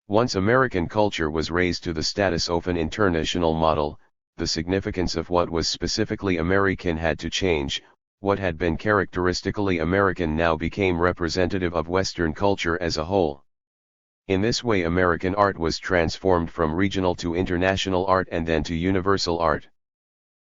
Once American culture was raised to the status of an international model, the significance of what was specifically American had to change. What had been characteristically American now became representative of Western culture as a whole. In this way American art was transformed from regional to international art and then to universal art.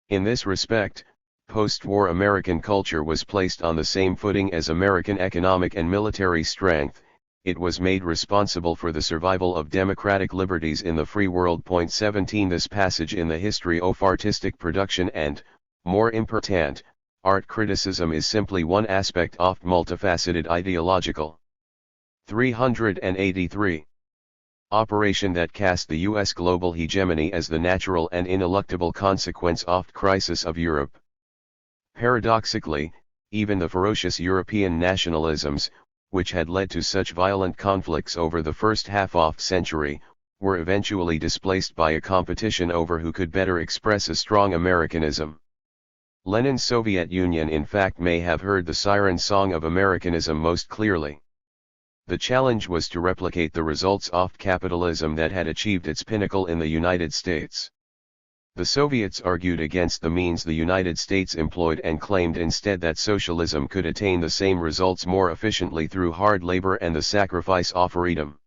In this respect, post-war American culture was placed on the same footing as American economic and military strength. It was made responsible for the survival of democratic liberties in the free world. 17 This passage in the history of artistic production and, more important, art criticism is simply one aspect of multifaceted ideological 383. Operation that cast the U.S. global hegemony as the natural and ineluctable consequence of the crisis of Europe. Paradoxically, even the ferocious European nationalisms, which had led to such violent conflicts over the first half of the century, were eventually displaced by a competition over who could better express a strong Americanism. Lenin's Soviet Union in fact may have heard the siren song of Americanism most clearly. The challenge was to replicate the results of capitalism that had achieved its pinnacle in the United States. The Soviets argued against the means the United States employed and claimed instead that socialism could attain the same results more efficiently through hard labor and the sacrifice of freedom.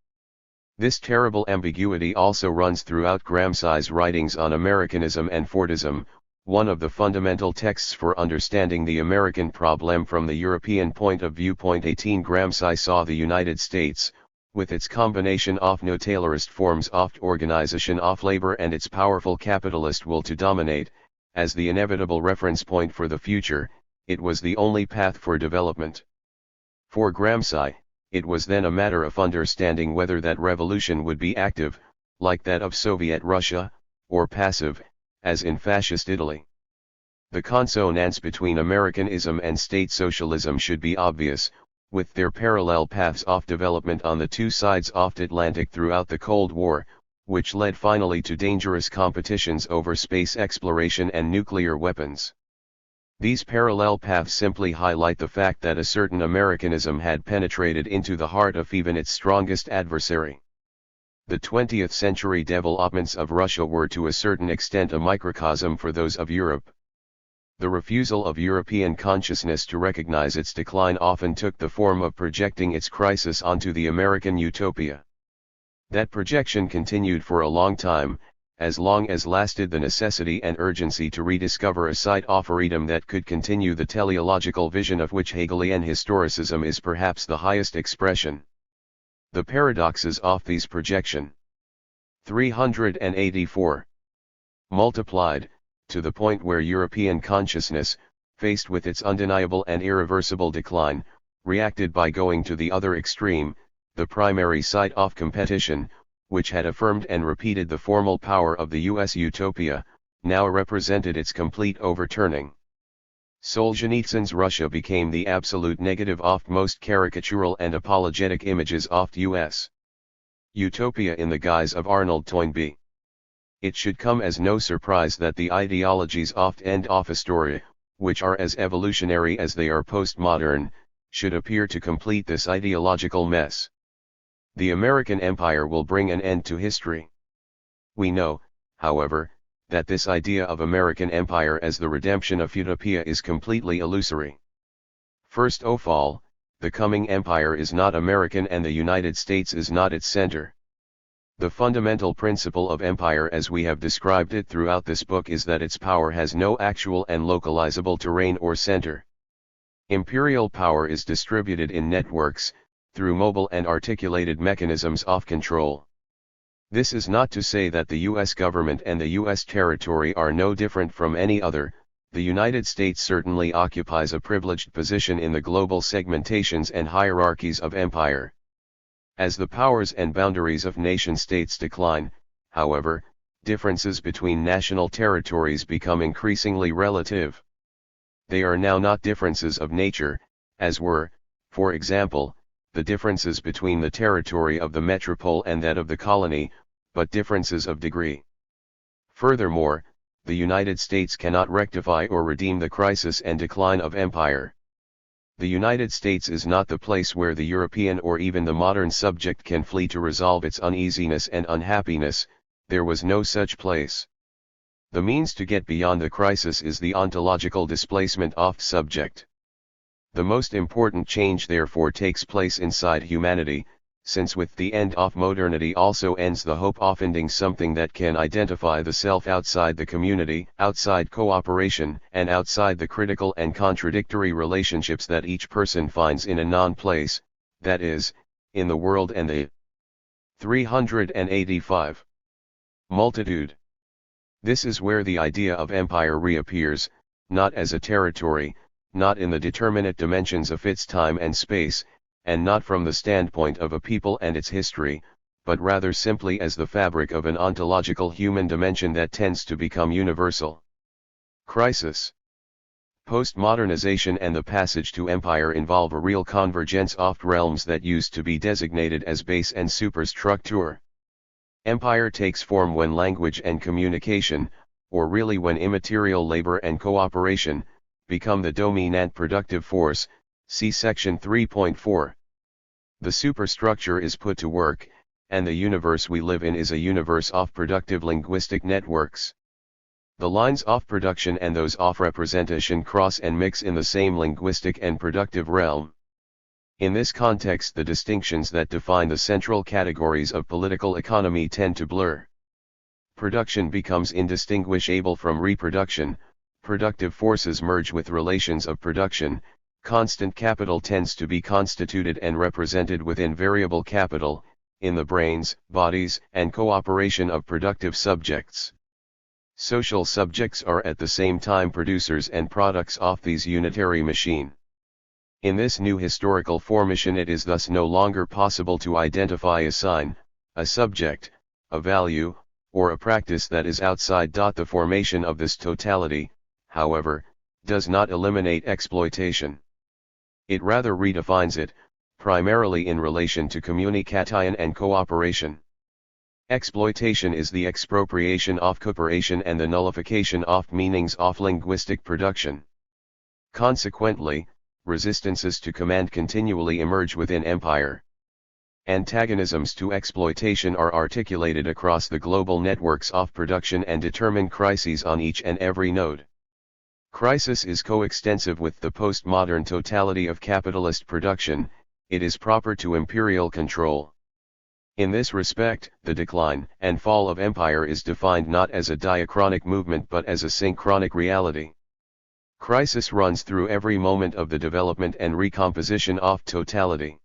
This terrible ambiguity also runs throughout Gramsci's writings on Americanism and Fordism, one of the fundamental texts for understanding the American problem from the European point of view. 18 Gramsci saw the United States, with its combination of neo-Taylorist forms of organization of labor and its powerful capitalist will to dominate, as the inevitable reference point for the future. It was the only path for development. For Gramsci, it was then a matter of understanding whether that revolution would be active, like that of Soviet Russia, or passive, as in fascist Italy. The consonance between Americanism and state socialism should be obvious, with their parallel paths of development on the two sides of the Atlantic throughout the Cold War, which led finally to dangerous competitions over space exploration and nuclear weapons. These parallel paths simply highlight the fact that a certain Americanism had penetrated into the heart of even its strongest adversary. The 20th century developments of Russia were to a certain extent a microcosm for those of Europe. The refusal of European consciousness to recognize its decline often took the form of projecting its crisis onto the American utopia. That projection continued for a long as lasted the necessity and urgency to rediscover a site of freedom that could continue the teleological vision of which Hegelian historicism is perhaps the highest expression. The paradoxes of these projection. 384. Multiplied, to the point where European consciousness, faced with its undeniable and irreversible decline, reacted by going to the other extreme, the primary site of competition, which had affirmed and repeated the formal power of the U.S. utopia, now represented its complete overturning. Solzhenitsyn's Russia became the absolute negative of most caricatural and apologetic images of the U.S. utopia in the guise of Arnold Toynbee. It should come as no surprise that the ideologies of the end of history, which are as evolutionary as they are postmodern, should appear to complete this ideological mess. The American empire will bring an end to history. We know, however, that this idea of American empire as the redemption of utopia is completely illusory. First of all, the coming empire is not American and the United States is not its center. The fundamental principle of empire as we have described it throughout this book is that its power has no actual and localizable terrain or center. Imperial power is distributed in networks, through mobile and articulated mechanisms of control. This is not to say that the U.S. government and the U.S. territory are no different from any other. The United States certainly occupies a privileged position in the global segmentations and hierarchies of empire. As the powers and boundaries of nation-states decline, however, differences between national territories become increasingly relative. They are now not differences of nature, as were, for example, the differences between the territory of the metropole and that of the colony, but differences of degree. Furthermore, the United States cannot rectify or redeem the crisis and decline of empire. The United States is not the place where the European or even the modern subject can flee to resolve its uneasiness and unhappiness. There was no such place. The means to get beyond the crisis is the ontological displacement of subject. The most important change therefore takes place inside humanity, since with the end of modernity also ends the hope of finding something that can identify the self outside the community, outside cooperation, and outside the critical and contradictory relationships that each person finds in a non-place, that is, in the world and the 385. Multitude. This is where the idea of empire reappears, not as a territory, not in the determinate dimensions of its time and space, and not from the standpoint of a people and its history, but rather simply as the fabric of an ontological human dimension that tends to become universal. Crisis. Postmodernization and the passage to empire involve a real convergence of realms that used to be designated as base and superstructure. Empire takes form when language and communication, or really when immaterial labor and cooperation, become the dominant productive force, see section 3.4. The superstructure is put to work, and the universe we live in is a universe of productive linguistic networks. The lines of production and those of representation cross and mix in the same linguistic and productive realm. In this context, the distinctions that define the central categories of political economy tend to blur. Production becomes indistinguishable from reproduction, productive forces merge with relations of production, constant capital tends to be constituted and represented within variable capital, in the brains, bodies, and cooperation of productive subjects. Social subjects are at the same time producers and products of these unitary machine. In this new historical formation, it is thus no longer possible to identify a sign, a subject, a value, or a practice that is outside. The formation of this totality, however, does not eliminate exploitation. It rather redefines it, primarily in relation to communication and cooperation. Exploitation is the expropriation of cooperation and the nullification of meanings of linguistic production. Consequently, resistances to command continually emerge within empire. Antagonisms to exploitation are articulated across the global networks of production and determine crises on each and every node. Crisis is coextensive with the postmodern totality of capitalist production, it is proper to imperial control. In this respect, the decline and fall of empire is defined not as a diachronic movement but as a synchronic reality. Crisis runs through every moment of the development and recomposition of totality.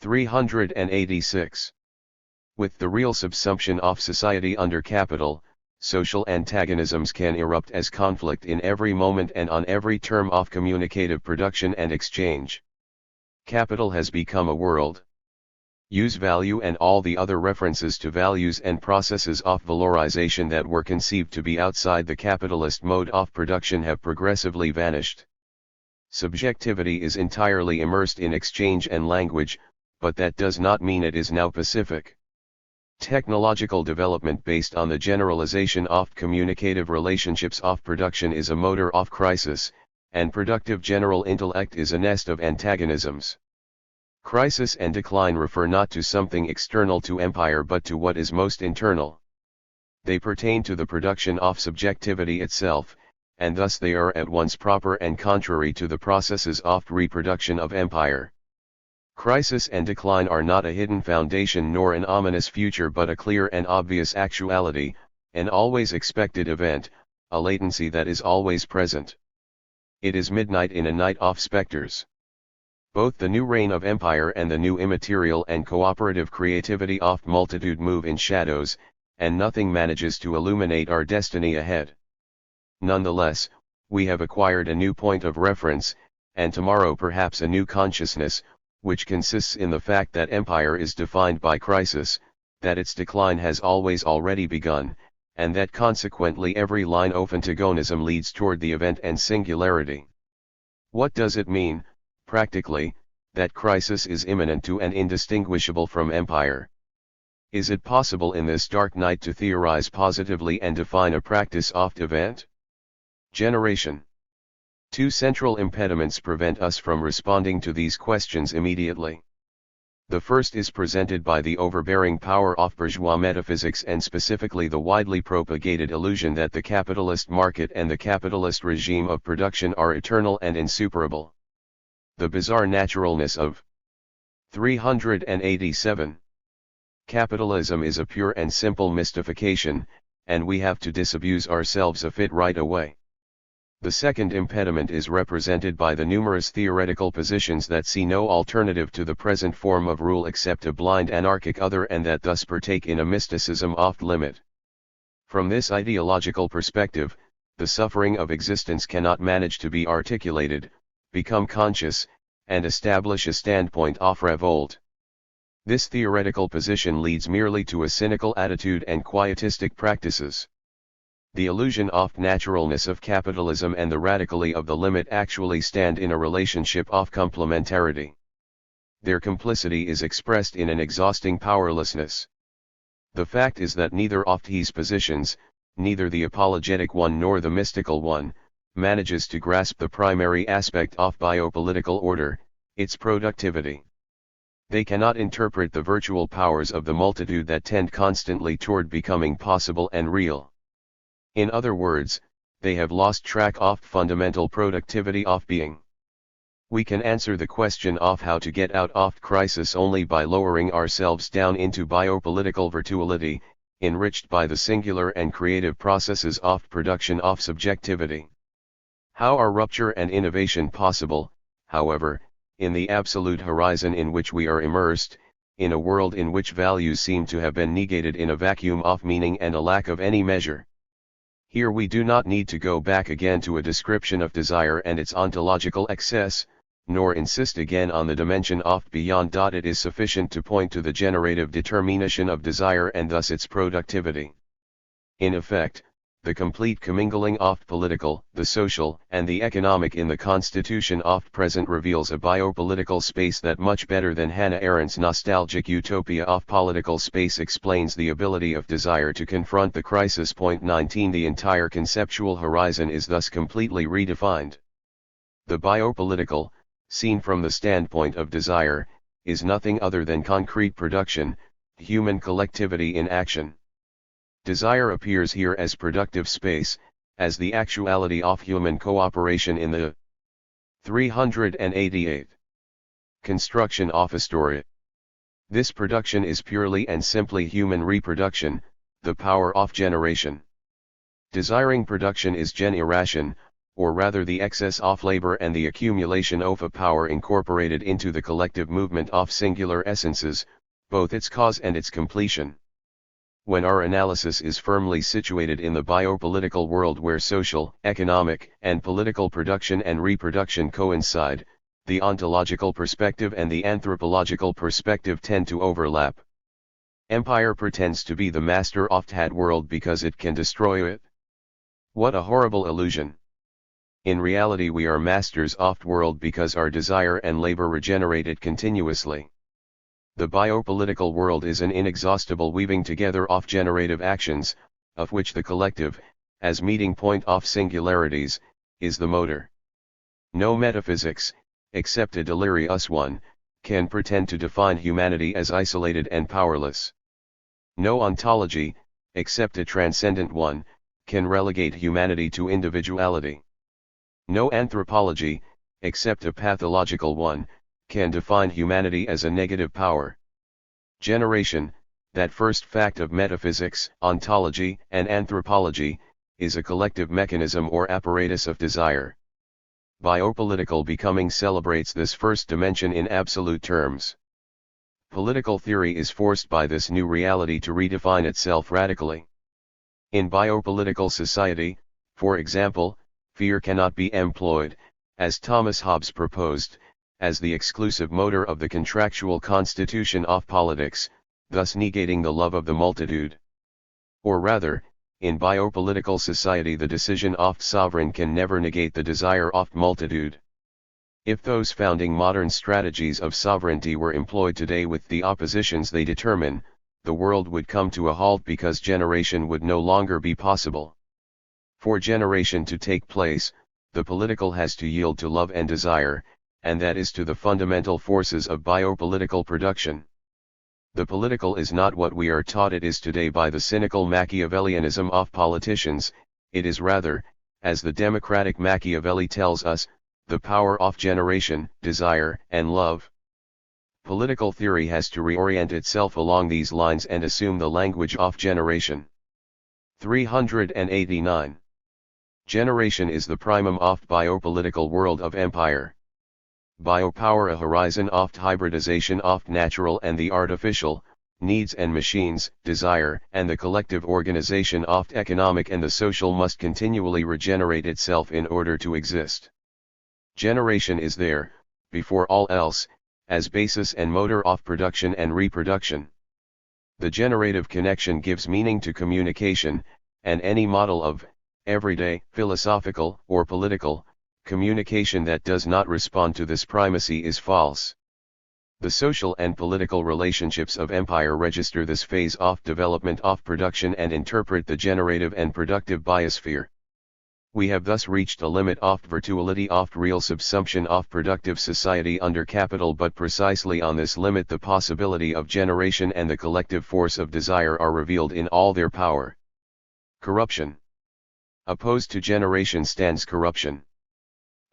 386. With the real subsumption of society under capital, social antagonisms can erupt as conflict in every moment and on every term of communicative production and exchange. Capital has become a world. Use value and all the other references to values and processes of valorization that were conceived to be outside the capitalist mode of production have progressively vanished. Subjectivity is entirely immersed in exchange and language, but that does not mean it is now pacific. Technological development based on the generalization of communicative relationships of production is a motor of crisis, and productive general intellect is a nest of antagonisms. Crisis and decline refer not to something external to empire but to what is most internal. They pertain to the production of subjectivity itself, and thus they are at once proper and contrary to the processes of reproduction of empire. Crisis and decline are not a hidden foundation nor an ominous future but a clear and obvious actuality, an always expected event, a latency that is always present. It is midnight in a night of specters. Both the new reign of empire and the new immaterial and cooperative creativity of multitude move in shadows, and nothing manages to illuminate our destiny ahead. Nonetheless, we have acquired a new point of reference, and tomorrow perhaps a new consciousness, which consists in the fact that empire is defined by crisis, that its decline has already begun, and that consequently every line of antagonism leads toward the event and singularity. What does it mean, practically, that crisis is imminent to and indistinguishable from empire? Is it possible in this dark night to theorize positively and define a practice of event? Generation. Two central impediments prevent us from responding to these questions immediately. The first is presented by the overbearing power of bourgeois metaphysics and specifically the widely propagated illusion that the capitalist market and the capitalist regime of production are eternal and insuperable. The bizarre naturalness of 387. Capitalism is a pure and simple mystification, and we have to disabuse ourselves of it right away. The second impediment is represented by the numerous theoretical positions that see no alternative to the present form of rule except a blind anarchic other and that thus partake in a mysticism off limit. From this ideological perspective, the suffering of existence cannot manage to be articulated, become conscious, and establish a standpoint of revolt. This theoretical position leads merely to a cynical attitude and quietistic practices. The illusion of naturalness of capitalism and the radically of the limit actually stand in a relationship of complementarity. Their complicity is expressed in an exhausting powerlessness. The fact is that neither of these positions, neither the apologetic one nor the mystical one, manages to grasp the primary aspect of biopolitical order, its productivity. They cannot interpret the virtual powers of the multitude that tend constantly toward becoming possible and real. In other words, they have lost track of fundamental productivity of being. We can answer the question of how to get out of crisis only by lowering ourselves down into biopolitical virtuality, enriched by the singular and creative processes of production of subjectivity. How are rupture and innovation possible, however, in the absolute horizon in which we are immersed, in a world in which values seem to have been negated in a vacuum of meaning and a lack of any measure? Here we do not need to go back again to a description of desire and its ontological excess, nor insist again on the dimension of beyond. It is sufficient to point to the generative determination of desire and thus its productivity. In effect, the complete commingling of political, the social, and the economic in the constitution of present reveals a biopolitical space that much better than Hannah Arendt's nostalgic utopia of political space explains the ability of desire to confront the crisis. 19 The entire conceptual horizon is thus completely redefined. The biopolitical, seen from the standpoint of desire, is nothing other than concrete production, human collectivity in action. Desire appears here as productive space, as the actuality of human cooperation in the 388 construction of a story. This production is purely and simply human reproduction, the power of generation. Desiring production is generation, or rather the excess of labor and the accumulation of a power incorporated into the collective movement of singular essences, both its cause and its completion. When our analysis is firmly situated in the biopolitical world where social, economic, and political production and reproduction coincide, the ontological perspective and the anthropological perspective tend to overlap. Empire pretends to be the master of that world because it can destroy it. What a horrible illusion! In reality we are masters of the world because our desire and labor regenerate it continuously. The biopolitical world is an inexhaustible weaving together of generative actions, of which the collective, as meeting point of singularities, is the motor. No metaphysics, except a delirious one, can pretend to define humanity as isolated and powerless. No ontology, except a transcendent one, can relegate humanity to individuality. No anthropology, except a pathological one, can define humanity as a negative power. Generation, that first fact of metaphysics, ontology, and anthropology, is a collective mechanism or apparatus of desire. Biopolitical becoming celebrates this first dimension in absolute terms. Political theory is forced by this new reality to redefine itself radically. In biopolitical society, for example, fear cannot be employed, as Thomas Hobbes proposed, as the exclusive motor of the contractual constitution of politics, thus negating the love of the multitude. Or rather, in biopolitical society the decision of sovereign can never negate the desire of multitude. If those founding modern strategies of sovereignty were employed today with the oppositions they determine, the world would come to a halt because generation would no longer be possible. For generation to take place, the political has to yield to love and desire, and that is to the fundamental forces of biopolitical production. The political is not what we are taught it is today by the cynical Machiavellianism of politicians, it is rather, as the democratic Machiavelli tells us, the power of generation, desire, and love. Political theory has to reorient itself along these lines and assume the language of generation. 389. Generation is the primum of biopolitical world of empire. Biopower a horizon of hybridization of natural and the artificial, needs and machines, desire and the collective organization of economic and the social must continually regenerate itself in order to exist. Generation is there, before all else, as basis and motor of production and reproduction. The generative connection gives meaning to communication, and any model of everyday, philosophical, or political communication that does not respond to this primacy is false. The social and political relationships of empire register this phase of development of production and interpret the generative and productive biosphere. We have thus reached a limit of virtuality of real subsumption of productive society under capital, but precisely on this limit the possibility of generation and the collective force of desire are revealed in all their power. Corruption. Opposed to generation stands corruption.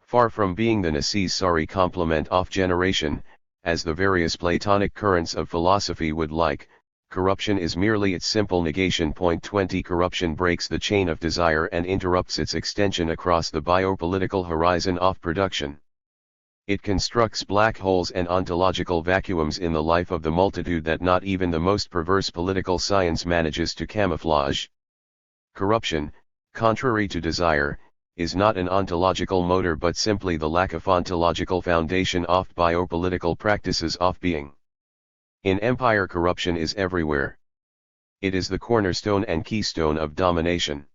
Far from being the necessary complement of generation, as the various Platonic currents of philosophy would like, corruption is merely its simple negation. 20 Corruption breaks the chain of desire and interrupts its extension across the biopolitical horizon of production. It constructs black holes and ontological vacuums in the life of the multitude that not even the most perverse political science manages to camouflage. Corruption, contrary to desire, is not an ontological motor but simply the lack of ontological foundation of biopolitical practices of being. In empire, corruption is everywhere. It is the cornerstone and keystone of domination.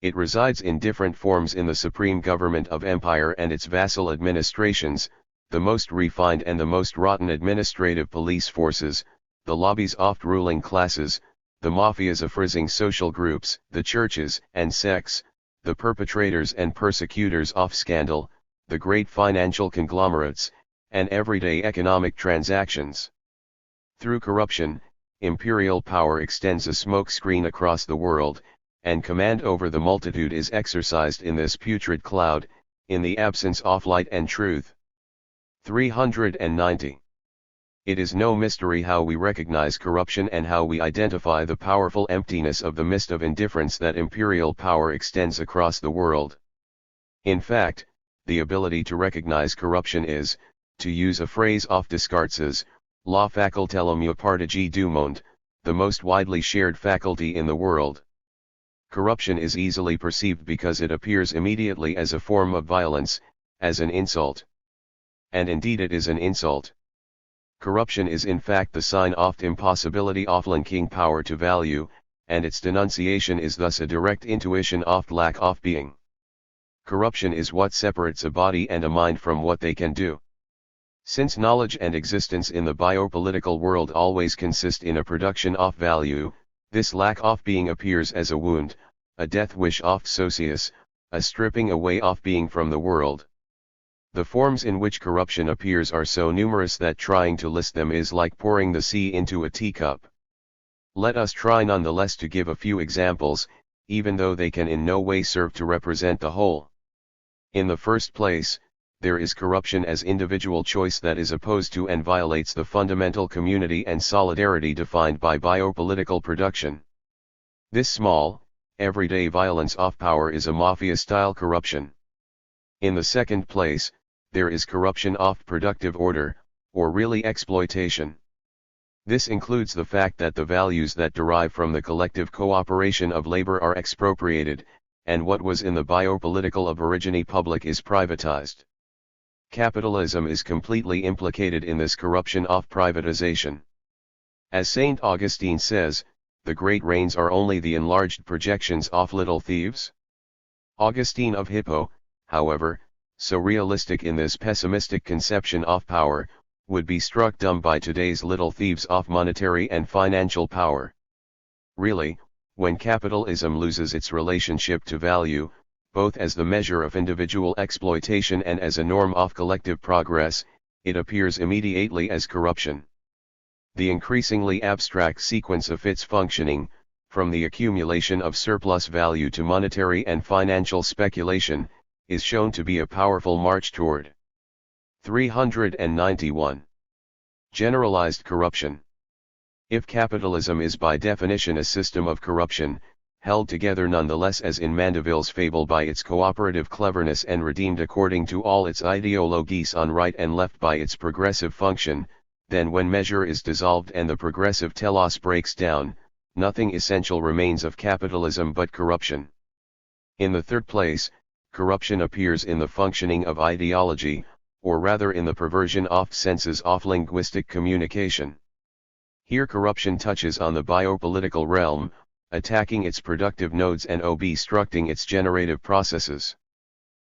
It resides in different forms in the supreme government of empire and its vassal administrations, the most refined and the most rotten administrative police forces, the lobbies of ruling classes, the mafias of frizzing social groups, the churches and sects, the perpetrators and persecutors of scandal, the great financial conglomerates, and everyday economic transactions. Through corruption, imperial power extends a smokescreen across the world, and command over the multitude is exercised in this putrid cloud, in the absence of light and truth. 390. It is no mystery how we recognize corruption and how we identify the powerful emptiness of the mist of indifference that imperial power extends across the world. In fact, the ability to recognize corruption is, to use a phrase of Descartes's, la faculté la mieux partagée du monde, the most widely shared faculty in the world. Corruption is easily perceived because it appears immediately as a form of violence, as an insult. And indeed it is an insult. Corruption is in fact the sign of impossibility of linking power to value, and its denunciation is thus a direct intuition of lack of being. Corruption is what separates a body and a mind from what they can do. Since knowledge and existence in the biopolitical world always consist in a production of value, this lack of being appears as a wound, a death wish of Socius, a stripping away of being from the world. The forms in which corruption appears are so numerous that trying to list them is like pouring the sea into a teacup. Let us try nonetheless to give a few examples, even though they can in no way serve to represent the whole. In the first place, there is corruption as individual choice that is opposed to and violates the fundamental community and solidarity defined by biopolitical production. This small, everyday violence of power is a mafia-style corruption. In the second place, there is corruption of productive order, or really exploitation. This includes the fact that the values that derive from the collective cooperation of labor are expropriated, and what was in the biopolitical of origine public is privatized. Capitalism is completely implicated in this corruption of privatization. As St. Augustine says, the great reigns are only the enlarged projections of little thieves. Augustine of Hippo, however, so realistic in this pessimistic conception of power, would be struck dumb by today's little thieves of monetary and financial power. Really, when capitalism loses its relationship to value, both as the measure of individual exploitation and as a norm of collective progress, it appears immediately as corruption. The increasingly abstract sequence of its functioning, from the accumulation of surplus value to monetary and financial speculation, is shown to be a powerful march toward 391. Generalized corruption. If capitalism is by definition a system of corruption, held together nonetheless as in Mandeville's fable by its cooperative cleverness and redeemed according to all its ideologies on right and left by its progressive function, then when measure is dissolved and the progressive telos breaks down, nothing essential remains of capitalism but corruption. In the third place, corruption appears in the functioning of ideology, or rather in the perversion of senses of linguistic communication. Here corruption touches on the biopolitical realm, attacking its productive nodes and obstructing its generative processes.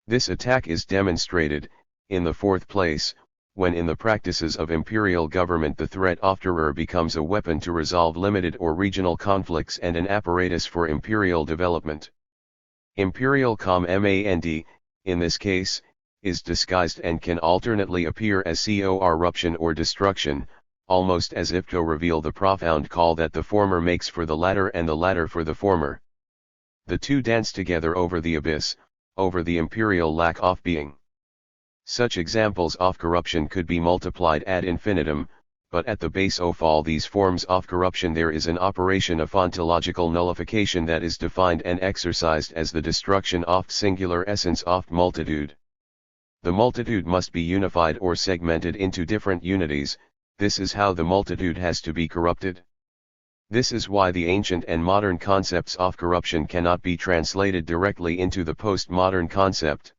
This attack is demonstrated, in the fourth place, when in the practices of imperial government the threat of terror becomes a weapon to resolve limited or regional conflicts and an apparatus for imperial development. Imperial command, in this case, is disguised and can alternately appear as corruption or destruction, almost as if to reveal the profound call that the former makes for the latter and the latter for the former. The two dance together over the abyss, over the imperial lack of being. Such examples of corruption could be multiplied ad infinitum, but at the base of all these forms of corruption there is an operation of ontological nullification that is defined and exercised as the destruction of singular essence of multitude. The multitude must be unified or segmented into different unities. This is how the multitude has to be corrupted. This is why the ancient and modern concepts of corruption cannot be translated directly into the postmodern concept.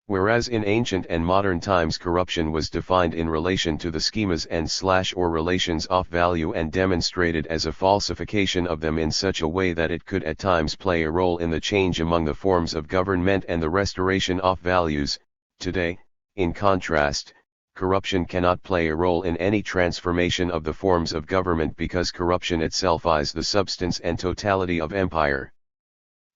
Whereas in ancient and modern times corruption was defined in relation to the schemas and or relations of value and demonstrated as a falsification of them in such a way that it could at times play a role in the change among the forms of government and the restoration of values, today, in contrast, corruption cannot play a role in any transformation of the forms of government because corruption itself is the substance and totality of empire.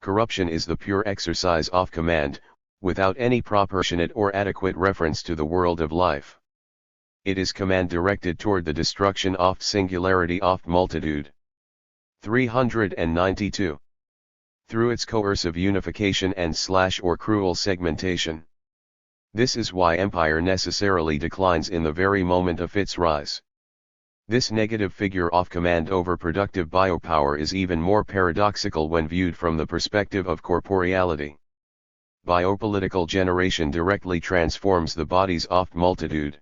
Corruption is the pure exercise of command, without any proportionate or adequate reference to the world of life. It is command directed toward the destruction of singularity of multitude. 392. Through its coercive unification and or cruel segmentation. This is why empire necessarily declines in the very moment of its rise. This negative figure of command over productive biopower is even more paradoxical when viewed from the perspective of corporeality. Biopolitical generation directly transforms the bodies of multitude.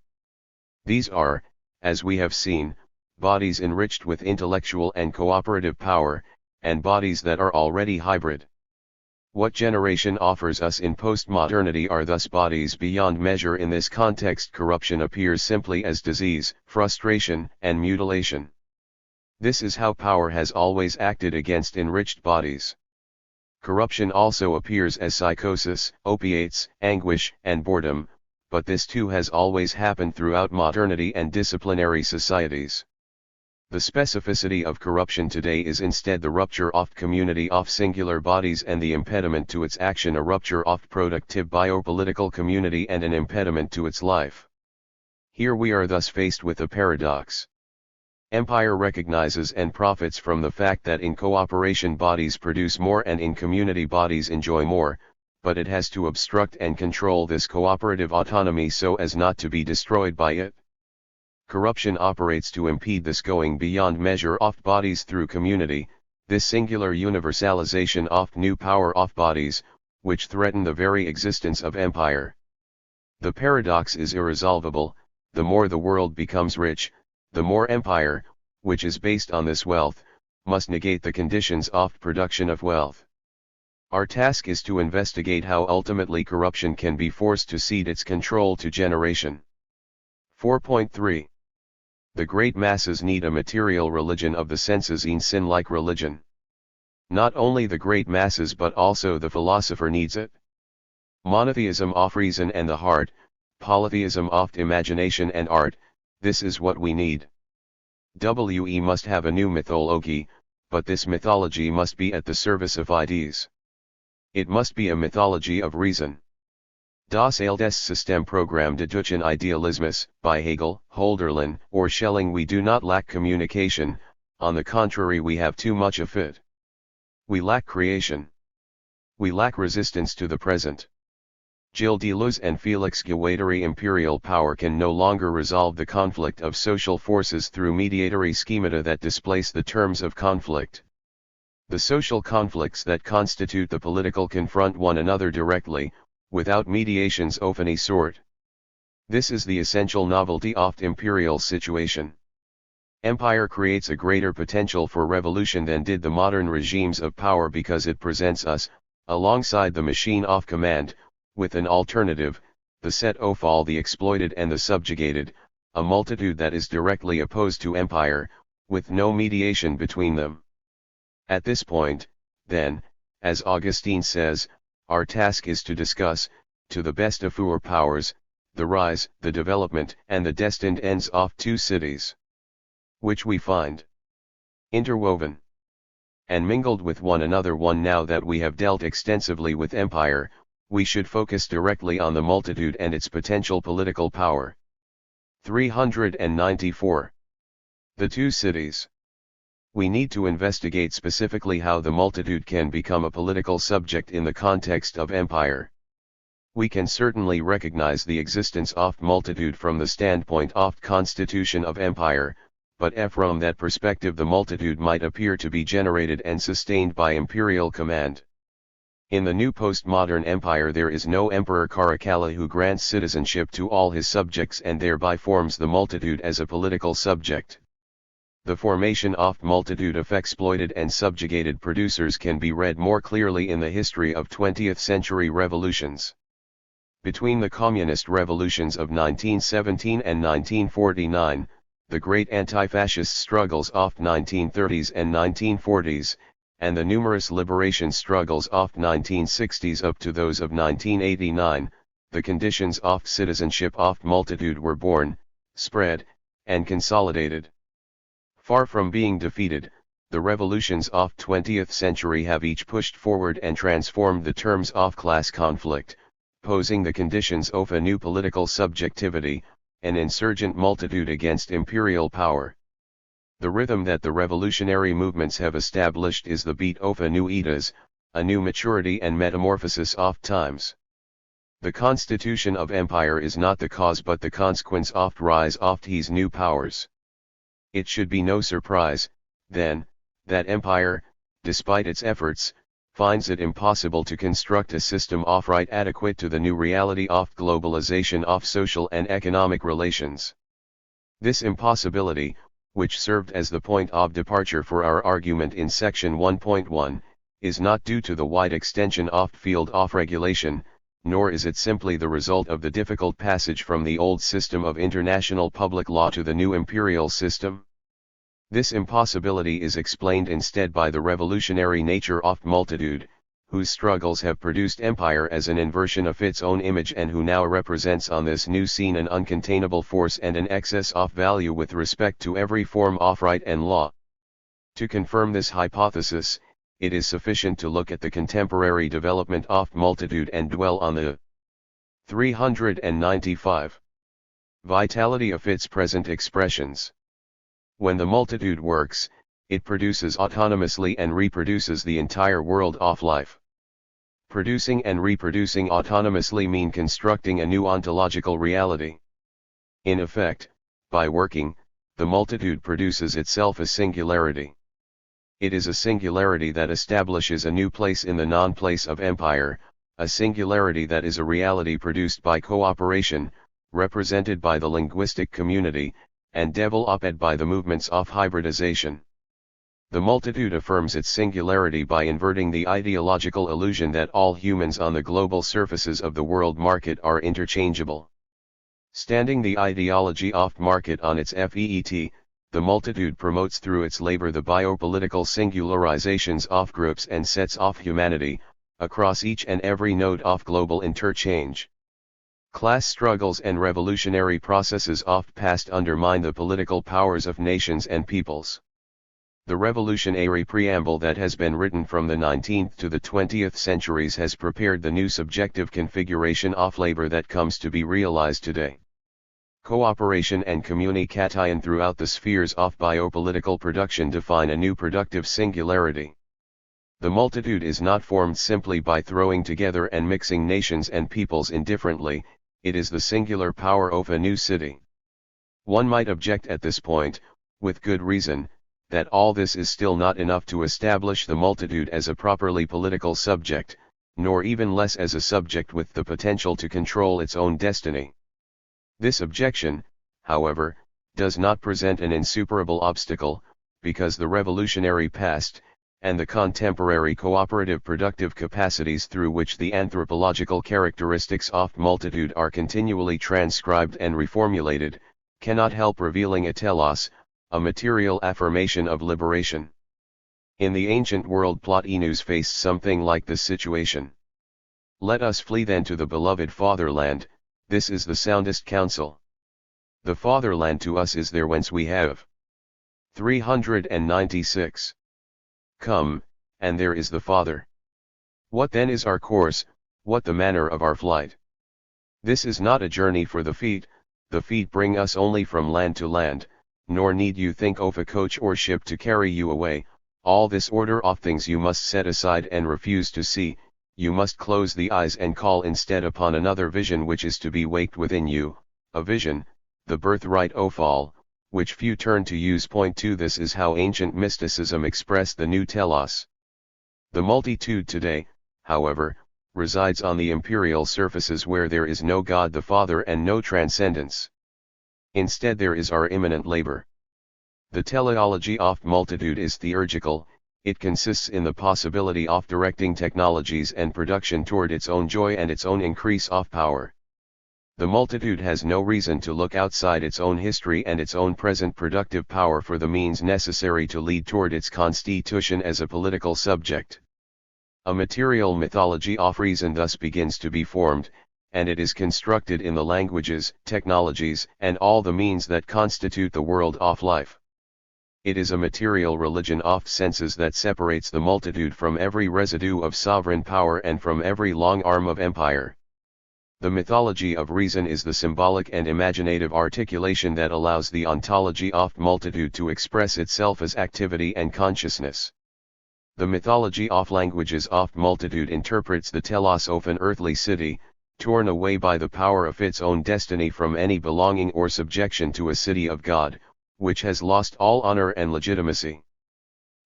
These are, as we have seen, bodies enriched with intellectual and cooperative power, and bodies that are already hybrid. What generation offers us in postmodernity are thus bodies beyond measure. In this context, corruption appears simply as disease, frustration, and mutilation. This is how power has always acted against enriched bodies. Corruption also appears as psychosis, opiates, anguish, and boredom, but this too has always happened throughout modernity and disciplinary societies. The specificity of corruption today is instead the rupture of community of singular bodies and the impediment to its action, a rupture of productive biopolitical community and an impediment to its life. Here we are thus faced with a paradox. Empire recognizes and profits from the fact that in cooperation bodies produce more and in community bodies enjoy more, but it has to obstruct and control this cooperative autonomy so as not to be destroyed by it. Corruption operates to impede this going beyond measure of bodies through community, this singular universalization of new power of bodies, which threaten the very existence of empire. The paradox is irresolvable. The more the world becomes rich, the more empire, which is based on this wealth, must negate the conditions of production of wealth. Our task is to investigate how ultimately corruption can be forced to cede its control to generation. 4.3. The great masses need a material religion of the senses, in sin-like religion. Not only the great masses but also the philosopher needs it. Monotheism of reason and the heart, polytheism of imagination and art, this is what we need. We must have a new mythology, but this mythology must be at the service of ideas. It must be a mythology of reason. Das Systemprogramm Deutschen Idealismus, by Hegel, Hölderlin, or Schelling. We do not lack communication, on the contrary we have too much of it. We lack creation. We lack resistance to the present. Gilles Deleuze and Félix Guattari. Imperial power can no longer resolve the conflict of social forces through mediatory schemata that displace the terms of conflict. The social conflicts that constitute the political confront one another directly, without mediations of any sort. This is the essential novelty of the imperial situation. Empire creates a greater potential for revolution than did the modern regimes of power because it presents us, alongside the machine of command, with an alternative, the set of all the exploited and the subjugated, a multitude that is directly opposed to empire, with no mediation between them. At this point, then, as Augustine says, our task is to discuss, to the best of our powers, the rise, the development, and the destined ends of two cities, which we find interwoven and mingled with one another. Now that we have dealt extensively with empire, we should focus directly on the multitude and its potential political power. 394. The two cities. We need to investigate specifically how the multitude can become a political subject in the context of empire. We can certainly recognize the existence of multitude from the standpoint of constitution of empire, but from that perspective the multitude might appear to be generated and sustained by imperial command. In the new postmodern empire there is no emperor Caracalla who grants citizenship to all his subjects and thereby forms the multitude as a political subject. The formation of multitude of exploited and subjugated producers can be read more clearly in the history of 20th century revolutions. Between the communist revolutions of 1917 and 1949, the great anti-fascist struggles of 1930s and 1940s, and the numerous liberation struggles of 1960s up to those of 1989, the conditions of citizenship of multitude were born, spread, and consolidated. Far from being defeated, the revolutions of 20th century have each pushed forward and transformed the terms of class conflict, posing the conditions of a new political subjectivity, an insurgent multitude against imperial power. The rhythm that the revolutionary movements have established is the beat of a new eras, a new maturity and metamorphosis of times. The constitution of empire is not the cause but the consequence of rise of these new powers. It should be no surprise, then, that empire, despite its efforts, finds it impossible to construct a system of right adequate to the new reality of globalization of social and economic relations. This impossibility, which served as the point of departure for our argument in section 1.1, is not due to the wide extension of field of regulation, nor is it simply the result of the difficult passage from the old system of international public law to the new imperial system. This impossibility is explained instead by the revolutionary nature of multitude, whose struggles have produced empire as an inversion of its own image and who now represents on this new scene an uncontainable force and an excess of value with respect to every form of right and law. To confirm this hypothesis, it is sufficient to look at the contemporary development of multitude and dwell on the 395 vitality of its present expressions. When the multitude works, it produces autonomously and reproduces the entire world of life. Producing and reproducing autonomously mean constructing a new ontological reality. In effect, by working, the multitude produces itself a singularity. It is a singularity that establishes a new place in the non-place of empire, a singularity that is a reality produced by cooperation, represented by the linguistic community, and developed by the movements of hybridization. The multitude affirms its singularity by inverting the ideological illusion that all humans on the global surfaces of the world market are interchangeable. Standing the ideology of market on its feet, the multitude promotes through its labor the biopolitical singularizations of groups and sets of humanity, across each and every node of global interchange. Class struggles and revolutionary processes of past undermine the political powers of nations and peoples. The revolutionary preamble that has been written from the 19th to the 20th centuries has prepared the new subjective configuration of labor that comes to be realized today. Cooperation and communication throughout the spheres of biopolitical production define a new productive singularity. The multitude is not formed simply by throwing together and mixing nations and peoples indifferently, it is the singular power of a new city. One might object at this point, with good reason, that all this is still not enough to establish the multitude as a properly political subject, nor even less as a subject with the potential to control its own destiny. This objection, however, does not present an insuperable obstacle, because the revolutionary past, and the contemporary cooperative productive capacities through which the anthropological characteristics of multitude are continually transcribed and reformulated, cannot help revealing a telos, a material affirmation of liberation. In the ancient world, Plotinus faced something like this situation. Let us flee then to the beloved fatherland, this is the soundest counsel. The fatherland to us is there whence we have. 396. Come, and there is the Father. What then is our course, what the manner of our flight? This is not a journey for the feet bring us only from land to land, nor need you think of a coach or ship to carry you away. All this order of things you must set aside and refuse to see, you must close the eyes and call instead upon another vision which is to be waked within you, a vision, the birthright ophal, which few turn to use. Point 2. This is how ancient mysticism expressed the new telos. The multitude today, however, resides on the imperial surfaces where there is no God the Father and no transcendence. Instead there is our imminent labor. The teleology of multitude is theurgical, it consists in the possibility of directing technologies and production toward its own joy and its own increase of power. The multitude has no reason to look outside its own history and its own present productive power for the means necessary to lead toward its constitution as a political subject. A material mythology of reason thus begins to be formed, and it is constructed in the languages, technologies, and all the means that constitute the world of life. It is a material religion of senses that separates the multitude from every residue of sovereign power and from every long arm of empire. The mythology of reason is the symbolic and imaginative articulation that allows the ontology of multitude to express itself as activity and consciousness. The mythology of languages of multitude interprets the telos of an earthly city, torn away by the power of its own destiny from any belonging or subjection to a city of God, which has lost all honor and legitimacy.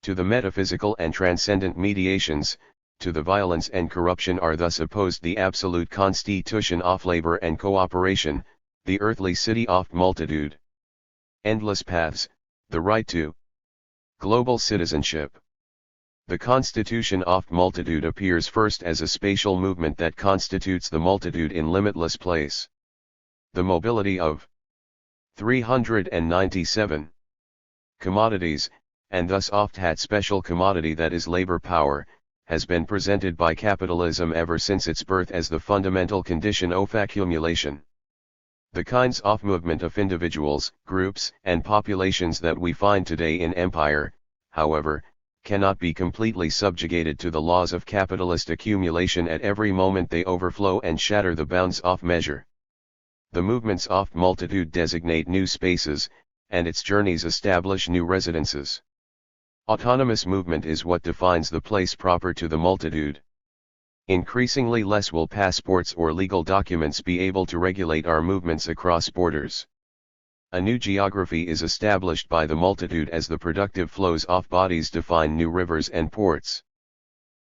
To the metaphysical and transcendent mediations, to the violence and corruption are thus opposed the absolute constitution of labor and cooperation, the earthly city of multitude. Endless paths, the right to global citizenship. The constitution of multitude appears first as a spatial movement that constitutes the multitude in limitless place. The mobility of 397 commodities, and thus oft had special commodity that is labor power, has been presented by capitalism ever since its birth as the fundamental condition of accumulation. The kinds of movement of individuals, groups, and populations that we find today in empire, however, cannot be completely subjugated to the laws of capitalist accumulation. At every moment they overflow and shatter the bounds of measure. The movements of multitude designate new spaces, and its journeys establish new residences. Autonomous movement is what defines the place proper to the multitude. Increasingly less will passports or legal documents be able to regulate our movements across borders. A new geography is established by the multitude as the productive flows of bodies define new rivers and ports.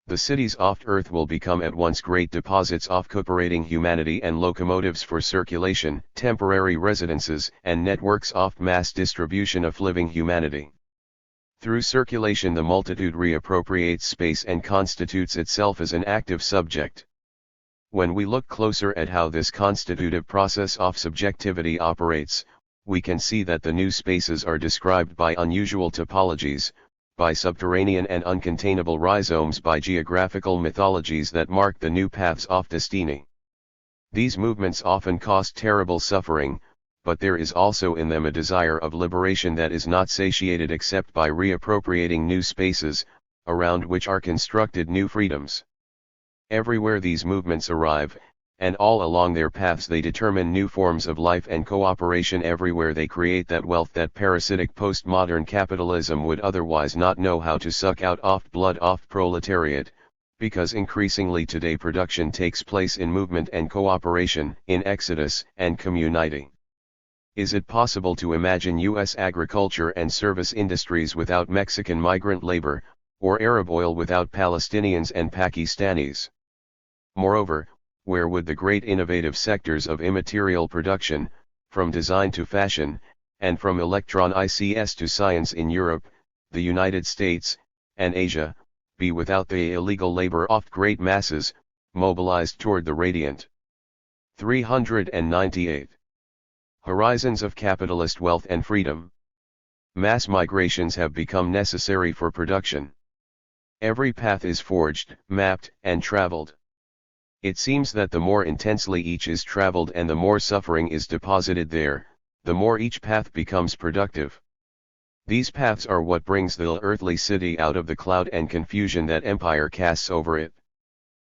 The cities of earth will become at once great deposits of cooperating humanity and locomotives for circulation, temporary residences, and networks of mass distribution of living humanity. Through circulation the multitude reappropriates space and constitutes itself as an active subject. When we look closer at how this constitutive process of subjectivity operates, we can see that the new spaces are described by unusual topologies, by subterranean and uncontainable rhizomes, by geographical mythologies that mark the new paths of destiny. These movements often cost terrible suffering, but there is also in them a desire of liberation that is not satiated except by reappropriating new spaces, around which are constructed new freedoms. Everywhere these movements arrive, and all along their paths they determine new forms of life and cooperation. Everywhere they create that wealth that parasitic postmodern capitalism would otherwise not know how to suck out of blood of proletariat, because increasingly today production takes place in movement and cooperation, in exodus and community. Is it possible to imagine U.S. agriculture and service industries without Mexican migrant labor, or Arab oil without Palestinians and Pakistanis? Moreover, where would the great innovative sectors of immaterial production, from design to fashion, and from electron ICS to science in Europe, the United States, and Asia, be without the illegal labor of great masses, mobilized toward the radiant. 398. Horizons of capitalist wealth and freedom. Mass migrations have become necessary for production. Every path is forged, mapped, and traveled. It seems that the more intensely each is traveled and the more suffering is deposited there, the more each path becomes productive. These paths are what brings the earthly city out of the cloud and confusion that empire casts over it.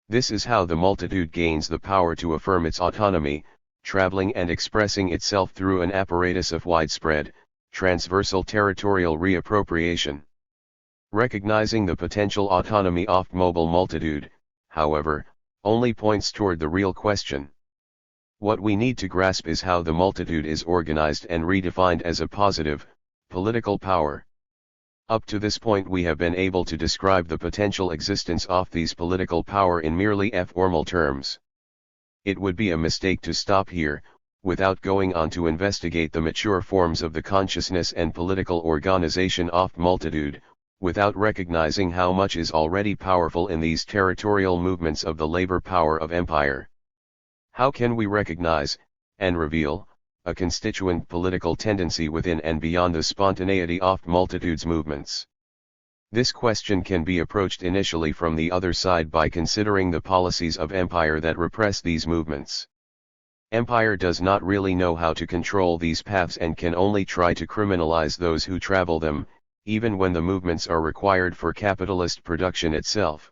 This is how the multitude gains the power to affirm its autonomy, traveling and expressing itself through an apparatus of widespread, transversal territorial reappropriation. Recognizing the potential autonomy of mobile multitude, however, only points toward the real question. What we need to grasp is how the multitude is organized and redefined as a positive, political power. Up to this point we have been able to describe the potential existence of these political power in merely formal terms. It would be a mistake to stop here, without going on to investigate the mature forms of the consciousness and political organization of multitude, without recognizing how much is already powerful in these territorial movements of the labor power of empire. How can we recognize, and reveal, a constituent political tendency within and beyond the spontaneity of multitudes' movements? This question can be approached initially from the other side by considering the policies of empire that repress these movements. Empire does not really know how to control these paths and can only try to criminalize those who travel them, even when the movements are required for capitalist production itself.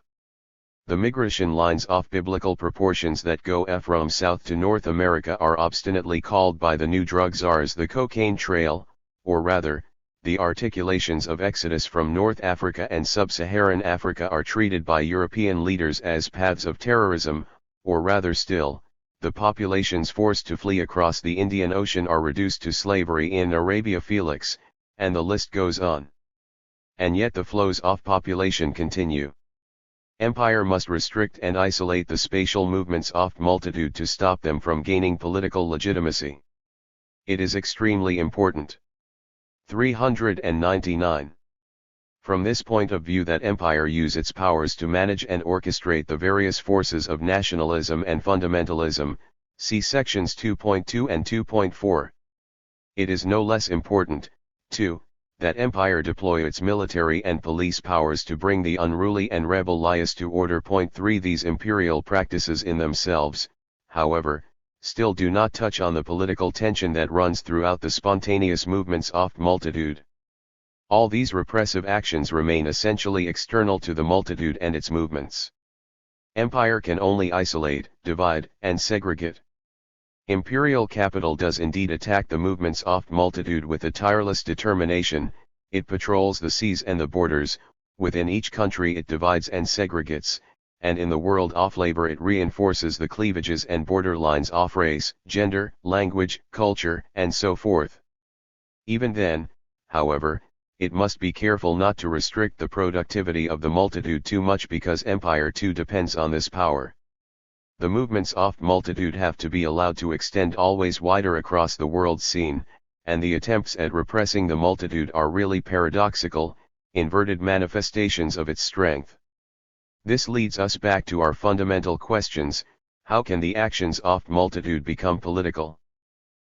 The migration lines of biblical proportions that go from South to North America are obstinately called by the new drug czars the cocaine trail, or rather, the articulations of exodus from North Africa and Sub-Saharan Africa are treated by European leaders as paths of terrorism, or rather still, the populations forced to flee across the Indian Ocean are reduced to slavery in Arabia Felix, and the list goes on. And yet the flows of population continue. Empire must restrict and isolate the spatial movements of multitude to stop them from gaining political legitimacy. It is extremely important. 399. From this point of view that empire use its powers to manage and orchestrate the various forces of nationalism and fundamentalism, see sections 2.2 and 2.4. It is no less important, too, that empire deploy its military and police powers to bring the unruly and rebellious to order. 3 These imperial practices in themselves, however, still do not touch on the political tension that runs throughout the spontaneous movements of multitude. All these repressive actions remain essentially external to the multitude and its movements. Empire can only isolate, divide, and segregate. Imperial capital does indeed attack the movements of multitude with a tireless determination. It patrols the seas and the borders, within each country it divides and segregates, and in the world of labor it reinforces the cleavages and border lines of race, gender, language, culture, and so forth. Even then, however, it must be careful not to restrict the productivity of the multitude too much because empire too depends on this power. The movements of multitude have to be allowed to extend always wider across the world scene, and the attempts at repressing the multitude are really paradoxical, inverted manifestations of its strength. This leads us back to our fundamental questions: how can the actions of multitude become political?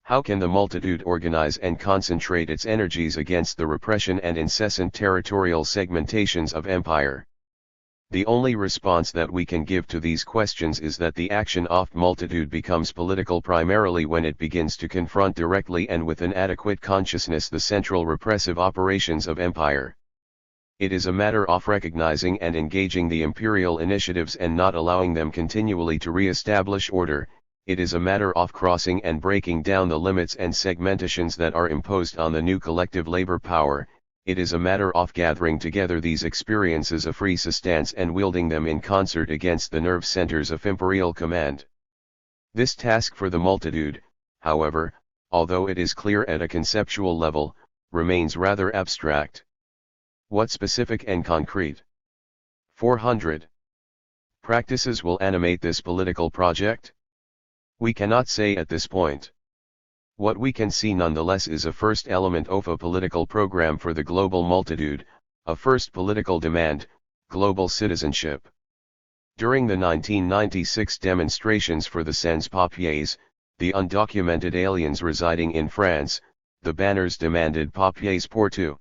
How can the multitude organize and concentrate its energies against the repression and incessant territorial segmentations of empire? The only response that we can give to these questions is that the action of multitude becomes political primarily when it begins to confront directly and with an adequate consciousness the central repressive operations of empire. It is a matter of recognizing and engaging the imperial initiatives and not allowing them continually to re-establish order. It is a matter of crossing and breaking down the limits and segmentations that are imposed on the new collective labor power. It is a matter of gathering together these experiences of free substance and wielding them in concert against the nerve centers of imperial command. This task for the multitude, however, although it is clear at a conceptual level, remains rather abstract. What specific and concrete 400 practices will animate this political project? We cannot say at this point. What we can see nonetheless is a first element of a political program for the global multitude, a first political demand, Global citizenship. During the 1996 demonstrations for the sans-papiers, the undocumented aliens residing in France, the banners demanded papiers pour tout.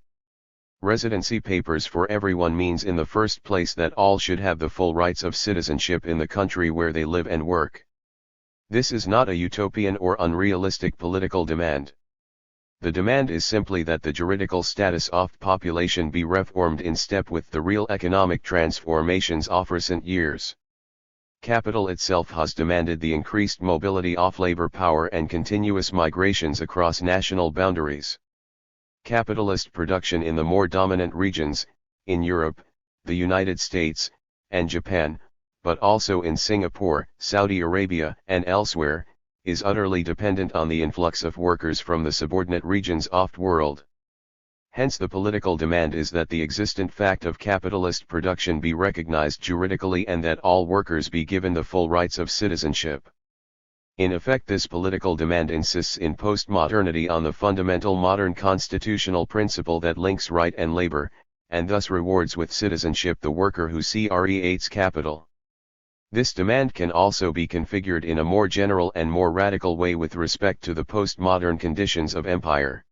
Residency papers for everyone means in the first place that all should have the full rights of citizenship in the country where they live and work. This is not a utopian or unrealistic political demand. The demand is simply that the juridical status of the population be reformed in step with the real economic transformations of recent years. Capital itself has demanded the increased mobility of labor power and continuous migrations across national boundaries. Capitalist production in the more dominant regions, in Europe, the United States, and Japan, but also in Singapore, Saudi Arabia, and elsewhere, is utterly dependent on the influx of workers from the subordinate regions of the world. Hence the political demand is that the existent fact of capitalist production be recognized juridically and that all workers be given the full rights of citizenship. In effect, this political demand insists in postmodernity on the fundamental modern constitutional principle that links right and labor, and thus rewards with citizenship the worker who creates capital. This demand can also be configured in a more general and more radical way with respect to the postmodern conditions of empire.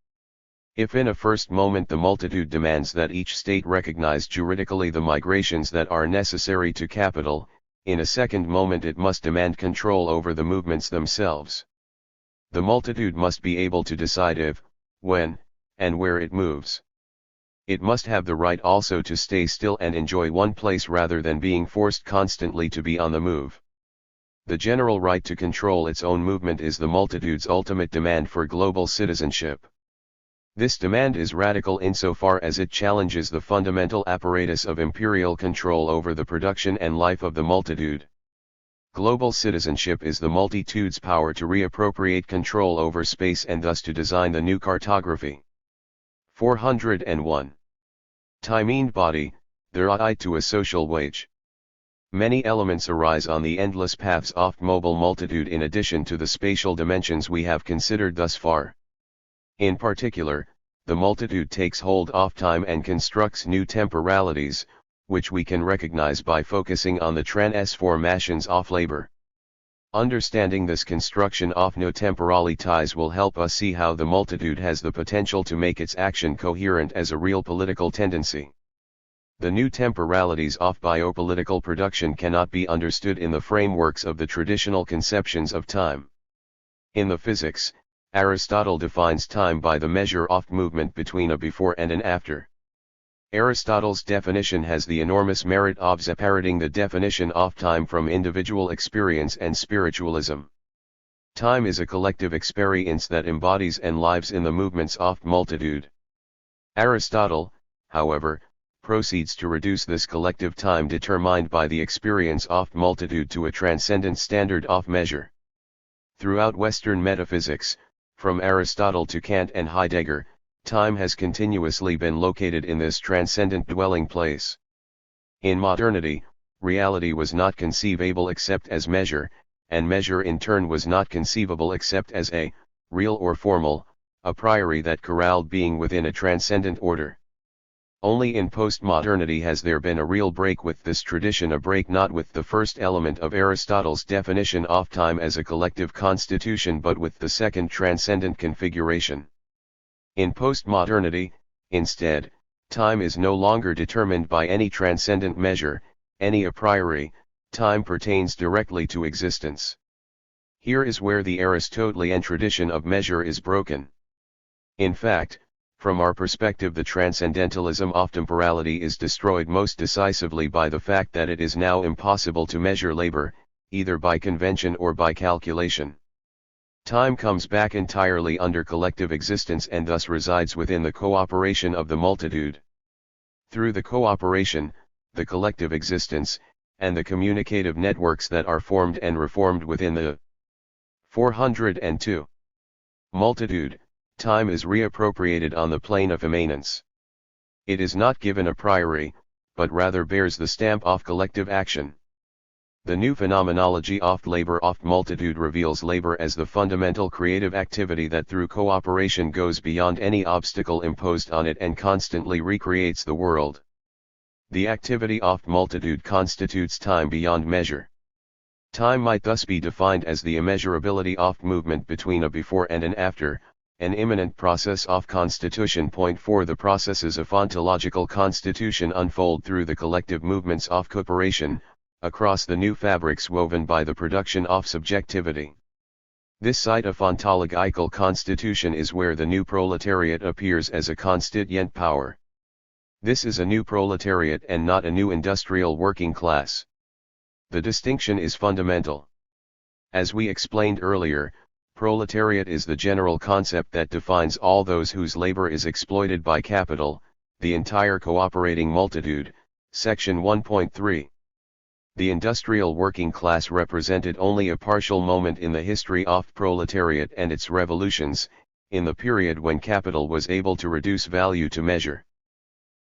If in a first moment the multitude demands that each state recognize juridically the migrations that are necessary to capital, in a second moment it must demand control over the movements themselves. The multitude must be able to decide if, when, and where it moves. It must have the right also to stay still and enjoy one place rather than being forced constantly to be on the move. The general right to control its own movement is the multitude's ultimate demand for global citizenship. This demand is radical insofar as it challenges the fundamental apparatus of imperial control over the production and life of the multitude. Global citizenship is the multitude's power to reappropriate control over space and thus to design the new cartography. 401. Time and body, the right to a social wage. Many elements arise on the endless paths of mobile multitude in addition to the spatial dimensions we have considered thus far. In particular, the multitude takes hold of time and constructs new temporalities, which we can recognize by focusing on the transformations of labor. Understanding this construction of new temporalities will help us see how the multitude has the potential to make its action coherent as a real political tendency. The new temporalities of biopolitical production cannot be understood in the frameworks of the traditional conceptions of time. In the Physics, Aristotle defines time by the measure of movement between a before and an after. Aristotle's definition has the enormous merit of separating the definition of time from individual experience and spiritualism. Time is a collective experience that embodies and lives in the movements of multitude. Aristotle, however, proceeds to reduce this collective time determined by the experience of multitude to a transcendent standard of measure. Throughout Western metaphysics, from Aristotle to Kant and Heidegger, time has continuously been located in this transcendent dwelling place. In modernity, reality was not conceivable except as measure, and measure in turn was not conceivable except as a, real or formal, a priori that corralled being within a transcendent order. Only in postmodernity has there been a real break with this tradition, a break not with the first element of Aristotle's definition of time as a collective constitution but with the second transcendent configuration. In postmodernity, instead, time is no longer determined by any transcendent measure, any a priori, time pertains directly to existence. Here is where the Aristotelian tradition of measure is broken. In fact, from our perspective, the transcendentalism of temporality is destroyed most decisively by the fact that it is now impossible to measure labor, either by convention or by calculation. Time comes back entirely under collective existence and thus resides within the cooperation of the multitude. Through the cooperation, the collective existence, and the communicative networks that are formed and reformed within the 402 multitude, time is reappropriated on the plane of immanence. It is not given a priori, but rather bears the stamp of collective action. The new phenomenology of labor of multitude reveals labor as the fundamental creative activity that through cooperation goes beyond any obstacle imposed on it and constantly recreates the world. The activity oft multitude constitutes time beyond measure. Time might thus be defined as the immeasurability oft movement between a before and an after, an imminent process of constitution. Point 4. The processes of ontological constitution unfold through the collective movements of cooperation, across the new fabrics woven by the production of subjectivity. This site of ontological constitution is where the new proletariat appears as a constituent power. This is a new proletariat and not a new industrial working class. The distinction is fundamental. As we explained earlier, proletariat is the general concept that defines all those whose labor is exploited by capital, the entire cooperating multitude, section 1.3. The industrial working class represented only a partial moment in the history of proletariat and its revolutions, in the period when capital was able to reduce value to measure.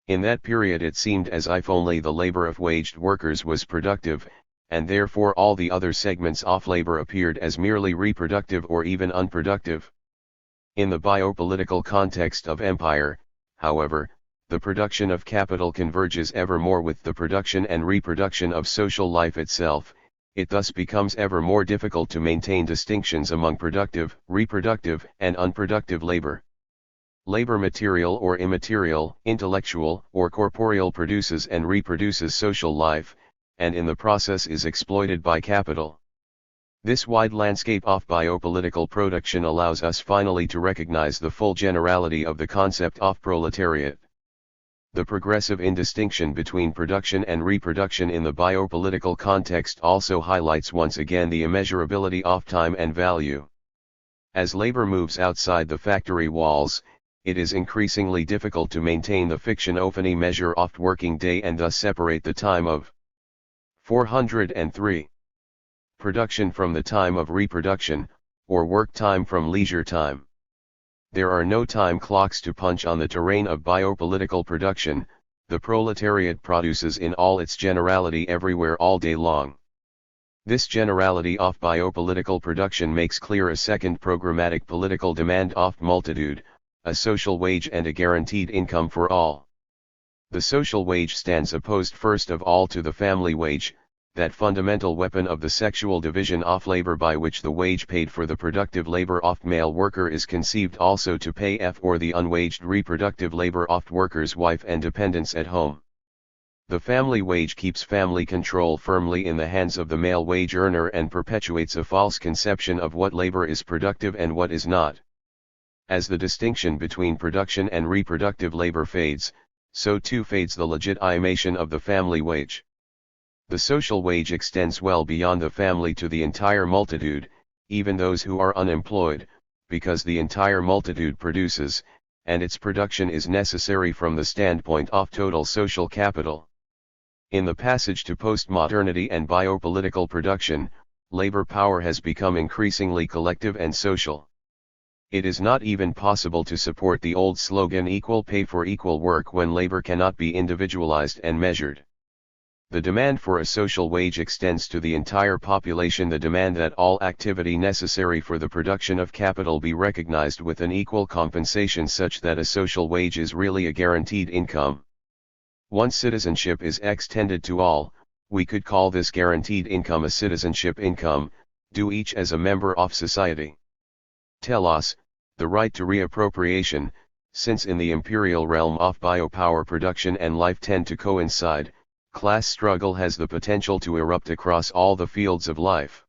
In that period it seemed as if only the labor of waged workers was productive, and therefore all the other segments of labor appeared as merely reproductive or even unproductive. In the biopolitical context of empire, however, the production of capital converges ever more with the production and reproduction of social life itself. It thus becomes ever more difficult to maintain distinctions among productive, reproductive, and unproductive labor. Labor material or immaterial, intellectual or corporeal produces and reproduces social life, and in the process is exploited by capital. This wide landscape of biopolitical production allows us finally to recognize the full generality of the concept of proletariat. The progressive indistinction between production and reproduction in the biopolitical context also highlights once again the immeasurability of time and value. As labor moves outside the factory walls, it is increasingly difficult to maintain the fiction-ophony measure of working day and thus separate the time of 403. Production from the time of reproduction, or work time from leisure time. There are no time clocks to punch on the terrain of biopolitical production. The proletariat produces in all its generality everywhere all day long. This generality of biopolitical production makes clear a second programmatic political demand of multitude, a social wage and a guaranteed income for all. The social wage stands opposed first of all to the family wage, that fundamental weapon of the sexual division of labor by which the wage paid for the productive labor of male worker is conceived also to pay for the unwaged reproductive labor of worker's wife and dependents at home. The family wage keeps family control firmly in the hands of the male wage earner and perpetuates a false conception of what labor is productive and what is not. As the distinction between production and reproductive labor fades, so too fades the legitimation of the family wage. The social wage extends well beyond the family to the entire multitude, even those who are unemployed, because the entire multitude produces, and its production is necessary from the standpoint of total social capital. In the passage to postmodernity and biopolitical production, labor power has become increasingly collective and social. It is not even possible to support the old slogan equal pay for equal work when labor cannot be individualized and measured. The demand for a social wage extends to the entire population. The demand that all activity necessary for the production of capital be recognized with an equal compensation such that a social wage is really a guaranteed income. Once citizenship is extended to all, we could call this guaranteed income a citizenship income, due each as a member of society. Telos, the right to reappropriation, since in the imperial realm of biopower production and life tend to coincide, class struggle has the potential to erupt across all the fields of life.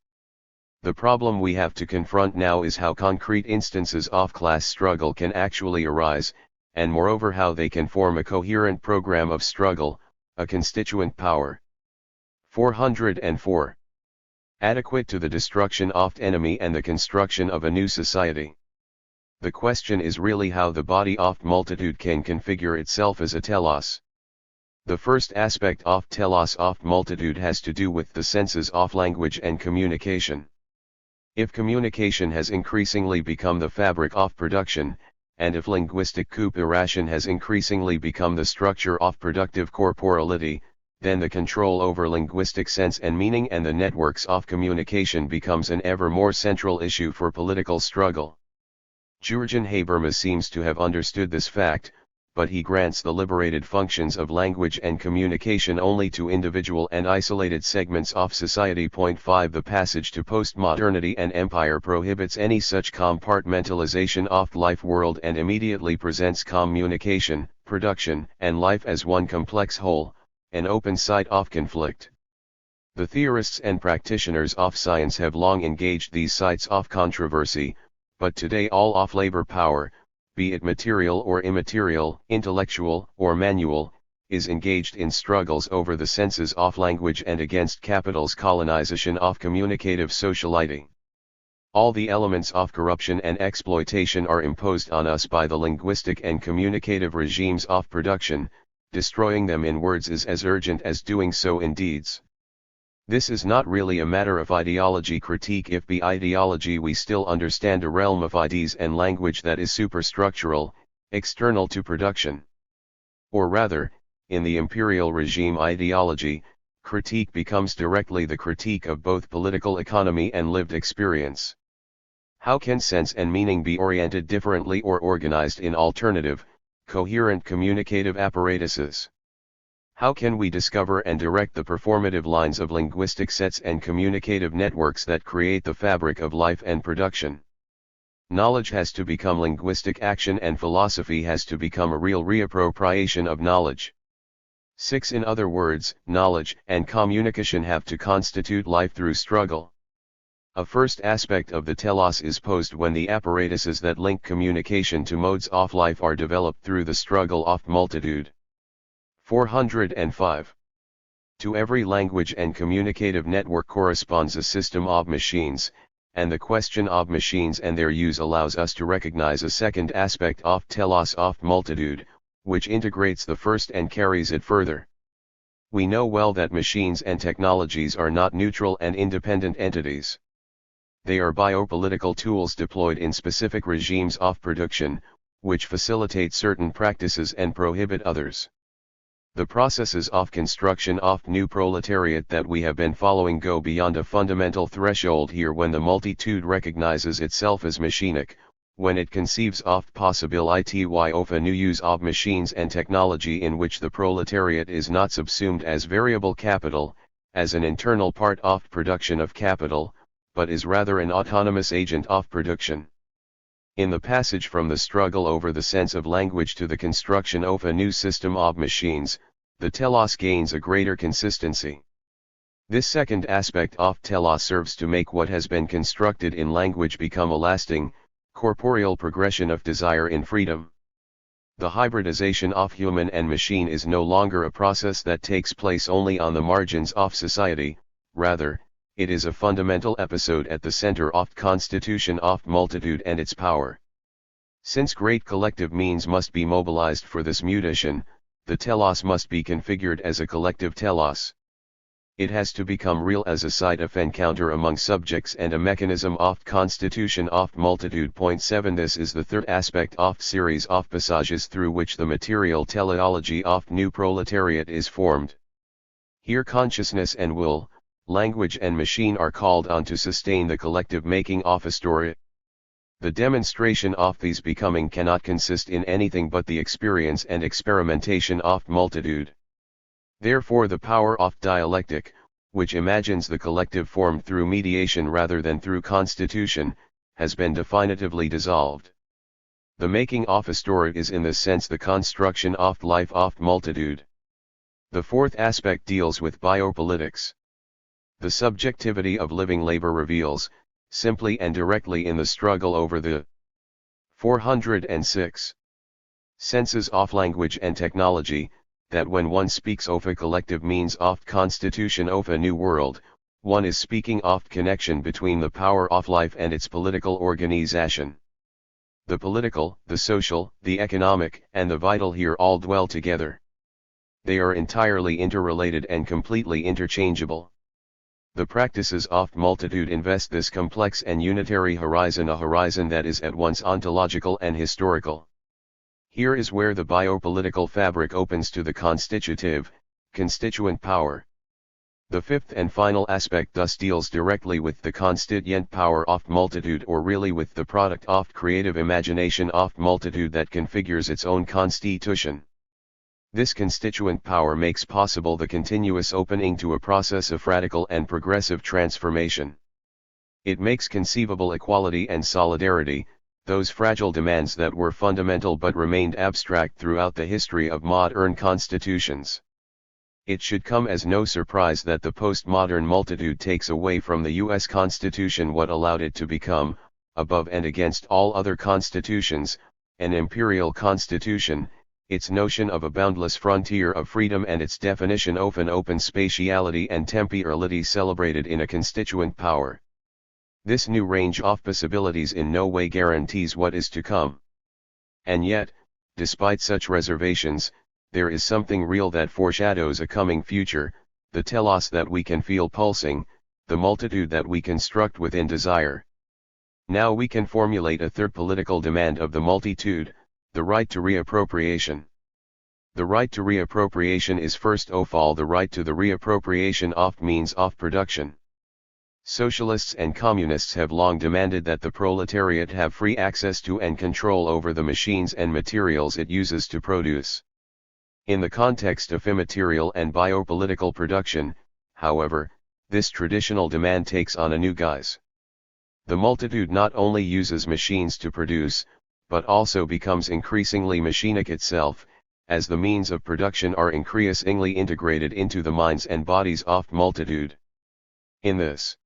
The problem we have to confront now is how concrete instances of class struggle can actually arise, and moreover how they can form a coherent program of struggle, a constituent power. 404. Adequate to the destruction of enemy and the construction of a new society. The question is really how the body of multitude can configure itself as a telos. The first aspect of telos of multitude has to do with the senses of language and communication. If communication has increasingly become the fabric of production, and if linguistic cooperation has increasingly become the structure of productive corporality, then the control over linguistic sense and meaning and the networks of communication becomes an ever more central issue for political struggle. Jurgen Habermas seems to have understood this fact, but he grants the liberated functions of language and communication only to individual and isolated segments of society. 5 The passage to postmodernity and empire prohibits any such compartmentalization of life world and immediately presents communication, production, and life as one complex whole, an open site of conflict. The theorists and practitioners of science have long engaged these sites of controversy, but today all of labor power, be it material or immaterial, intellectual or manual, is engaged in struggles over the senses of language and against capital's colonization of communicative sociality. All the elements of corruption and exploitation are imposed on us by the linguistic and communicative regimes of production. Destroying them in words is as urgent as doing so in deeds. This is not really a matter of ideology critique if by ideology we still understand a realm of ideas and language that is superstructural, external to production. Or rather, in the imperial regime ideology, critique becomes directly the critique of both political economy and lived experience. How can sense and meaning be oriented differently or organized in alternative, coherent communicative apparatuses? How can we discover and direct the performative lines of linguistic sets and communicative networks that create the fabric of life and production? Knowledge has to become linguistic action and philosophy has to become a real reappropriation of knowledge. 6 In other words, knowledge and communication have to constitute life through struggle. A first aspect of the telos is posed when the apparatuses that link communication to modes of life are developed through the struggle of multitude. 405. To every language and communicative network corresponds a system of machines, and the question of machines and their use allows us to recognize a second aspect of telos of multitude, which integrates the first and carries it further. We know well that machines and technologies are not neutral and independent entities. They are biopolitical tools deployed in specific regimes of production, which facilitate certain practices and prohibit others. The processes of construction of new proletariat that we have been following go beyond a fundamental threshold here when the multitude recognizes itself as machinic, when it conceives of possibility of a new use of machines and technology in which the proletariat is not subsumed as variable capital, as an internal part of production of capital, but is rather an autonomous agent of production. In the passage from the struggle over the sense of language to the construction of a new system of machines, the telos gains a greater consistency. This second aspect of telos serves to make what has been constructed in language become a lasting, corporeal progression of desire in freedom. The hybridization of human and machine is no longer a process that takes place only on the margins of society, rather, it is a fundamental episode at the center of constitution of multitude and its power. Since great collective means must be mobilized for this mutation, the telos must be configured as a collective telos. It has to become real as a site of encounter among subjects and a mechanism of constitution of multitude. 7 This is the third aspect of series of passages through which the material teleology of new proletariat is formed. Here consciousness and will, language and machine are called on to sustain the collective making of a story. The demonstration of these becoming cannot consist in anything but the experience and experimentation of multitude. Therefore the power of dialectic, which imagines the collective formed through mediation rather than through constitution, has been definitively dissolved. The making of a story is in this sense the construction of life of multitude. The fourth aspect deals with biopolitics. The subjectivity of living labor reveals, simply and directly in the struggle over the 406 senses of language and technology, that when one speaks of a collective means of constitution of a new world, one is speaking of connection between the power of life and its political organization. The political, the social, the economic, and the vital here all dwell together. They are entirely interrelated and completely interchangeable. The practices of multitude invest this complex and unitary horizon, a horizon that is at once ontological and historical. Here is where the biopolitical fabric opens to the constitutive, constituent power. The fifth and final aspect thus deals directly with the constituent power of multitude, or really with the product of creative imagination of multitude that configures its own constitution. This constituent power makes possible the continuous opening to a process of radical and progressive transformation. It makes conceivable equality and solidarity, those fragile demands that were fundamental but remained abstract throughout the history of modern constitutions. It should come as no surprise that the postmodern multitude takes away from the U.S. Constitution what allowed it to become, above and against all other constitutions, an imperial constitution, its notion of a boundless frontier of freedom and its definition of an open spatiality and temporality celebrated in a constituent power. This new range of possibilities in no way guarantees what is to come. And yet, despite such reservations, there is something real that foreshadows a coming future, the telos that we can feel pulsing, the multitude that we construct within desire. Now we can formulate a third political demand of the multitude, the right to reappropriation. The right to reappropriation is first of all the right to the reappropriation of means of production. Socialists and communists have long demanded that the proletariat have free access to and control over the machines and materials it uses to produce. In the context of immaterial and biopolitical production, however, this traditional demand takes on a new guise. The multitude not only uses machines to produce, but also becomes increasingly machinic itself, as the means of production are increasingly integrated into the minds and bodies of multitude. In this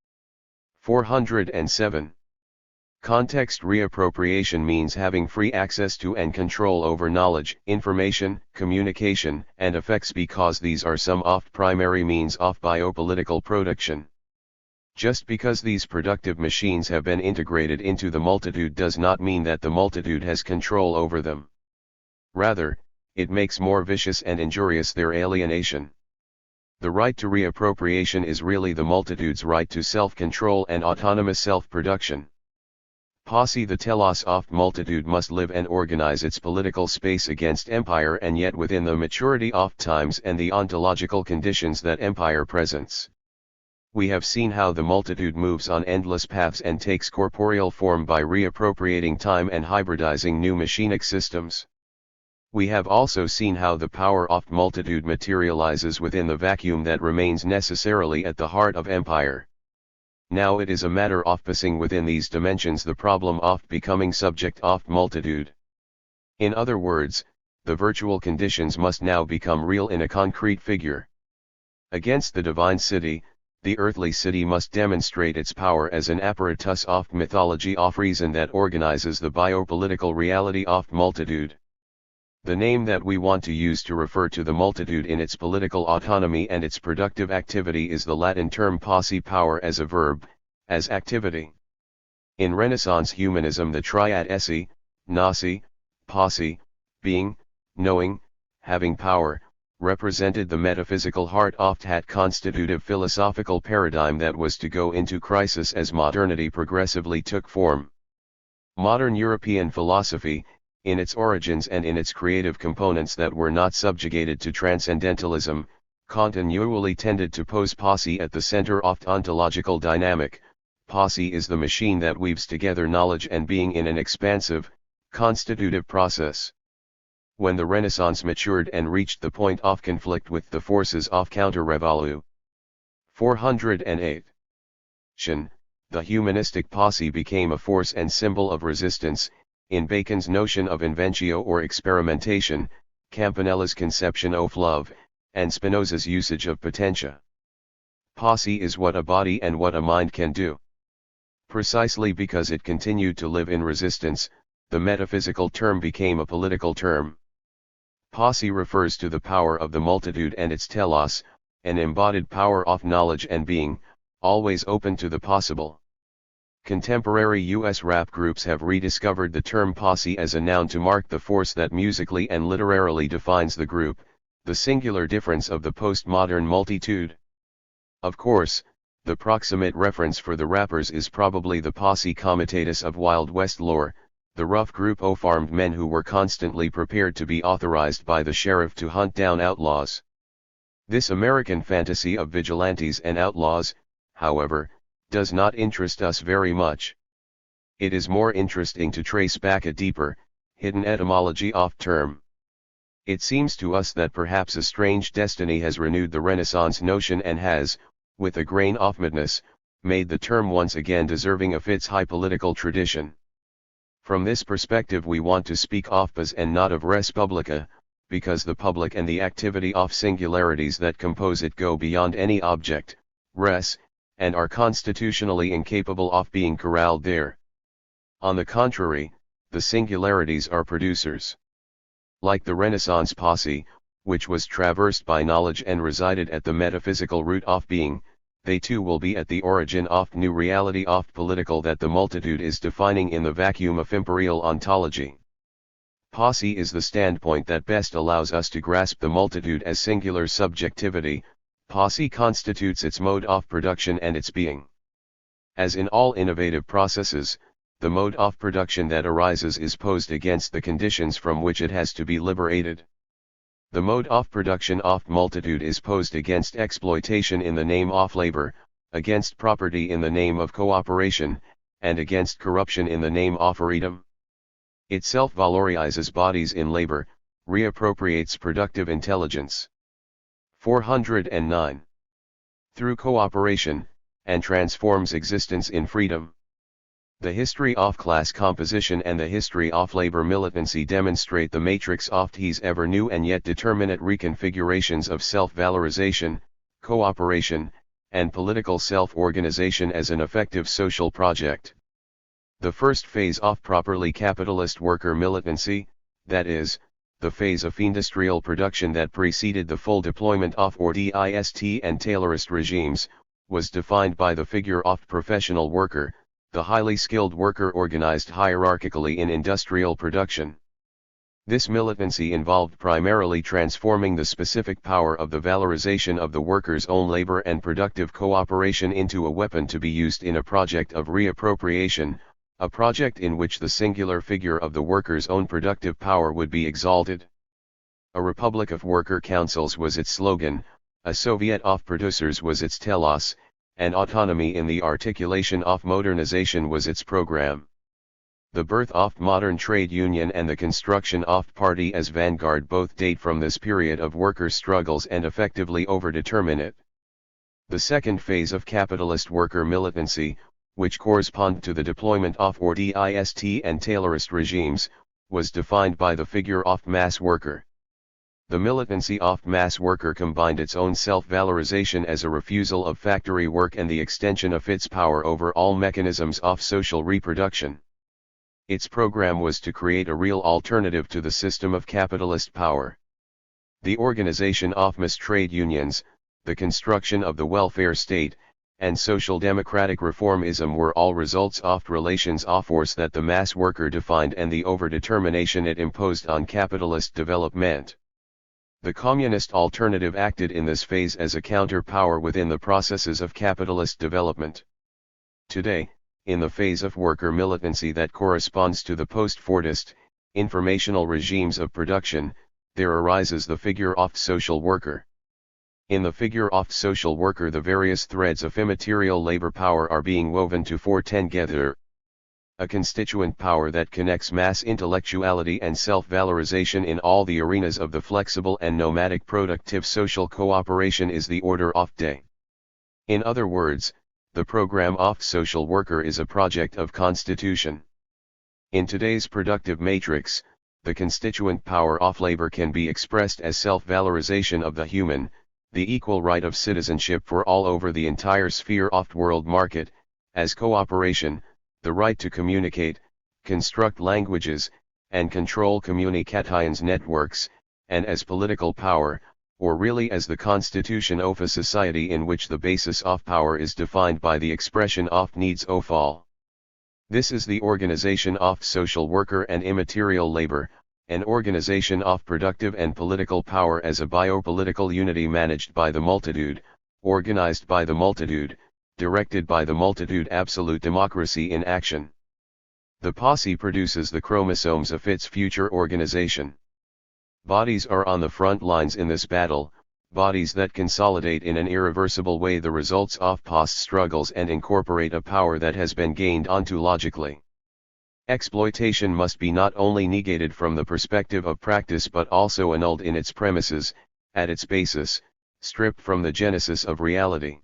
407 context, reappropriation means having free access to and control over knowledge, information, communication, and effects, because these are some of primary means of biopolitical production. Just because these productive machines have been integrated into the multitude does not mean that the multitude has control over them. Rather, it makes more vicious and injurious their alienation. The right to reappropriation is really the multitude's right to self-control and autonomous self-production. Posse, the telos of multitude, must live and organize its political space against empire, and yet within the maturity of times and the ontological conditions that empire presents. We have seen how the multitude moves on endless paths and takes corporeal form by reappropriating time and hybridizing new machinic systems. We have also seen how the power of multitude materializes within the vacuum that remains necessarily at the heart of empire. Now it is a matter of passing within these dimensions the problem of becoming subject of multitude. In other words, the virtual conditions must now become real in a concrete figure. Against the divine city, the earthly city must demonstrate its power as an apparatus of mythology of reason that organizes the biopolitical reality of multitude. The name that we want to use to refer to the multitude in its political autonomy and its productive activity is the Latin term posse, power as a verb, as activity. In Renaissance humanism, the triad esse, nasi, posse, being, knowing, having power, represented the metaphysical heart of that constitutive philosophical paradigm that was to go into crisis as modernity progressively took form. Modern European philosophy, in its origins and in its creative components that were not subjugated to transcendentalism, continually tended to pose posse at the center of ontological dynamic. Posse is the machine that weaves together knowledge and being in an expansive, constitutive process. When the Renaissance matured and reached the point of conflict with the forces of counter-revolution, 408, the humanistic posse became a force and symbol of resistance. In Bacon's notion of inventio or experimentation, Campanella's conception of love, and Spinoza's usage of potentia. Posse is what a body and what a mind can do. Precisely because it continued to live in resistance, the metaphysical term became a political term. Posse refers to the power of the multitude and its telos, an embodied power of knowledge and being, always open to the possible. Contemporary U.S. rap groups have rediscovered the term posse as a noun to mark the force that musically and literarily defines the group, the singular difference of the postmodern multitude. Of course, the proximate reference for the rappers is probably the posse comitatus of Wild West lore, the rough group of armed men who were constantly prepared to be authorized by the sheriff to hunt down outlaws. This American fantasy of vigilantes and outlaws, however, does not interest us very much. It is more interesting to trace back a deeper, hidden etymology of term. It seems to us that perhaps a strange destiny has renewed the Renaissance notion and has, with a grain of madness, made the term once again deserving of its high political tradition. From this perspective we want to speak of pos and not of res publica, because the public and the activity of singularities that compose it go beyond any object, res, and are constitutionally incapable of being corralled there. On the contrary, the singularities are producers. Like the Renaissance posse, which was traversed by knowledge and resided at the metaphysical root of being, they too will be at the origin of new reality of political that the multitude is defining in the vacuum of imperial ontology. Posse is the standpoint that best allows us to grasp the multitude as singular subjectivity. Posse constitutes its mode of production and its being. As in all innovative processes, the mode of production that arises is posed against the conditions from which it has to be liberated. The mode of production of multitude is posed against exploitation in the name of labor, against property in the name of cooperation, and against corruption in the name of freedom. It self-valorizes bodies in labor, reappropriates productive intelligence. 409. Through cooperation, and transforms existence in freedom. The history of class composition and the history of labor militancy demonstrate the matrix of these ever new and yet determinate reconfigurations of self-valorization, cooperation, and political self-organization as an effective social project. The first phase of properly capitalist worker militancy, that is, the phase of industrial production that preceded the full deployment of ordist and Taylorist regimes, was defined by the figure of professional worker, the highly skilled worker organized hierarchically in industrial production. This militancy involved primarily transforming the specific power of the valorization of the worker's own labor and productive cooperation into a weapon to be used in a project of reappropriation, a project in which the singular figure of the worker's own productive power would be exalted. A republic of worker councils was its slogan, a Soviet of producers was its telos, and autonomy in the articulation of modernization was its program. The birth of modern trade union and the construction of party as vanguard both date from this period of worker struggles and effectively overdetermine it. The second phase of capitalist worker militancy, which correspond to the deployment of ordist and Taylorist regimes, was defined by the figure of mass worker. The militancy of mass worker combined its own self-valorization as a refusal of factory work and the extension of its power over all mechanisms of social reproduction. Its program was to create a real alternative to the system of capitalist power. The organization of mass trade unions, the construction of the welfare state, and social democratic reformism were all results of relations of force that the mass worker defined and the overdetermination it imposed on capitalist development. The communist alternative acted in this phase as a counterpower within the processes of capitalist development. Today, in the phase of worker militancy that corresponds to the post-Fordist, informational regimes of production, there arises the figure of social worker. In the figure of social worker the various threads of immaterial labor power are being woven to form together a constituent power that connects mass intellectuality and self-valorization in all the arenas of the flexible and nomadic productive social cooperation is the order of day. In other words, the program of social worker is a project of constitution. In today's productive matrix, the constituent power of labor can be expressed as self-valorization of the human, the equal right of citizenship for all over the entire sphere of world market, as cooperation, the right to communicate, construct languages, and control communications networks, and as political power, or really as the constitution of a society in which the basis of power is defined by the expression of needs of all. This is the organization of social worker and immaterial labor, an organization of productive and political power as a biopolitical unity managed by the multitude, organized by the multitude, directed by the multitude, absolute democracy in action. The posse produces the chromosomes of its future organization. Bodies are on the front lines in this battle, bodies that consolidate in an irreversible way the results of past struggles and incorporate a power that has been gained ontologically. Exploitation must be not only negated from the perspective of practice but also annulled in its premises, at its basis, stripped from the genesis of reality.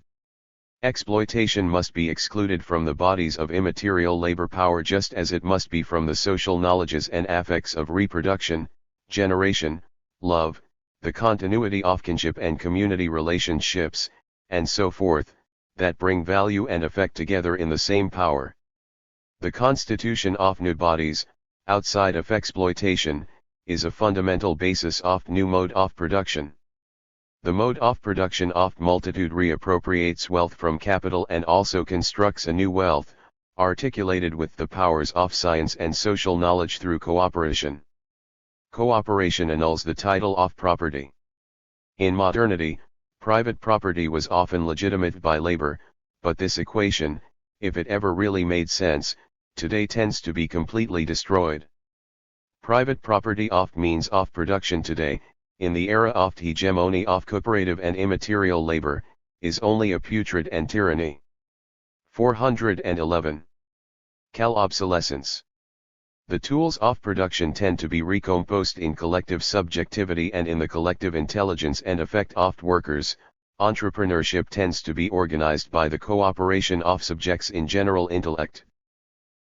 Exploitation must be excluded from the bodies of immaterial labor power just as it must be from the social knowledges and affects of reproduction, generation, love, the continuity of kinship and community relationships, and so forth, that bring value and effect together in the same power. The constitution of new bodies, outside of exploitation, is a fundamental basis of new mode of production. The mode of production of multitude reappropriates wealth from capital and also constructs a new wealth, articulated with the powers of science and social knowledge through cooperation. Cooperation annuls the title of property. In modernity, private property was often legitimate by labor, but this equation, if it ever really made sense, today tends to be completely destroyed. Private property of means of production today, in the era of hegemony of cooperative and immaterial labor, is only a putrid and tyranny. 411. Cal-obsolescence. The tools of production tend to be recomposed in collective subjectivity and in the collective intelligence and effect of workers. Entrepreneurship tends to be organized by the cooperation of subjects in general intellect.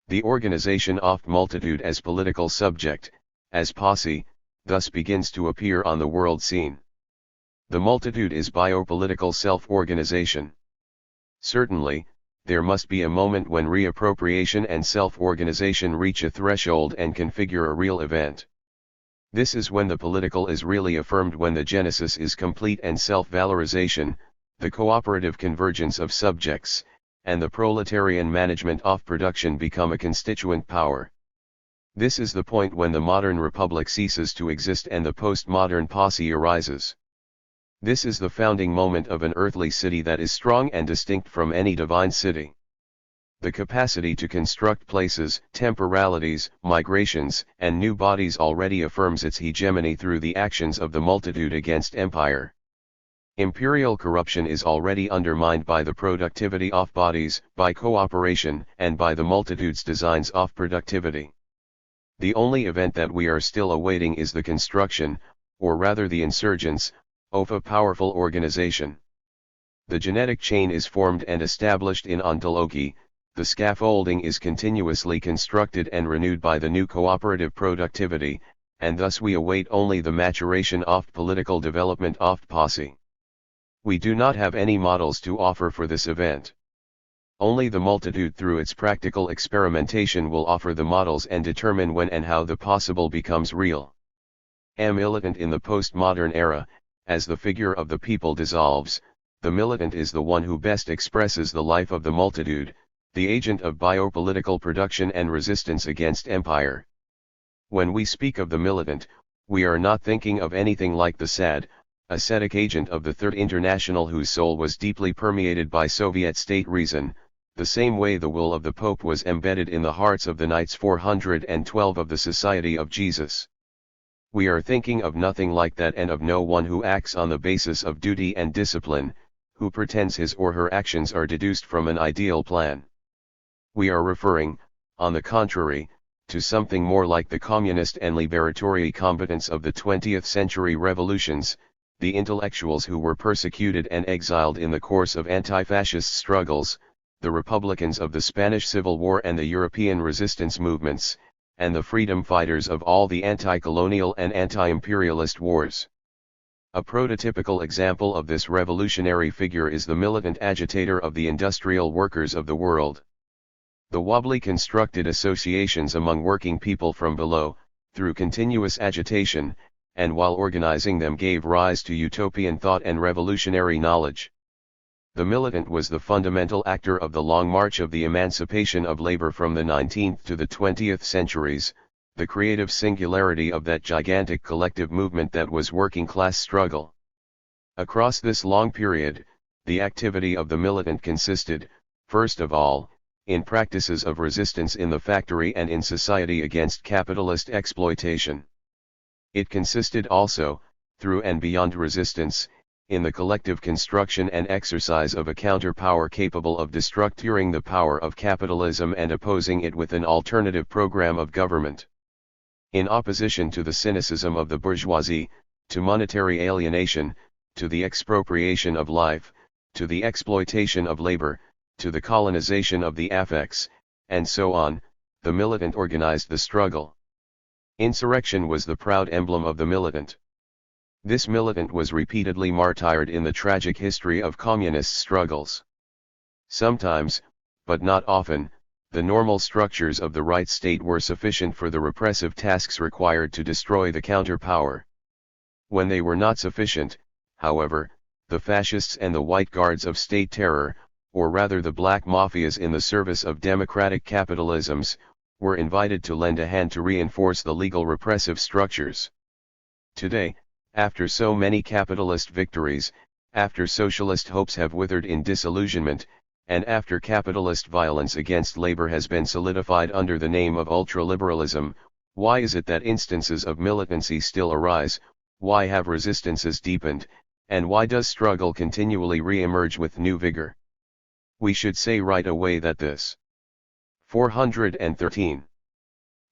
The organization of multitude as political subject, as posse, thus begins to appear on the world scene. The multitude is biopolitical self-organization. Certainly, there must be a moment when reappropriation and self-organization reach a threshold and configure a real event. This is when the political is really affirmed, when the genesis is complete and self-valorization, the cooperative convergence of subjects, and the proletarian management of production become a constituent power. This is the point when the modern republic ceases to exist and the postmodern posse arises. This is the founding moment of an earthly city that is strong and distinct from any divine city. The capacity to construct places, temporalities, migrations, and new bodies already affirms its hegemony through the actions of the multitude against empire. Imperial corruption is already undermined by the productivity of bodies, by cooperation, and by the multitude's designs of productivity. The only event that we are still awaiting is the construction, or rather the insurgence, of a powerful organization. The genetic chain is formed and established in ontology, the scaffolding is continuously constructed and renewed by the new cooperative productivity, and thus we await only the maturation of political development of posse. We do not have any models to offer for this event. Only the multitude through its practical experimentation will offer the models and determine when and how the possible becomes real. A militant in the postmodern era, as the figure of the people dissolves, the militant is the one who best expresses the life of the multitude, the agent of biopolitical production and resistance against empire. When we speak of the militant, we are not thinking of anything like the sad, ascetic agent of the Third International whose soul was deeply permeated by Soviet state reason, the same way the will of the Pope was embedded in the hearts of the Knights 412 of the Society of Jesus. We are thinking of nothing like that and of no one who acts on the basis of duty and discipline, who pretends his or her actions are deduced from an ideal plan. We are referring, on the contrary, to something more like the communist and liberatory combatants of the 20th century revolutions, the intellectuals who were persecuted and exiled in the course of anti-fascist struggles, the Republicans of the Spanish Civil War and the European resistance movements, and the freedom fighters of all the anti-colonial and anti-imperialist wars. A prototypical example of this revolutionary figure is the militant agitator of the industrial workers of the world. The wobbly constructed associations among working people from below, through continuous agitation, and while organizing them gave rise to utopian thought and revolutionary knowledge. The militant was the fundamental actor of the long march of the emancipation of labor from the 19th to the 20th centuries, the creative singularity of that gigantic collective movement that was working-class struggle. Across this long period, the activity of the militant consisted, first of all, in practices of resistance in the factory and in society against capitalist exploitation. It consisted also, through and beyond resistance, in the collective construction and exercise of a counterpower capable of destructuring the power of capitalism and opposing it with an alternative program of government. In opposition to the cynicism of the bourgeoisie, to monetary alienation, to the expropriation of life, to the exploitation of labor, to the colonization of the affects, and so on, the militant organized the struggle. Insurrection was the proud emblem of the militant. This militant was repeatedly martyred in the tragic history of communist struggles. Sometimes, but not often, the normal structures of the right state were sufficient for the repressive tasks required to destroy the counterpower. When they were not sufficient, however, the fascists and the white guards of state terror, or rather the black mafias in the service of democratic capitalisms, were invited to lend a hand to reinforce the legal repressive structures. Today, after so many capitalist victories, after socialist hopes have withered in disillusionment, and after capitalist violence against labor has been solidified under the name of ultraliberalism, why is it that instances of militancy still arise, why have resistances deepened, and why does struggle continually re-emerge with new vigor? We should say right away that this 413.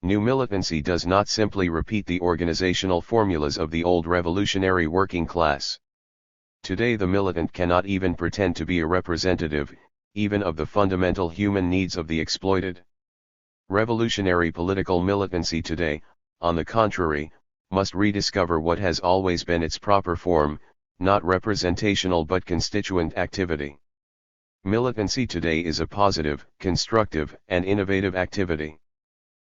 New militancy does not simply repeat the organizational formulas of the old revolutionary working class. Today the militant cannot even pretend to be a representative, even of the fundamental human needs of the exploited. Revolutionary political militancy today, on the contrary, must rediscover what has always been its proper form, not representational but constituent activity. Militancy today is a positive, constructive, and innovative activity.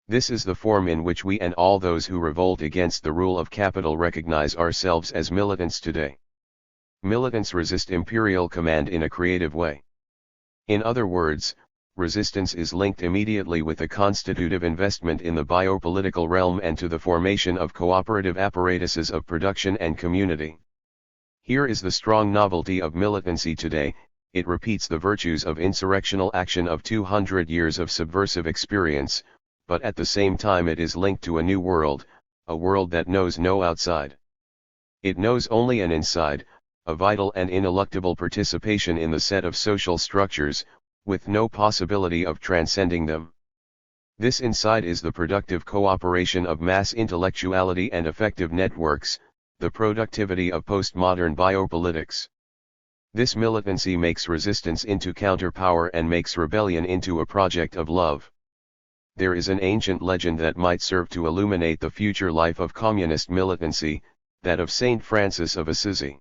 This is the form in which we and all those who revolt against the rule of capital recognize ourselves as militants today. Militants resist imperial command in a creative way. In other words, resistance is linked immediately with a constitutive investment in the biopolitical realm and to the formation of cooperative apparatuses of production and community. Here is the strong novelty of militancy today: it repeats the virtues of insurrectional action of 200 years of subversive experience, but at the same time it is linked to a new world, a world that knows no outside. It knows only an inside, a vital and ineluctable participation in the set of social structures, with no possibility of transcending them. This inside is the productive cooperation of mass intellectuality and effective networks, the productivity of postmodern biopolitics. This militancy makes resistance into counterpower and makes rebellion into a project of love. There is an ancient legend that might serve to illuminate the future life of communist militancy, that of Saint Francis of Assisi.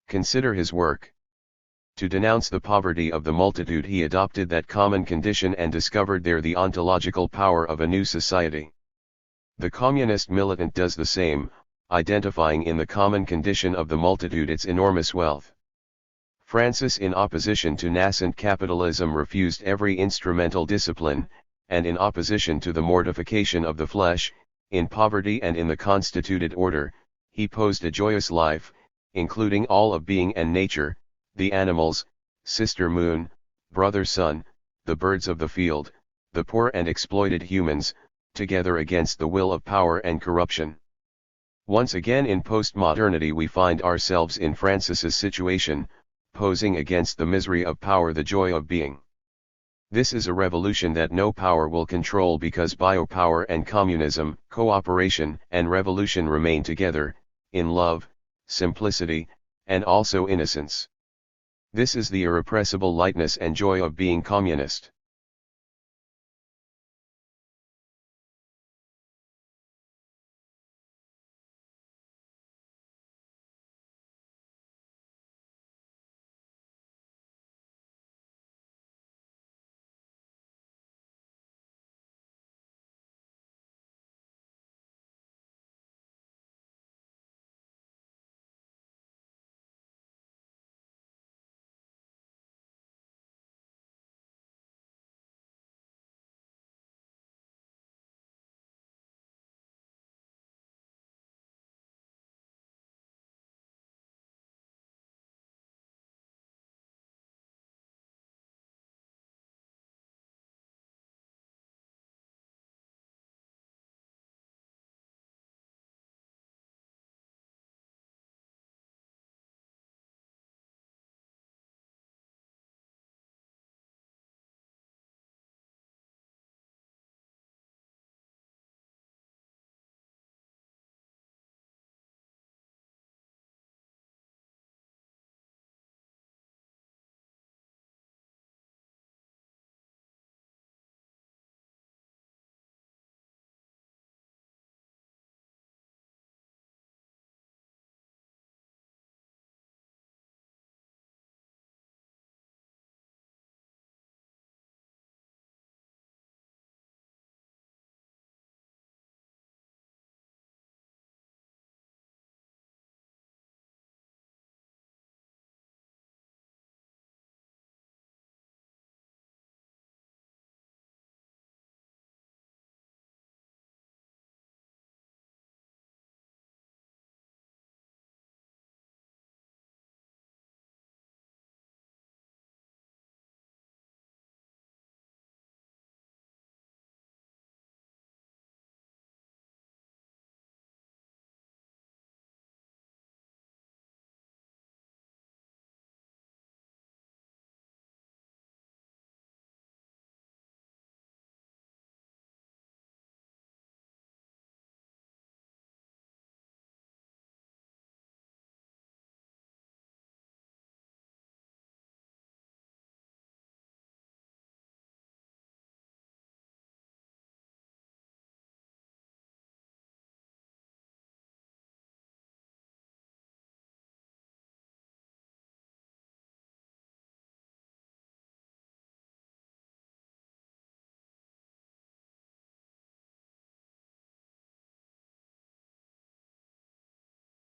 Consider his work. To denounce the poverty of the multitude, he adopted that common condition and discovered there the ontological power of a new society. The communist militant does the same, identifying in the common condition of the multitude its enormous wealth. Francis, in opposition to nascent capitalism, refused every instrumental discipline, and in opposition to the mortification of the flesh, in poverty and in the constituted order, he posed a joyous life, including all of being and nature, the animals, sister moon, brother sun, the birds of the field, the poor and exploited humans, together against the will of power and corruption. Once again in postmodernity we find ourselves in Francis's situation, posing against the misery of power the joy of being. This is a revolution that no power will control, because biopower and communism, cooperation and revolution remain together, in love, simplicity, and also innocence. This is the irrepressible lightness and joy of being communist.